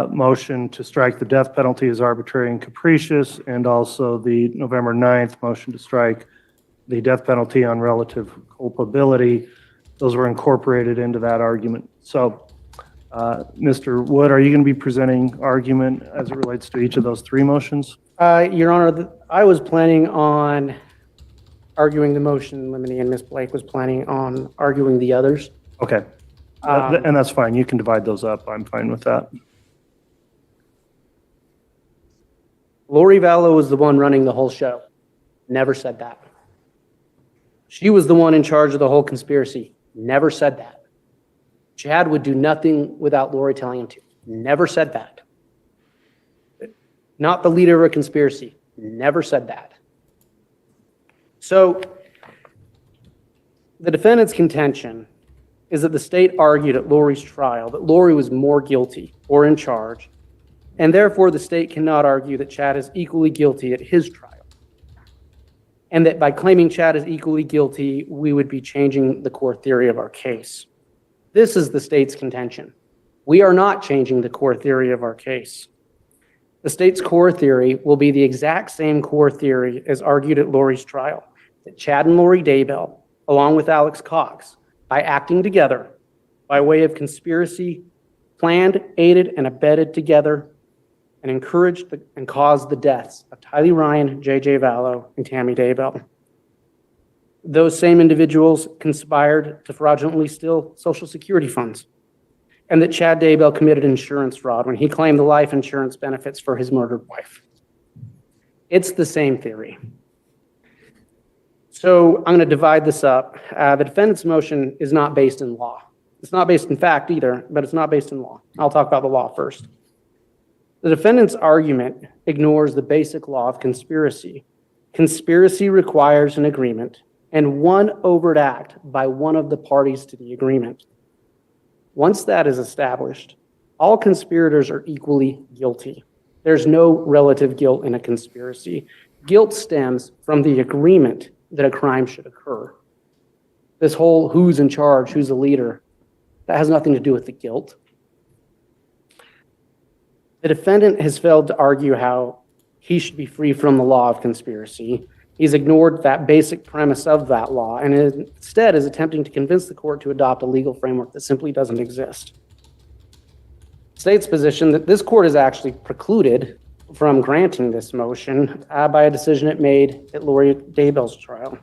motion to strike the death penalty as arbitrary and capricious, and also the November 9th motion to strike the death penalty on relative culpability. Those were incorporated into that argument. So, Mr. Wood, are you going to be presenting argument as it relates to each of those three motions? Your Honor, I was planning on arguing the motion in limine, and Ms. Blake was planning on arguing the others. Okay. And that's fine. You can divide those up. I'm fine with that. Lori Vallow was the one running the whole show. Never said that. She was the one in charge of the whole conspiracy. Never said that. Chad would do nothing without Lori telling him to. Never said that. Not the leader of a conspiracy. Never said that. So the defendant's contention is that the state argued at Lori's trial that Lori was more guilty or in charge, and therefore the state cannot argue that Chad is equally guilty at his trial. And that by claiming Chad is equally guilty, we would be changing the core theory of our case. This is the state's contention. We are not changing the core theory of our case. The state's core theory will be the exact same core theory as argued at Lori's trial, that Chad and Lori Daybell, along with Alex Cox, by acting together, by way of conspiracy, planned, aided, and abetted together, and encouraged and caused the deaths of Tylee Ryan, J.J. Vallow, and Tammy Daybell. Those same individuals conspired to fraudulently steal Social Security funds, and that Chad Daybell committed insurance fraud when he claimed the life insurance benefits for his murdered wife. It's the same theory. So I'm going to divide this up. The defendant's motion is not based in law. It's not based in fact either, but it's not based in law. I'll talk about the law first. The defendant's argument ignores the basic law of conspiracy. Conspiracy requires an agreement and one overt act by one of the parties to the agreement. Once that is established, all conspirators are equally guilty. There's no relative guilt in a conspiracy. Guilt stems from the agreement that a crime should occur. This whole who's in charge, who's the leader, that has nothing to do with the guilt. The defendant has failed to argue how he should be free from the law of conspiracy. He's ignored that basic premise of that law and instead is attempting to convince the court to adopt a legal framework that simply doesn't exist. State's position that this court is actually precluded from granting this motion by a decision it made at Lori Daybell's trial.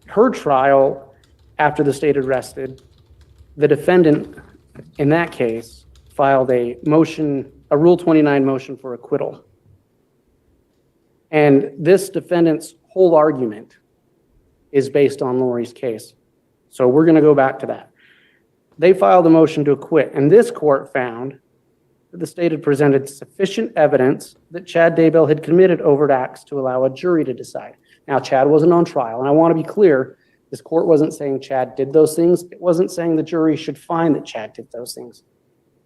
Her trial, after the state arrested, the defendant in that case filed a Rule 29 motion for acquittal. And this defendant's whole argument is based on Lori's case. So we're going to go back to that. They filed a motion to acquit, and this court found that the state had presented sufficient evidence that Chad Daybell had committed overt acts to allow a jury to decide. Now, Chad wasn't on trial, and I want to be clear, this court wasn't saying Chad did those things. It wasn't saying the jury should find that Chad did those things.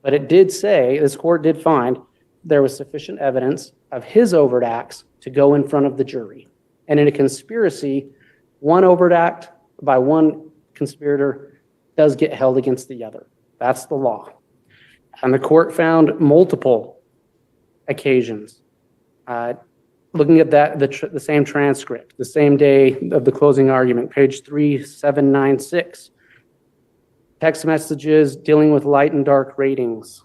But it did say, this court did find, there was sufficient evidence of his overt acts to go in front of the jury. And in a conspiracy, one overt act by one conspirator does get held against the other. That's the law. And the court found multiple occasions. Looking at that, the same transcript, the same day of the closing argument, page 3796. Text messages dealing with light and dark ratings.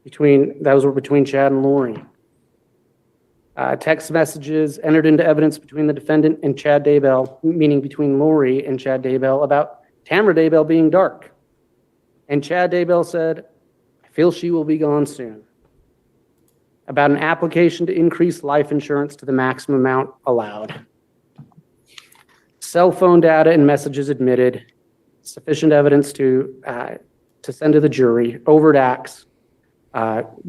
Those were between Chad and Lori. Text messages entered into evidence between the defendant and Chad Daybell, meaning between Lori and Chad Daybell, about Tamara Daybell being dark. And Chad Daybell said, "I feel she will be gone soon." About an application to increase life insurance to the maximum amount allowed. Cell phone data and messages admitted, sufficient evidence to send to the jury, overt acts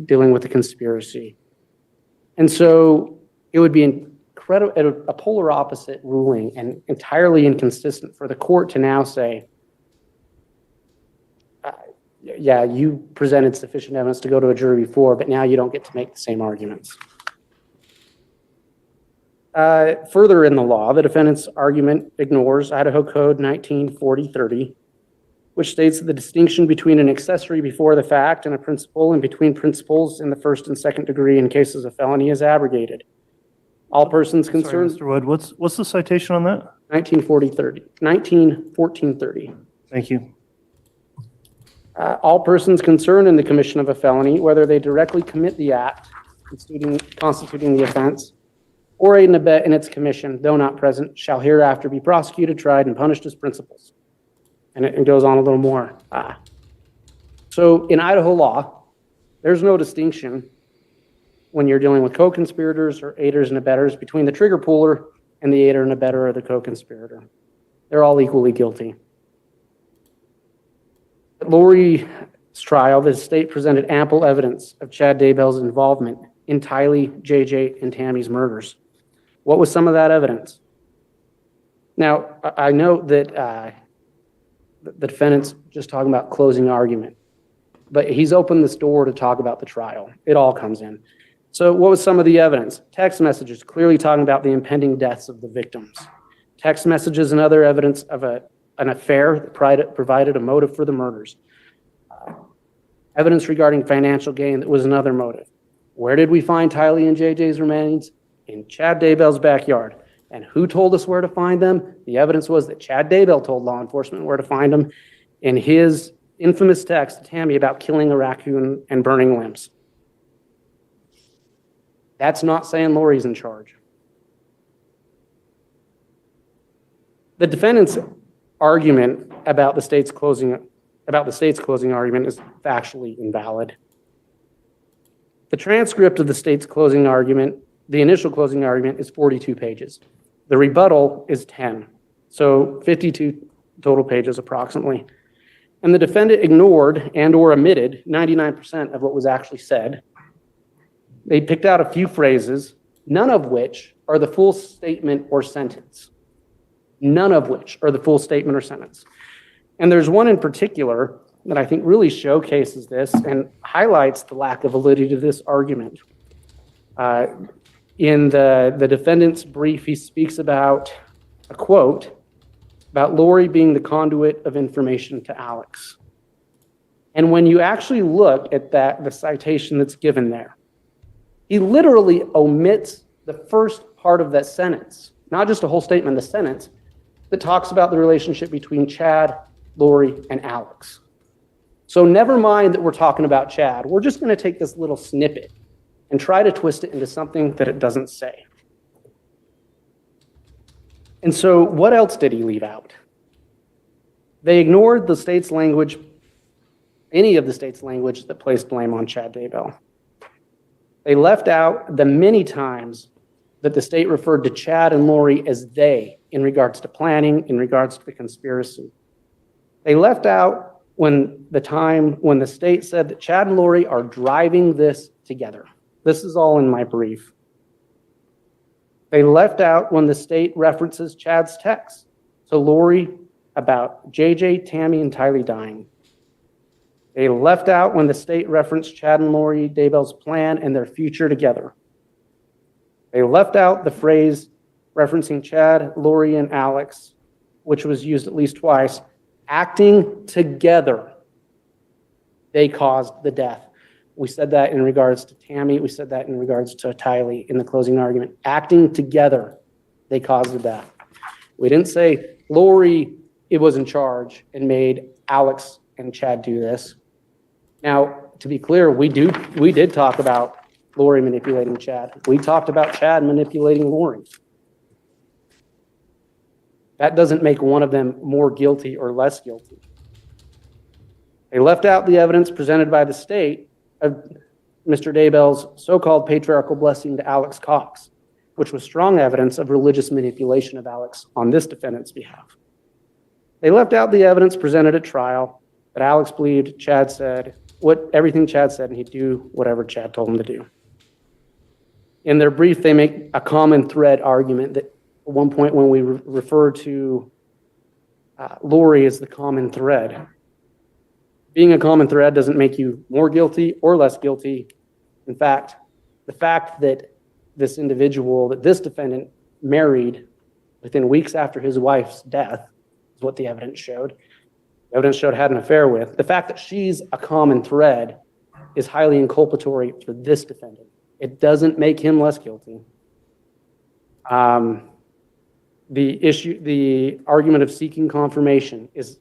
dealing with the conspiracy. And so it would be a polar opposite ruling and entirely inconsistent for the court to now say, yeah, you presented sufficient evidence to go to a jury before, but now you don't get to make the same arguments. Further in the law, the defendant's argument ignores Idaho Code 1940-30, which states that the distinction between an accessory before the fact and a principal and between principals in the first and second degree in cases of felony is abrogated. All persons concerned. Sorry, Mr. Wood, what's the citation on that? 1914-30. Thank you. All persons concerned in the commission of a felony, whether they directly commit the act constituting the offense, or aid and abet in its commission, though not present, shall hereafter be prosecuted, tried, and punished as principals. And it goes on a little more. So in Idaho law, there's no distinction when you're dealing with co-conspirators or aiders and abettors between the trigger puller and the aider and abettor or the co-conspirator. They're all equally guilty. At Lori's trial, the state presented ample evidence of Chad Daybell's involvement in Tylee, JJ, and Tammy's murders. What was some of that evidence? Now, I know that the defendant's just talking about closing argument, but he's opened this door to talk about the trial. It all comes in. So what was some of the evidence? Text messages clearly talking about the impending deaths of the victims. Text messages and other evidence of an affair that provided a motive for the murders. Evidence regarding financial gain that was another motive. Where did we find Tylee and JJ's remains? In Chad Daybell's backyard. And who told us where to find them? The evidence was that Chad Daybell told law enforcement where to find them in his infamous text to Tammy about killing a raccoon and burning limbs. That's not saying Lori's in charge. The defendant's argument about the state's closing argument is factually invalid. The transcript of the state's closing argument, the initial closing argument, is 42 pages. The rebuttal is 10, so 52 total pages approximately. And the defendant ignored and or omitted 99% of what was actually said. They picked out a few phrases, none of which are the full statement or sentence. None of which are the full statement or sentence. And there's one in particular that I think really showcases this and highlights the lack of validity to this argument. In the defendant's brief, he speaks about a quote about Lori being the conduit of information to Alex. And when you actually look at the citation that's given there, he literally omits the first part of that sentence, not just a whole statement, the sentence that talks about the relationship between Chad, Lori, and Alex. So never mind that we're talking about Chad. We're just going to take this little snippet and try to twist it into something that it doesn't say. And so what else did he leave out? They ignored the state's language, any of the state's language that placed blame on Chad Daybell. They left out the many times that the state referred to Chad and Lori as they in regards to planning, in regards to the conspiracy. They left out when the state said that Chad and Lori are driving this together. This is all in my brief. They left out when the state references Chad's text. So Lori about JJ, Tammy, and Tylee dying. They left out when the state referenced Chad and Lori Daybell's plan and their future together. They left out the phrase referencing Chad, Lori, and Alex, which was used at least twice, acting together. They caused the death. We said that in regards to Tammy. We said that in regards to Tylee in the closing argument. Acting together, they caused the death. We didn't say Lori, it was in charge and made Alex and Chad do this. Now, to be clear, we did talk about Lori manipulating Chad. We talked about Chad manipulating Lori. That doesn't make one of them more guilty or less guilty. They left out the evidence presented by the state of Mr. Daybell's so-called patriarchal blessing to Alex Cox, which was strong evidence of religious manipulation of Alex on this defendant's behalf. They left out the evidence presented at trial that Alex believed Chad said everything Chad said, and he'd do whatever Chad told him to do. In their brief, they make a common thread argument that at one point when we refer to Lori as the common thread, being a common thread doesn't make you more guilty or less guilty. In fact, the fact that this individual, that this defendant married within weeks after his wife's death, is what the evidence showed. The evidence showed had an affair with. The fact that she's a common thread is highly inculpatory for this defendant. It doesn't make him less guilty. The argument of seeking confirmation is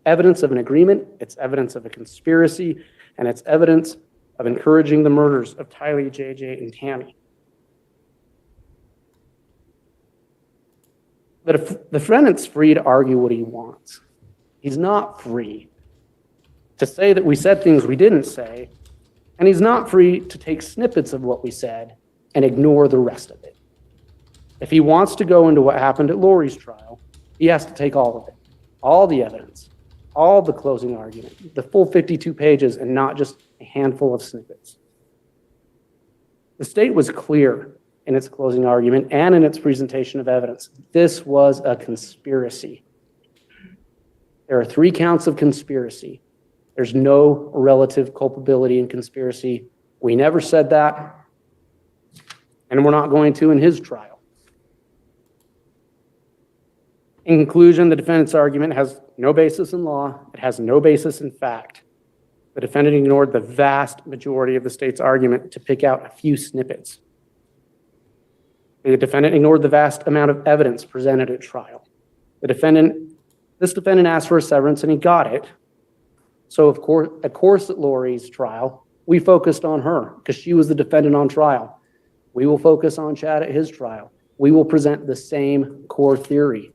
evidence of an agreement, it's evidence of a conspiracy, and it's evidence of encouraging the murders of Tylee, JJ, and Tammy. The defendant's free to argue what he wants. He's not free to say that we said things we didn't say, and he's not free to take snippets of what we said and ignore the rest of it. If he wants to go into what happened at Lori's trial, he has to take all of it, all the evidence, all the closing argument, the full 52 pages, and not just a handful of snippets. The state was clear in its closing argument and in its presentation of evidence. This was a conspiracy. There are 3 counts of conspiracy. There's no relative culpability in conspiracy. We never said that, and we're not going to in his trial. In conclusion, the defendant's argument has no basis in law. It has no basis in fact. The defendant ignored the vast majority of the state's argument to pick out a few snippets. The defendant ignored the vast amount of evidence presented at trial. This defendant asked for a severance and he got it. So of course at Lori's trial, we focused on her because she was the defendant on trial. We will focus on Chad at his trial. We will present the same core theory.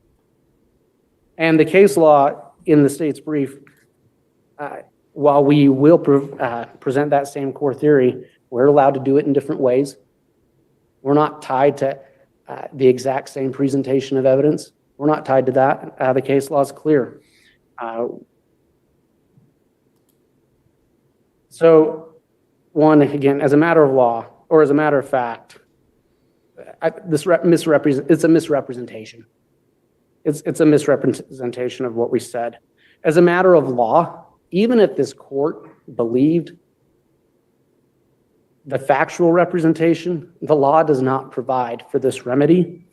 And the case law in the state's brief, while we will present that same core theory, we're allowed to do it in different ways. We're not tied to the exact same presentation of evidence. We're not tied to that. The case law is clear. So, one, again, as a matter of law or as a matter of fact, it's a misrepresentation. It's a misrepresentation of what we said. As a matter of law, even if this court believed the factual representation, the law does not provide for this remedy.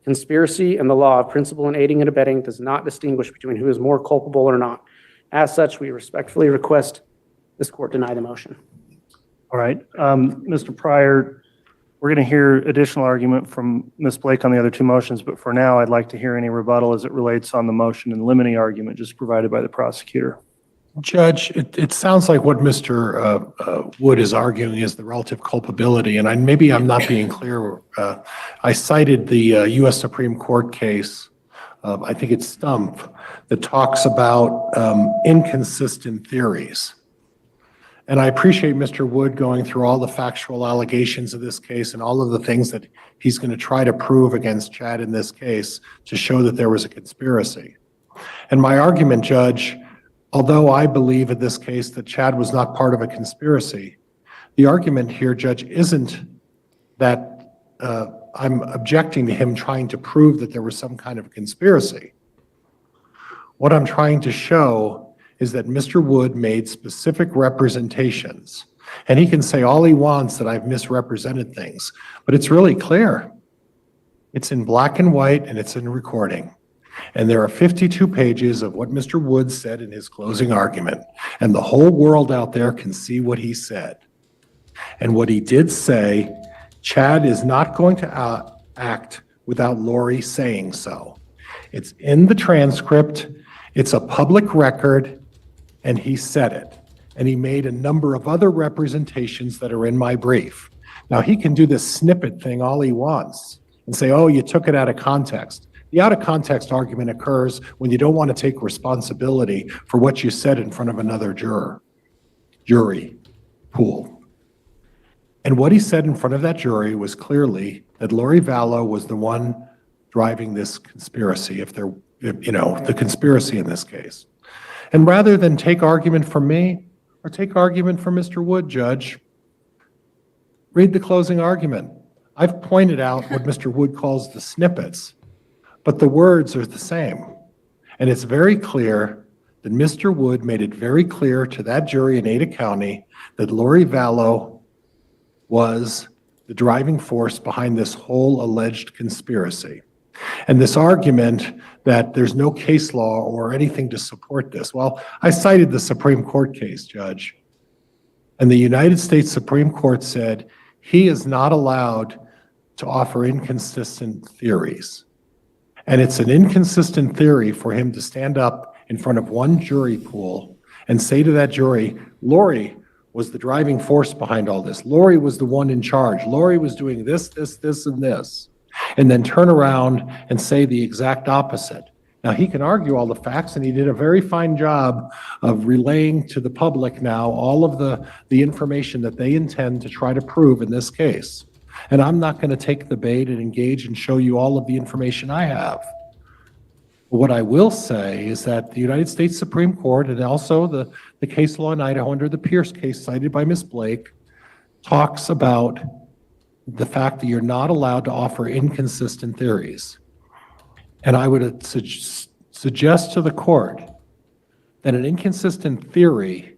Conspiracy and the law of principle in aiding and abetting does not distinguish between who is more culpable or not. As such, we respectfully request this court deny the motion. All right. Mr. Pryor, we're going to hear additional argument from Ms. Blake on the other 2 motions, but for now, I'd like to hear any rebuttal as it relates on the motion and limine argument just provided by the prosecutor. Judge, it sounds like what Mr. Wood is arguing is the relative culpability, and maybe I'm not being clear. I cited the U.S. Supreme Court case, I think it's Stumpf, that talks about inconsistent theories. And I appreciate Mr. Wood going through all the factual allegations of this case and all of the things that he's going to try to prove against Chad in this case to show that there was a conspiracy. And my argument, Judge, although I believe in this case that Chad was not part of a conspiracy, the argument here, Judge, isn't that I'm objecting to him trying to prove that there was some kind of conspiracy. What I'm trying to show is that Mr. Wood made specific representations, and he can say all he wants that I've misrepresented things, but it's really clear. It's in black and white, and it's in recording. And there are 52 pages of what Mr. Wood said in his closing argument, and the whole world out there can see what he said. And what he did say, Chad is not going to act without Lori saying so. It's in the transcript, it's a public record, and he said it. And he made a number of other representations that are in my brief. Now, he can do this snippet thing all he wants and say, oh, you took it out of context. The out of context argument occurs when you don't want to take responsibility for what you said in front of another jury pool. And what he said in front of that jury was clearly that Lori Vallow was the one driving this conspiracy, the conspiracy in this case. And rather than take argument from me or take argument from Mr. Wood, Judge, read the closing argument. I've pointed out what Mr. Wood calls the snippets, but the words are the same. And it's very clear that Mr. Wood made it very clear to that jury in Ada County that Lori Vallow was the driving force behind this whole alleged conspiracy. And this argument that there's no case law or anything to support this. Well, I cited the Supreme Court case, Judge, and the United States Supreme Court said he is not allowed to offer inconsistent theories. And it's an inconsistent theory for him to stand up in front of one jury pool and say to that jury, Lori was the driving force behind all this. Lori was the one in charge. Lori was doing this, and this. And then turn around and say the exact opposite. Now, he can argue all the facts, and he did a very fine job of relaying to the public now all of the information that they intend to try to prove in this case. And I'm not going to take the bait and engage and show you all of the information I have. What I will say is that the United States Supreme Court, and also the case law in Idaho under the Pierce case cited by Ms. Blake, talks about the fact that you're not allowed to offer inconsistent theories. And I would suggest to the court that an inconsistent theory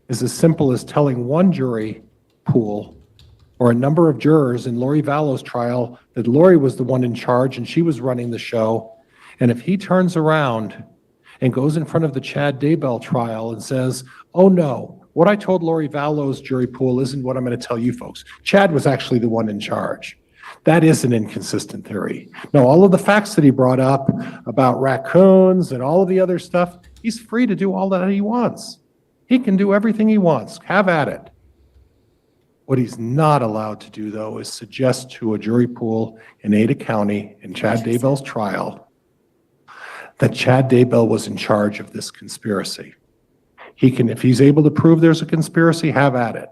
is as simple as telling one jury pool or a number of jurors in Lori Vallow's trial that Lori was the one in charge and she was running the show. And if he turns around and goes in front of the Chad Daybell trial and says, oh no, what I told Lori Vallow's jury pool isn't what I'm going to tell you folks. Chad was actually the one in charge. That is an inconsistent theory. Now, all of the facts that he brought up about raccoons and all of the other stuff, he's free to do all that he wants. He can do everything he wants. Have at it. What he's not allowed to do, though, is suggest to a jury pool in Ada County in Chad Daybell's trial that Chad Daybell was in charge of this conspiracy. He can, if he's able to prove there's a conspiracy, have at it.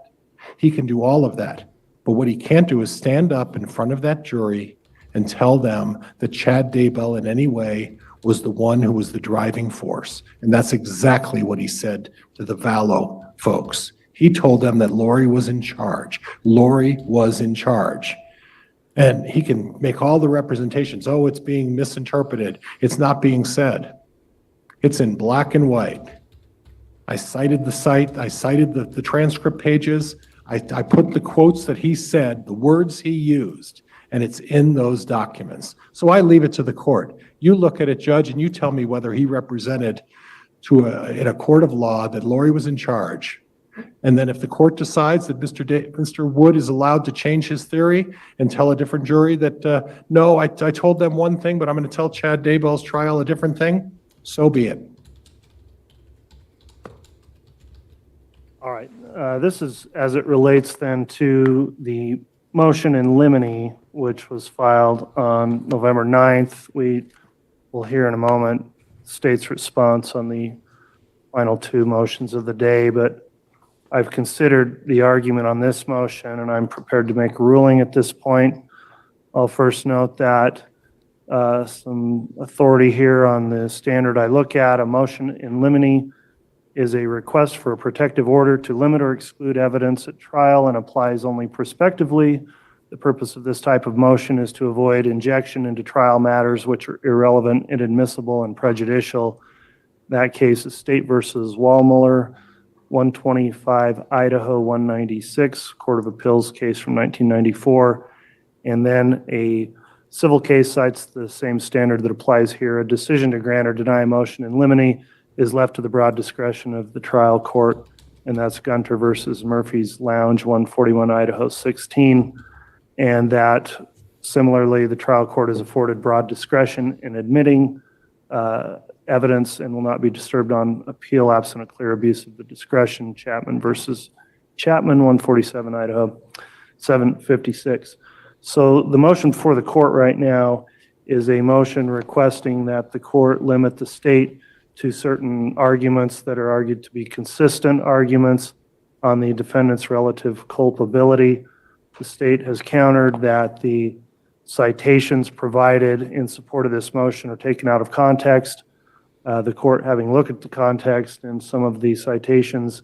He can do all of that. But what he can't do is stand up in front of that jury and tell them that Chad Daybell in any way was the one who was the driving force. And that's exactly what he said to the Vallow folks. He told them that Lori was in charge. Lori was in charge. And he can make all the representations. Oh, it's being misinterpreted. It's not being said. It's in black and white. I cited the site. I cited the transcript pages. I put the quotes that he said, the words he used, and it's in those documents. So I leave it to the court. You look at it, Judge, and you tell me whether he represented in a court of law that Lori was in charge. And then if the court decides that Mr. Wood is allowed to change his theory and tell a different jury that, no, I told them one thing, but I'm going to tell Chad Daybell's trial a different thing, so be it. All right. This is as it relates then to the motion in limine, which was filed on November 9th. We will hear in a moment state's response on the final two motions of the day, but I've considered the argument on this motion and I'm prepared to make a ruling at this point. I'll first note that some authority here on the standard I look at, a motion in limine is a request for a protective order to limit or exclude evidence at trial and applies only prospectively. The purpose of this type of motion is to avoid injection into trial matters which are irrelevant, inadmissible, and prejudicial. That case is State versus Wallmuller, 125 Idaho 196, Court of Appeals case from 1994. And then a civil case cites the same standard that applies here. A decision to grant or deny a motion in limine is left to the broad discretion of the trial court, and that's Gunter versus Murphy's Lounge, 141 Idaho 16. And that similarly, the trial court is afforded broad discretion in admitting evidence and will not be disturbed on appeal absent a clear abuse of the discretion. Chapman versus Chapman, 147 Idaho 756. So the motion before the court right now is a motion requesting that the court limit the state to certain arguments that are argued to be consistent arguments on the defendant's relative culpability. The state has countered that the citations provided in support of this motion are taken out of context. The court, having looked at the context and some of the citations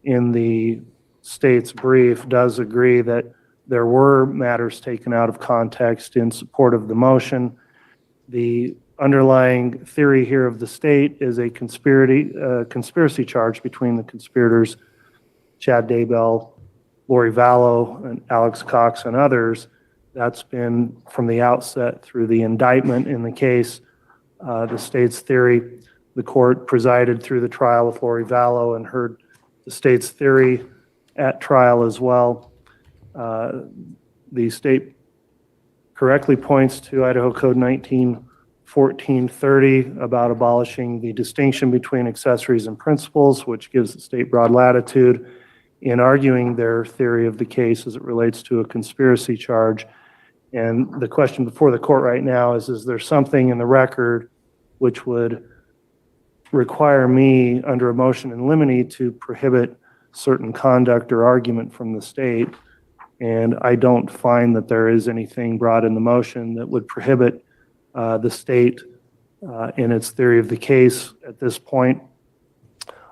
in the state's brief, does agree that there were matters taken out of context in support of the motion. The underlying theory here of the state is a conspiracy charge between the conspirators, Chad Daybell Lori Vallow and Alex Cox and others. That's been from the outset through the indictment in the case, the state's theory. The court presided through the trial with Lori Vallow and heard the state's theory at trial as well. The state correctly points to Idaho Code 191430 about abolishing the distinction between accessories and principals, which gives the state broad latitude in arguing their theory of the case as it relates to a conspiracy charge. And the question before the court right now is there something in the record which would require me under a motion in limine to prohibit certain conduct or argument from the state? And I don't find that there is anything brought in the motion that would prohibit the state in its theory of the case at this point.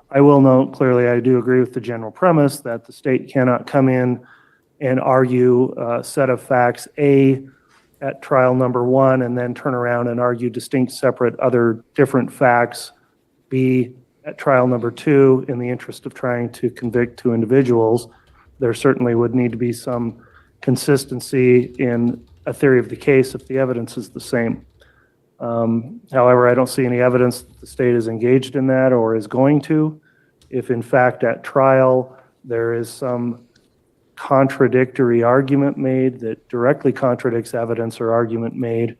I will note clearly I do agree with the general premise that the state cannot come in and argue a set of facts A at trial number one and then turn around and argue distinct, separate, other different facts B at trial number two in the interest of trying to convict two individuals. There certainly would need to be some consistency in a theory of the case if the evidence is the same. However, I don't see any evidence that the state is engaged in that or is going to. If in fact at trial there is some contradictory argument made that directly contradicts evidence or argument made,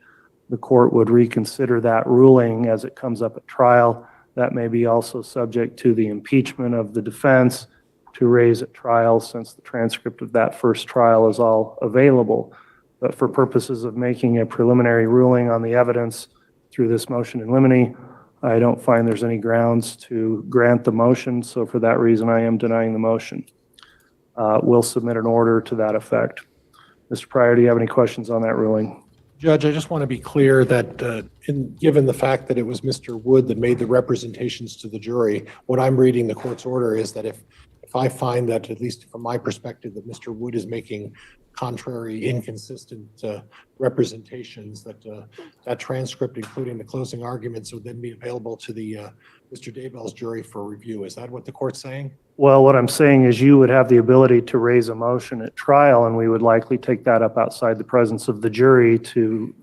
the court would reconsider that ruling as it comes up at trial. That may be also subject to the impeachment of the defense to raise at trial, since the transcript of that first trial is all available. But for purposes of making a preliminary ruling on the evidence through this motion in limine, I don't find there's any grounds to grant the motion. So for that reason, I am denying the motion. We'll submit an order to that effect. Mr. Pryor, do you have any questions on that ruling? Judge, I just want to be clear that given the fact that it was Mr. Wood that made the representations to the jury, what I'm reading the court's order is that if I find that, at least from my perspective, that Mr. Wood is making contrary, inconsistent representations, that that transcript, including the closing arguments, would then be available to the Mr. Daybell's jury for review. Is that what the court's saying? Well, what I'm saying is you would have the ability to raise a motion at trial, and we would likely take that up outside the presence of the jury to,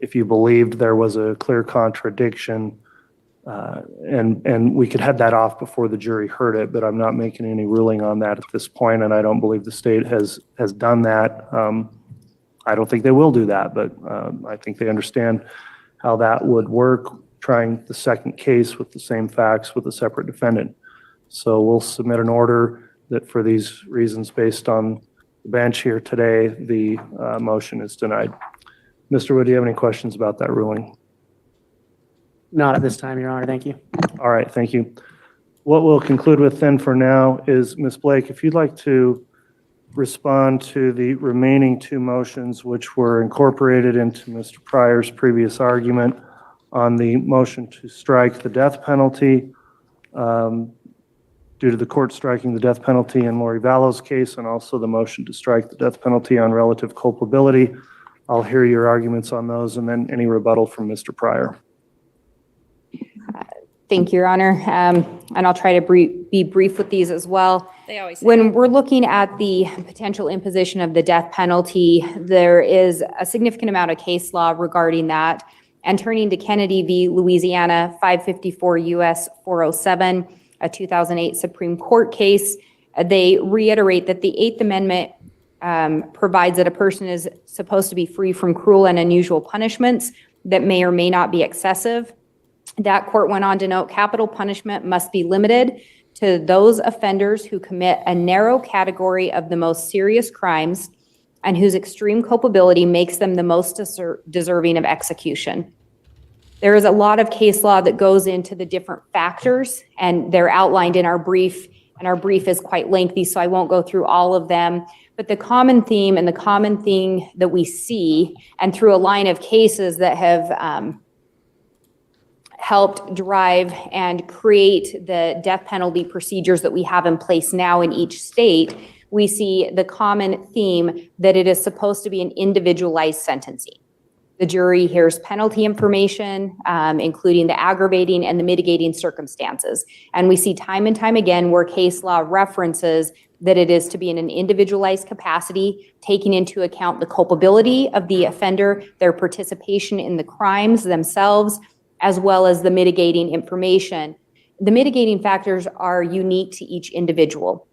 if you believed there was a clear contradiction, and we could head that off before the jury heard it, but I'm not making any ruling on that at this point, and I don't believe the state has done that. I don't think they will do that, but I think they understand how that would work, trying the second case with the same facts with a separate defendant. So we'll submit an order that for these reasons based on the bench here today, the motion is denied. Mr. Wood, do you have any questions about that ruling? Not at this time, Your Honor. Thank you. All right, thank you. What we'll conclude with then for now is Ms. Blake, if you'd like to respond to the remaining two motions which were incorporated into Mr. Pryor's previous argument on the motion to strike the death penalty due to the court striking the death penalty in Lori Vallow's case, and also the motion to strike the death penalty on relative culpability. I'll hear your arguments on those and then any rebuttal from Mr. Pryor. Thank you, Your Honor. And I'll try to be brief with these as well. They always say when we're looking at the potential imposition of the death penalty, there is a significant amount of case law regarding that. And turning to Kennedy v. Louisiana, 554 U.S. 407, a 2008 Supreme Court case, they reiterate that the Eighth Amendment provides that a person is supposed to be free from cruel and unusual punishments that may or may not be excessive. That court went on to note capital punishment must be limited to those offenders who commit a narrow category of the most serious crimes and whose extreme culpability makes them the most deserving of execution. There is a lot of case law that goes into the different factors, and they're outlined in our brief, and our brief is quite lengthy, so I won't go through all of them. But the common theme and the common thing that we see, and through a line of cases that have helped drive and create the death penalty procedures that we have in place now in each state, we see the common theme that it is supposed to be an individualized sentencing. The jury hears penalty information, including the aggravating and the mitigating circumstances. And we see time and time again where case law references that it is to be in an individualized capacity, taking into account the culpability of the offender, their participation in the crimes themselves, as well as the mitigating information. The mitigating factors are unique to each individual.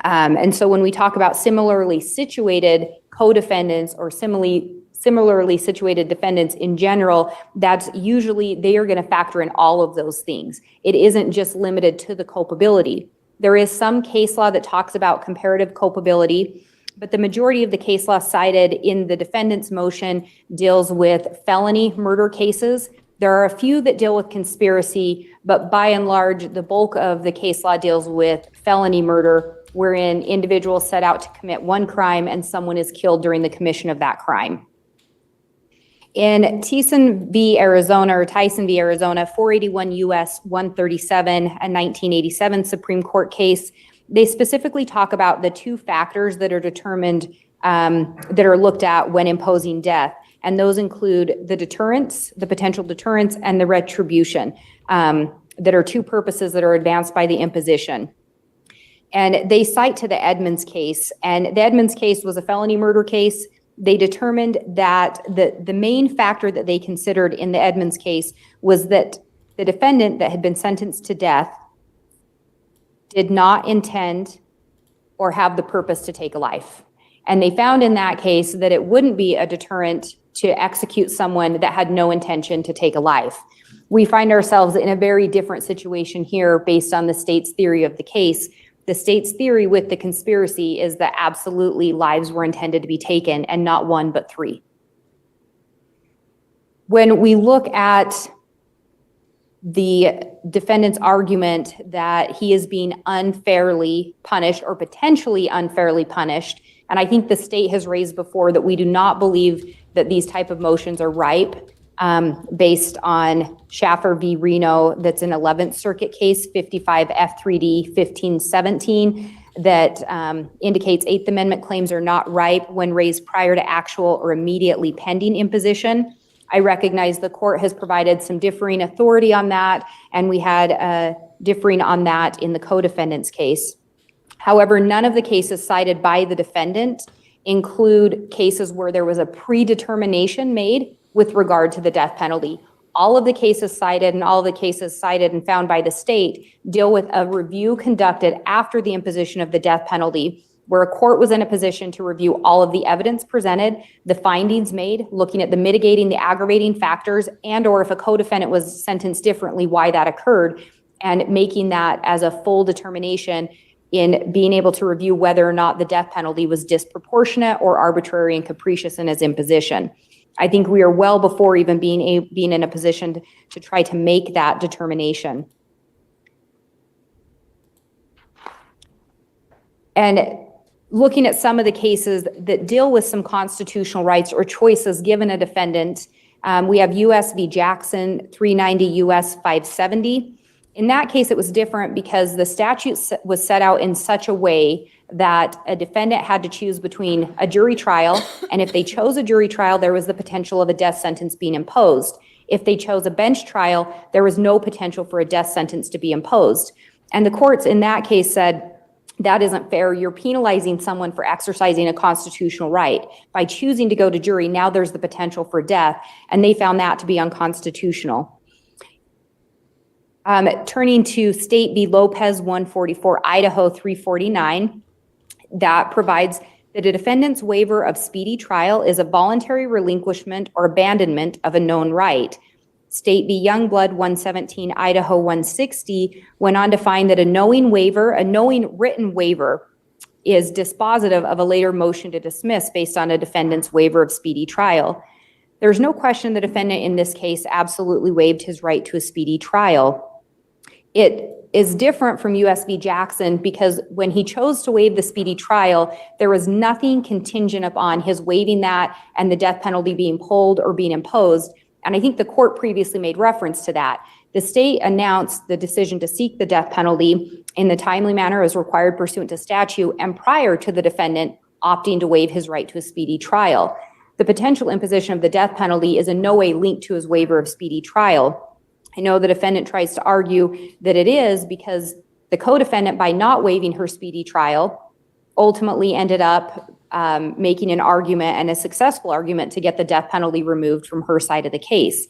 And so when we talk about similarly situated co-defendants or similarly situated defendants in general, that's usually, they are going to factor in all of those things. It isn't just limited to the culpability. There is some case law that talks about comparative culpability, but the majority of the case law cited in the defendant's motion deals with felony murder cases. There are a few that deal with conspiracy, but by and large, the bulk of the case law deals with felony murder, wherein individuals set out to commit one crime and someone is killed during the commission of that crime. In Tyson v. Arizona, 481 U.S. 137, a 1987 Supreme Court case, they specifically talk about the two factors that are determined, that are looked at when imposing death. And those include the deterrence, the potential deterrence, and the retribution, that are two purposes that are advanced by the imposition. And they cite to the Edmonds case, and the Edmonds case was a felony murder case. They determined that the main factor that they considered in the Edmonds case was that the defendant that had been sentenced to death did not intend or have the purpose to take a life. And they found in that case that it wouldn't be a deterrent to execute someone that had no intention to take a life. We find ourselves in a very different situation here based on the state's theory of the case. The state's theory with the conspiracy is that absolutely lives were intended to be taken, and not one, but three. When we look at the defendant's argument that he is being unfairly punished or potentially unfairly punished, and I think the state has raised before that we do not believe that these type of motions are ripe, based on Schaffer v. Reno, that's an 11th Circuit case, 55 F3D 1517, that indicates Eighth Amendment claims are not ripe when raised prior to actual or immediately pending imposition. I recognize the court has provided some differing authority on that, and we had differing on that in the co-defendant's case. However, none of the cases cited by the defendant include cases where there was a predetermination made with regard to the death penalty. All of the cases cited and all of the cases cited and found by the state deal with a review conducted after the imposition of the death penalty, where a court was in a position to review all of the evidence presented, the findings made, looking at the mitigating, the aggravating factors, and or if a co-defendant was sentenced differently, why that occurred, and making that as a full determination in being able to review whether or not the death penalty was disproportionate or arbitrary and capricious in its imposition. I think we are well before even being in a position to try to make that determination. And looking at some of the cases that deal with some constitutional rights or choices given a defendant, we have U.S. v. Jackson, 390 U.S. 570. In that case, it was different because the statute was set out in such a way that a defendant had to choose between a jury trial, and if they chose a jury trial, there was the potential of a death sentence being imposed. If they chose a bench trial, there was no potential for a death sentence to be imposed. And the courts in that case said, that isn't fair. You're penalizing someone for exercising a constitutional right. By choosing to go to jury, now there's the potential for death, and they found that to be unconstitutional. Turning to State v. Lopez 144, Idaho 349, that provides that a defendant's waiver of speedy trial is a voluntary relinquishment or abandonment of a known right. State v. Youngblood 117, Idaho 160 went on to find that a knowing waiver, a knowing written waiver, is dispositive of a later motion to dismiss based on a defendant's waiver of speedy trial. There's no question the defendant in this case absolutely waived his right to a speedy trial. It is different from U.S. v. Jackson because when he chose to waive the speedy trial, there was nothing contingent upon his waiving that and the death penalty being pulled or being imposed. And I think the court previously made reference to that. The state announced the decision to seek the death penalty in the timely manner as required pursuant to statute and prior to the defendant opting to waive his right to a speedy trial. the potential imposition of the death penalty is in no way linked to his waiver of speedy trial. I know the defendant tries to argue that it is because the co-defendant, by not waiving her speedy trial, ultimately ended up making an argument, and a successful argument, to get the death penalty removed from her side of the case.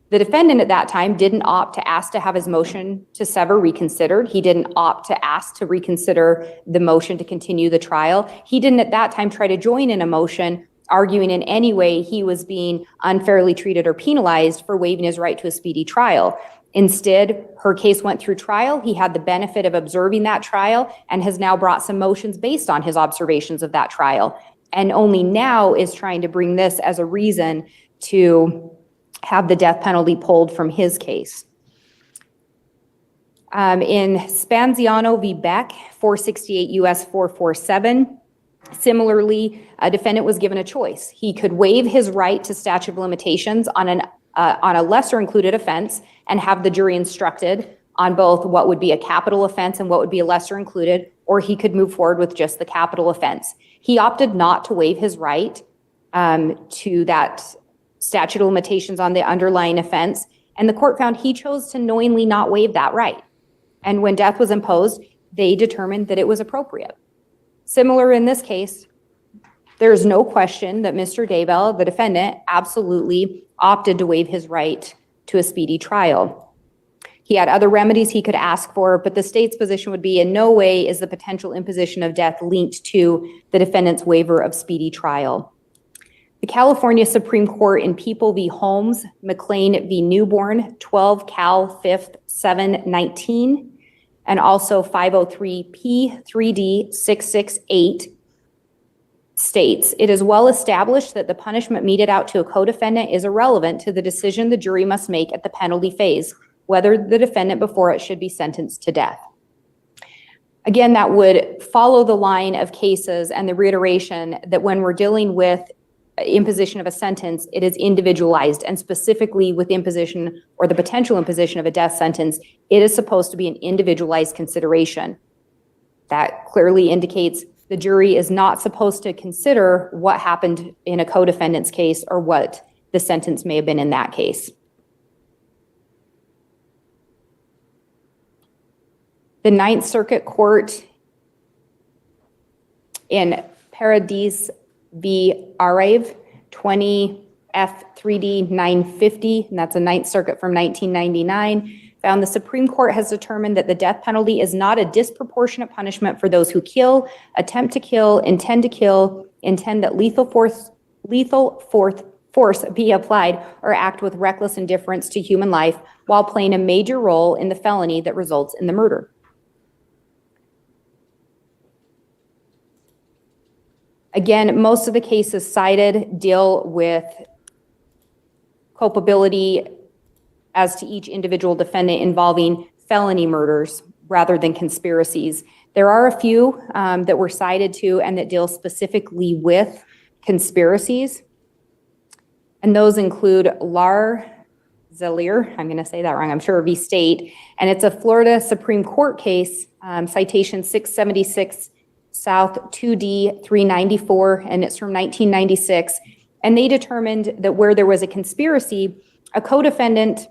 The defendant at that time didn't opt to ask to have his motion to sever reconsidered. He didn't opt to ask to reconsider the motion to continue the trial. He didn't at that time try to join in a motion arguing in any way he was being unfairly treated or penalized for waiving his right to a speedy trial. Instead, her case went through trial. He had the benefit of observing that trial and has now brought some motions based on his observations of that trial. And only now is trying to bring this as a reason to have the death penalty pulled from his case. In Spanziano v. Beck, 468 U.S. 447, similarly, a defendant was given a choice. He could waive his right to statute of limitations on a lesser included offense and have the jury instructed on both what would be a capital offense and what would be a lesser included, or he could move forward with just the capital offense. He opted not to waive his right to that statute of limitations on the underlying offense, and the court found he chose to knowingly not waive that right. And when death was imposed, they determined that it was appropriate. Similar in this case, there's no question that Mr. Daybell, the defendant, absolutely opted to waive his right to a speedy trial. He had other remedies he could ask for, but the state's position would be in no way is the potential imposition of death linked to the defendant's waiver of speedy trial. The California Supreme Court in People v. Holmes, McLean v. Newborn, 12 Cal 5th 719, and also 503P 3D 668 states, it is well established that the punishment meted out to a co-defendant is irrelevant to the decision the jury must make at the penalty phase, whether the defendant before it should be sentenced to death. Again, that would follow the line of cases and the reiteration that when we're dealing with imposition of a sentence, it is individualized, and specifically with imposition or the potential imposition of a death sentence, it is supposed to be an individualized consideration. That clearly indicates the jury is not supposed to consider what happened in a co-defendant's case or what the sentence may have been in that case. The Ninth Circuit Court in Paradis v. Arave, 20 F3D 950, and that's a Ninth Circuit from 1999, found the Supreme Court has determined that the death penalty is not a disproportionate punishment for those who kill, attempt to kill, intend that lethal force be applied, or act with reckless indifference to human life while playing a major role in the felony that results in the murder. Again, most of the cases cited deal with culpability as to each individual defendant involving felony murders rather than conspiracies. There are a few that were cited to and that deal specifically with conspiracies. And those include Zelier, I'm going to say that wrong, I'm sure, v. State. And it's a Florida Supreme Court case, citation 676 South 2D 394, and it's from 1996. And they determined that where there was a conspiracy, a co-defendant,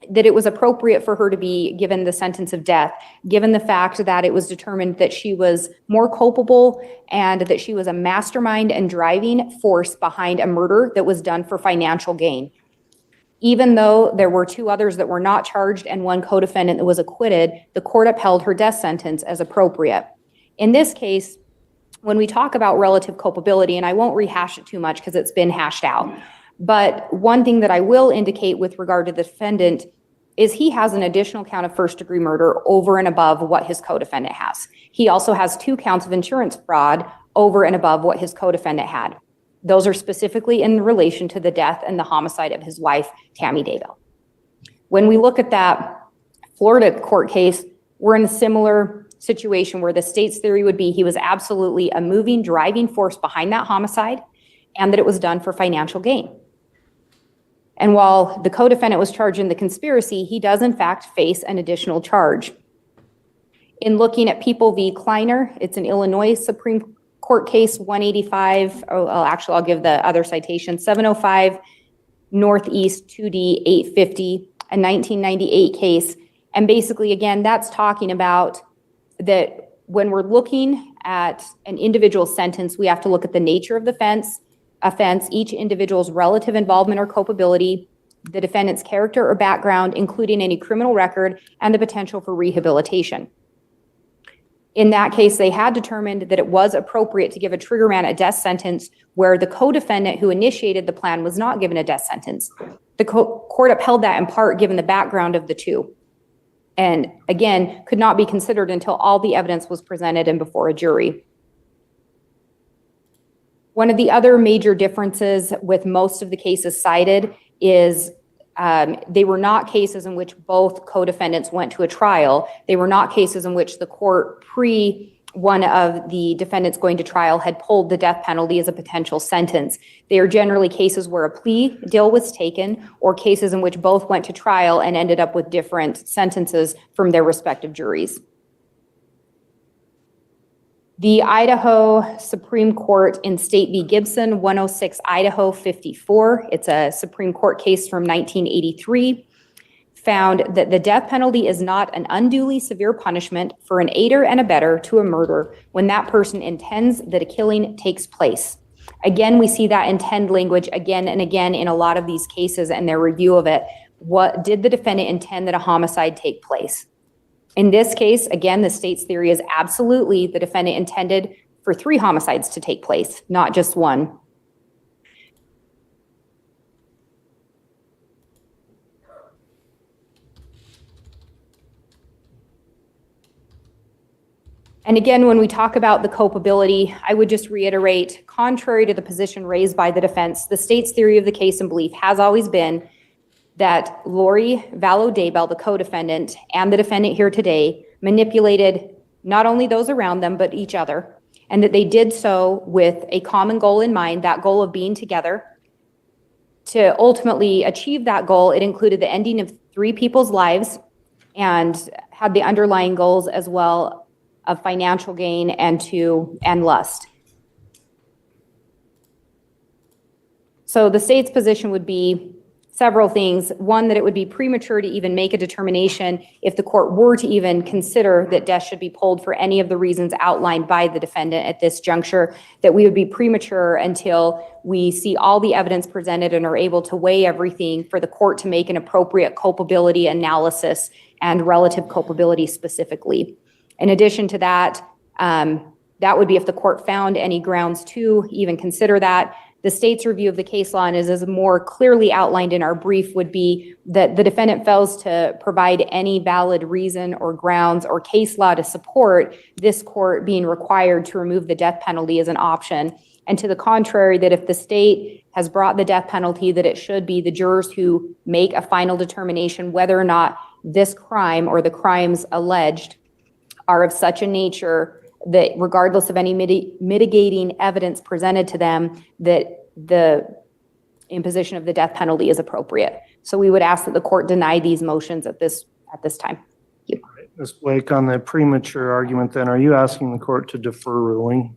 that it was appropriate for her to be given the sentence of death, given the fact that it was determined that she was more culpable and that she was a mastermind and driving force behind a murder that was done for financial gain. Even though there were two others that were not charged and one co-defendant that was acquitted, the court upheld her death sentence as appropriate. In this case, when we talk about relative culpability, and I won't rehash it too much because it's been hashed out, but one thing that I will indicate with regard to the defendant is he has an additional count of first-degree murder over and above what his co-defendant has. He also has 2 counts of insurance fraud over and above what his co-defendant had. Those are specifically in relation to the death and the homicide of his wife, Tammy Daybell. When we look at that Florida court case, we're in a similar situation where the state's theory would be he was absolutely a moving, driving force behind that homicide and that it was done for financial gain. And while the co-defendant was charged in the conspiracy, he does in fact face an additional charge. In looking at People v. Kleiner, it's an Illinois Supreme Court Court Case 185, actually, I'll give the other citation, 705 Northeast 2D 850, a 1998 case. And basically, again, that's talking about that when we're looking at an individual sentence, we have to look at the nature of the offense, each individual's relative involvement or culpability, the defendant's character or background, including any criminal record, and the potential for rehabilitation. In that case, they had determined that it was appropriate to give a trigger man a death sentence where the co-defendant who initiated the plan was not given a death sentence. The court upheld that in part given the background of the two. And again, could not be considered until all the evidence was presented and before a jury. One of the other major differences with most of the cases cited is they were not cases in which both co-defendants went to a trial. They were not cases in which the court one of the defendants going to trial had pulled the death penalty as a potential sentence. They are generally cases where a plea deal was taken or cases in which both went to trial and ended up with different sentences from their respective juries. The Idaho Supreme Court in State v. Gibson, 106 Idaho 54, it's a Supreme Court case from 1983, found that the death penalty is not an unduly severe punishment for an aider and abettor to a murder when that person intends that a killing takes place. Again, we see that intend language again and again in a lot of these cases and their review of it. What did the defendant intend that a homicide take place? In this case, again, the state's theory is absolutely the defendant intended for 3 homicides to take place, not just one. And again, when we talk about the culpability, I would just reiterate, contrary to the position raised by the defense, the state's theory of the case and belief has always been that Lori Vallow Daybell, the co-defendant, and the defendant here today manipulated not only those around them, but each other, and that they did so with a common goal in mind, that goal of being together. To ultimately achieve that goal, it included the ending of 3 people's lives and had the underlying goals as well of financial gain and lust. So the state's position would be several things. One, that it would be premature to even make a determination if the court were to even consider that death should be pulled for any of the reasons outlined by the defendant at this juncture, that we would be premature until we see all the evidence presented and are able to weigh everything for the court to make an appropriate culpability analysis and relative culpability specifically. In addition to that, that would be if the court found any grounds to even consider that. The state's review of the case law, and as more clearly outlined in our brief, would be that the defendant fails to provide any valid reason or grounds or case law to support this court being required to remove the death penalty as an option. And to the contrary, that if the state has brought the death penalty, that it should be the jurors who make a final determination whether or not this crime or the crimes alleged are of such a nature that regardless of any mitigating evidence presented to them, that the imposition of the death penalty is appropriate. So we would ask that the court deny these motions at this time. Thank you. Ms. Blake, on the premature argument then, are you asking the court to defer ruling?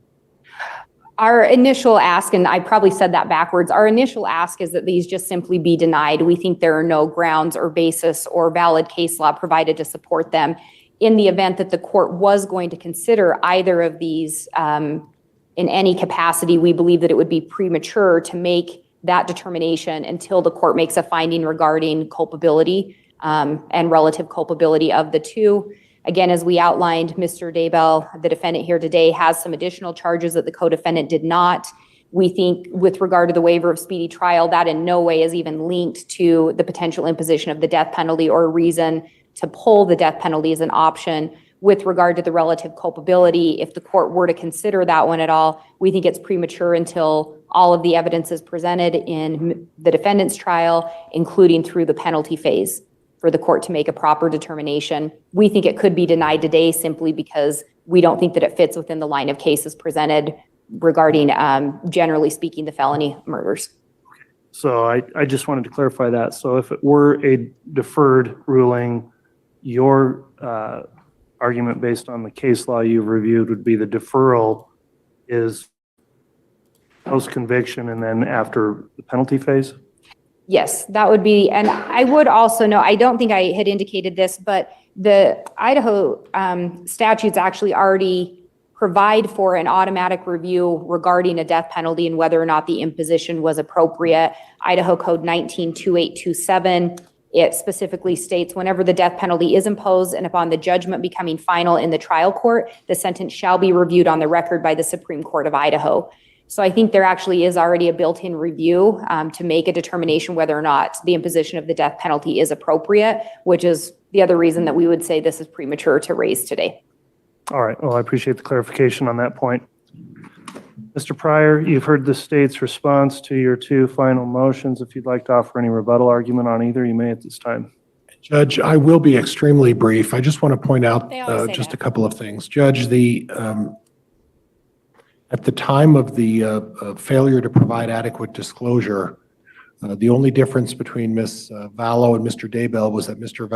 Our initial ask, and I probably said that backwards, our initial ask is that these just simply be denied. We think there are no grounds or basis or valid case law provided to support them. In the event that the court was going to consider either of these in any capacity, we believe that it would be premature to make that determination until the court makes a finding regarding culpability and relative culpability of the two. Again, as we outlined, Mr. Daybell, the defendant here today, has some additional charges that the co-defendant did not. We think with regard to the waiver of speedy trial, that in no way is even linked to the potential imposition of the death penalty or a reason to pull the death penalty as an option. With regard to the relative culpability, if the court were to consider that one at all, we think it's premature until all of the evidence is presented in the defendant's trial, including through the penalty phase, for the court to make a proper determination. We think it could be denied today simply because we don't think that it fits within the line of cases presented regarding, generally speaking, the felony murders. So I just wanted to clarify that. So if it were a deferred ruling, your argument based on the case law you've reviewed would be the deferral is post-conviction and then after the penalty phase? Yes, that would be, and I would also know, I don't think I had indicated this, but the Idaho statutes actually already provide for an automatic review regarding a death penalty and whether or not the imposition was appropriate. Idaho Code 192827, it specifically states whenever the death penalty is imposed and upon the judgment becoming final in the trial court, the sentence shall be reviewed on the record by the Supreme Court of Idaho. So I think there actually is already a built-in review to make a determination whether or not the imposition of the death penalty is appropriate, which is the other reason that we would say this is premature to raise today. All right, well, I appreciate the clarification on that point. Mr. Pryor, you've heard the state's response to your two final motions. If you'd like to offer any rebuttal argument on either, you may at this time. Judge, I will be extremely brief. I just want to point out just a couple of things. Judge, at the time of the failure to provide adequate disclosure, the only difference between Ms. Vallow and Mr. Daybell was that Mr.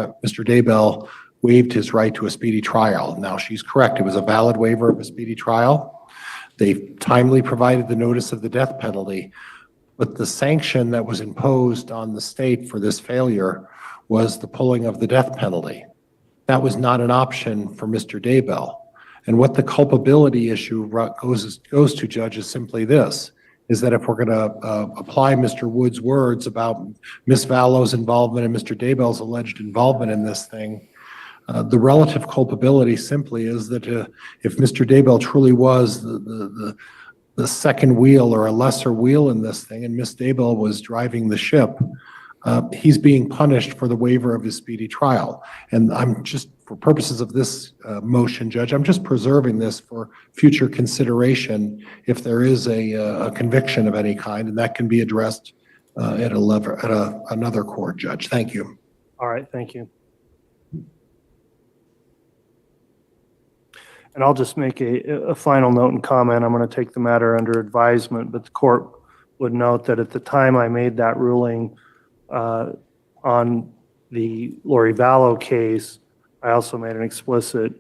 Daybell waived his right to a speedy trial. Now, she's correct. It was a valid waiver of a speedy trial. They timely provided the notice of the death penalty, but the sanction that was imposed on the state for this failure was the pulling of the death penalty. That was not an option for Mr. Daybell. And what the culpability issue goes to, Judge, is simply this, is that if we're going to apply Mr. Wood's words about Ms. Vallow's involvement and Mr. Daybell's alleged involvement in this thing, the relative culpability simply is that if Mr. Daybell truly was the second wheel or a lesser wheel in this thing and Ms. Daybell was driving the ship, he's being punished for the waiver of his speedy trial. And I'm just, for purposes of this motion, Judge, I'm just preserving this for future consideration if there is a conviction of any kind, and that can be addressed at another court, Judge. Thank you. All right, thank you. And I'll just make a final note and comment. I'm going to take the matter under advisement, but the court would note that at the time I made that ruling on the Lori Vallow case, I also made an explicit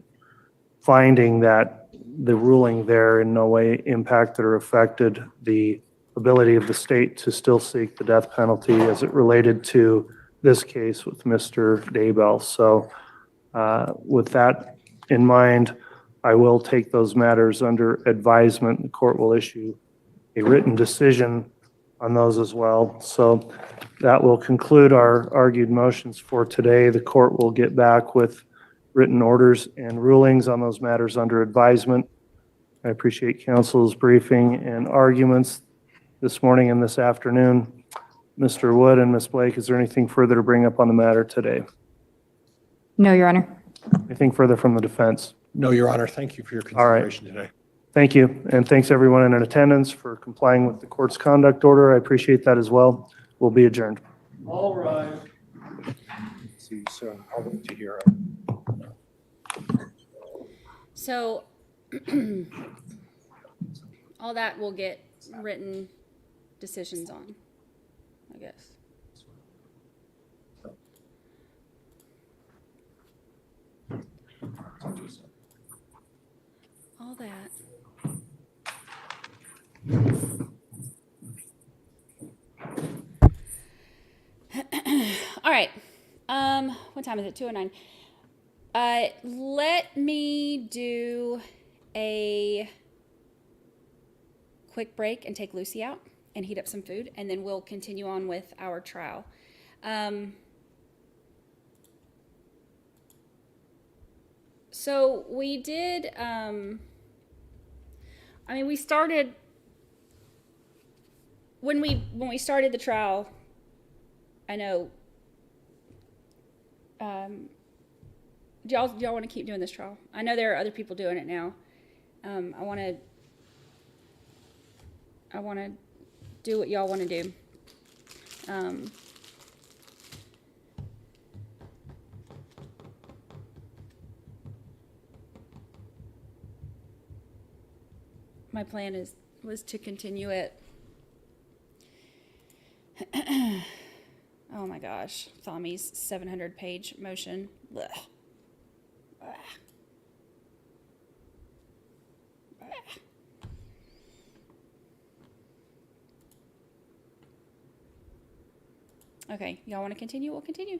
finding that the ruling there in no way impacted or affected the ability of the state to still seek the death penalty as it related to this case with Mr. Daybell. So with that in mind, I will take those matters under advisement. The court will issue a written decision on those as well. So that will conclude our argued motions for today. The court will get back with written orders and rulings on those matters under advisement. I appreciate counsel's briefing and arguments this morning and this afternoon. Mr. Wood and Ms. Blake, is there anything further to bring up on the matter today? No, Your Honor. Anything further from the defense? No, Your Honor. Thank you for your consideration today. Thank you. And thanks everyone in attendance for complying with the court's conduct order. I appreciate that as well. We'll be adjourned. All right. See you soon. I'll wait to hear. So all that will get written decisions on, I guess. All that. All right. What time is it? 2:09. Let me do a quick break and take Lucy out and heat up some food, and then we'll continue on with our trial. So we did, we started, when we started the trial, I know, do y'all want to keep doing this trial? I know there are other people doing it now. I want to do what y'all want to do. My plan was to continue it. Oh my gosh, Thami's 700-page motion. Blech. Blech. Blech. Okay, y'all want to continue? We'll continue.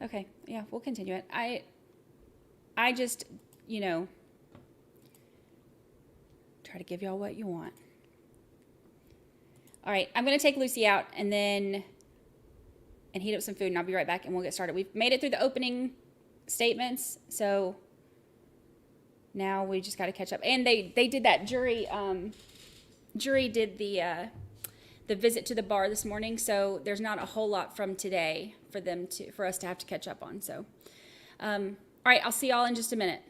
Okay, yeah, we'll continue it. I just, you know, try to give y'all what you want. All right, I'm going to take Lucy out and heat up some food, and I'll be right back, and we'll get started. We've made it through the opening statements, so now we just got to catch up. And they did that jury did the visit to the bar this morning, so there's not a whole lot from today for us to have to catch up on. So, all right, I'll see y'all in just a minute.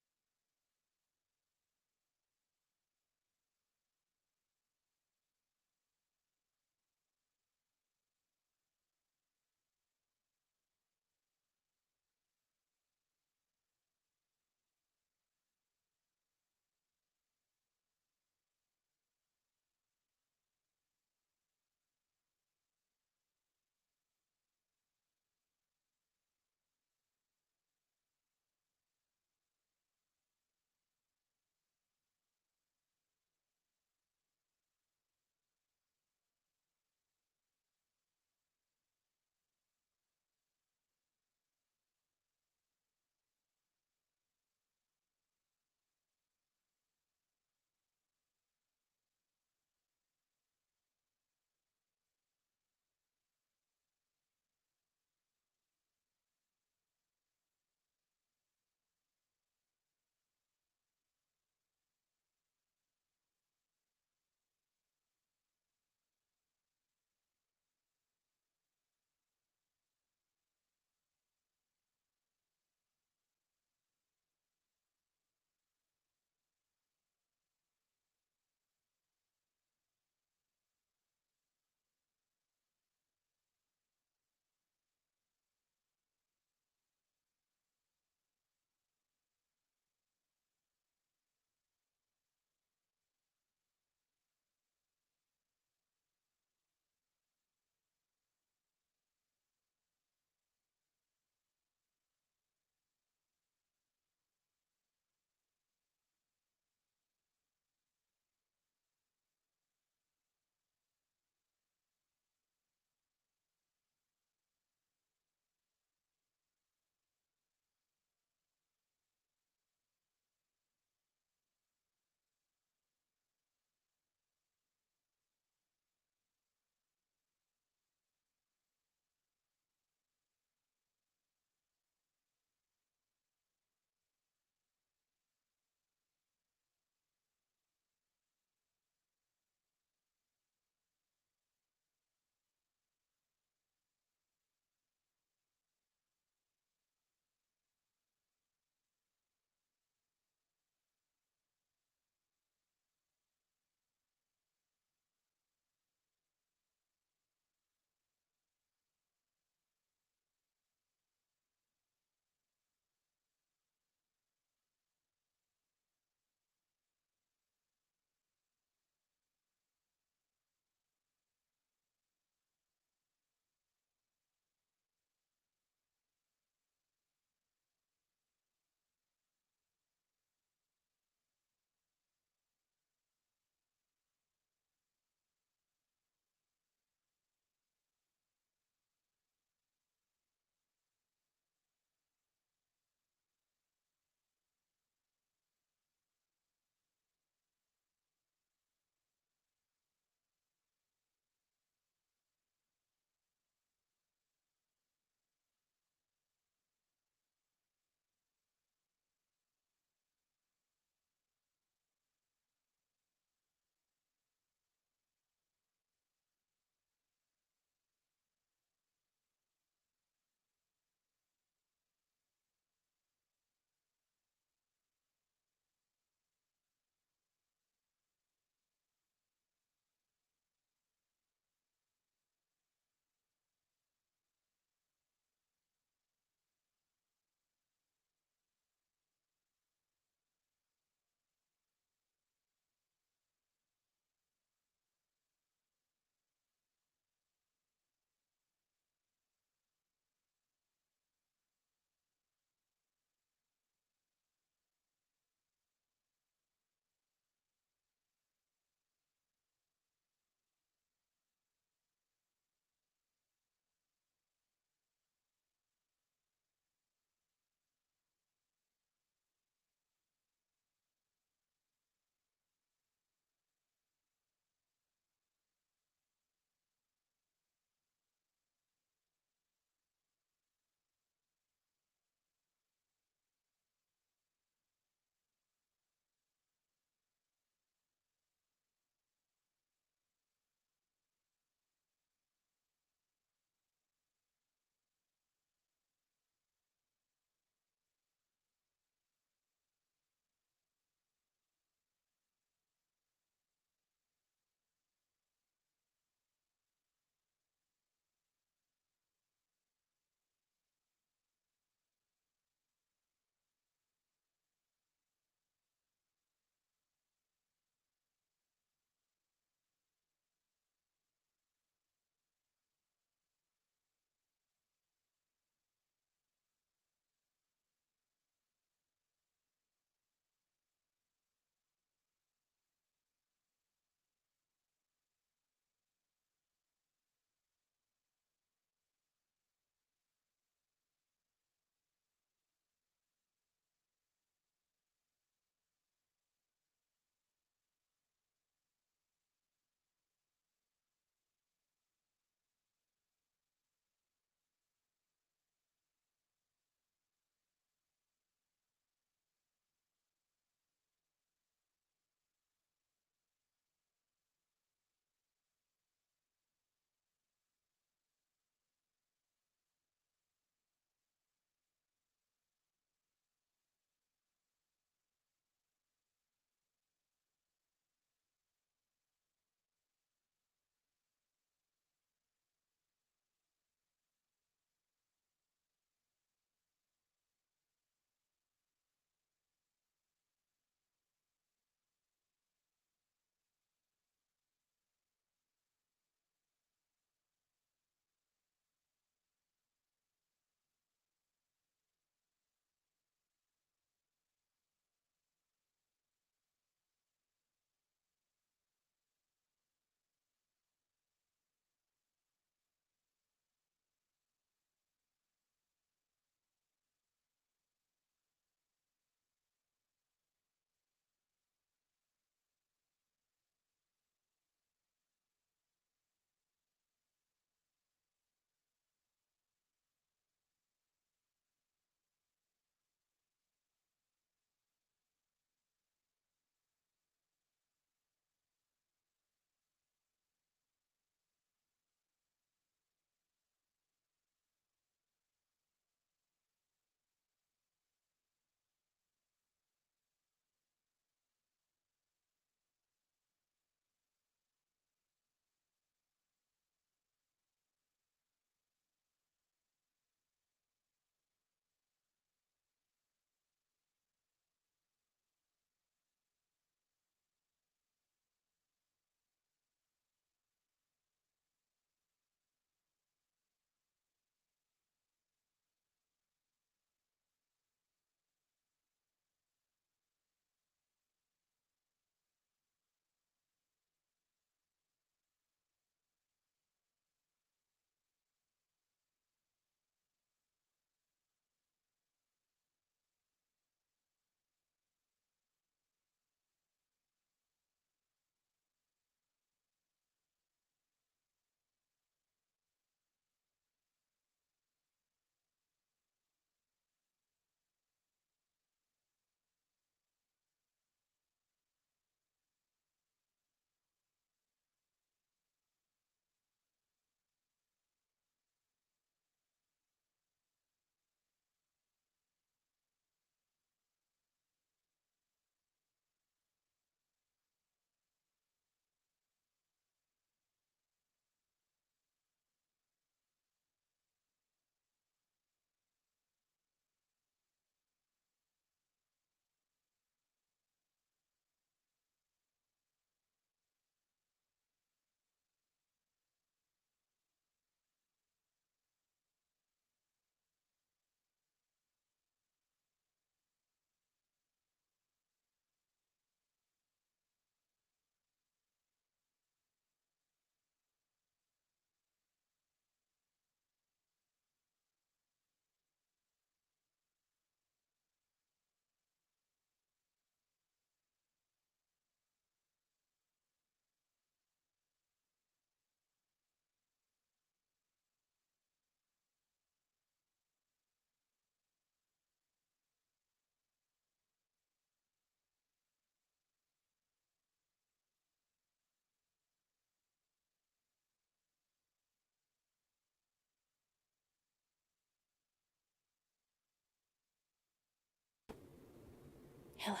Hello.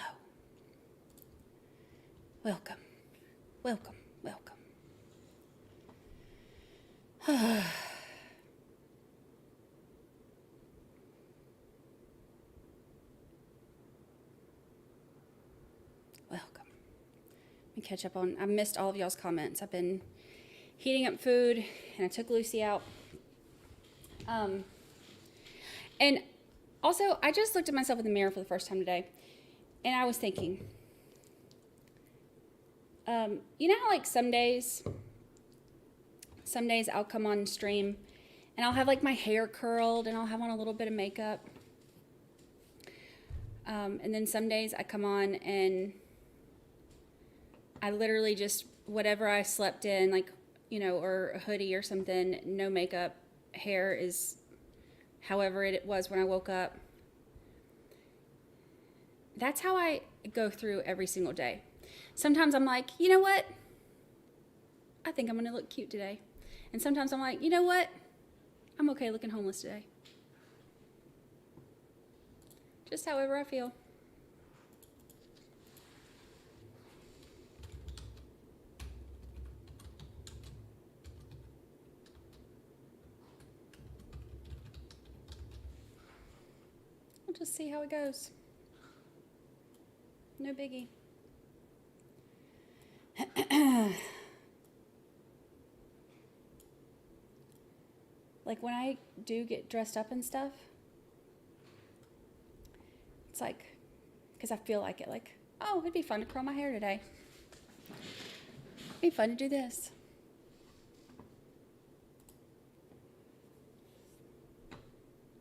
Welcome. Welcome. Welcome. Welcome. Let me catch up on, I missed all of y'all's comments. I've been heating up food and I took Lucy out. And also, I just looked at myself in the mirror for the first time today, and I was thinking, you know how like some days I'll come on stream and I'll have like my hair curled and I'll have on a little bit of makeup. And then some days I come on and I literally just, whatever I slept in, like, you know, or a hoodie or something, no makeup, hair is however it was when I woke up. That's how I go through every single day. Sometimes I'm like, you know what? I think I'm gonna look cute today. And sometimes I'm like, you know what? I'm okay looking homeless today. Just however I feel. We'll just see how it goes. No biggie. Like when I do get dressed up and stuff, it's like, because I feel like it, like, oh, it'd be fun to curl my hair today. It'd be fun to do this.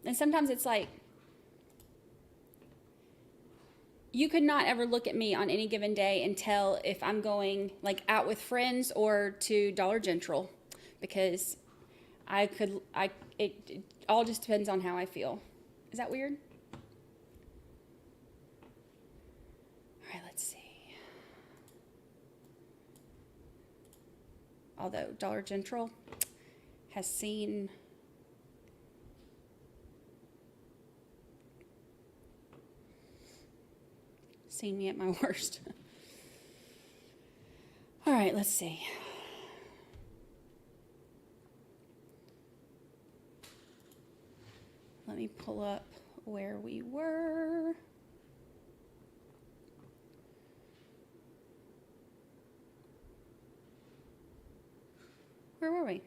And sometimes it's like, you could not ever look at me on any given day and tell if I'm going like out with friends or to Dollar General, because it all just depends on how I feel. Is that weird? All right, let's see. Although Dollar General has seen me at my worst. All right, let's see. Let me pull up where we were. Where were we?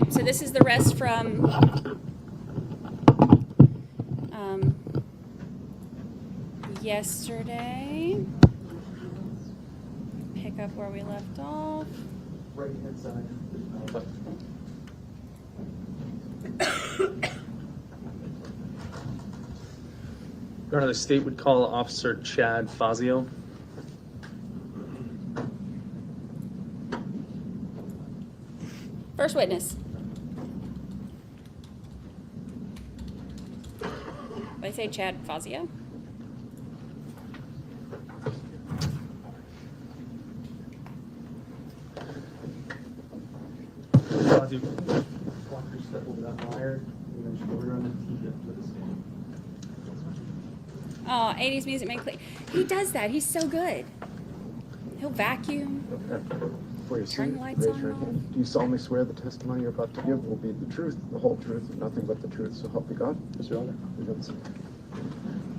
So this is the rest from yesterday. Pick up where we left off. Right hand side. Your Honor, the state would call Officer Chad Fazio. First witness. Did I say Chad Fazio? Fazio, walk your step over that wire, and then just go around and tee up to the stand. Oh, 80s music man. He does that. He's so good. He'll vacuum. Before you Turn the lights raise on your and hand. Do you solemnly swear the testimony you're about to give will be the truth, the whole truth, and nothing but the truth, so help you God? Yes, Your Honor.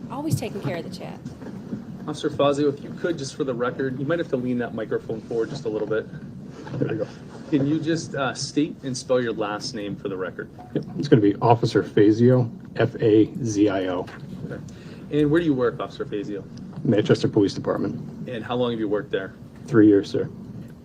Always taking care of the chat. Officer Fazio, if you could, just for the record, you might have to lean that microphone forward just a little bit. There we go. Can you just state and spell your last name for the record? Yep. It's going to be Officer Fazio, F-A-Z-I-O. Okay. And where do you work, Officer Fazio? Manchester Police Department. And how long have you worked there? 3 years, sir.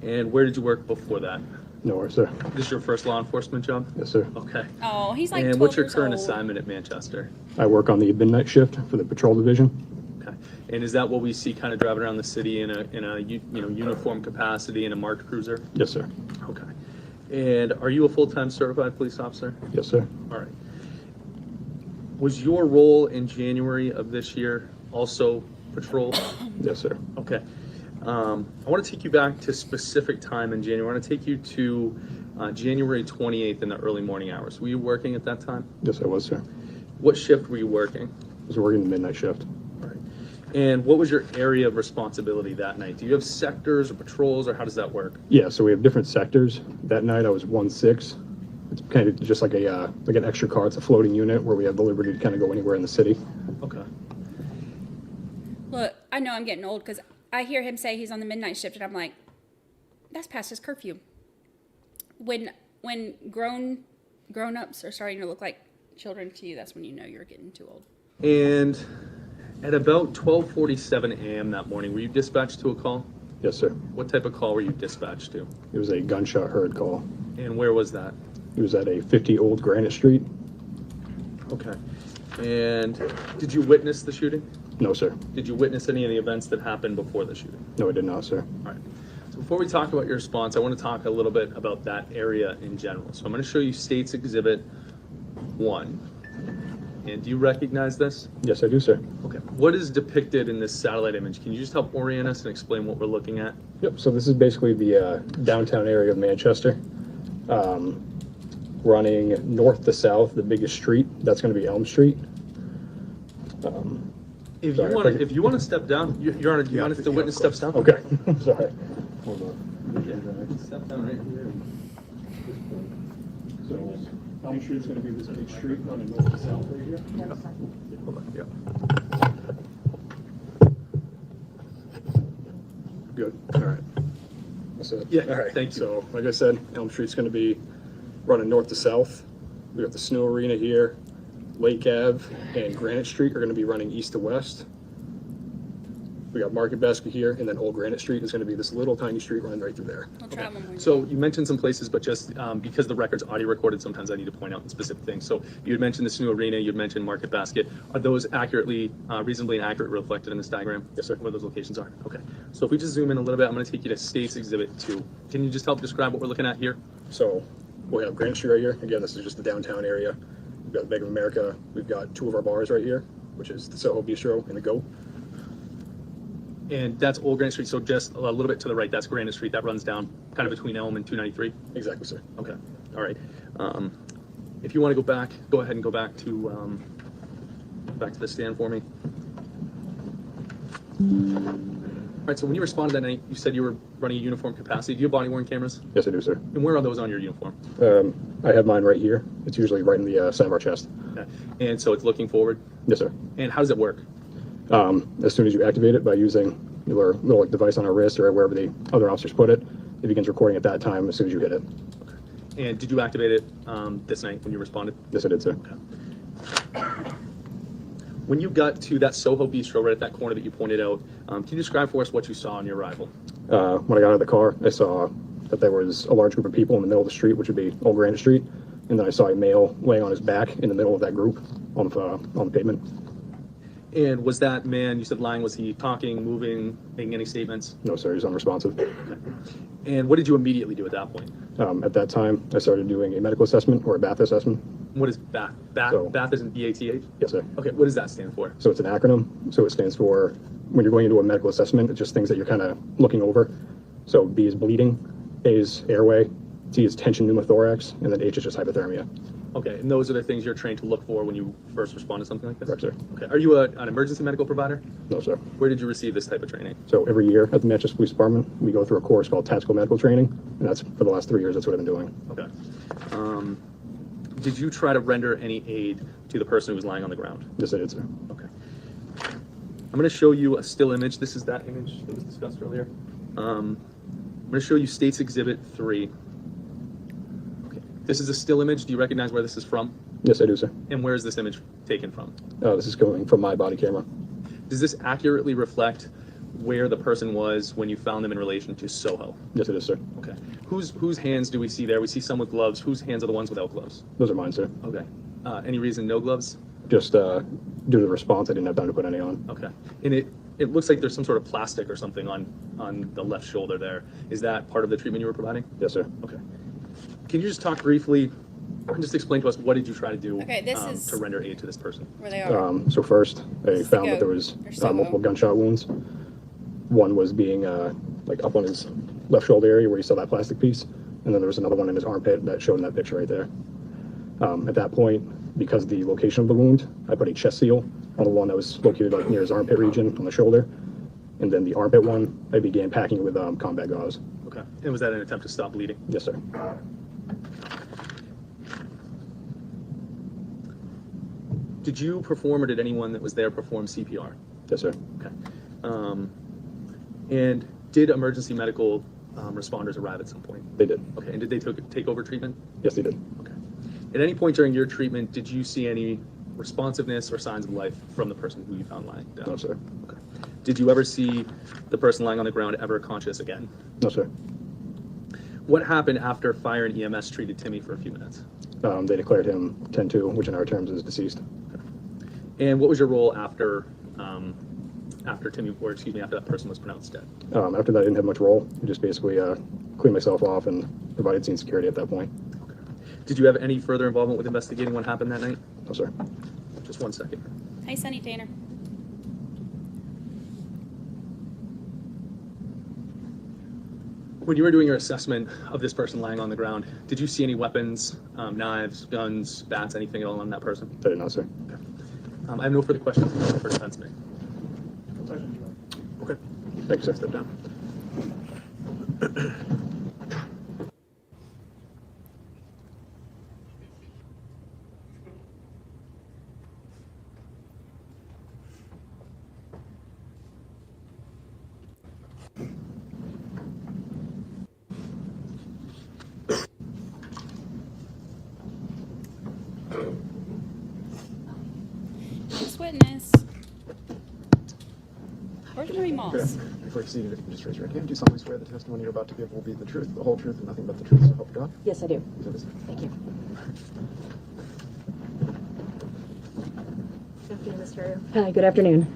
And where did you work before that? Nowhere, sir. This is your first law enforcement job? Yes, sir. Okay. Oh, he's like And 12 what's your years current old. assignment at Manchester? I work on the midnight shift for the patrol division. Okay. And is that what we see kind of driving around the city in a uniform capacity in a marked cruiser? Yes, sir. Okay. And are you a full-time certified police officer? Yes, sir. All right. Was your role in January of this year also patrol? Yes, sir. Okay. I want to take you back to a specific time in January. I want to take you to January 28th in the early morning hours. Were you working at that time? Yes, I was, sir. What shift were you working? I was working the midnight shift. All right. And what was your area of responsibility that night? Do you have sectors or patrols, or how does that work? Yeah, so we have different sectors. That night I was 1-6. It's kind of just like an extra car. It's a floating unit where we have the liberty to kind of go anywhere in the city. Okay. Look, I know I'm getting old because I hear him say he's on the midnight shift, and I'm like, that's past his curfew. When grown-ups are starting to look like children to you, that's when you know you're getting too old. And at about 12:47 a.m. that morning, were you dispatched to a call? Yes, sir. What type of call were you dispatched to? It was a gunshot heard call. And where was that? It was at a 50 Old Granite Street. Okay. And did you witness the shooting? No, sir. Did you witness any of the events that happened before the shooting? No, I did not, sir. All right. So before we talk about your response, I want to talk a little bit about that area in general. So I'm going to show you State's Exhibit 1. And do you recognize this? Yes, I do, sir. Okay. What is depicted in this satellite image? Can you just help orient us and explain what we're looking at? Yep, so this is basically the downtown area of Manchester. Running north to south, the biggest street, that's going to be Elm Street. If sorry, you want to step down, Your Honor, do you mind if the witness steps down? Okay, sorry. Hold on. Yeah, step down right here. So Elm Street's going to be this big street running north to south right here. Hold on, yeah. Good, all right. That's it. Yeah, all right. thank you. So, like I said, Elm Street's going to be running north to south. We got the Snow Arena here, Lake Ave, and Granite Street are going to be running east to west. We got Market Basket here, and then Old Granite Street is going to be this little tiny street running right through there. Okay. So you mentioned some places, but just because the record's audio recorded, sometimes I need to point out specific things. So you had mentioned the Snow Arena, you had mentioned Market Basket. Are those reasonably and accurate reflected in this diagram? Yes, sir. Where those locations are? Okay. So if we just zoom in a little bit, I'm going to take you to State's Exhibit 2. Can you just help describe what we're looking at here? So we have Granite Street right here. Again, this is just the downtown area. We've got the Bank of America. We've got two of our bars right here, which is the Soho Bistro and the Go. And that's Old Granite Street, so just a little bit to the right, that's Granite Street. That runs down kind of between Elm and 293? Exactly, sir. Okay, all right. If you want to go back, go ahead and go back to the stand for me. All right, so when you responded that night, you said you were running a uniform capacity. Do you have body-worn cameras? Yes, I do, sir. And where are those on your uniform? I have mine right here. It's usually right in the center of our chest. Okay. And so it's looking forward? Yes, sir. And how does it work? As soon as you activate it by using your little device on our wrist or wherever the other officers put it, it begins recording at that time as soon as you hit it. Okay. And did you activate it this night when you responded? Yes, I did, sir. Okay. When you got to that Soho Bistro right at that corner that you pointed out, can you describe for us what you saw on your arrival? When I got out of the car, I saw that there was a large group of people in the middle of the street, which would be Old Granite Street, and then I saw a male laying on his back in the middle of that group on the pavement. And was that man, you said lying, was he talking, moving, making any statements? No, sir, he's unresponsive. Okay. And what did you immediately do at that point? At that time, I started doing a medical assessment or a BATH assessment. What is BATH? BATH isn't BATH? Yes, sir. Okay, what does that stand for? So it's an acronym. So it stands for, when you're going into a medical assessment, it's just things that you're kind of looking over. So B is bleeding, A is airway, T is tension pneumothorax, and then H is just hypothermia. Okay, and those are the things you're trained to look for when you first respond to something like this? Correct, sir. Okay, are you an emergency medical provider? No, sir. Where did you receive this type of training? So every year at the Manchester Police Department, we go through a course called Tactical Medical Training, and that's for the last 3 years, that's what I've been doing. Okay. Did you try to render any aid to the person who was lying on the ground? Yes, I did, sir. Okay. I'm going to show you a still image. This is that image that was discussed earlier. I'm going to show you State's Exhibit 3. Okay. This is a still image. Do you recognize where this is from? Yes, I do, sir. And where is this image taken from? This is going from my body camera. Does this accurately reflect where the person was when you found them in relation to Soho? Yes, it is, sir. Okay. Whose hands do we see there? We see some with gloves. Whose hands are the ones without gloves? Those are mine, sir. Okay. Any reason no gloves? Just due to the response, I didn't have time to put any on. Okay. And it looks like there's some sort of plastic or something on the left shoulder there. Is that part of the treatment you were providing? Yes, sir. Okay. Can you just talk briefly, just explain to us, what did you try to do is to render aid to this person? Where they are. So first, I found that there was multiple gunshot wounds. One was being like up on his left shoulder area where you saw that plastic piece, and then there was another one in his armpit that showed in that picture right there. At that point, because of the location of the wound, I put a chest seal on the one that was located like near his armpit region on the shoulder, and then the armpit one, I began packing it with combat gauze. Okay. And was that an attempt to stop bleeding? Yes, sir. Did you perform, or did anyone that was there perform CPR? Yes, sir. Okay. And did emergency medical responders arrive at some point? They did. Okay. And did they take over treatment? Yes, they did. Okay. At any point during your treatment, did you see any responsiveness or signs of life from the person who you found lying down? No, sir. Okay. Did you ever see the person lying on the ground ever conscious again? No, sir. What happened after fire and EMS treated Timmy for a few minutes? They declared him 10-2, which in our terms is deceased. And what was your role after Timmy, or excuse me, after that person was pronounced dead? After that, I didn't have much role. I just basically cleaned myself off and provided scene security at that point. Okay. Did you have any further involvement with investigating what happened that night? No, sir. Just 1 second. Hi, Sunny Tanner. When you were doing your assessment of this person lying on the ground, did you see any weapons, knives, guns, bats, anything at all on that person? I did not, sir. Okay. I have no further questions for defense me. Okay. Thank you, sir. Step down. Next witness. Where's Mary Moss? Before you proceed, if you can just raise your hand, do solemnly swear the testimony you're about to give will be the truth, the whole truth, and nothing but the truth, so help you God? Yes, I do. Thank you. Good afternoon, Ms. Terrio. Hi, good afternoon.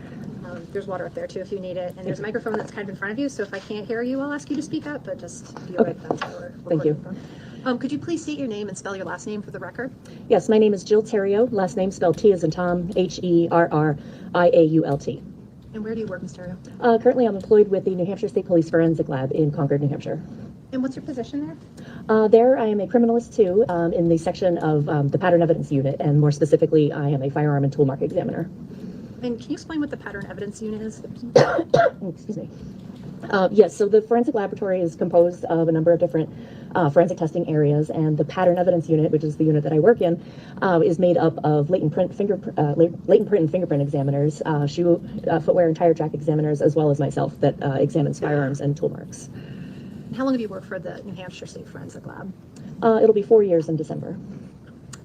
There's water up there too if you need it, and there's a microphone that's kind of in front of you, so if I can't hear you, I'll ask you to speak up, but just be aware that's how we're Thank you. recording. Could you please state your name and spell your last name for the record? Yes, my name is Jill Terrio, last name spelled T as in Tom, Herrriault. And where do you work, Ms. Terrio? Currently, I'm employed with the New Hampshire State Police Forensic Lab in Concord, New Hampshire. And what's your position there? There, I am a criminalist too, in the section of the pattern evidence unit, and more specifically, I am a firearm and tool mark examiner. And can you explain what the pattern evidence unit is? Excuse me. Yes, so the forensic laboratory is composed of a number of different forensic testing areas, and the pattern evidence unit, which is the unit that I work in, is made up of latent print and fingerprint examiners, shoe, footwear, and tire track examiners, as well as myself that examines firearms and tool marks. How long have you worked for the New Hampshire State Forensic Lab? It'll be 4 years in December.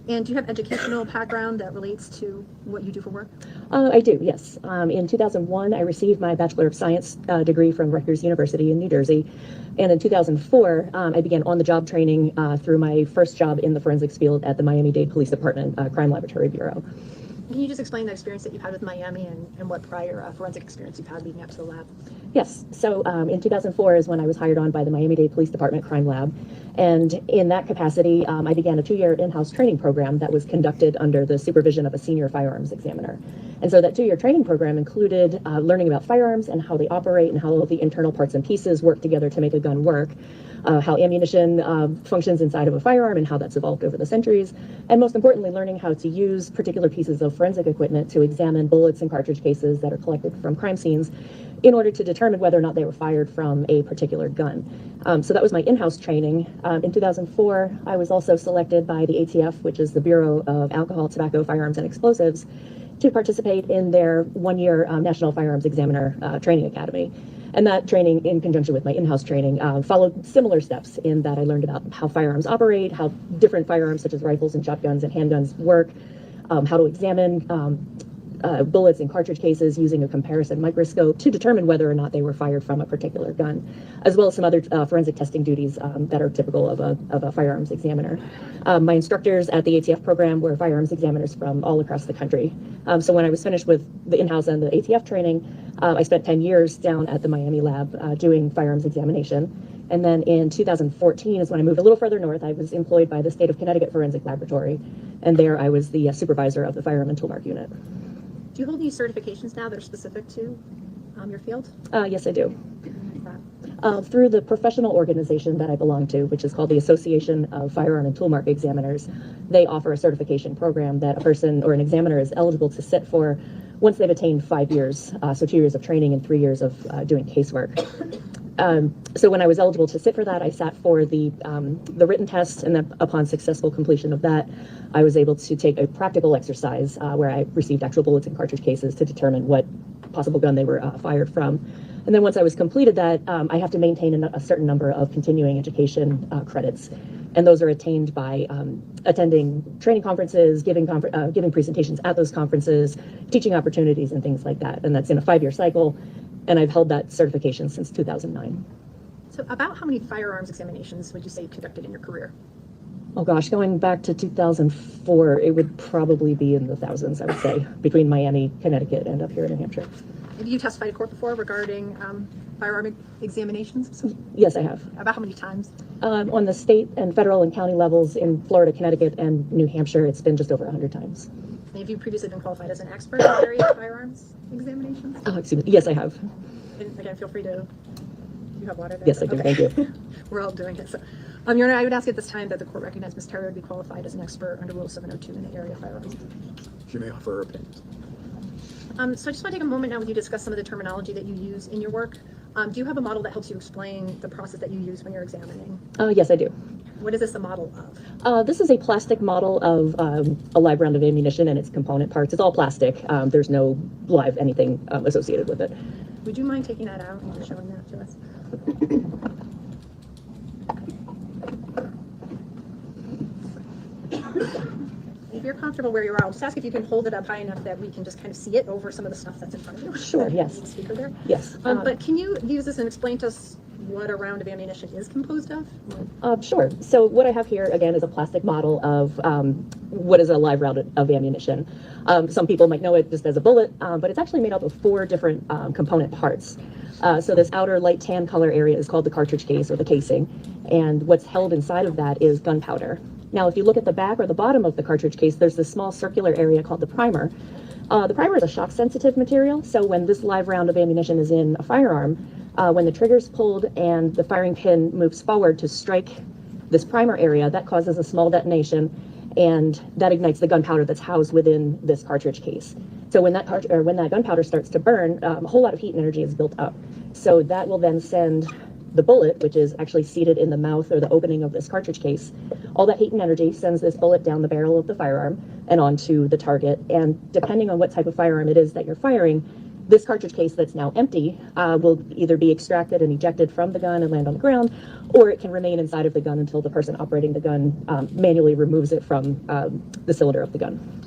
And do you have educational background that relates to what you do for work? I do, yes. In 2001, I received my Bachelor of Science degree from Rutgers University in New Jersey. And in 2004, I began on-the-job training through my first job in the forensics field at the Miami-Dade Police Department Crime Laboratory Bureau. Can you just explain the experience that you've had with Miami and what prior forensic experience you've had leading up to the lab? Yes. So in 2004 is when I was hired on by the Miami-Dade Police Department Crime Lab. And in that capacity, I began a 2-year in-house training program that was conducted under the supervision of a senior firearms examiner. And so that 2-year training program included learning about firearms and how they operate and how the internal parts and pieces work together to make a gun work. How ammunition functions inside of a firearm and how that's evolved over the centuries, and most importantly, learning how to use particular pieces of forensic equipment to examine bullets and cartridge cases that are collected from crime scenes in order to determine whether or not they were fired from a particular gun. So that was my in-house training. In 2004, I was also selected by the ATF, which is the Bureau of Alcohol, Tobacco, Firearms, and Explosives, to participate in their 1-year National Firearms Examiner Training Academy. And that training, in conjunction with my in-house training, followed similar steps in that I learned about how firearms operate, how different firearms such as rifles and shotguns and handguns work, how to examine bullets in cartridge cases using a comparison microscope to determine whether or not they were fired from a particular gun, as well as some other forensic testing duties that are typical of a firearms examiner. My instructors at the ATF program were firearms examiners from all across the country. So when I was finished with the in-house and the ATF training, I spent 10 years down at the Miami lab doing firearms examination. And then in 2014 is when I moved a little further north. I was employed by the State of Connecticut Forensic Laboratory, and there I was the supervisor of the Firearm and Toolmark Unit. Do you hold any certifications now that are specific to your field? Yes, I do. Through the professional organization that I belong to, which is called the Association of Firearm and Toolmark Examiners, they offer a certification program that a person or an examiner is eligible to sit for once they've attained 5 years, so 2 years of training and 3 years of doing casework. So when I was eligible to sit for that, I sat for the written test, and then upon successful completion of that, I was able to take a practical exercise where I received actual bullets and cartridge cases to determine what possible gun they were fired from. And then once I was completed that, I have to maintain a certain number of continuing education credits. And those are attained by attending training conferences, giving presentations at those conferences, teaching opportunities, and things like that. And that's in a 5-year cycle. And I've held that certification since 2009. So about how many firearms examinations would you say you conducted in your career? Oh gosh, going back to 2004, it would probably be in the thousands, I would say, between Miami, Connecticut, and up here in New Hampshire. Have you testified in court before regarding firearm examinations? Yes, I have. About how many times? On the state and federal and county levels in Florida, Connecticut, and New Hampshire, it's been just over 100 times. And have you previously been qualified as an expert in the area of firearms examinations? Oh, excuse me. Yes, I have. And again, feel free to. You have water there? Yes, I do. Okay. Thank you. We're all doing it. So, Your Honor, I would ask at this time that the court recognize Ms. Terry would be qualified as an expert under Rule 702 in the area of firearms. She may offer her opinion. So I just want to take a moment now with you to discuss some of the terminology that you use in your work. Do you have a model that helps you explain the process that you use when you're examining? Yes, I do. What is this a model of? This is a plastic model of a live round of ammunition and its component parts. It's all plastic. There's no live anything associated with it. Would you mind taking that out and showing that to us? If you're comfortable where you are, I'll just ask if you can hold it up high enough that we can just kind of see it over some of the stuff that's in front of you. Sure, yes. The speaker there. Yes. But can you use this and explain to us what a round of ammunition is composed of? Sure. So what I have here, again, is a plastic model of what is a live round of ammunition. Some people might know it just as a bullet, but it's actually made up of 4 different component parts. So this outer light tan color area is called the cartridge case or the casing, and what's held inside of that is gunpowder. Now, if you look at the back or the bottom of the cartridge case, there's this small circular area called the primer. The primer is a shock-sensitive material, so when this live round of ammunition is in a firearm, when the trigger's pulled and the firing pin moves forward to strike this primer area, that causes a small detonation, and that ignites the gunpowder that's housed within this cartridge case. So when that gunpowder starts to burn, a whole lot of heat and energy is built up. So that will then send the bullet, which is actually seated in the mouth or the opening of this cartridge case, all that heat and energy sends this bullet down the barrel of the firearm and onto the target. And depending on what type of firearm it is that you're firing, this cartridge case that's now empty will either be extracted and ejected from the gun and land on the ground, or it can remain inside of the gun until the person operating the gun manually removes it from the cylinder of the gun.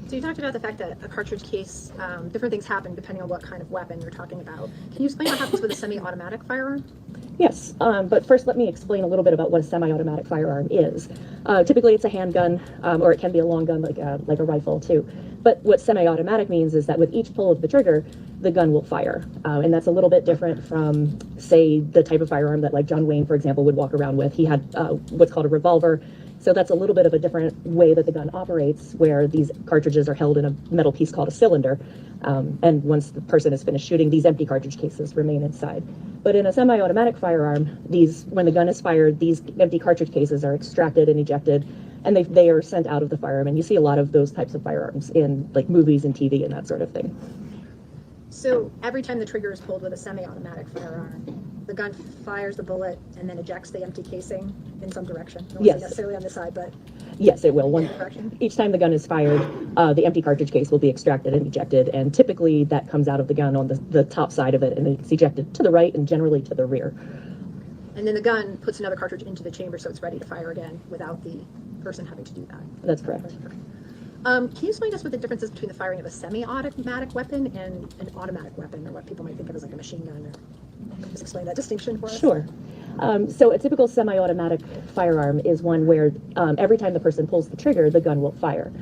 So you talked about the fact that a cartridge case, different things happen depending on what kind of weapon you're talking about. Can you explain what happens with a semi-automatic firearm? Yes, but first let me explain a little bit about what a semi-automatic firearm is. Typically it's a handgun, or it can be a long gun like a rifle too. But what semi-automatic means is that with each pull of the trigger, the gun will fire. And that's a little bit different from, say, the type of firearm that like John Wayne, for example, would walk around with. He had what's called a revolver. So that's a little bit of a different way that the gun operates, where these cartridges are held in a metal piece called a cylinder. And once the person is finished shooting, these empty cartridge cases remain inside. But in a semi-automatic firearm, when the gun is fired, these empty cartridge cases are extracted and ejected, and they are sent out of the firearm. And you see a lot of those types of firearms in like movies and TV and that sort of thing. So every time the trigger is pulled with a semi-automatic firearm, the gun fires the bullet and then ejects the empty casing in some direction. I don't Yes. say necessarily on the side, but Yes, it will. Each time the gun is fired, the empty cartridge case will be extracted and ejected, and typically that comes out of the gun on the top side of it, and it's ejected to the right and generally to the rear. and then the gun puts another cartridge into the chamber so it's ready to fire again without the person having to do that. That's correct. Can you explain to us what the difference is between the firing of a semi-automatic weapon and an automatic weapon, or what people might think of as like a machine gun? Or just explain that distinction for us. Sure. So a typical semi-automatic firearm is one where every time the person pulls the trigger, the gun will fire.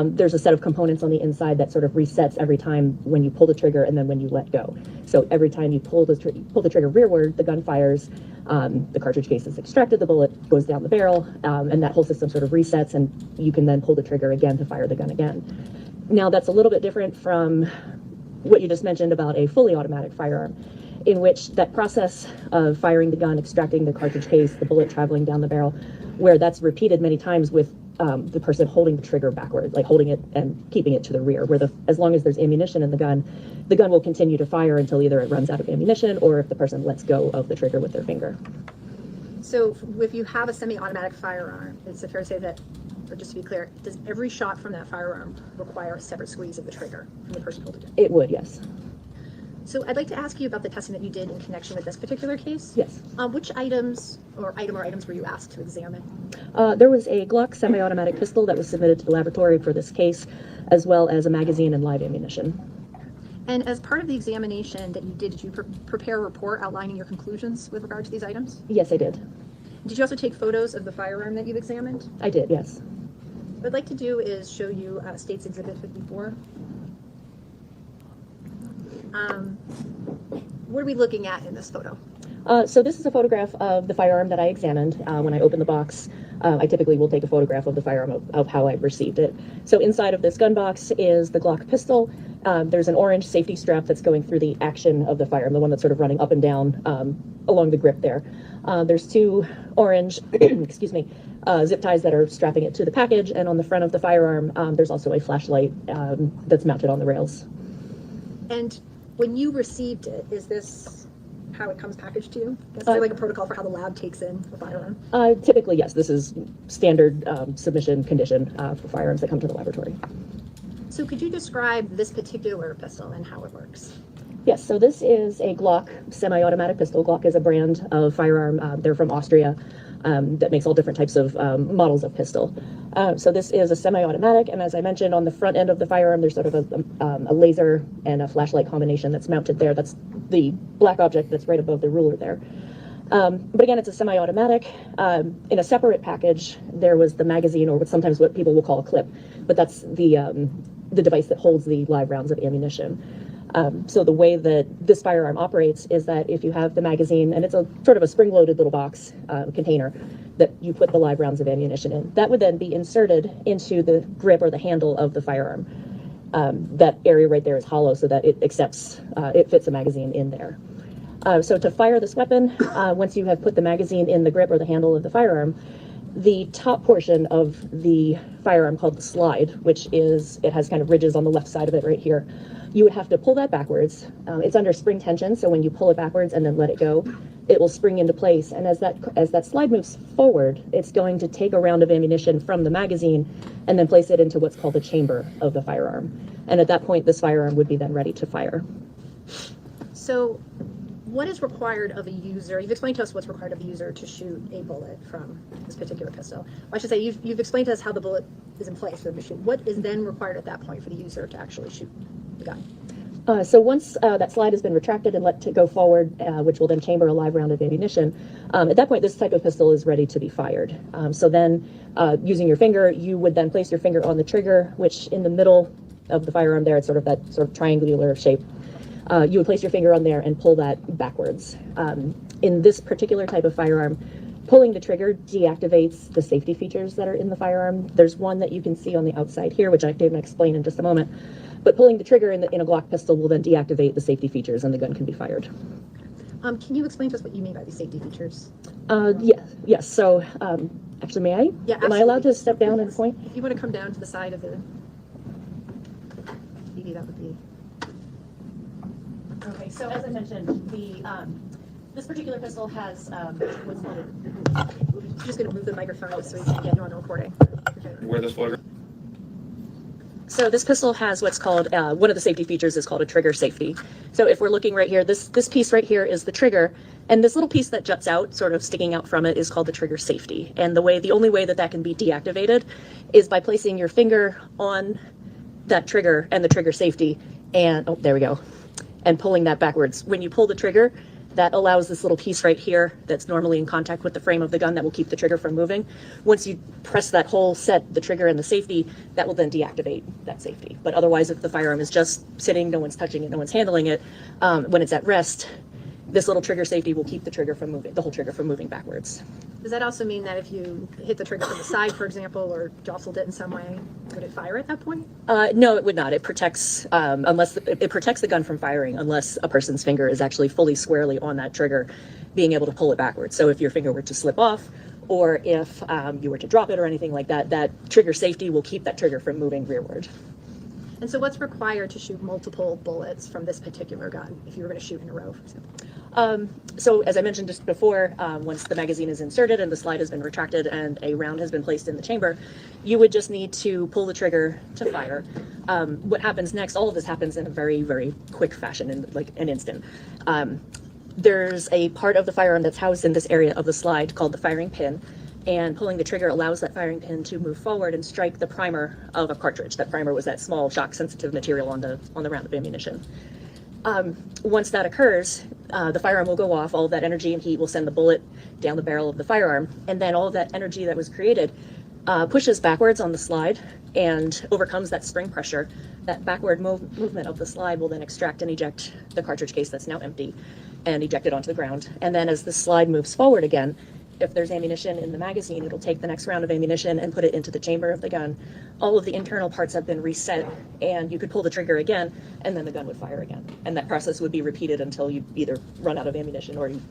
There's a set of components on the inside that sort of resets every time when you pull the trigger and then when you let go. So every time you pull the trigger rearward, the gun fires, the cartridge case is extracted, the bullet goes down the barrel, and that whole system sort of resets, and you can then pull the trigger again to fire the gun again. Now that's a little bit different from what you just mentioned about a fully automatic firearm, in which that process of firing the gun, extracting the cartridge case, the bullet traveling down the barrel, where that's repeated many times with the person holding the trigger backward, like holding it and keeping it to the rear, where as long as there's ammunition in the gun will continue to fire until either it runs out of ammunition or if the person lets go of the trigger with their finger. So if you have a semi-automatic firearm, is it fair to say that, or just to be clear, does every shot from that firearm require a separate squeeze of the trigger from the person holding it? It would, yes. So I'd like to ask you about the testing that you did in connection with this particular case. Yes. Which items or items were you asked to examine? There was a Glock semi-automatic pistol that was submitted to the laboratory for this case, as well as a magazine and live ammunition. And as part of the examination that you did you prepare a report outlining your conclusions with regard to these items? Yes, I did. Did you also take photos of the firearm that you've examined? I did, yes. What I'd like to do is show you State's Exhibit 54. What are we looking at in this photo? So this is a photograph of the firearm that I examined. When I open the box, I typically will take a photograph of the firearm of how I received it. So inside of this gun box is the Glock pistol. There's an orange safety strap that's going through the action of the firearm, the one that's sort of running up and down along the grip there. There's two orange, excuse me, zip ties that are strapping it to the package, and on the front of the firearm, there's also a flashlight that's mounted on the rails. And when you received it, is this how it comes packaged to you? Is there like a protocol for how the lab takes in the firearm? Typically, yes. This is standard submission condition for firearms that come to the laboratory. So could you describe this particular pistol and how it works? Yes, so this is a Glock semi-automatic pistol. Glock is a brand of firearm. They're from Austria that makes all different types of models of pistol. So this is a semi-automatic, and as I mentioned, on the front end of the firearm, there's sort of a laser and a flashlight combination that's mounted there. That's the black object that's right above the ruler there. But again, it's a semi-automatic. In a separate package, there was the magazine, or sometimes what people will call a clip, but that's the device that holds the live rounds of ammunition. So the way that this firearm operates is that if you have the magazine, and it's a sort of a spring-loaded little box container that you put the live rounds of ammunition in, that would then be inserted into the grip or the handle of the firearm. That area right there is hollow so that it fits a magazine in there. So to fire this weapon, once you have put the magazine in the grip or the handle of the firearm, the top portion of the firearm, called the slide, which is, it has kind of ridges on the left side of it right here, you would have to pull that backwards. It's under spring tension, so when you pull it backwards and then let it go, it will spring into place. And as that slide moves forward, it's going to take a round of ammunition from the magazine and then place it into what's called the chamber of the firearm. And at that point, this firearm would be then ready to fire. So what is required of a user? You've explained to us what's required of a user to shoot a bullet from this particular pistol. Well, I should say you've explained to us how the bullet is in place for them to shoot. What is then required at that point for the user to actually shoot the gun? So once that slide has been retracted and let to go forward, which will then chamber a live round of ammunition, at that point this type of pistol is ready to be fired. So then using your finger, you would then place your finger on the trigger, which in the middle of the firearm there, it's sort of that sort of triangular shape. You would place your finger on there and pull that backwards. In this particular type of firearm, pulling the trigger deactivates the safety features that are in the firearm. There's one that you can see on the outside here, which I'm going to explain in just a moment. But pulling the trigger in a Glock pistol will then deactivate the safety features and the gun can be fired. Can you explain to us what you mean by these safety features? Yes. So, actually, may I? Yeah, Am I allowed to step down and point? If you want to come down to the side of the... Maybe that would be... Okay, so as I mentioned, this particular pistol has what's called I'm just going to move the microphone just so we can get you on the recording. Where this photograph? So this pistol has what's called, one of the safety features is called a trigger safety. So if we're looking right here, this piece right here is the trigger, And this little piece that juts out, sort of sticking out from it, is called the trigger safety. And the only way that can be deactivated is by placing your finger on that trigger and the trigger safety, and oh, there we go, and pulling that backwards. When you pull the trigger, that allows this little piece right here that's normally in contact with the frame of the gun that will keep the trigger from moving. Once you press that whole set, the trigger and the safety, that will then deactivate that safety. But otherwise, if the firearm is just sitting, no one's touching it, no one's handling it, when it's at rest, this little trigger safety will keep the trigger from moving, the whole trigger from moving backwards. Does that also mean that if you hit the trigger from the side, for example, or jostled it in some way, would it fire at that point? No, it would not. It protects it protects the gun from firing unless a person's finger is actually fully squarely on that trigger, being able to pull it backwards. So if your finger were to slip off, or if you were to drop it or anything like that, that trigger safety will keep that trigger from moving rearward. And so what's required to shoot multiple bullets from this particular gun if you were going to shoot in a row, for example? So as I mentioned just before, once the magazine is inserted and the slide has been retracted and a round has been placed in the chamber, you would just need to pull the trigger to fire. What happens next, all of this happens in a very, very quick fashion, in like an instant. There's a part of the firearm that's housed in this area of the slide called the firing pin, and pulling the trigger allows that firing pin to move forward and strike the primer of a cartridge. That primer was that small shock-sensitive material on the round of ammunition. Once that occurs, the firearm will go off. All of that energy and heat will send the bullet down the barrel of the firearm, and then all of that energy that was created pushes backwards on the slide and overcomes that spring pressure. That backward movement of the slide will then extract and eject the cartridge case that's now empty and eject it onto the ground. And then as the slide moves forward again, if there's ammunition in the magazine, it'll take the next round of ammunition and put it into the chamber of the gun. All of the internal parts have been reset, and you could pull the trigger again, and then the gun would fire again. And that process would be repeated until you either run out of ammunition or you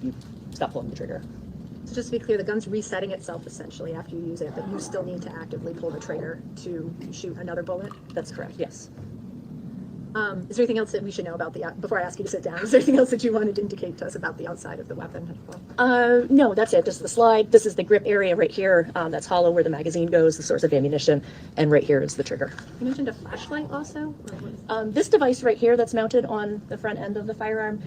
stop pulling the trigger. So just to be clear, the gun's resetting itself essentially after you use it, but you still need to actively pull the trigger to shoot another bullet? That's correct, yes. Is there anything else that we should know about before I ask you to sit down, is there anything else that you wanted to indicate to us about the outside of the weapon? No, that's it, just the slide. This is the grip area right here. That's hollow where the magazine goes, the source of ammunition, and right here is the trigger. You mentioned a flashlight also? This device right here that's mounted on the front end of the firearm,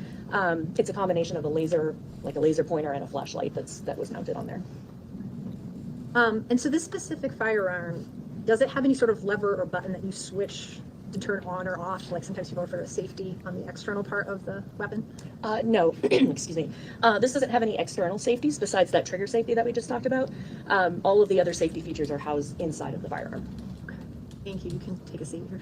it's a combination of a laser, like a laser pointer, and a flashlight that was mounted on there. And so this specific firearm, does it have any sort of lever or button that you switch to turn on or off, like sometimes people refer to safety on the external part of the weapon? No, excuse me. This doesn't have any external safeties besides that trigger safety that we just talked about. All of the other safety features are housed inside of the firearm. Okay. Thank you. You can take a seat here.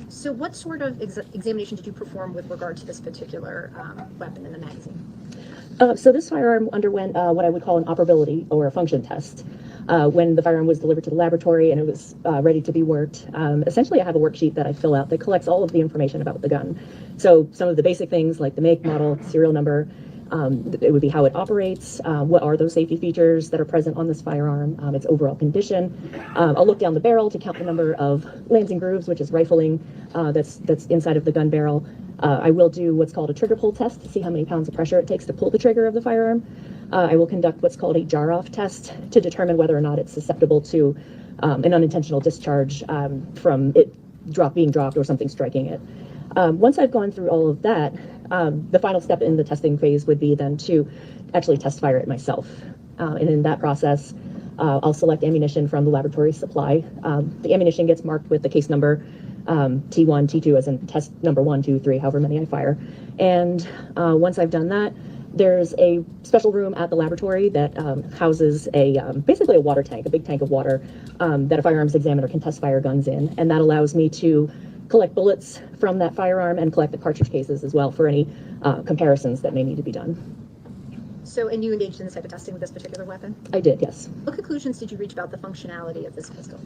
So what sort of examination did you perform with regard to this particular weapon in the magazine? So this firearm underwent what I would call an operability or a function test. When the firearm was delivered to the laboratory and it was ready to be worked, essentially I have a worksheet that I fill out that collects all of the information about the gun. So some of the basic things like the make, model, serial number, it would be how it operates, what are those safety features that are present on this firearm, its overall condition. I'll look down the barrel to count the number of lands and grooves, which is rifling, that's inside of the gun barrel. I will do what's called a trigger pull test to see how many pounds of pressure it takes to pull the trigger of the firearm. I will conduct what's called a jar-off test to determine whether or not it's susceptible to an unintentional discharge from it being dropped or something striking it. Once I've gone through all of that, the final step in the testing phase would be then to actually test fire it myself. And in that process, I'll select ammunition from the laboratory supply. The ammunition gets marked with the case number, T1, T2, as in test number 1, 2, 3, however many I fire. And once I've done that, there's a special room at the laboratory that houses basically a water tank, a big tank of water that a firearms examiner can test fire guns in. And that allows me to collect bullets from that firearm and collect the cartridge cases as well for any comparisons that may need to be done. So, and you engaged in this type of testing with this particular weapon? I did, yes. What conclusions did you reach about the functionality of this pistol?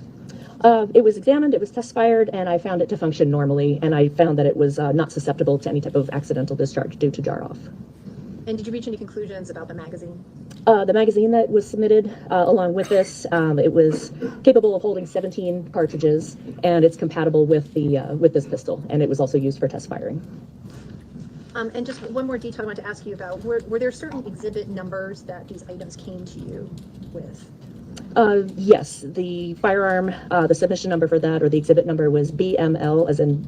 It was examined, it was test fired, and I found it to function normally, and I found that it was not susceptible to any type of accidental discharge due to jar-off. And did you reach any conclusions about the magazine? The magazine that was submitted along with this, it was capable of holding 17 cartridges, and it's compatible with this pistol, and it was also used for test firing. And just one more detail I wanted to ask you about. Were there certain exhibit numbers that these items came to you with? Yes, the firearm, the submission number for that, or the exhibit number, was BML, as in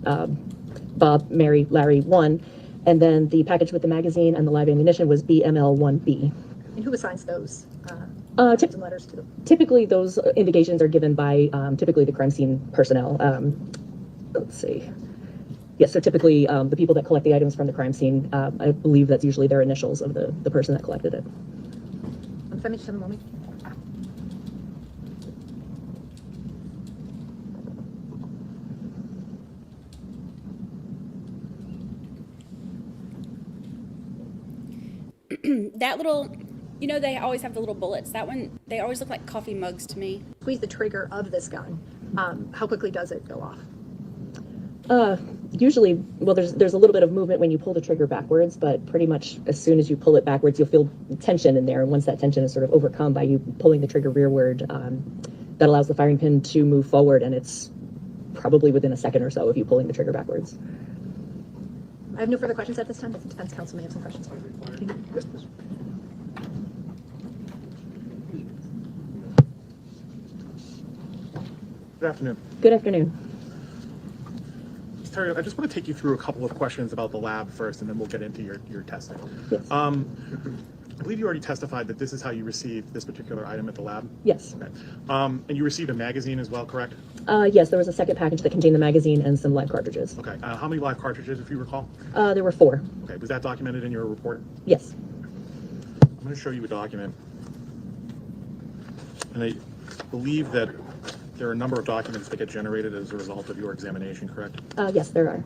Bob, Mary, Larry 1. And then the package with the magazine and the live ammunition was BML1B. And who assigns those letters to them? Typically, those indications are given by typically the crime scene personnel. Let's see. Yes, so typically the people that collect the items from the crime scene, I believe that's usually their initials of the person that collected it. If I may just have a moment. That little, you know, they always have the little bullets. That one, they always look like coffee mugs to me. Squeeze the trigger of this gun. How quickly does it go off? Usually, well, there's a little bit of movement when you pull the trigger backwards, but pretty much as soon as you pull it backwards, you'll feel tension in there. And once that tension is sort of overcome by you pulling the trigger rearward, that allows the firing pin to move forward, and it's probably within a second or so of you pulling the trigger backwards. I have no further questions at this time, but the defense counsel may have some questions. Yes, please. Good afternoon. Good afternoon. Terry, I just want to take you through a couple of questions about the lab first, and then we'll get into your testing. Yes. I believe you already testified that this is how you received this particular item at the lab? Yes. Okay. And you received a magazine as well, correct? Yes, there was a second package that contained the magazine and some live cartridges. Okay. How many live cartridges, if you recall? There were 4. Okay. Was that documented in your report? Yes. I'm going to show you a document. And I believe that there are a number of documents that get generated as a result of your examination, correct? Yes, there are.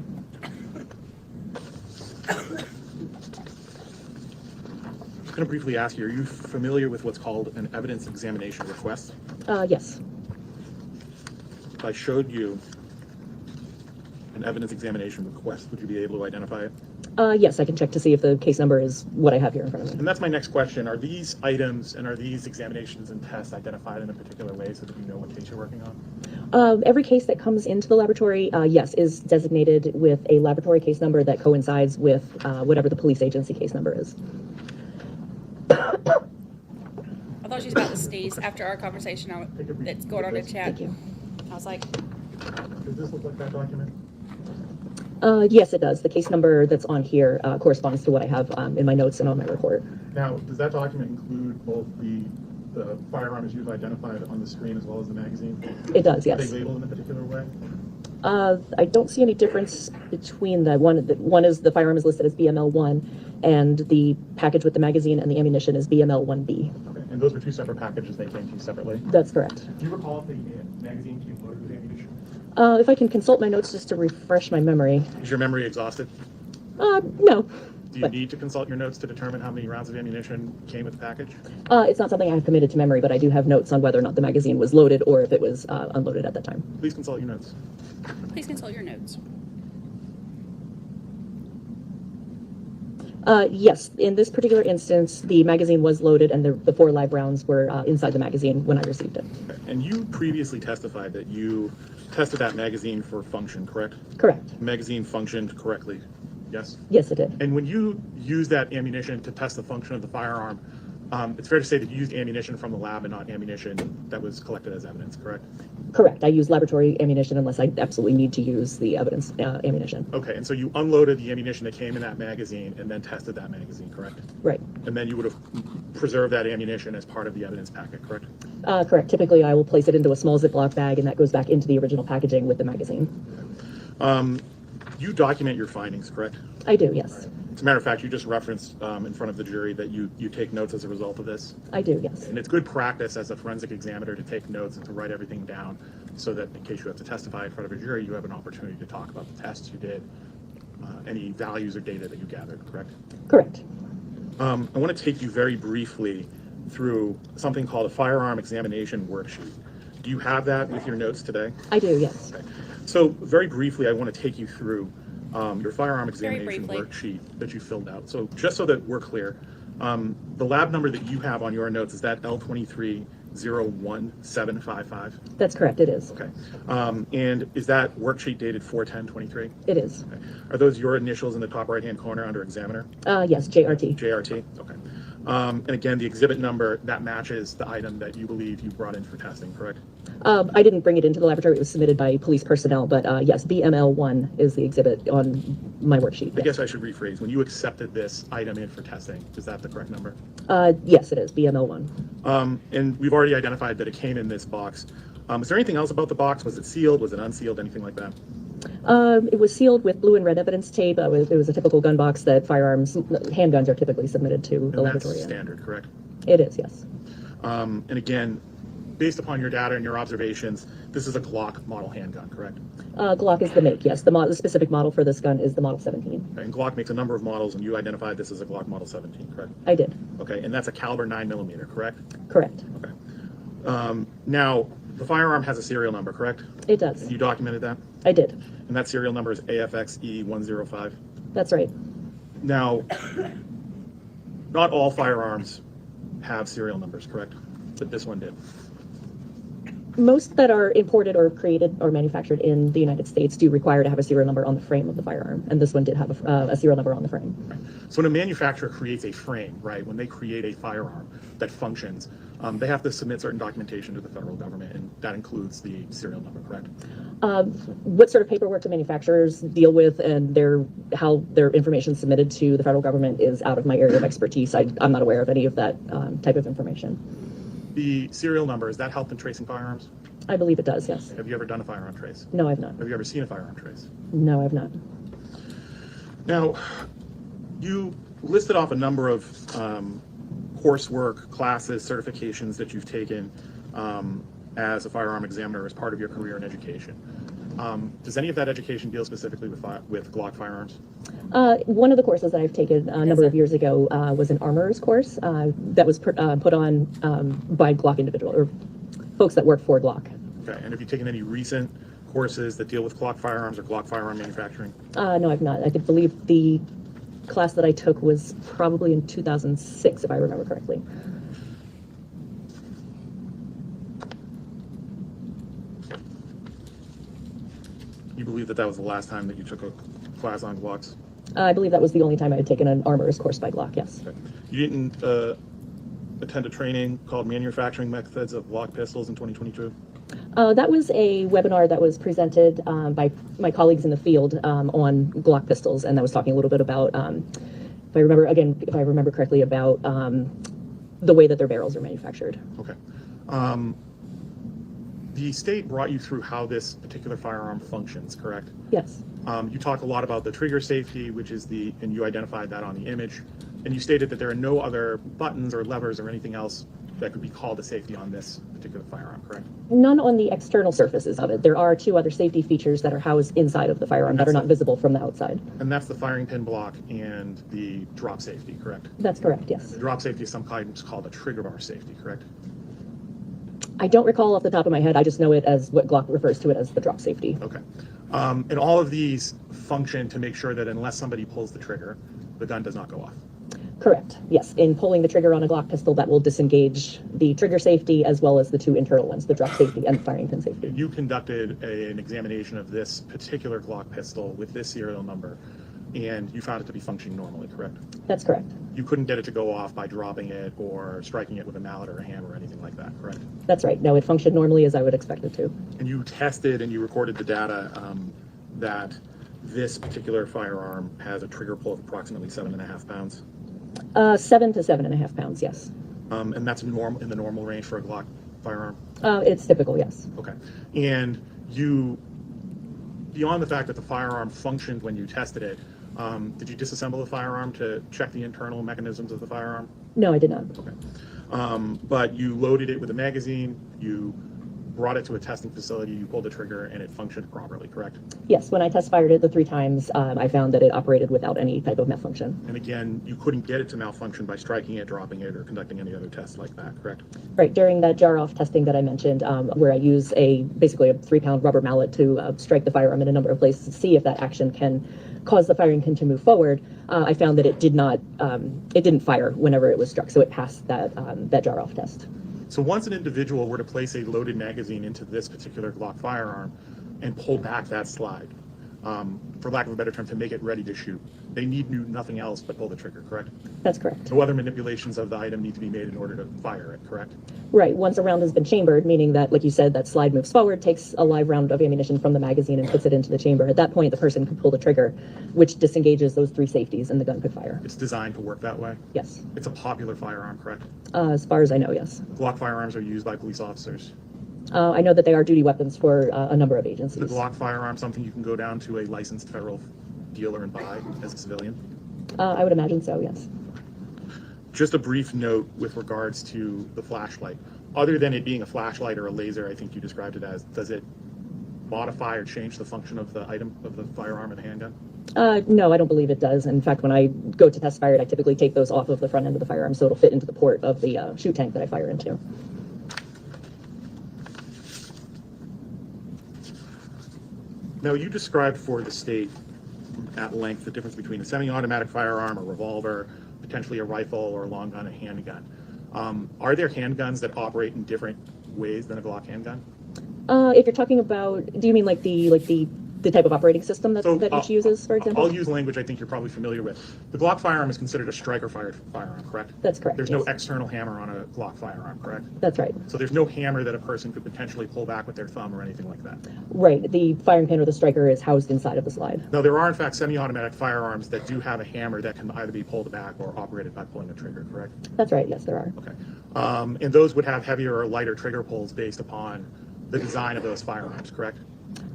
I'm going to briefly ask you, are you familiar with what's called an evidence examination request? Yes. If I showed you an evidence examination request, would you be able to identify it? Yes, I can check to see if the case number is what I have here in front of me. And that's my next question. Are these items and are these examinations and tests identified in a particular way so that you know what case you're working on? Every case that comes into the laboratory, yes, is designated with a laboratory case number that coincides with whatever the police agency case number is. I thought she was about to sneeze after our conversation that's going on in chat. Thank you. I was like, Does this look like that document? Yes, it does. The case number that's on here corresponds to what I have in my notes and on my report. Now, does that document include both the firearms you've identified on the screen as well as the magazine? It does, yes. Are they labeled in a particular way? I don't see any difference between the one is the firearm is listed as BML1, and the package with the magazine and the ammunition is BML1B. Okay, and those were 2 separate packages. They came to you separately? That's correct. Do you recall if the magazine came loaded with ammunition? If I can consult my notes just to refresh my memory. Is your memory exhausted? No. Do you need to consult your notes to determine how many rounds of ammunition came with the package? It's not something I have committed to memory, but I do have notes on whether or not the magazine was loaded or if it was unloaded at that time. Please consult your notes. please consult your notes. Yes, in this particular instance, the magazine was loaded and the 4 live rounds were inside the magazine when I received it. Okay. And you previously testified that you tested that magazine for function, correct? Correct. The magazine functioned correctly, yes? Yes, it did. And when you used that ammunition to test the function of the firearm, it's fair to say that you used ammunition from the lab and not ammunition that was collected as evidence, correct? Correct. I use laboratory ammunition unless I absolutely need to use the evidence ammunition. Okay, and so you unloaded the ammunition that came in that magazine and then tested that magazine, correct? Right. And then you would have preserved that ammunition as part of the evidence packet, correct? Correct. Typically, I will place it into a small Ziploc bag, and that goes back into the original packaging with the magazine. You document your findings, correct? I do, yes. As a matter of fact, you just referenced in front of the jury that you take notes as a result of this. I do, yes. And it's good practice as a forensic examiner to take notes and to write everything down so that in case you have to testify in front of a jury, you have an opportunity to talk about the tests you did, any values or data that you gathered, correct? Correct. I want to take you very briefly through something called a firearm examination worksheet. Do you have that with your notes today? I do, yes. Okay. So very briefly, I want to take you through your firearm examination worksheet that you filled out. So just so that we're clear, the lab number that you have on your notes, is that L2301755? That's correct, it is. Okay. And is that worksheet dated 4/10/23? It is. Okay. Are those your initials in the top right-hand corner under examiner? Yes, JRT. JRT, okay. And again, the exhibit number, that matches the item that you believe you brought in for testing, correct? I didn't bring it into the laboratory. It was submitted by police personnel, but yes, BML1 is the exhibit on my worksheet. I guess I should rephrase. When you accepted this item in for testing, is that the correct number? Yes, it is BML1. And we've already identified that it came in this box. Is there anything else about the box? Was it sealed? Was it unsealed? Anything like that? It was sealed with blue and red evidence tape. It was a typical gun box that handguns are typically submitted to the laboratory. That's standard, correct? It is, yes. And again, based upon your data and your observations, this is a Glock model handgun, correct? Glock is the make, yes. The specific model for this gun is the Model 17. Okay, and Glock makes a number of models, and you identified this as a Glock Model 17, correct? I did. Okay, and that's a caliber 9mm, correct? Correct. Okay. Now, the firearm has a serial number, correct? It does. And you documented that? I did. And that serial number is AFXE105? That's right. Now, not all firearms have serial numbers, correct? But this one did. Most that are imported or created or manufactured in the United States do require to have a serial number on the frame of the firearm, and this one did have a serial number on the frame. So when a manufacturer creates a frame, right, when they create a firearm that functions, they have to submit certain documentation to the federal government, and that includes the serial number, correct? What sort of paperwork the manufacturers deal with and how their information is submitted to the federal government is out of my area of expertise. I'm not aware of any of that type of information. The serial number, does that help in tracing firearms? I believe it does, yes. Have you ever done a firearm trace? No, I've not. Have you ever seen a firearm trace? No, I've not. Now, you listed off a number of coursework, classes, certifications that you've taken as a firearm examiner as part of your career in education. Does any of that education deal specifically with Glock firearms? One of the courses that I've taken a number of years ago was an armorer's course that was put on by Glock individual or folks that work for Glock. Okay, and have you taken any recent courses that deal with Glock firearms or Glock firearm manufacturing? No, I've not. I believe the class that I took was probably in 2006, if I remember correctly. You believe that was the last time that you took a class on Glocks? I believe that was the only time I had taken an armorer's course by Glock, yes. Okay. You didn't attend a training called Manufacturing Methods of Glock Pistols in 2022? That was a webinar that was presented by my colleagues in the field on Glock pistols, and that was talking a little bit about, if I remember correctly, about the way that their barrels are manufactured. Okay. The state brought you through how this particular firearm functions, correct? Yes. You talk a lot about the trigger safety, which is and you identified that on the image, and you stated that there are no other buttons or levers or anything else that could be called a safety on this particular firearm, correct? None on the external surfaces of it. There are two other safety features that are housed inside of the firearm that are not visible from the outside. And that's the firing pin block and the drop safety, correct? That's correct, yes. The drop safety is sometimes called a trigger bar safety, correct? I don't recall off the top of my head. I just know it as what Glock refers to it as the drop safety. Okay. And all of these function to make sure that unless somebody pulls the trigger, the gun does not go off. Correct. Yes. In pulling the trigger on a Glock pistol, that will disengage the trigger safety as well as the two internal ones, the drop safety and the firing pin safety. You conducted an examination of this particular Glock pistol with this serial number, and you found it to be functioning normally, correct? That's correct. You couldn't get it to go off by dropping it or striking it with a mallet or a hammer or anything like that, correct? That's right. No, it functioned normally as I would expect it to. And you tested and you recorded the data that this particular firearm has a trigger pull of approximately 7.5 pounds? 7 to 7.5 pounds, yes. And that's in the normal range for a Glock firearm? It's typical, yes. Okay. And you, beyond the fact that the firearm functioned when you tested it, did you disassemble the firearm to check the internal mechanisms of the firearm? No, I did not. Okay. But you loaded it with a magazine, you brought it to a testing facility, you pulled the trigger, and it functioned properly, correct? Yes, when I test fired it the 3 times, I found that it operated without any type of malfunction. And again, you couldn't get it to malfunction by striking it, dropping it, or conducting any other tests like that, correct? Right, during that jar-off testing that I mentioned, where I use basically a 3-pound rubber mallet to strike the firearm in a number of places to see if that action can cause the firing pin to move forward, I found that it didn't fire whenever it was struck, so it passed that jar-off test. So once an individual were to place a loaded magazine into this particular Glock firearm and pull back that slide, for lack of a better term, to make it ready to shoot. They need do nothing else but pull the trigger, correct? That's correct. No other manipulations of the item need to be made in order to fire it, correct? Right. Once a round has been chambered, meaning that, like you said, that slide moves forward, takes a live round of ammunition from the magazine and puts it into the chamber. At that point, the person can pull the trigger, which disengages those 3 safeties, and the gun could fire. It's designed to work that way? Yes. It's a popular firearm, correct? As far as I know, yes. Glock firearms are used by police officers. I know that they are duty weapons for a number of agencies. The Glock firearm, something you can go down to a licensed federal dealer and buy as a civilian? I would imagine so, yes. Just a brief note with regards to the flashlight. Other than it being a flashlight or a laser, I think you described it as, does it modify or change the function of the item, of the firearm or the handgun? No, I don't believe it does. In fact, when I go to test fire it, I typically take those off of the front end of the firearm so it'll fit into the port of the shoot tank that I fire into. Now, you described for the state at length the difference between a semi-automatic firearm, a revolver, potentially a rifle, or a long gun, a handgun. Are there handguns that operate in different ways than a Glock handgun? If you're talking about, do you mean like the type of operating system that each uses, for example? I'll use language I think you're probably familiar with. The Glock firearm is considered a striker-fired firearm, correct? That's correct. There's yes. no external hammer on a Glock firearm, correct? That's right. So there's no hammer that a person could potentially pull back with their thumb or anything like that? Right. The firing pin or the striker is housed inside of the slide. Now, there are, in fact, semi-automatic firearms that do have a hammer that can either be pulled back or operated by pulling a trigger, correct? That's right. Yes, there are. Okay. And those would have heavier or lighter trigger pulls based upon the design of those firearms, correct?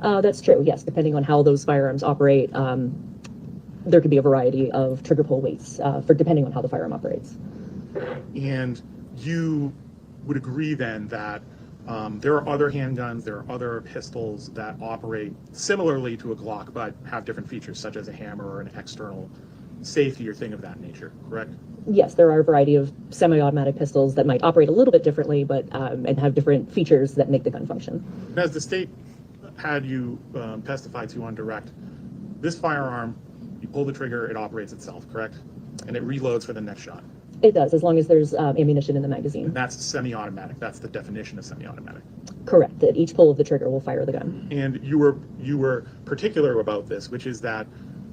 That's true, yes. Depending on how those firearms operate, there could be a variety of trigger pull weights depending on how the firearm operates. And you would agree then that there are other handguns, there are other pistols that operate similarly to a Glock but have different features, such as a hammer or an external safety or thing of that nature, correct? Yes, there are a variety of semi-automatic pistols that might operate a little bit differently, but and have different features that make the gun function. And as the state had you testify to on direct, this firearm, you pull the trigger, it operates itself, correct? And it reloads for the next shot. It does, as long as there's ammunition in the magazine. And that's semi-automatic. That's the definition of semi-automatic. Correct. That each pull of the trigger will fire the gun. And you were particular about this, which is that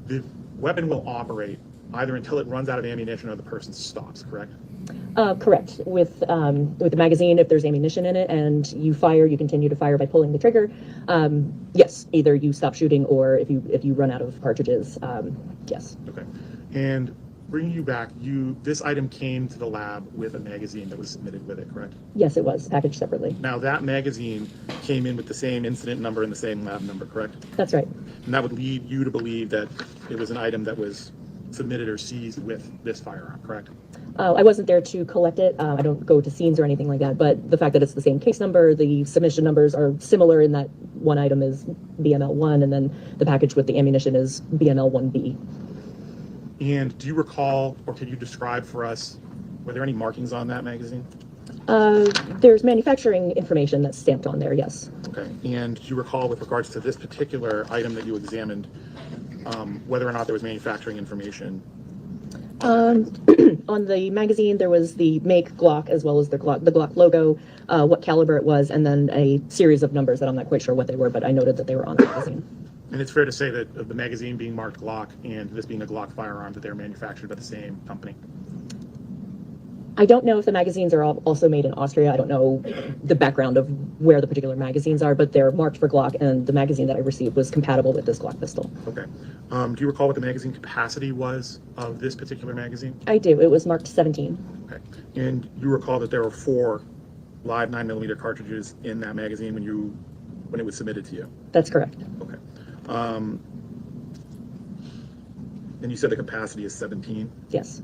the weapon will operate either until it runs out of ammunition or the person stops, correct? Correct. With the magazine, if there's ammunition in it and you fire, you continue to fire by pulling the trigger. Yes, either you stop shooting or if you run out of cartridges, yes. Okay. And bringing you back, this item came to the lab with a magazine that was submitted with it, correct? Yes, it was packaged separately. Now that magazine came in with the same incident number and the same lab number, correct? That's right. And that would lead you to believe that it was an item that was submitted or seized with this firearm, correct? I wasn't there to collect it. I don't go to scenes or anything like that, but the fact that it's the same case number, the submission numbers are similar in that one item is BML1 and then the package with the ammunition is BML1B. And do you recall, or could you describe for us, were there any markings on that magazine? There's manufacturing information that's stamped on there, yes. Okay. And do you recall, with regards to this particular item that you examined, whether or not there was manufacturing information? On the magazine, there was the make Glock as well as the Glock logo, what caliber it was, and then a series of numbers that I'm not quite sure what they were, but I noted that they were on the magazine. And it's fair to say that of the magazine being marked Glock and this being a Glock firearm, that they're manufactured by the same company? I don't know if the magazines are also made in Austria. I don't know the background of where the particular magazines are, but they're marked for Glock, and the magazine that I received was compatible with this Glock pistol. Okay. Do you recall what the magazine capacity was of this particular magazine? I do. It was marked 17. Okay. And you recall that there were 4 live 9mm cartridges in that magazine when it was submitted to you? That's correct. Okay. And you said the capacity is 17? Yes.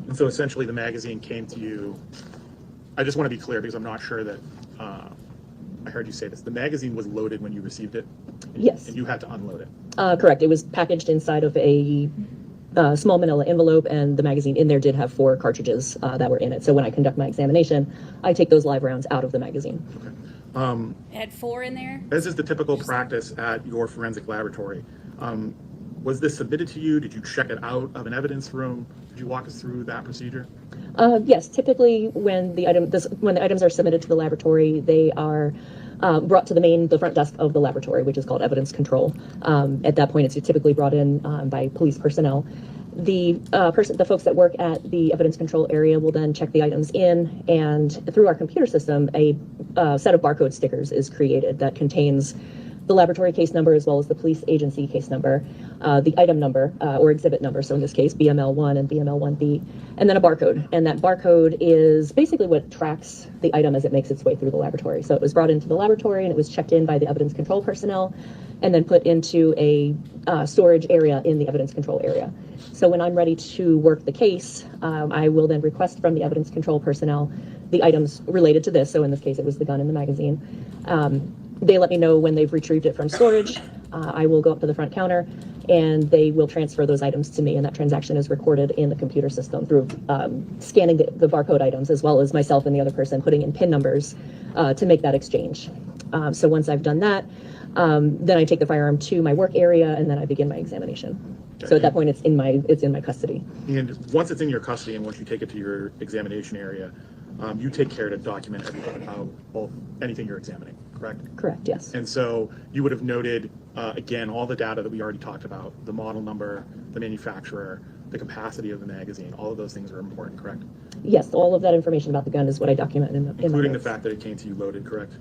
And so essentially the magazine came to you, I just want to be clear because I'm not sure that I heard you say this. The magazine was loaded when you received it? Yes. And you had to unload it? Correct. It was packaged inside of a small manila envelope, and the magazine in there did have 4 cartridges that were in it. So when I conduct my examination, I take those live rounds out of the magazine. Okay. It had 4 in there? This is the typical practice at your forensic laboratory. Was this submitted to you? Did you check it out of an evidence room? Could you walk us through that procedure? Yes, typically when the items are submitted to the laboratory, they are brought to the front desk of the laboratory, which is called evidence control. At that point, it's typically brought in by police personnel. The folks that work at the evidence control area will then check the items in, and through our computer system, a set of barcode stickers is created that contains the laboratory case number as well as the police agency case number, the item number or exhibit number, so in this case BML1 and BML1B, and then a barcode. And that barcode is basically what tracks the item as it makes its way through the laboratory. So it was brought into the laboratory and it was checked in by the evidence control personnel and then put into a storage area in the evidence control area. So when I'm ready to work the case, I will then request from the evidence control personnel the items related to this. So in this case, it was the gun and the magazine. They let me know when they've retrieved it from storage. I will go up to the front counter and they will transfer those items to me, and that transaction is recorded in the computer system through scanning the barcode items, as well as myself and the other person putting in PIN numbers to make that exchange. So once I've done that, then I take the firearm to my work area and then I begin my examination. So at that point, it's in my custody. And once it's in your custody and once you take it to your examination area, you take care to document everything about anything you're examining, correct? Correct, yes. And so you would have noted, again, all the data that we already talked about, the model number, the manufacturer, the capacity of the magazine, all of those things are important, correct? Yes, all of that information about the gun is what I document in my Including the notes. fact that it came to you loaded, correct?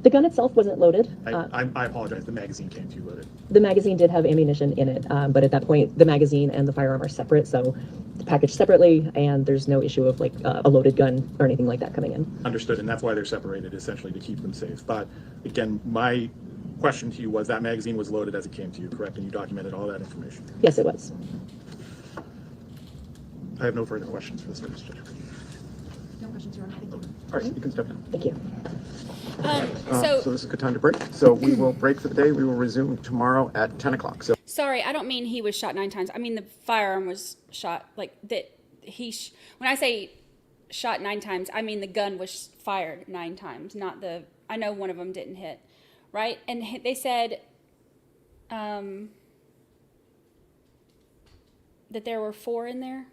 The gun itself wasn't loaded. I apologize, the magazine came to you loaded. The magazine did have ammunition in it, but at that point, the magazine and the firearm are separate, so it's packaged separately, and there's no issue of like a loaded gun or anything like that coming in. Understood, and that's why they're separated, essentially to keep them safe. But again, my question to you was that magazine was loaded as it came to you, correct? And you documented all that information. Yes, it was. I have no further questions for this witness, Judge. No questions, Your Honor. Thank you. All right, you can step down. Thank you. So this is a good time to break. So we will break for the day. We will resume tomorrow at 10 o'clock. So Sorry, I don't mean he was shot 9 times. I mean the firearm was shot, like that. When I say shot 9 times, I mean the gun was fired 9 times, not the. I know one of them didn't hit, right? And they said that there were 4 in there.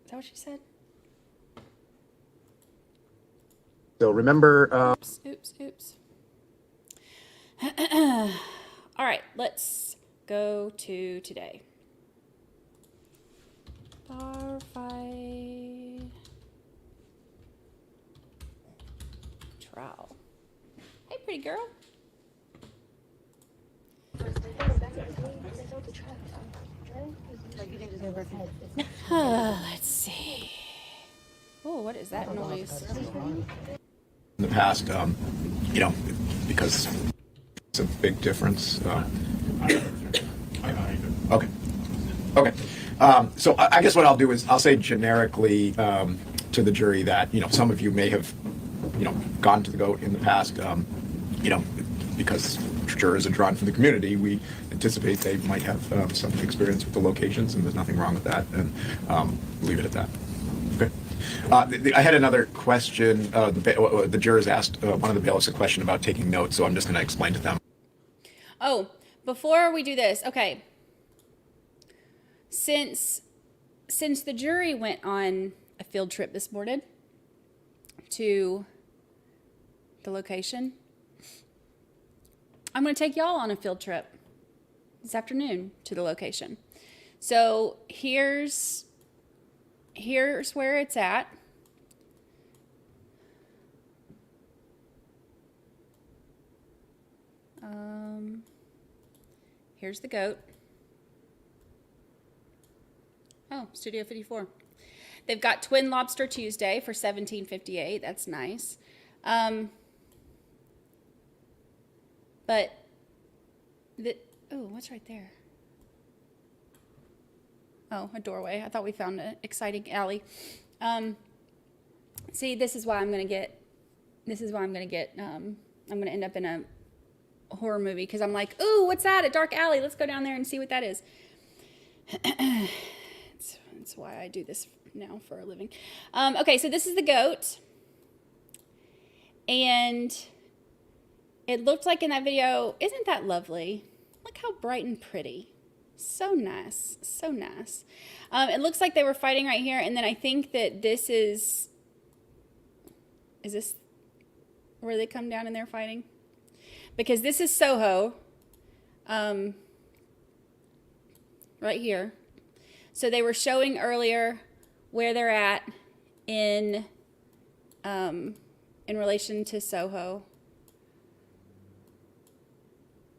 Is that what she said? So remember. Oops. All right, let's go to today. Bar fight trial. Hey, pretty girl. Let's see. Oh, what is that noise? In the past, because it's a big difference. Okay. So I guess what I'll do is I'll say generically to the jury that, some of you may have, gone to the GOAT in the past, because jurors are drawn from the community, we anticipate they might have some experience with the locations, and there's nothing wrong with that, and leave it at that. Okay. I had another question. The jurors asked one of the bailiffs a question about taking notes, so I'm just going to explain to them. Oh, before we do this, okay. Since the jury went on a field trip this morning to the location, I'm going to take y'all on a field trip this afternoon to the location. So here's where it's at. Here's the GOAT. Oh, Studio 54. They've got Twin Lobster Tuesday for $17.58. That's nice. But what's right there? Oh, a doorway. I thought we found an exciting alley. See, this is why I'm gonna get. I'm gonna end up in a horror movie because I'm like, ooh, what's that? A dark alley. Let's go down there and see what that is. That's why I do this now for a living. Okay, so this is the GOAT. And it looked like in that video, isn't that lovely? Look how bright and pretty. So nice, so nice. It looks like they were fighting right here, and then I think that this is this where they come down and they're fighting? Because this is Soho, right here. So they were showing earlier where they're at in relation to Soho.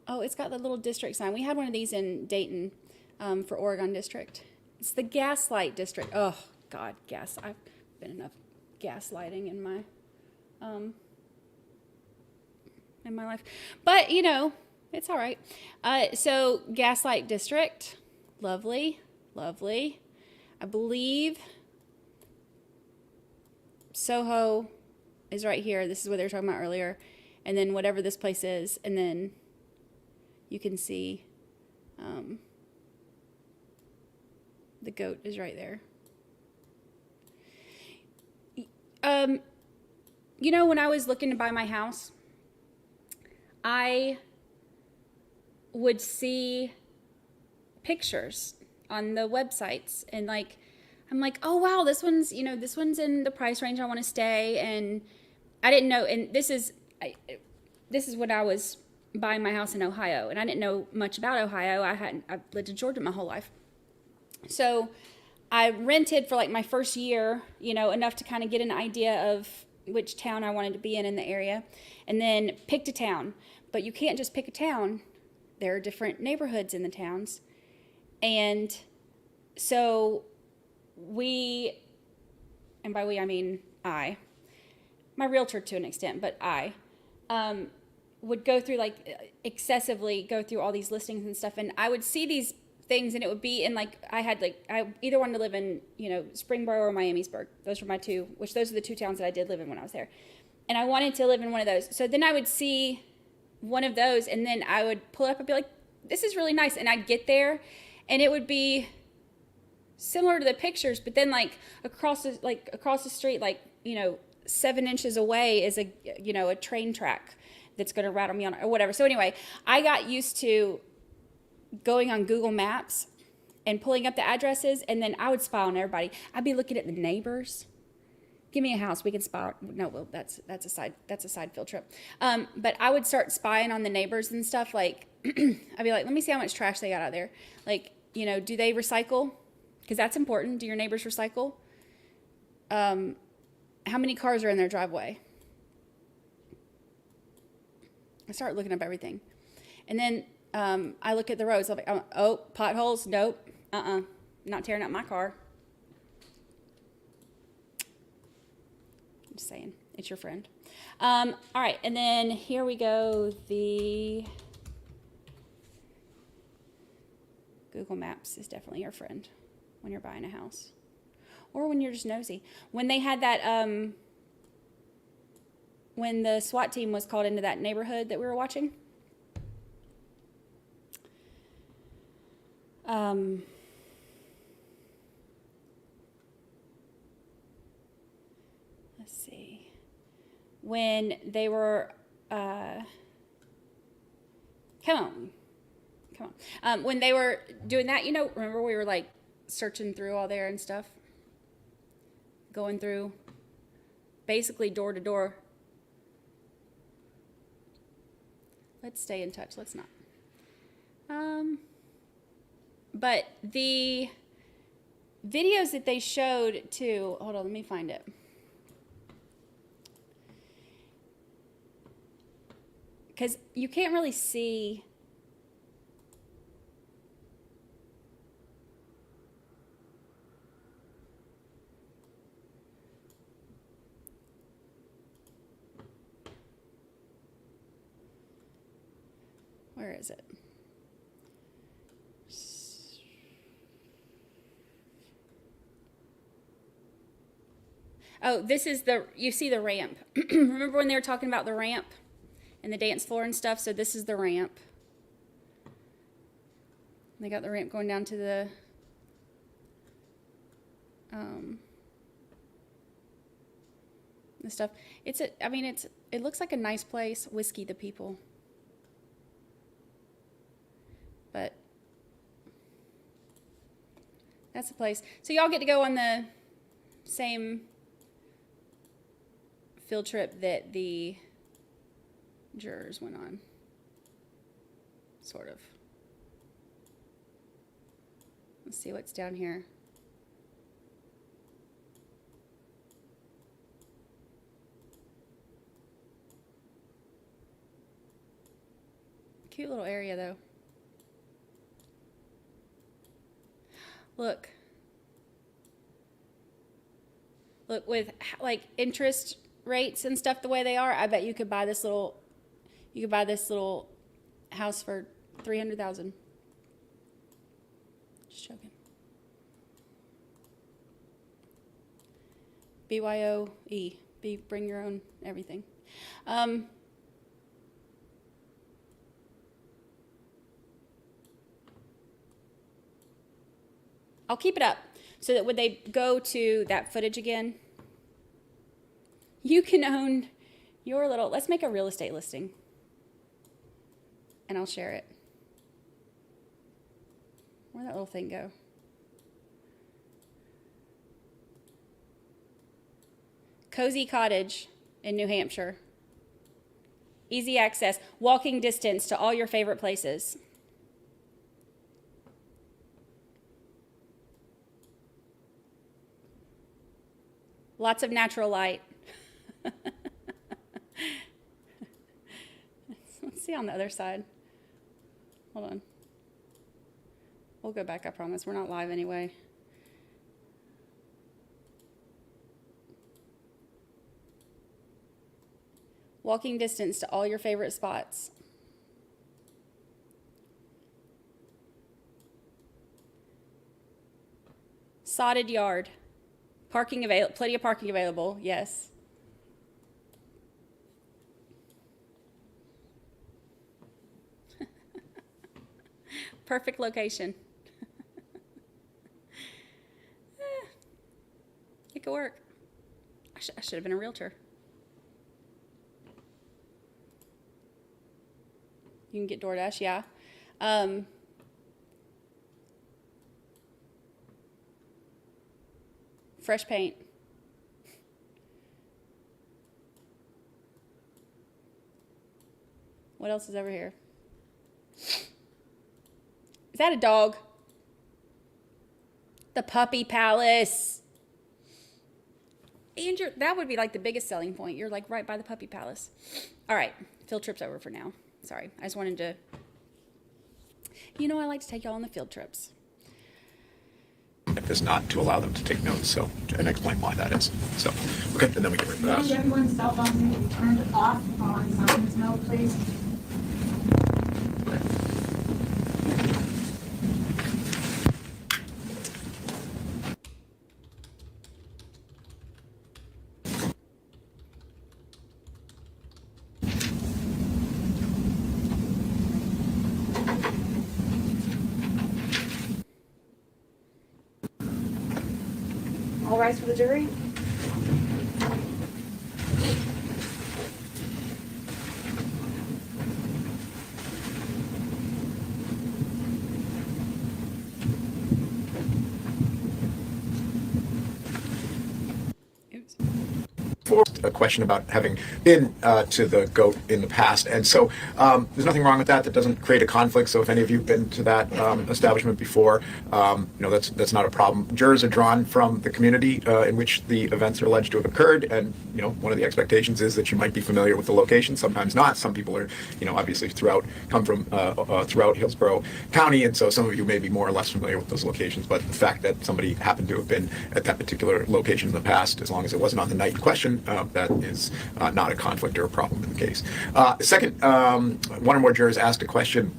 Oh, it's got the little district sign. We had one of these in Dayton for Oregon District. It's the Gaslight District. Oh, God, I've been enough gaslighting in my life. But, you know, it's all right. So Gaslight District, lovely, lovely. I believe Soho is right here. This is what they were talking about earlier. And then whatever this place is, and then you can see the goat is right there. You know, when I was looking to buy my house, I would see pictures on the websites, and like, I'm like, oh wow, this one's in the price range I want to stay. And I didn't know, and this is when I was buying my house in Ohio, and I didn't know much about Ohio. I've lived in Georgia my whole life. So I rented for like my first year, you know, enough to kind of get an idea of which town I wanted to be in the area, and then picked a town. But you can't just pick a town. There are different neighborhoods in the towns. And so we, and by we I mean my realtor to an extent, but I would go through, like, excessively go through all these listings and stuff, and I would see these things, and it would be in, like, I either wanted to live in, you know, Springboro or Miamisburg. Those were my two, those are the two towns that I did live in when I was there. And I wanted to live in one of those. So then I would see one of those, and then I would pull it up and be like, this is really nice. And I'd get there, and it would be similar to the pictures, but then across the street, like, you know, 7 inches away is a train track that's going to rattle me on or whatever. So anyway, I got used to going on Google Maps and pulling up the addresses, and then I would spy on everybody. I'd be looking at the neighbors. Give me a house, we can spy. No, well, that's a side field trip. But I would start spying on the neighbors and stuff. Like, I'd be like, let me see how much trash they got out there. Like, you know, do they recycle? Because that's important. Do your neighbors recycle? How many cars are in their driveway? I start looking up everything. And then I look at the roads. I'm like, oh, potholes? Nope. Not tearing up my car. I'm just saying, it's your friend. All right, and then here we go. The Google Maps is definitely your friend when you're buying a house, or when you're just nosy. When they had that, when the SWAT team was called into that neighborhood that we were watching, let's see, when they were, come on, when they were doing that, you know, remember we were like searching through all there and stuff, going through basically door to door. Let's stay in touch. Let's not. But the videos that they showed too, hold on, let me find it. Because you can't really see. Where is it? Oh, this is you see the ramp. Remember when they were talking about the ramp and the dance floor and stuff? So this is the ramp. They got the ramp going down to the, the stuff. It looks like a nice place. Whiskey the people. But that's the place. So y'all get to go on the same field trip that the jurors went on. Sort of. Let's see what's down here. Cute little area though. Look. Look, with like interest rates and stuff the way they are, I bet you could buy this little house for $300,000. Just joking. BYOE. Bring your own everything. I'll keep it up so that when they go to that footage again, you can own your little, let's make a real estate listing and I'll share it. Where'd that little thing go? Cozy cottage in New Hampshire. Easy access, walking distance to all your favorite places. Lots of natural light. Let's see on the other side. Hold on. We'll go back, I promise. We're not live anyway. Walking distance to all your favorite spots. Sodded yard. Parking available, plenty of parking available, yes. Perfect location. It could work. I should have been a realtor. You can get DoorDash, yeah. Fresh paint. What else is over here? Is that a dog? The Puppy Palace. And that would be like the biggest selling point. You're like right by the Puppy Palace. All right, field trip's over for now. Sorry, I just wanted to, I like to take y'all on the field trips. Is not to allow them to take notes, so, and explain why that is. So, okay, and then we get rid of that. Everyone's cell phones need to be turned off following someone's note, please. All rise for the jury. A question about having been to the GOAT in the past, and so there's nothing wrong with that. That doesn't create a conflict. So if any of you've been to that establishment before, that's not a problem. Jurors are drawn from the community in which the events are alleged to have occurred, and one of the expectations is that you might be familiar with the location. Sometimes not. Some people are, obviously come from throughout Hillsborough County, and so some of you may be more or less familiar with those locations. But the fact that somebody happened to have been at that particular location in the past, as long as it wasn't on the night in question, that is not a conflict or a problem in the case. Second, one or more jurors asked a question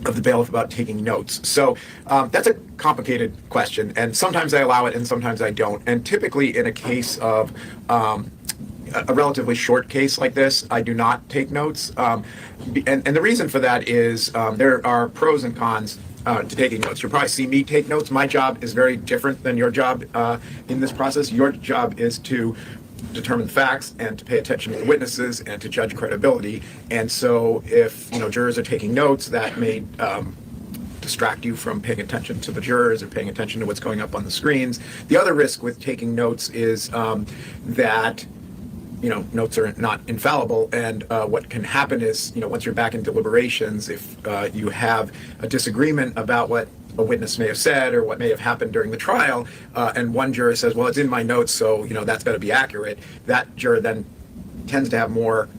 of the bailiff about taking notes. So that's a complicated question, and sometimes I allow it and sometimes I don't. And typically in a case of a relatively short case like this, I do not take notes. And the reason for that is there are pros and cons to taking notes. You'll probably see me take notes. My job is very different than your job in this process. Your job is to determine facts and to pay attention to the witnesses and to judge credibility. And so if jurors are taking notes, that may distract you from paying attention to the jurors or paying attention to what's going up on the screens. The other risk with taking notes is that notes are not infallible, and what can happen is, once you're back in deliberations, if you have a disagreement about what a witness may have said or what may have happened during the trial, and one juror says, well, it's in my notes, so that's got to be accurate, that juror then tends to have more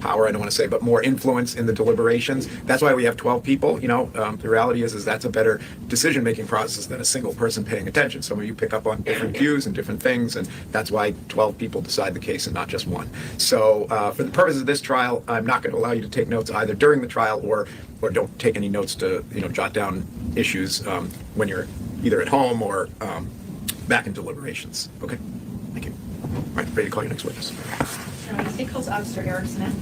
power, I don't want to say, but more influence in the deliberations. That's why we have 12 people. The reality is that's a better decision-making process than a single person paying attention. Some of you pick up on different cues and different things, and that's why 12 people decide the case and not just one. So for the purposes of this trial, I'm not going to allow you to take notes either during the trial or don't take any notes to jot down issues when you're either at home or back in deliberations. Okay, thank you. All right, ready to call your next witness. State Coast Officer Eric Smith.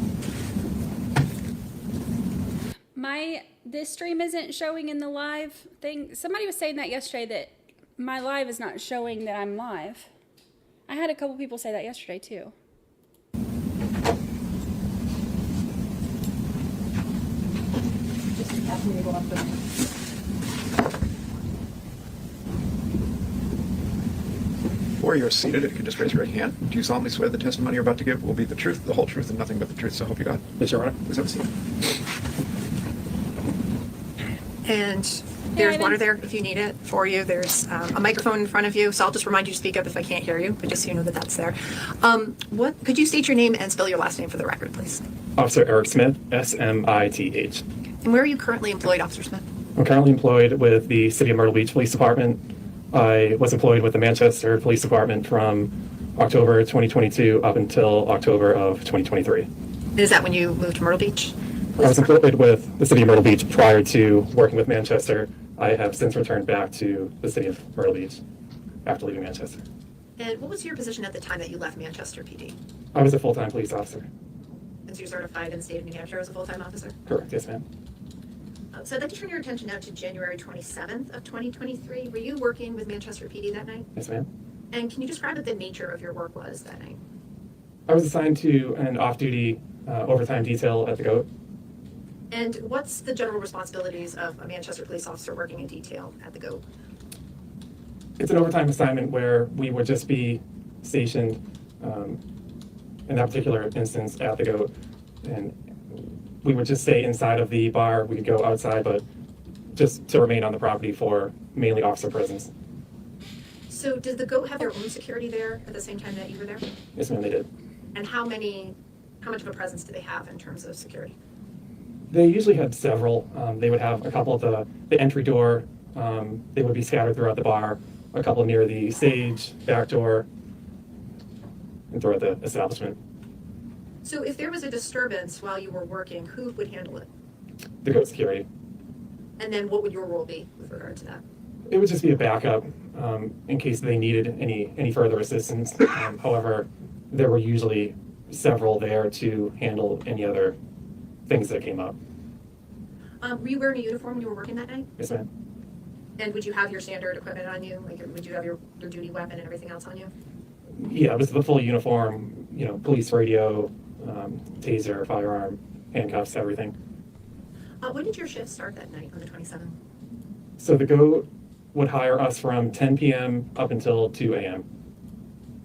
This stream isn't showing in the live thing. Somebody was saying that yesterday, that my live is not showing that I'm live. I had a couple people say that yesterday too. Just ask me to go up the... Or you're seated, if you can just raise your right hand. Do you solemnly swear the testimony you're about to give will be the truth, the whole truth, and nothing but the truth, so help you God? Yes, Your Honor. Please have a seat. And there's water there if you need it for you. There's a microphone in front of you, so I'll just remind you to speak up if I can't hear you, but just so you know that that's there. Could you state your name and spell your last name for the record, please? Officer Eric Smith, S-M-I-T-H. And where are you currently employed, Officer Smith? I'm currently employed with the City of Myrtle Beach Police Department. I was employed with the Manchester Police Department from October 2022 up until October of 2023. And is that when you moved to Myrtle Beach? I was employed with the City of Myrtle Beach prior to working with Manchester. I have since returned back to the City of Myrtle Beach after leaving Manchester. And what was your position at the time that you left Manchester PD? I was a full-time police officer. And so you're certified in the state of New Hampshire as a full-time officer? Correct, yes, ma'am. So I'd like to turn your attention now to January 27th of 2023. Were you working with Manchester PD that night? Yes, ma'am. And can you describe what the nature of your work was that night? I was assigned to an off-duty overtime detail at the GOAT. And what's the general responsibilities of a Manchester police officer working in detail at the GOAT? It's an overtime assignment where we would just be stationed in that particular instance at the GOAT, and we would just stay inside of the bar. We could go outside, but just to remain on the property for mainly officer presence. So did the GOAT have their own security there at the same time that you were there? Yes, ma'am, they did. And how much of a presence do they have in terms of security? They usually had several. They would have a couple at the entry door. They would be scattered throughout the bar, a couple near the stage, back door, and throughout the establishment. So if there was a disturbance while you were working, who would handle it? The GOAT security. And then what would your role be with regard to that? It would just be a backup in case they needed any further assistance. However, there were usually several there to handle any other things that came up. Were you wearing a uniform when you were working that night? Yes, ma'am. And would you have your standard equipment on you? Like, would you have your duty weapon and everything else on you? Yeah, it was the full uniform, police radio, taser, firearm, handcuffs, everything. When did your shift start that night on the 27th? So the GOAT would hire us from 10 p.m. up until 2 a.m.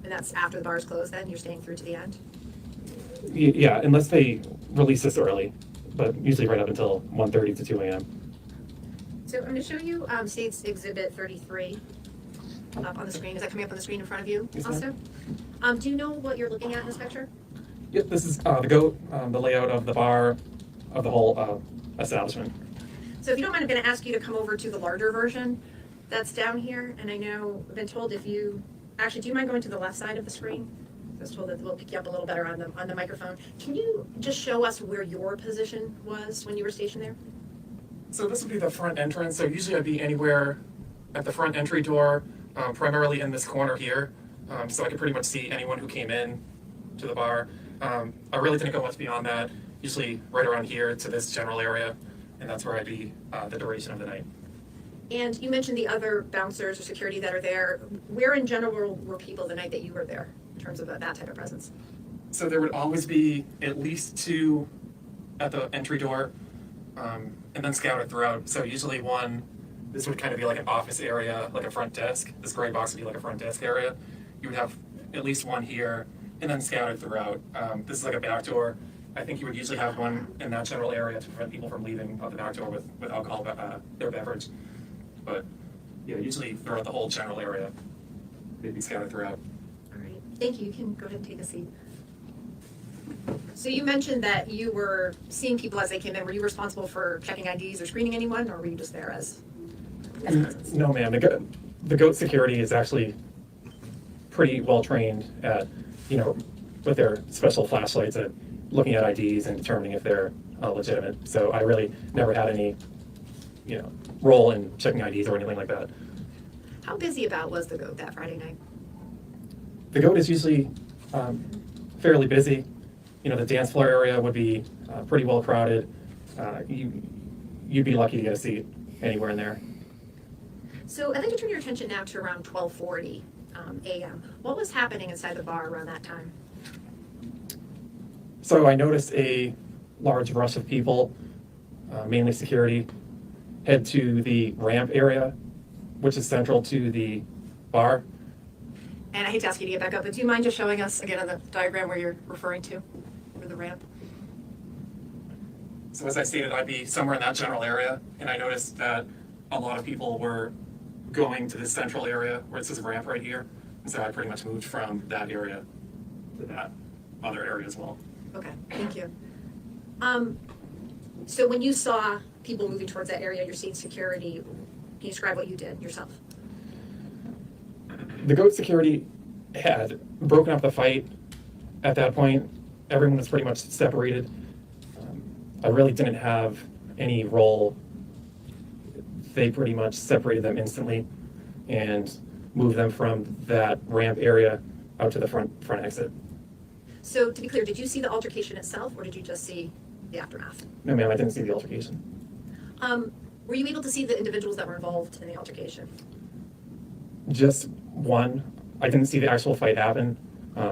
And that's after the bars closed then? You're staying through to the end? Yeah, unless they release us early, but usually right up until 1:30 to 2 a.m. So I'm going to show you State's Exhibit 33 up on the screen. Is that coming up on the screen in front of you also? Do you know what you're looking at in this picture? Yep, this is the GOAT, the layout of the bar, of the whole establishment. So if you don't mind, I'm going to ask you to come over to the larger version that's down here. And I know I've been told if you, actually, do you mind going to the left side of the screen? I was told that we'll pick you up a little better on the microphone. Can you just show us where your position was when you were stationed there? So this would be the front entrance. So usually I'd be anywhere at the front entry door, primarily in this corner here. So I could pretty much see anyone who came in to the bar. I really didn't go much beyond that, usually right around here to this general area. And that's where I'd be the duration of the night. And you mentioned the other bouncers or security that are there. Where in general were people the night that you were there in terms of that type of presence? So there would always be at least 2 at the entry door, and then scattered throughout. So usually this would kind of be like an office area, like a front desk. This gray box would be like a front desk area. You would have at least one here, and then scattered throughout. This is like a back door. I think you would usually have one in that general area to prevent people from leaving out the back door with alcohol, their beverage. But yeah, usually throughout the whole general area, they'd be scattered throughout. All right, thank you. You can go ahead and take a seat. So you mentioned that you were seeing people as they came in. Were you responsible for checking IDs or screening anyone, or were you just there as presence? No, ma'am. The GOAT security is actually pretty well trained at, with their special flashlights at looking at IDs and determining if they're legitimate. So I really never had any, role in checking IDs or anything like that. How busy about was the GOAT that Friday night? The GOAT is usually fairly busy. The dance floor area would be pretty well crowded. You'd be lucky to get a seat anywhere in there. So I'd like to turn your attention now to around 12:40 a.m. What was happening inside the bar around that time? So I noticed a large rush of people, mainly security, head to the ramp area, which is central to the bar. And I hate to ask you to get back up, but do you mind just showing us again on the diagram where you're referring to, for the ramp? So as I stated, I'd be somewhere in that general area, and I noticed that a lot of people were going to this central area where it says ramp right here. And so I pretty much moved from that area to that other area as well. Okay, thank you. So when you saw people moving towards that area, you're seeing security, can you describe what you did yourself? The GOAT security had broken up the fight at that point. Everyone was pretty much separated. I really didn't have any role. They pretty much separated them instantly and moved them from that ramp area out to the front exit. So to be clear, did you see the altercation itself, or did you just see the aftermath? No, ma'am, I didn't see the altercation. Were you able to see the individuals that were involved in the altercation? Just one. I didn't see the actual fight happen,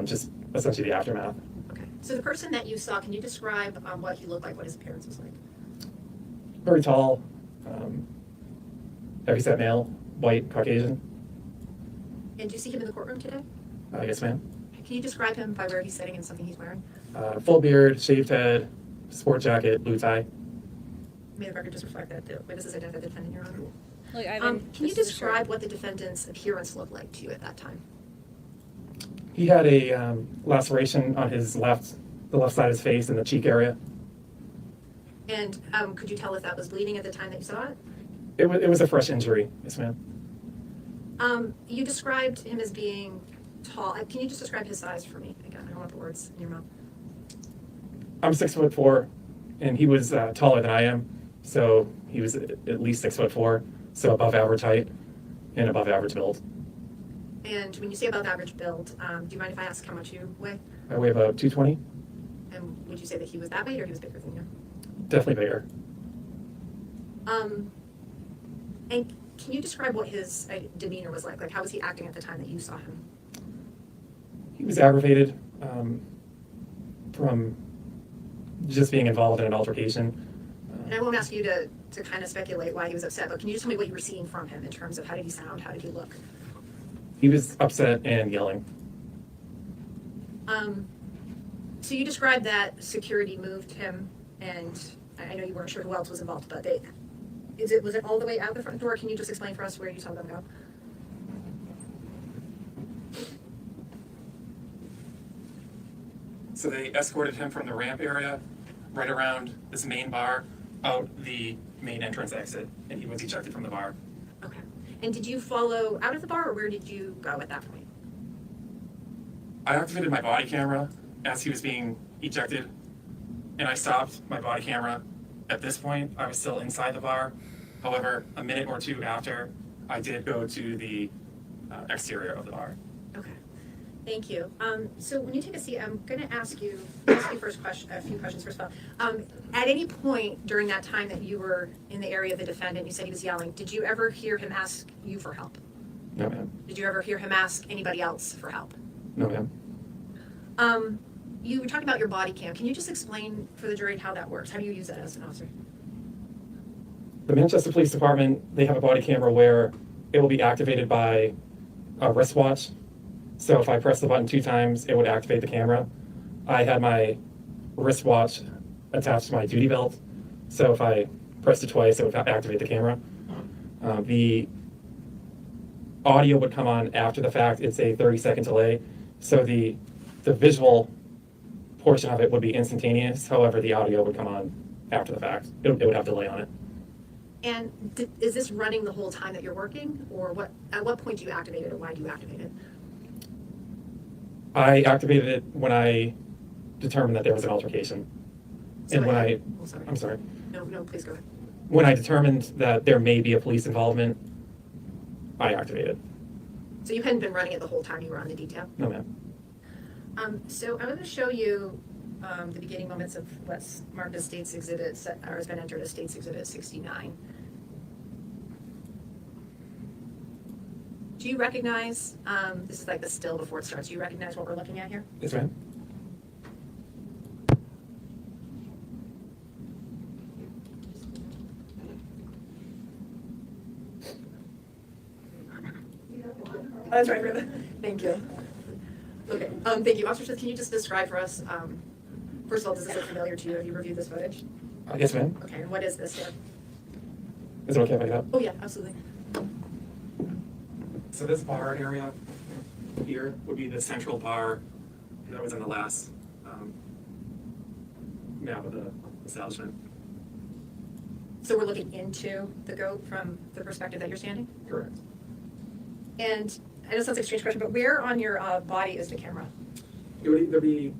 just essentially the aftermath. Okay. So the person that you saw, can you describe what he looked like, what his appearance was like? Very tall, heavyset male, white, Caucasian. And did you see him in the courtroom today? Yes, ma'am. Can you describe him by where he's sitting and something he's wearing? Full beard, shaved head, sport jacket, blue tie. May the record just reflect that the witnesses identified the defendant, Your Honor. Look, Ivan, Can you describe what the defendant's appearance looked like to you at that time? He had a laceration on his the left side of his face in the cheek area. And could you tell if that was bleeding at the time that you saw it? It was a fresh injury, yes, ma'am. You described him as being tall. Can you just describe his size for me? Again, I don't want the words in your mouth. I'm 6'4", and he was taller than I am, so he was at least 6'4", so above average height and above average build. And when you say above average build, do you mind if I ask how much you weigh? I weigh about 220. And would you say that he was that weight or he was bigger than you? Definitely bigger. And can you describe what his demeanor was like? Like, how was he acting at the time that you saw him? He was aggravated from just being involved in an altercation. And I won't ask you to kind of speculate why he was upset, but can you just tell me what you were seeing from him in terms of how did he sound, how did he look? He was upset and yelling. So you described that security moved him, and I know you weren't sure who else was involved, but was it all the way out the front door? Can you just explain for us where you saw them go? So they escorted him from the ramp area, right around this main bar, out the main entrance exit, and he was ejected from the bar. Okay. And did you follow out of the bar, or where did you go at that point? I activated my body camera as he was being ejected, and I stopped my body camera. At this point, I was still inside the bar. However, a minute or two after, I did go to the exterior of the bar. Okay. Thank you. So when you take a seat, I'm going to ask you first a few questions first of all. At any point during that time that you were in the area of the defendant, you said he was yelling, did you ever hear him ask you for help? No, ma'am. Did you ever hear him ask anybody else for help? No, ma'am. You were talking about your body cam. Can you just explain for the jury how that works? How do you use that as an officer? The Manchester Police Department, they have a body camera where it will be activated by a wristwatch, So if I press the button 2 times, it would activate the camera. I had my wristwatch attached to my duty belt. So if I pressed it twice, it would activate the camera. The audio would come on after the fact. It's a 30-second delay. So the visual portion of it would be instantaneous. However, the audio would come on after the fact. It would have delay on it. And is this running the whole time that you're working, or what? At what point do you activate it, or why do you activate it? I activated it when I determined that there was an altercation. So And when I'm sorry. No, please go ahead. When I determined that there may be a police involvement, I activated. So you hadn't been running it the whole time you were on the detail? No, ma'am. So I'm going to show you the beginning moments of what's marked as State's Exhibit, or has been entered as State's Exhibit 69. Do you recognize, this is like the still before it starts, do you recognize what we're looking at here? Yes, ma'am. That's right, Rita. Thank you. Okay, thank you. Officer Smith, can you just describe for us, first of all, does this look familiar to you? Have you reviewed this footage? Yes, ma'am. Okay, and what is this here? Is it okay if I get up? Oh, yeah, absolutely. So this bar area here would be the central bar that was in the last map of the establishment. So we're looking into the goat from the perspective that you're standing? Correct. And I know it sounds like a strange question, but where on your body is the camera? It would either be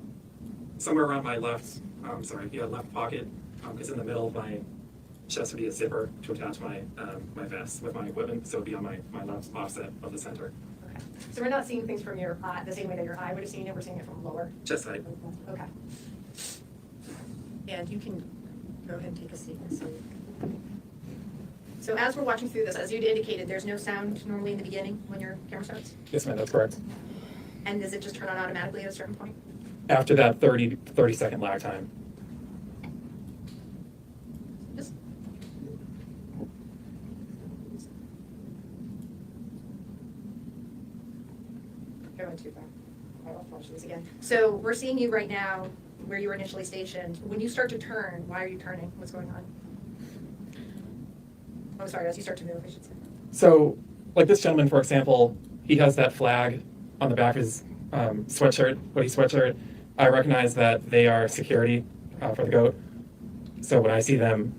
somewhere around my left pocket, because in the middle of my chest would be a zipper to attach my my vest with my equipment, so it would be on my left offset of the center. Okay. So we're not seeing things from your eye, the same way that your eye would have seen it, we're seeing it from lower? Chest height. Okay. And you can go ahead and take a seat. So as we're watching through this, as you'd indicated, there's no sound normally in the beginning when your camera starts? Yes, ma'am, that's correct. And does it just turn on automatically at a certain point? After that 30-second lag time. Just going too far. I'll watch this again. So we're seeing you right now where you were initially stationed. When you start to turn, why are you turning? What's going on? Oh, sorry, as you start to move, I should say. So, like this gentleman, for example, he has that flag on the back of his sweatshirt, hoodie sweatshirt. I recognize that they are security for the GOAT. So when I see them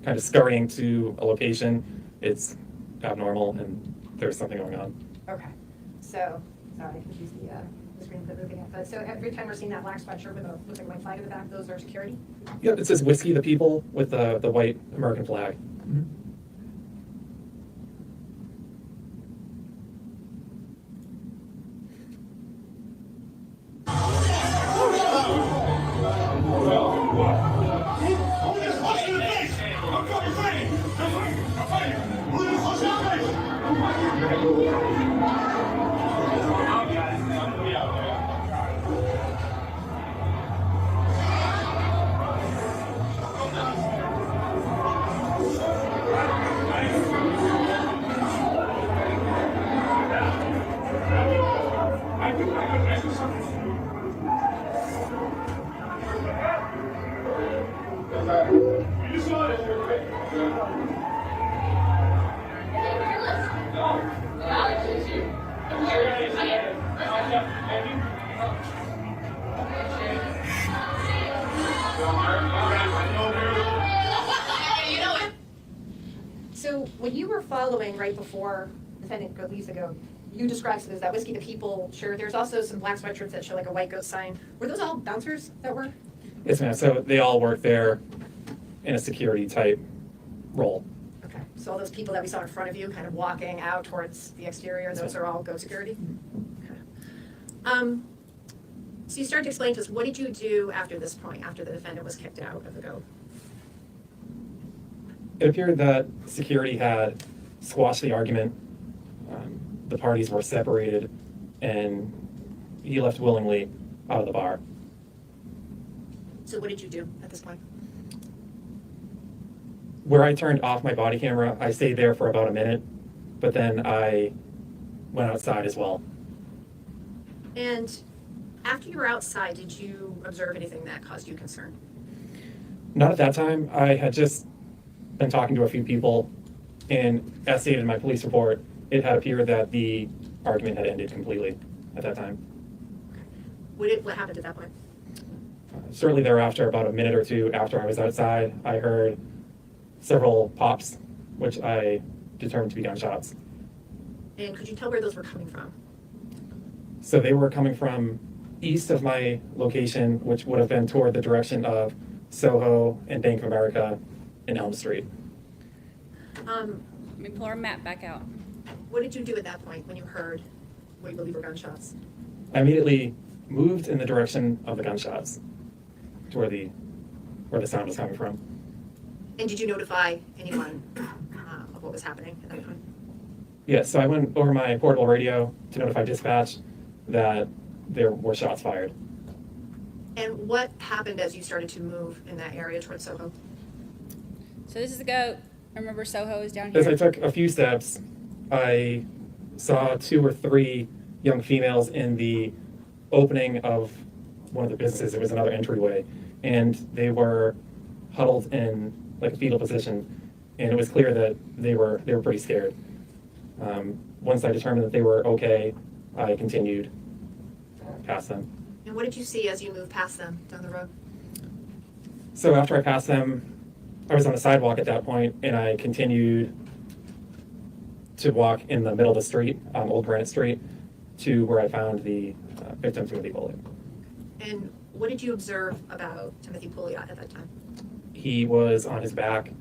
kind of scurrying to a location, it's abnormal and there's something going on. Okay. So, sorry, I confused the screen with looking at. But so every time we're seeing that black sweatshirt with a looks like a white flag in the back, those are security? Yeah, it says Whiskey the People with the white American flag. So when you were following right before defendant leaves the goat, you described it as that Whiskey the People shirt. There's also some black sweatshirts that show like a white goat sign. Were those all bouncers that were? Yes, ma'am. So they all work there in a security type role. Okay. So all those people that we saw in front of you kind of walking out towards the exterior, those are all goat security? Okay. So you start to explain to us, what did you do after this point, after the defendant was kicked out of the goat? It appeared that security had squashed the argument. The parties were separated, and he left willingly out of the bar. So what did you do at this point? Where I turned off my body camera, I stayed there for about a minute, but then I went outside as well. And after you were outside, did you observe anything that caused you concern? Not at that time. I had just been talking to a few people, and as stated in my police report, it had appeared that the argument had ended completely at that time. What happened at that point? Shortly thereafter, about a minute or two after I was outside, I heard several pops, which I determined to be gunshots. And could you tell where those were coming from? So they were coming from east of my location, which would have been toward the direction of Soho and Bank of America and Elm Street. Let me pull our map back out. What did you do at that point when you heard what you believe were gunshots? I immediately moved in the direction of the gunshots to where the sound was coming from. And did you notify anyone of what was happening at that point? Yes, so I went over my portable radio to notify dispatch that there were shots fired. And what happened as you started to move in that area towards Soho? So this is the goat. Remember, Soho is down here. As I took a few steps, I saw 2 or 3 young females in the opening of one of the businesses. It was another entryway, and they were huddled in like a fetal position, and it was clear that they were pretty scared. Once I determined that they were okay, I continued past them. And what did you see as you moved past them down the road? So after I passed them, I was on the sidewalk at that point, and I continued to walk in the middle of the street, Old Granite Street, to where I found the victim, Timothy Pouliot. And what did you observe about Timothy Pouliot at that time? He was on his back,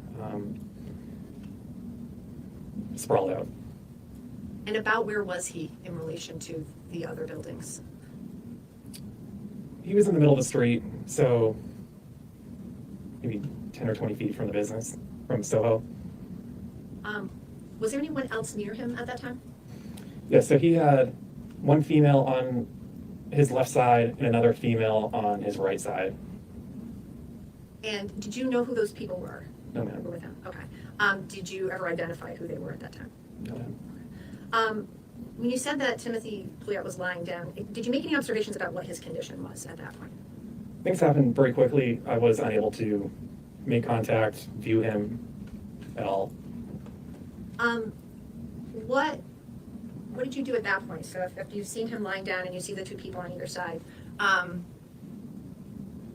sprawled out. And about where was he in relation to the other buildings? He was in the middle of the street, so maybe 10 or 20 feet from the business, from Soho. Was there anyone else near him at that time? Yeah, so he had one female on his left side and another female on his right side. And did you know who those people were? No, ma'am. Who were with him? Okay. Did you ever identify who they were at that time? No, ma'am. When you said that Timothy Pouliot was lying down, did you make any observations about what his condition was at that point? Things happened very quickly. I was unable to make contact, view him at all. What did you do at that point? So if you've seen him lying down and you see the 2 people on either side,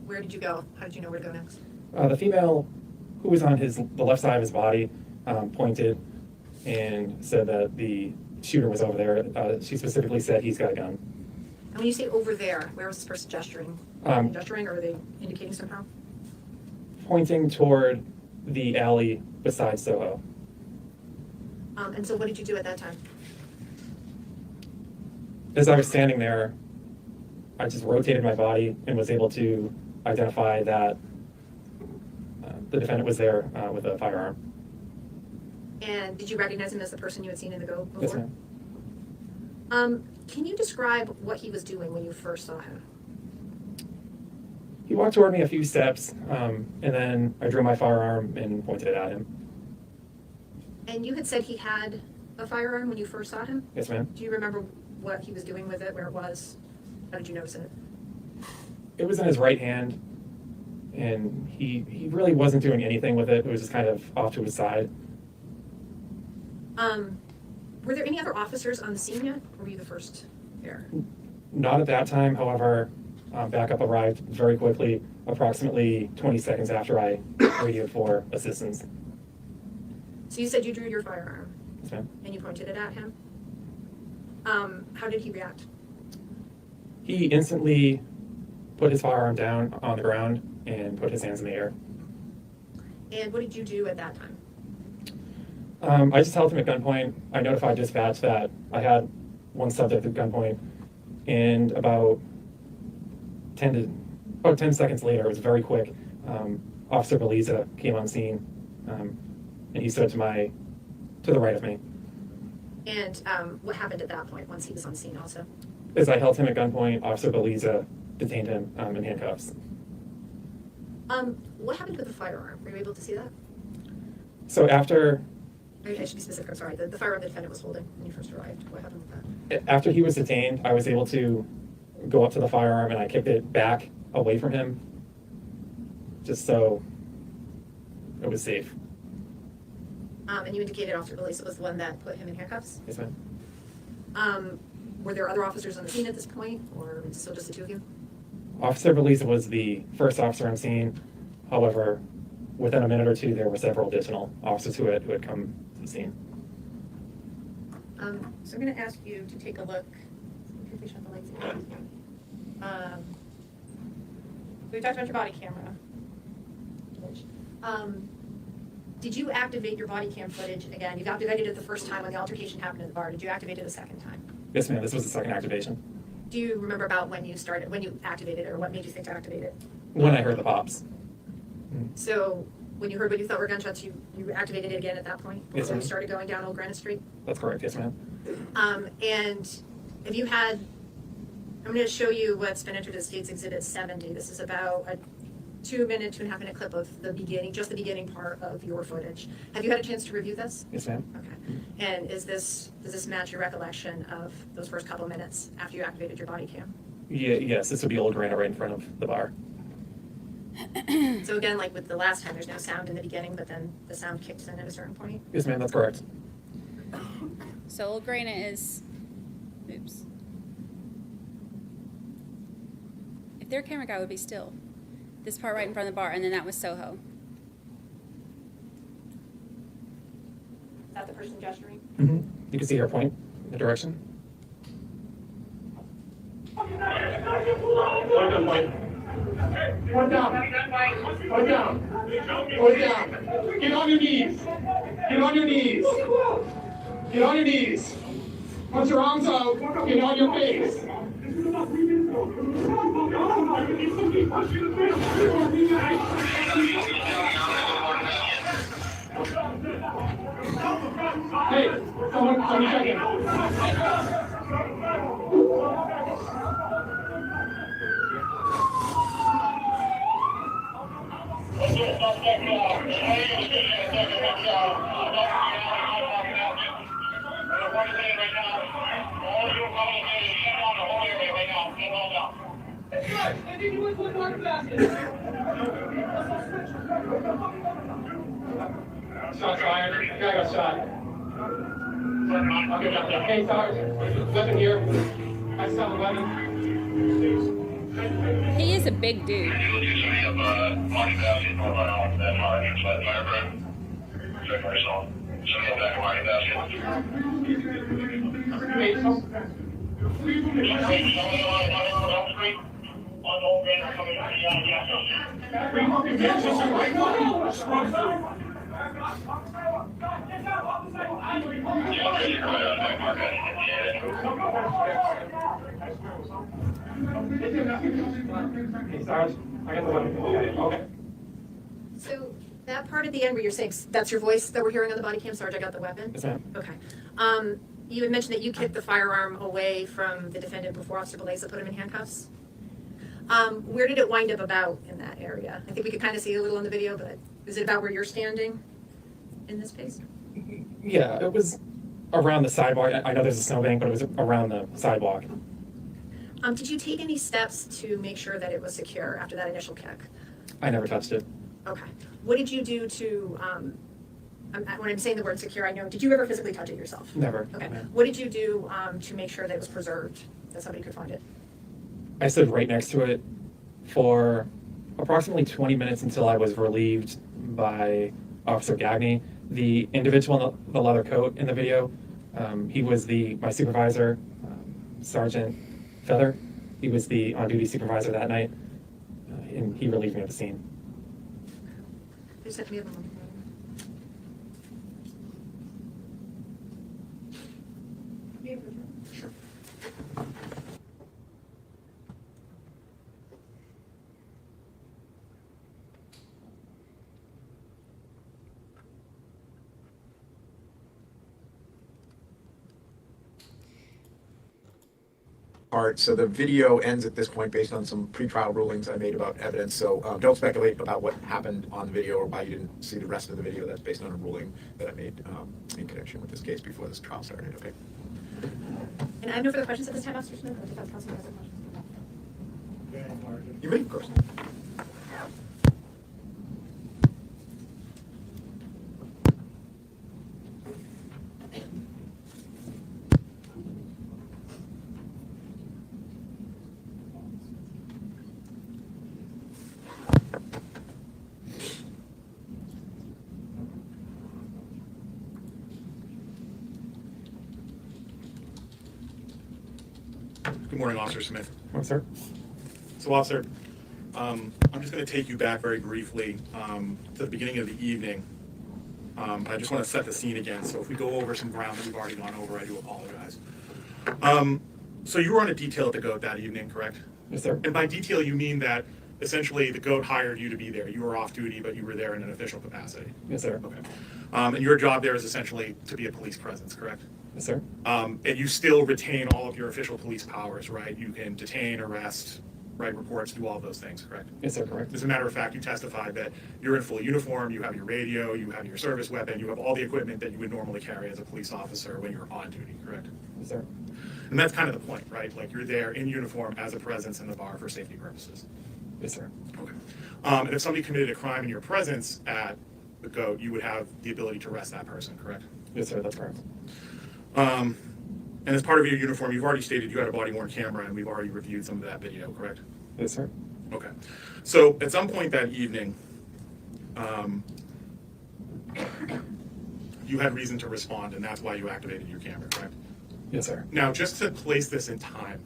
where did you go? How did you know where to go next? The female who was on the left side of his body pointed and said that the shooter was over there. She specifically said he's got a gun. And when you say over there, where was this person gesturing? Gesturing, or are they indicating somehow? Pointing toward the alley beside Soho. And so what did you do at that time? As I was standing there, I just rotated my body and was able to identify that the defendant was there with a firearm. And did you recognize him as the person you had seen in the go before? Yes, ma'am. Can you describe what he was doing when you first saw him? He walked toward me a few steps, and then I drew my firearm and pointed it at him. And you had said he had a firearm when you first saw him? Yes, ma'am. Do you remember what he was doing with it, where it was? How did you notice it? It was in his right hand, and he really wasn't doing anything with it. It was just kind of off to his side. Were there any other officers on the scene yet, or were you the first there? Not at that time, however, backup arrived very quickly, approximately 20 seconds after I radioed for assistance. So you said you drew your firearm. Yes, ma'am. And you pointed it at him. How did he react? He instantly put his firearm down on the ground and put his hands in the air. And what did you do at that time? I just held him at gunpoint. I notified dispatch that I had one subject at gunpoint, and about 10 seconds later, it was very quick, Officer Beliza came on scene, and he stood to the right of me. And what happened at that point once he was on scene also? As I held him at gunpoint, Officer Beliza detained him in handcuffs. What happened with the firearm? Were you able to see that? So after I should be specific, I'm sorry. The firearm the defendant was holding when you first arrived. What happened with that? After he was detained, I was able to go up to the firearm and I kicked it back away from him, just so it was safe. And you indicated Officer DeLee was the one that put him in handcuffs? Yes, ma'am. Were there other officers on the scene at this point, or still just the two of you? Officer Belisa was the first officer on scene. However, within a minute or two, there were several additional officers who had come to the scene. So I'm going to ask you to take a look. If we shut the lights again. We talked about your body camera. Did you activate your body cam footage again? You've activated it the first time when the altercation happened in the bar. Did you activate it a second time? Yes, ma'am. This was the second activation. Do you remember about when you activated it, or what made you think to activate it? When I heard the pops. So when you heard what you thought were gunshots, you activated it again at that point? Yes, When ma'am. you started going down Old Granite Street? That's correct. Yes, ma'am. And have you had, I'm going to show you what's been entered as State's Exhibit 70. This is about a 2.5 minute clip of the beginning, just the beginning part of your footage. Have you had a chance to review this? Yes, ma'am. Okay. And does this match your recollection of those first couple minutes after you activated your body cam? Yeah, yes, this would be Old Granite right in front of the bar. So again, like with the last time, there's no sound in the beginning, but then the sound kicks in at a certain point? Yes, ma'am. That's correct. So Old Granite is, oops. If their camera guy would be still. This part right in front of the bar, and then that was Soho. Is that the person gesturing? Mm-hmm. You can see her point in the direction. Point down. Point down. Point down. Get on your knees. Get on your knees. Get on your knees. Put your arms out. Get on your face. Hey, someone check in. Shots fired. Guy got shot. Okay, got that. Hey, Sarge. Weapon here. I saw the weapon. He is a big dude. Hey, Sarge. I got the weapon. Okay. So that part at the end where you're saying that's your voice that we're hearing on the body cam, Sarge, I got the weapon? Yes, ma'am. Okay. You had mentioned that you kicked the firearm away from the defendant before Officer Belisa put him in handcuffs. Where did it wind up about in that area? I think we could kind of see a little on the video, but is it about where you're standing in this case? Yeah, it was around the sidewalk. I know there's a snowbank, but it was around the sidewalk. Did you take any steps to make sure that it was secure after that initial kick? I never touched it. Okay. What did you do to, when I'm saying the word secure, I know, did you ever physically touch it yourself? Never. Okay. No. What did you do to make sure that it was preserved, that somebody could find it? I stood right next to it for approximately 20 minutes until I was relieved by Officer Gagney. The individual in the leather coat in the video, he was my supervisor, Sergeant Feather. He was the on-duty supervisor that night, and he relieved me at the scene. Just have to be able to- Sure. Part. So the video ends at this point based on some pretrial rulings I made about evidence. So don't speculate about what happened on the video or why you didn't see the rest of the video. That's based on a ruling that I made in connection with this case before this trial started. Okay. And I have no further questions at this time, Officer Smith. Or defense counsel has a question. You may, of course. Good morning, Officer Smith. Yes, sir. So, Officer, I'm just going to take you back very briefly to the beginning of the evening. I just want to set the scene again. So if we go over some ground that we've already gone over, I do apologize. So you were on a detail at the GOAT that evening, correct? Yes, sir. And by detail, you mean that essentially the GOAT hired you to be there. You were off duty, but you were there in an official capacity. Yes, sir. Okay. And your job there is essentially to be a police presence, correct? Yes, sir. And you still retain all of your official police powers, right? You can detain, arrest, write reports, do all of those things, correct? Yes, sir, correct. As a matter of fact, you testified that you're in full uniform, you have your radio, you have your service weapon, you have all the equipment that you would normally carry as a police officer when you're on duty, correct? Yes, sir. And that's kind of the point, right? Like you're there in uniform as a presence in the bar for safety purposes. Yes, sir. Okay. And if somebody committed a crime in your presence at the GOAT, you would have the ability to arrest that person, correct? Yes, sir, that's correct. And as part of your uniform, you've already stated you had a body-worn camera, and we've already reviewed some of that video, correct? Yes, sir. Okay. So at some point that evening, you had reason to respond, and that's why you activated your camera, correct? Yes, sir. Now, just to place this in time,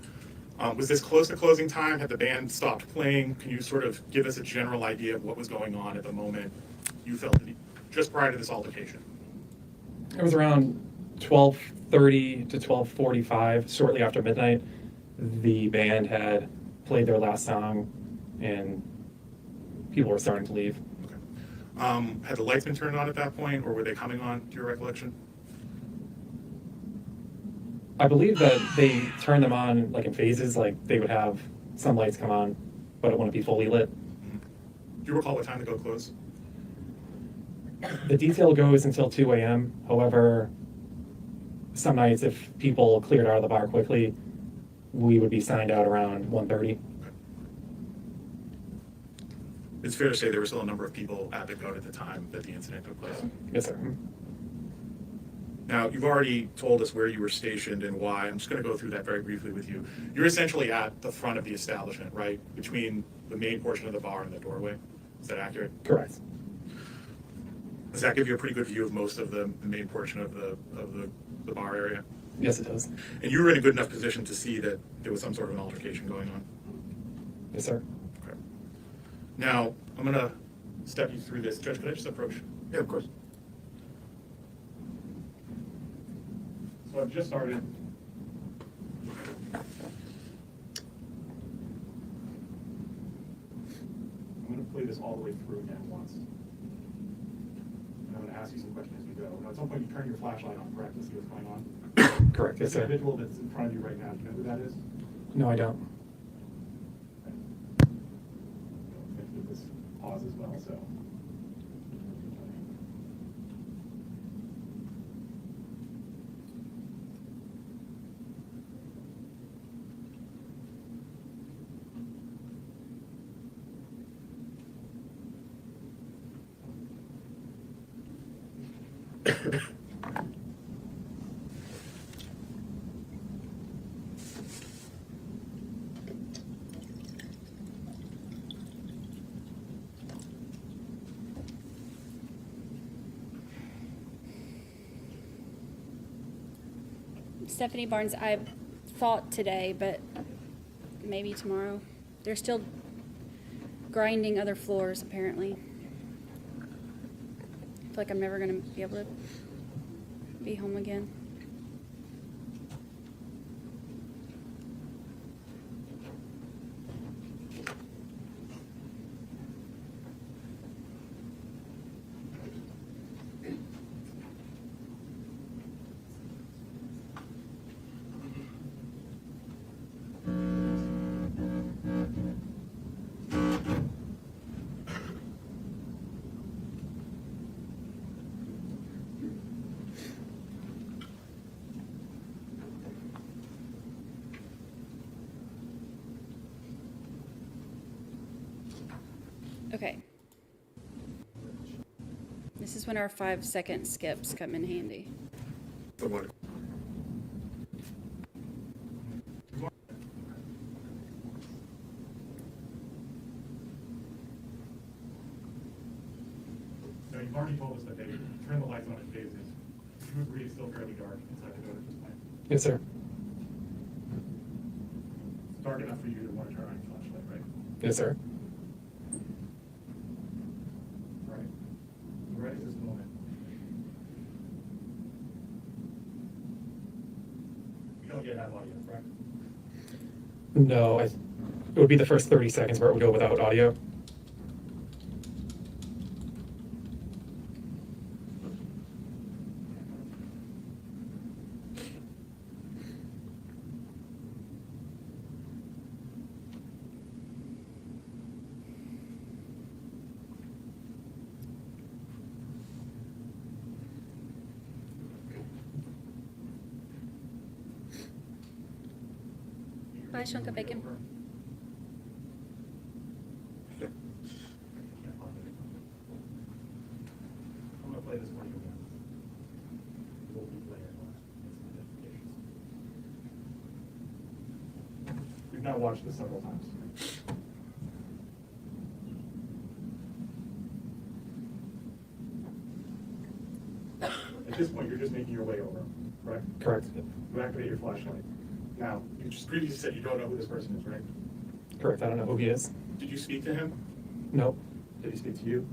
was this close to closing time? Had the band stopped playing? Can you sort of give us a general idea of what was going on at the moment you felt just prior to this altercation? It was around 12:30 to 12:45, shortly after midnight. The band had played their last song, and people were starting to leave. Okay. Had the lights been turned on at that point, or were they coming on, to your recollection? I believe that they turned them on like in phases, like they would have some lights come on, but it wouldn't be fully lit. Do you recall what time the GOAT closed? The detail goes until 2 a.m. However, some nights, if people cleared out of the bar quickly, we would be signed out around 1:30. It's fair to say there were still a number of people at the GOAT at the time that the incident took place. Yes, sir. Now, you've already told us where you were stationed and why. I'm just going to go through that very briefly with you. You're essentially at the front of the establishment, right? Between the main portion of the bar and the doorway. Is that accurate? Correct. Does that give you a pretty good view of most of the main portion of the bar area? Yes, it does. And you were in a good enough position to see that there was some sort of an altercation going on? Yes, sir. Okay. Now, I'm going to step you through this. Judge, could I just approach? Yeah, of course. So I've just started. I'm going to play this all the way through again once. And I'm going to ask you some questions as we go. Now, at some point, you turn your flashlight on, correct, to see what's going on? Correct, yes, The sir. individual that's in front of you right now, do you know who that is? No, I don't. I'm going to give this pause as well, so. Stephanie Barnes, I fought today, but maybe tomorrow. They're still grinding other floors, apparently. I feel like I'm never going to be able to be home again. This is when our 5-second skips come in handy. Now, you've already told us that they turn the lights on in phases. Do you agree it's still fairly dark inside the boat at this point? Yes, sir. It's dark enough for you to want to turn on your flashlight, right? Yes, sir. All right. Right at this moment. You don't yet have audio, correct? No, it would be the first 30 seconds where it would go without audio. Bye, chunk of bacon. I'm going to play this for you again. We'll replay it and some identifications. We've now watched this several times. At this point, you're just making your way over, correct? Correct. You activate your flashlight. Now, you just previously said you don't know who this person is, right? Correct. I don't know who he is. Did you speak to him? Nope. Did he speak to you?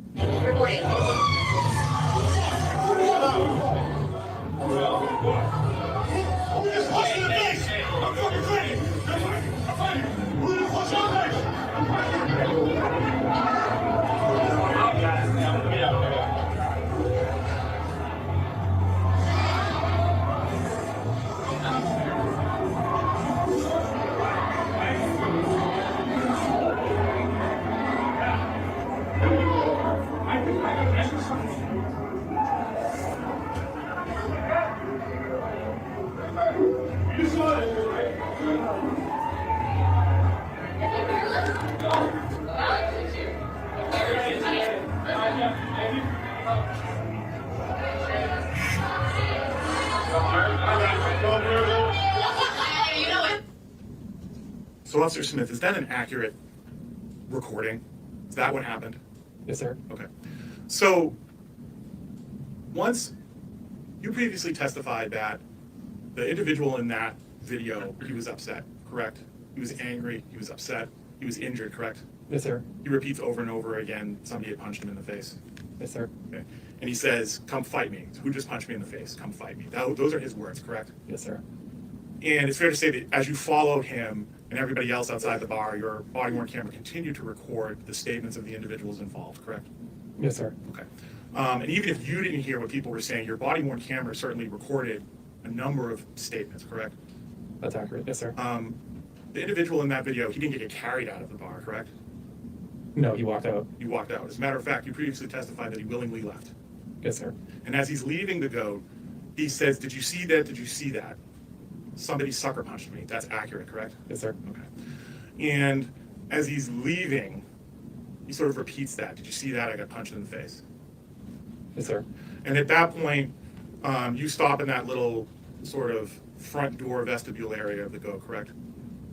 So, Officer Smith, is that an accurate recording? Is that what happened? Yes, sir. Okay. So, once you previously testified that the individual in that video, he was upset, correct? He was angry, he was upset, he was injured, correct? Yes, sir. He repeats over and over again, somebody had punched him in the face. Yes, sir. Okay. And he says, come fight me. Who just punched me in the face? Come fight me. Those are his words, correct? Yes, sir. And it's fair to say that as you followed him and everybody else outside the bar, your body-worn camera continued to record the statements of the individuals involved, correct? Yes, sir. Okay. And even if you didn't hear what people were saying, your body-worn camera certainly recorded a number of statements, correct? That's accurate. Yes, sir. The individual in that video, he didn't get carried out of the bar, correct? No, he walked out. He walked out. As a matter of fact, you previously testified that he willingly left. Yes, sir. And as he's leaving the goat, he says, did you see that? Did you see that? Somebody sucker punched me. That's accurate, correct? Yes, sir. Okay. And as he's leaving, he sort of repeats that. Did you see that? I got punched in the face. Yes, sir. And at that point, you stop in that little sort of front door vestibule area of the goat, correct?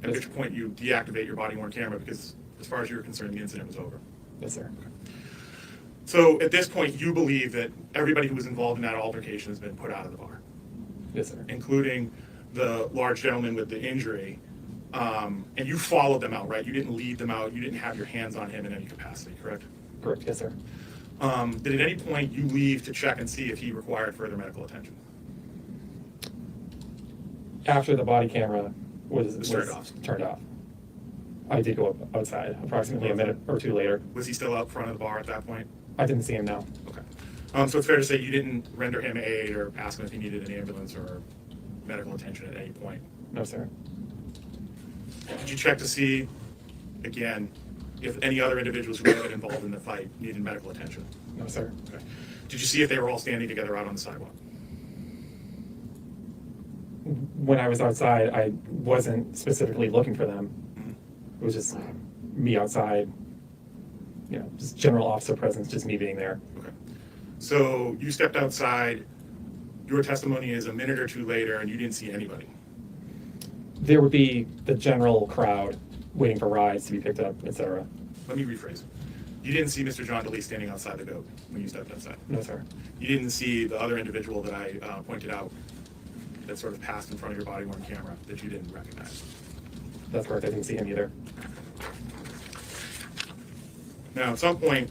At which point you deactivate your body-worn camera because as far as you're concerned, the incident was over. Yes, sir. Okay. So at this point, you believe that everybody who was involved in that altercation has been put out of the bar? Yes, sir. Including the large gentleman with the injury, and you followed them out, right? You didn't lead them out. You didn't have your hands on him in any capacity, correct? Correct. Yes, sir. Did at any point you leave to check and see if he required further medical attention? After the body camera was turned off. I did go outside approximately a minute or two later. Was he still out front of the bar at that point? I didn't see him now. Okay. So it's fair to say you didn't render him aid or ask him if he needed an ambulance or medical attention at any point? No, sir. Did you check to see, again, if any other individuals who might have been involved in the fight needed medical attention? No, sir. Okay. Did you see if they were all standing together out on the sidewalk? When I was outside, I wasn't specifically looking for them. It was just me outside, just general officer presence, just me being there. Okay. So you stepped outside, your testimony is a minute or two later, and you didn't see anybody. There would be the general crowd waiting for rides to be picked up, etc. Let me rephrase. You didn't see Mr. John DeLee standing outside the goat when you stepped outside? No, sir. You didn't see the other individual that I pointed out that sort of passed in front of your body-worn camera that you didn't recognize? That's correct. I didn't see him either. Now, at some point,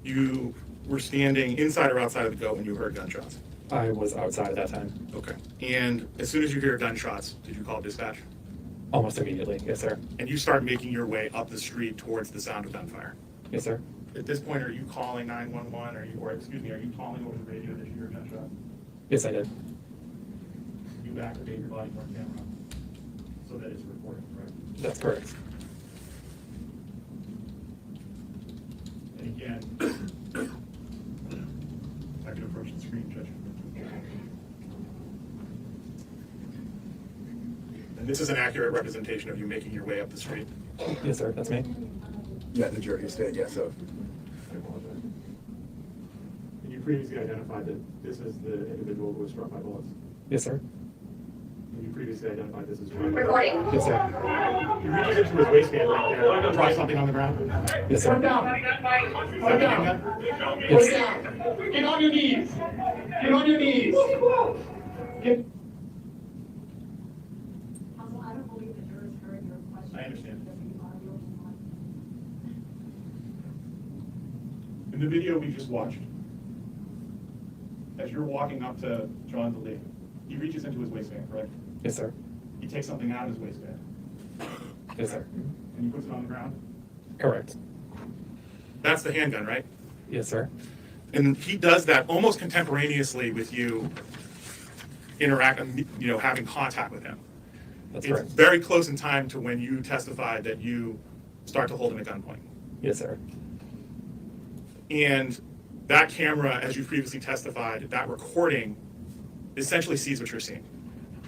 you were standing inside or outside of the goat when you heard gunshots? I was outside at that time. Okay. And as soon as you hear gunshots, did you call dispatch? Almost immediately, yes, sir. And you start making your way up the street towards the sound of gunfire? Yes, sir. At this point, are you calling 911, are you calling over the radio that you hear gunshots? Yes, I did. You activate your body-worn camera so that it's recorded, correct? That's correct. And again, I can approach the screen, Judge. And this is an accurate representation of you making your way up the street? Yes, sir. That's me. Yeah, the jury said yes. So. I apologize. And you previously identified that this is the individual who was struck by bullets? Yes, sir. And you previously identified this as well? Recording. Yes, sir. You reach into his waistband right there, try something on the ground? Yes, sir. Come down. Come down. Yes. Get on your knees. Get on your knees. Get. I understand. In the video we just watched, as you're walking up to John DeLee, he reaches into his waistband, correct? Yes, sir. He takes something out of his waistband, Yes, sir. and he puts it on the ground? Correct. That's the handgun, right? Yes, sir. And he does that almost contemporaneously with you having contact with him. That's It's correct. very close in time to when you testified that you start to hold him at gunpoint. Yes, sir. And that camera, as you previously testified, that recording essentially sees what you're seeing.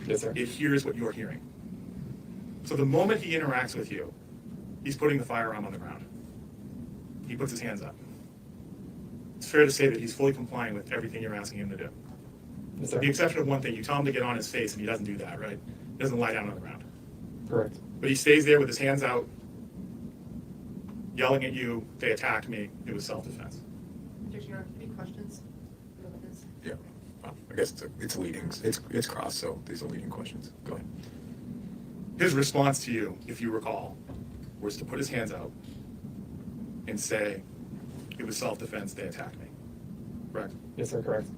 Yes, sir. It hears what you're hearing. So the moment he interacts with you, he's putting the firearm on the ground. He puts his hands up. It's fair to say that he's fully complying with everything you're asking him to do. Yes, sir. With the exception of one thing, you tell him to get on his face and he doesn't do that, right? He doesn't lie down on the ground. Correct. But he stays there with his hands out, yelling at you, they attacked me, it was self-defense. Judge, any questions? Yeah. Well, I guess it's leading. It's cross, so these are leading questions. Go ahead. His response to you, if you recall, was to put his hands out and say, it was self-defense, they attacked me. Correct? Yes, sir. Correct.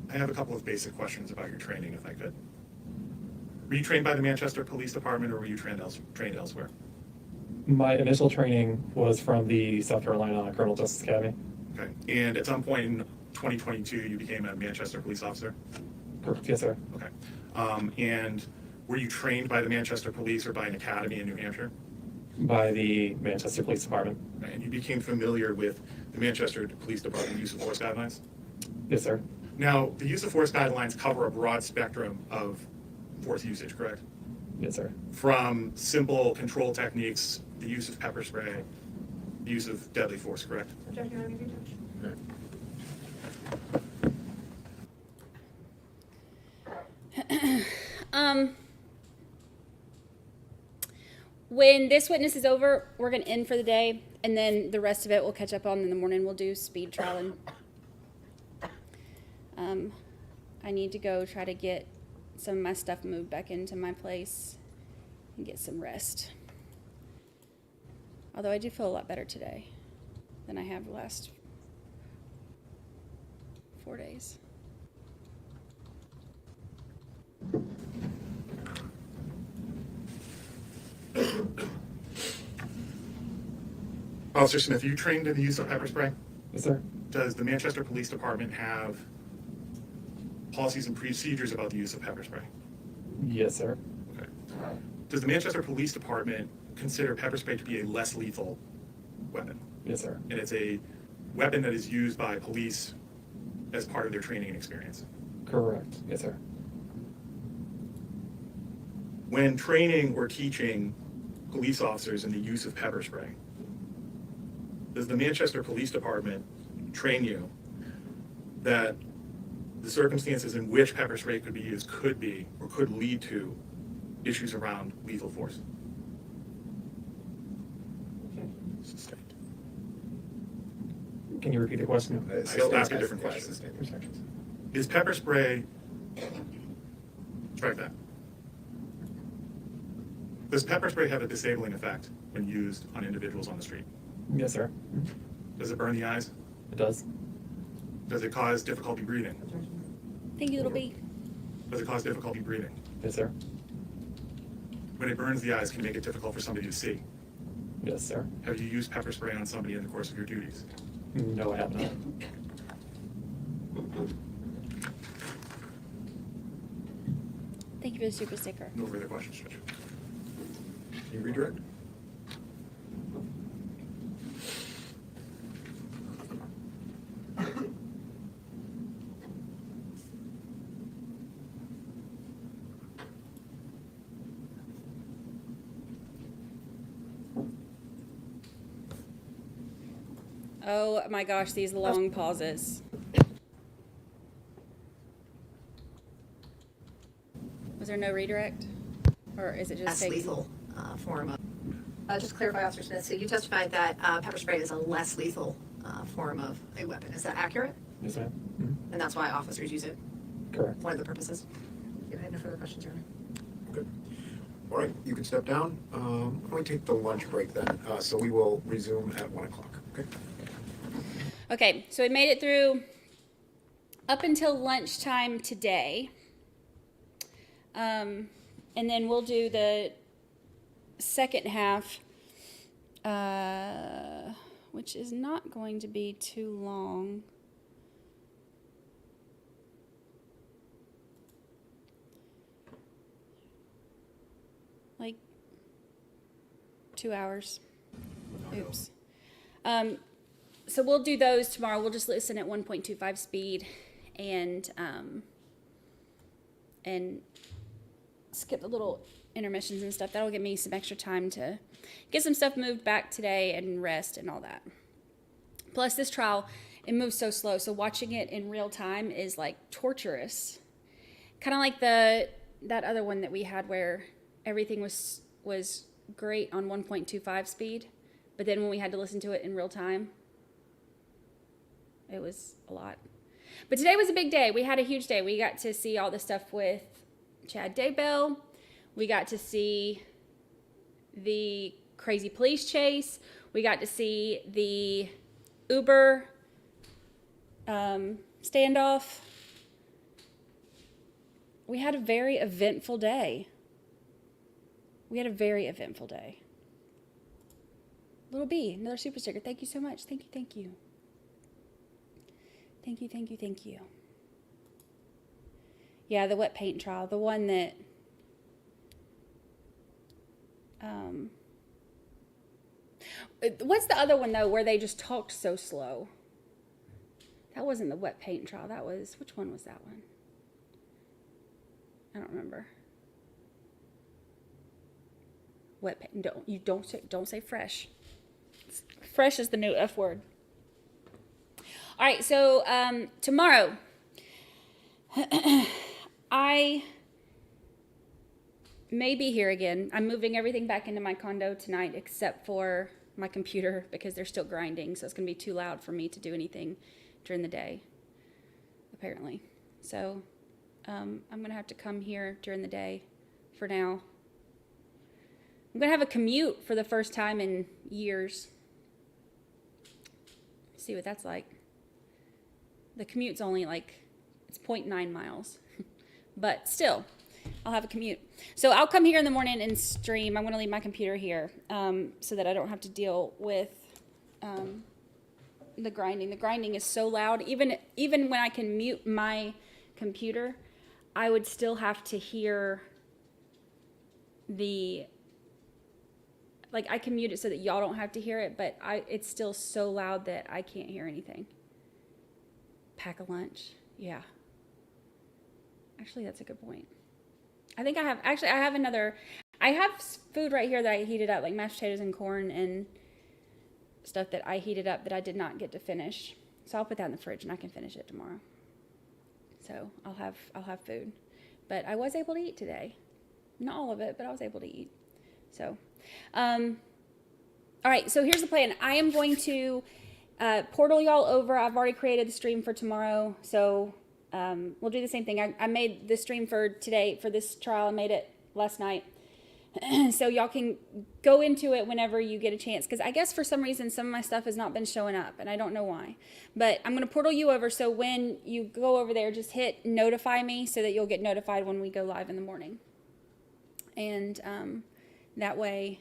I have a couple of basic questions about your training, if I could. Were you trained by the Manchester Police Department or were you trained elsewhere? My initial training was from the South Carolina Criminal Justice Academy. Okay. And at some point in 2022, you became a Manchester police officer? Correct. Yes, sir. Okay. And were you trained by the Manchester Police or by an academy in New Hampshire? By the Manchester Police Department. Okay. And you became familiar with the Manchester Police Department use of force guidelines? Yes, sir. Now, the use of force guidelines cover a broad spectrum of force usage, correct? Yes, sir. From simple control techniques, the use of pepper spray, the use of deadly force, correct? When this witness is over, we're going to end for the day, and then the rest of it we'll catch up on in the morning. We'll do speed trial, and I need to go try to get some of my stuff moved back into my place and get some rest. Although I do feel a lot better today than I have the last 4 days. Officer Smith, are you trained in the use of pepper spray? Yes, sir. Does the Manchester Police Department have policies and procedures about the use of pepper spray? Yes, sir. Okay. Does the Manchester Police Department consider pepper spray to be a less lethal weapon? Yes, sir. And it's a weapon that is used by police as part of their training and experience. Correct. Yes, sir. When training or teaching police officers in the use of pepper spray, does the Manchester Police Department train you that the circumstances in which pepper spray could be used could be or could lead to issues around lethal force? Can you repeat the question? I'll ask a different question. Is pepper spray, strike that. Does pepper spray have a disabling effect when used on individuals on the street? Yes, sir. Does it burn the eyes? It does. Does it cause difficulty breathing? Thank you, little bee. Does it cause difficulty breathing? Yes, sir. When it burns the eyes, can it make it difficult for somebody to see? Yes, sir. Have you used pepper spray on somebody in the course of your duties? No, I have not. Thank you for the super sticker. No further questions, Judge. Can you redirect? Oh my gosh, these long pauses. Was there no redirect? Or is it just Less taking- lethal form of. Just to clarify, Officer Smith, so you testified that pepper spray is a less lethal form of a weapon. Is that accurate? Yes, ma'am. And that's why officers use it? Correct. One of the purposes? I have no further questions, Your Honor. Good. All right, you can step down. Why don't we take the lunch break then? So we will resume at 1 o'clock, okay? Okay, so we made it through up until lunchtime today. And then we'll do the second half, which is not going to be too long. Like 2 hours. Oops. So we'll do those tomorrow. We'll just listen at 1.25 speed and skip the little intermissions and stuff. That'll give me some extra time to get some stuff moved back today and rest and all that. Plus this trial, it moves so slow. So watching it in real time is like torturous. Kind of like that other one that we had where everything was great on 1.25 speed. But then when we had to listen to it in real time, it was a lot. But today was a big day. We had a huge day. We got to see all the stuff with Chad Daybell. We got to see the crazy police chase. We got to see the Uber standoff. We had a very eventful day. Little B, another super sticker. Thank you so much. Thank you, thank you. Thank you, thank you, thank you. Yeah, the wet paint trial, the one that what's the other one though where they just talked so slow? That wasn't the wet paint trial. That was, which one was that one? I don't remember. Wet paint. Don't say fresh. Fresh is the new F word. All right, so tomorrow, I may be here again. I'm moving everything back into my condo tonight except for my computer because they're still grinding, so it's going to be too loud for me to do anything during the day, apparently. So I'm going to have to come here during the day for now. I'm going to have a commute for the first time in years. See what that's like. The commute's only it's 0.9 miles, but still, I'll have a commute. So I'll come here in the morning and stream. I'm going to leave my computer here so that I don't have to deal with the grinding. The grinding is so loud. Even when I can mute my computer, I would still have to hear the Like, I can mute it so that y'all don't have to hear it, but it's still so loud that I can't hear anything. Pack a lunch. Yeah. Actually, that's a good point. I think I have food right here that I heated up, like mashed potatoes and corn and stuff that I heated up that I did not get to finish. So I'll put that in the fridge and I can finish it tomorrow. So I'll have food. But I was able to eat today. Not all of it, but I was able to eat. So, all right, so here's the plan. I am going to portal y'all over. I've already created the stream for tomorrow. So we'll do the same thing. I made the stream for today, for this trial. I made it last night. So y'all can go into it whenever you get a chance. Because I guess for some reason, some of my stuff has not been showing up. And I don't know why. But I'm going to portal you over. So when you go over there, just hit notify me so that you'll get notified when we go live in the morning. And that way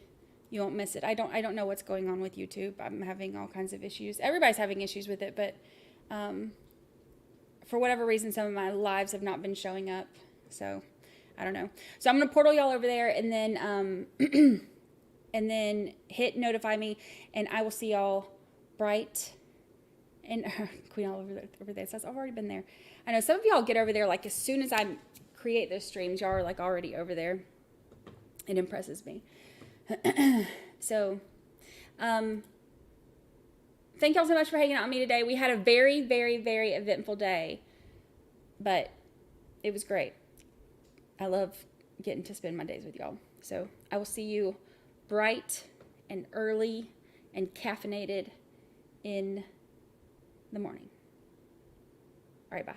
you won't miss it. I don't know what's going on with YouTube. I'm having all kinds of issues. Everybody's having issues with it. But for whatever reason, some of my lives have not been showing up. So I don't know. So I'm going to portal y'all over there and then and then hit notify me, and I will see y'all bright and Queen all over there. So I've already been there. I know some of y'all get over there like as soon as I create those streams, y'all are like already over there. It impresses me. So thank y'all so much for hanging out with me today. We had a very, very, very eventful day, but it was great. I love getting to spend my days with y'all. So I will see you bright and early and caffeinated in the morning. All right, bye.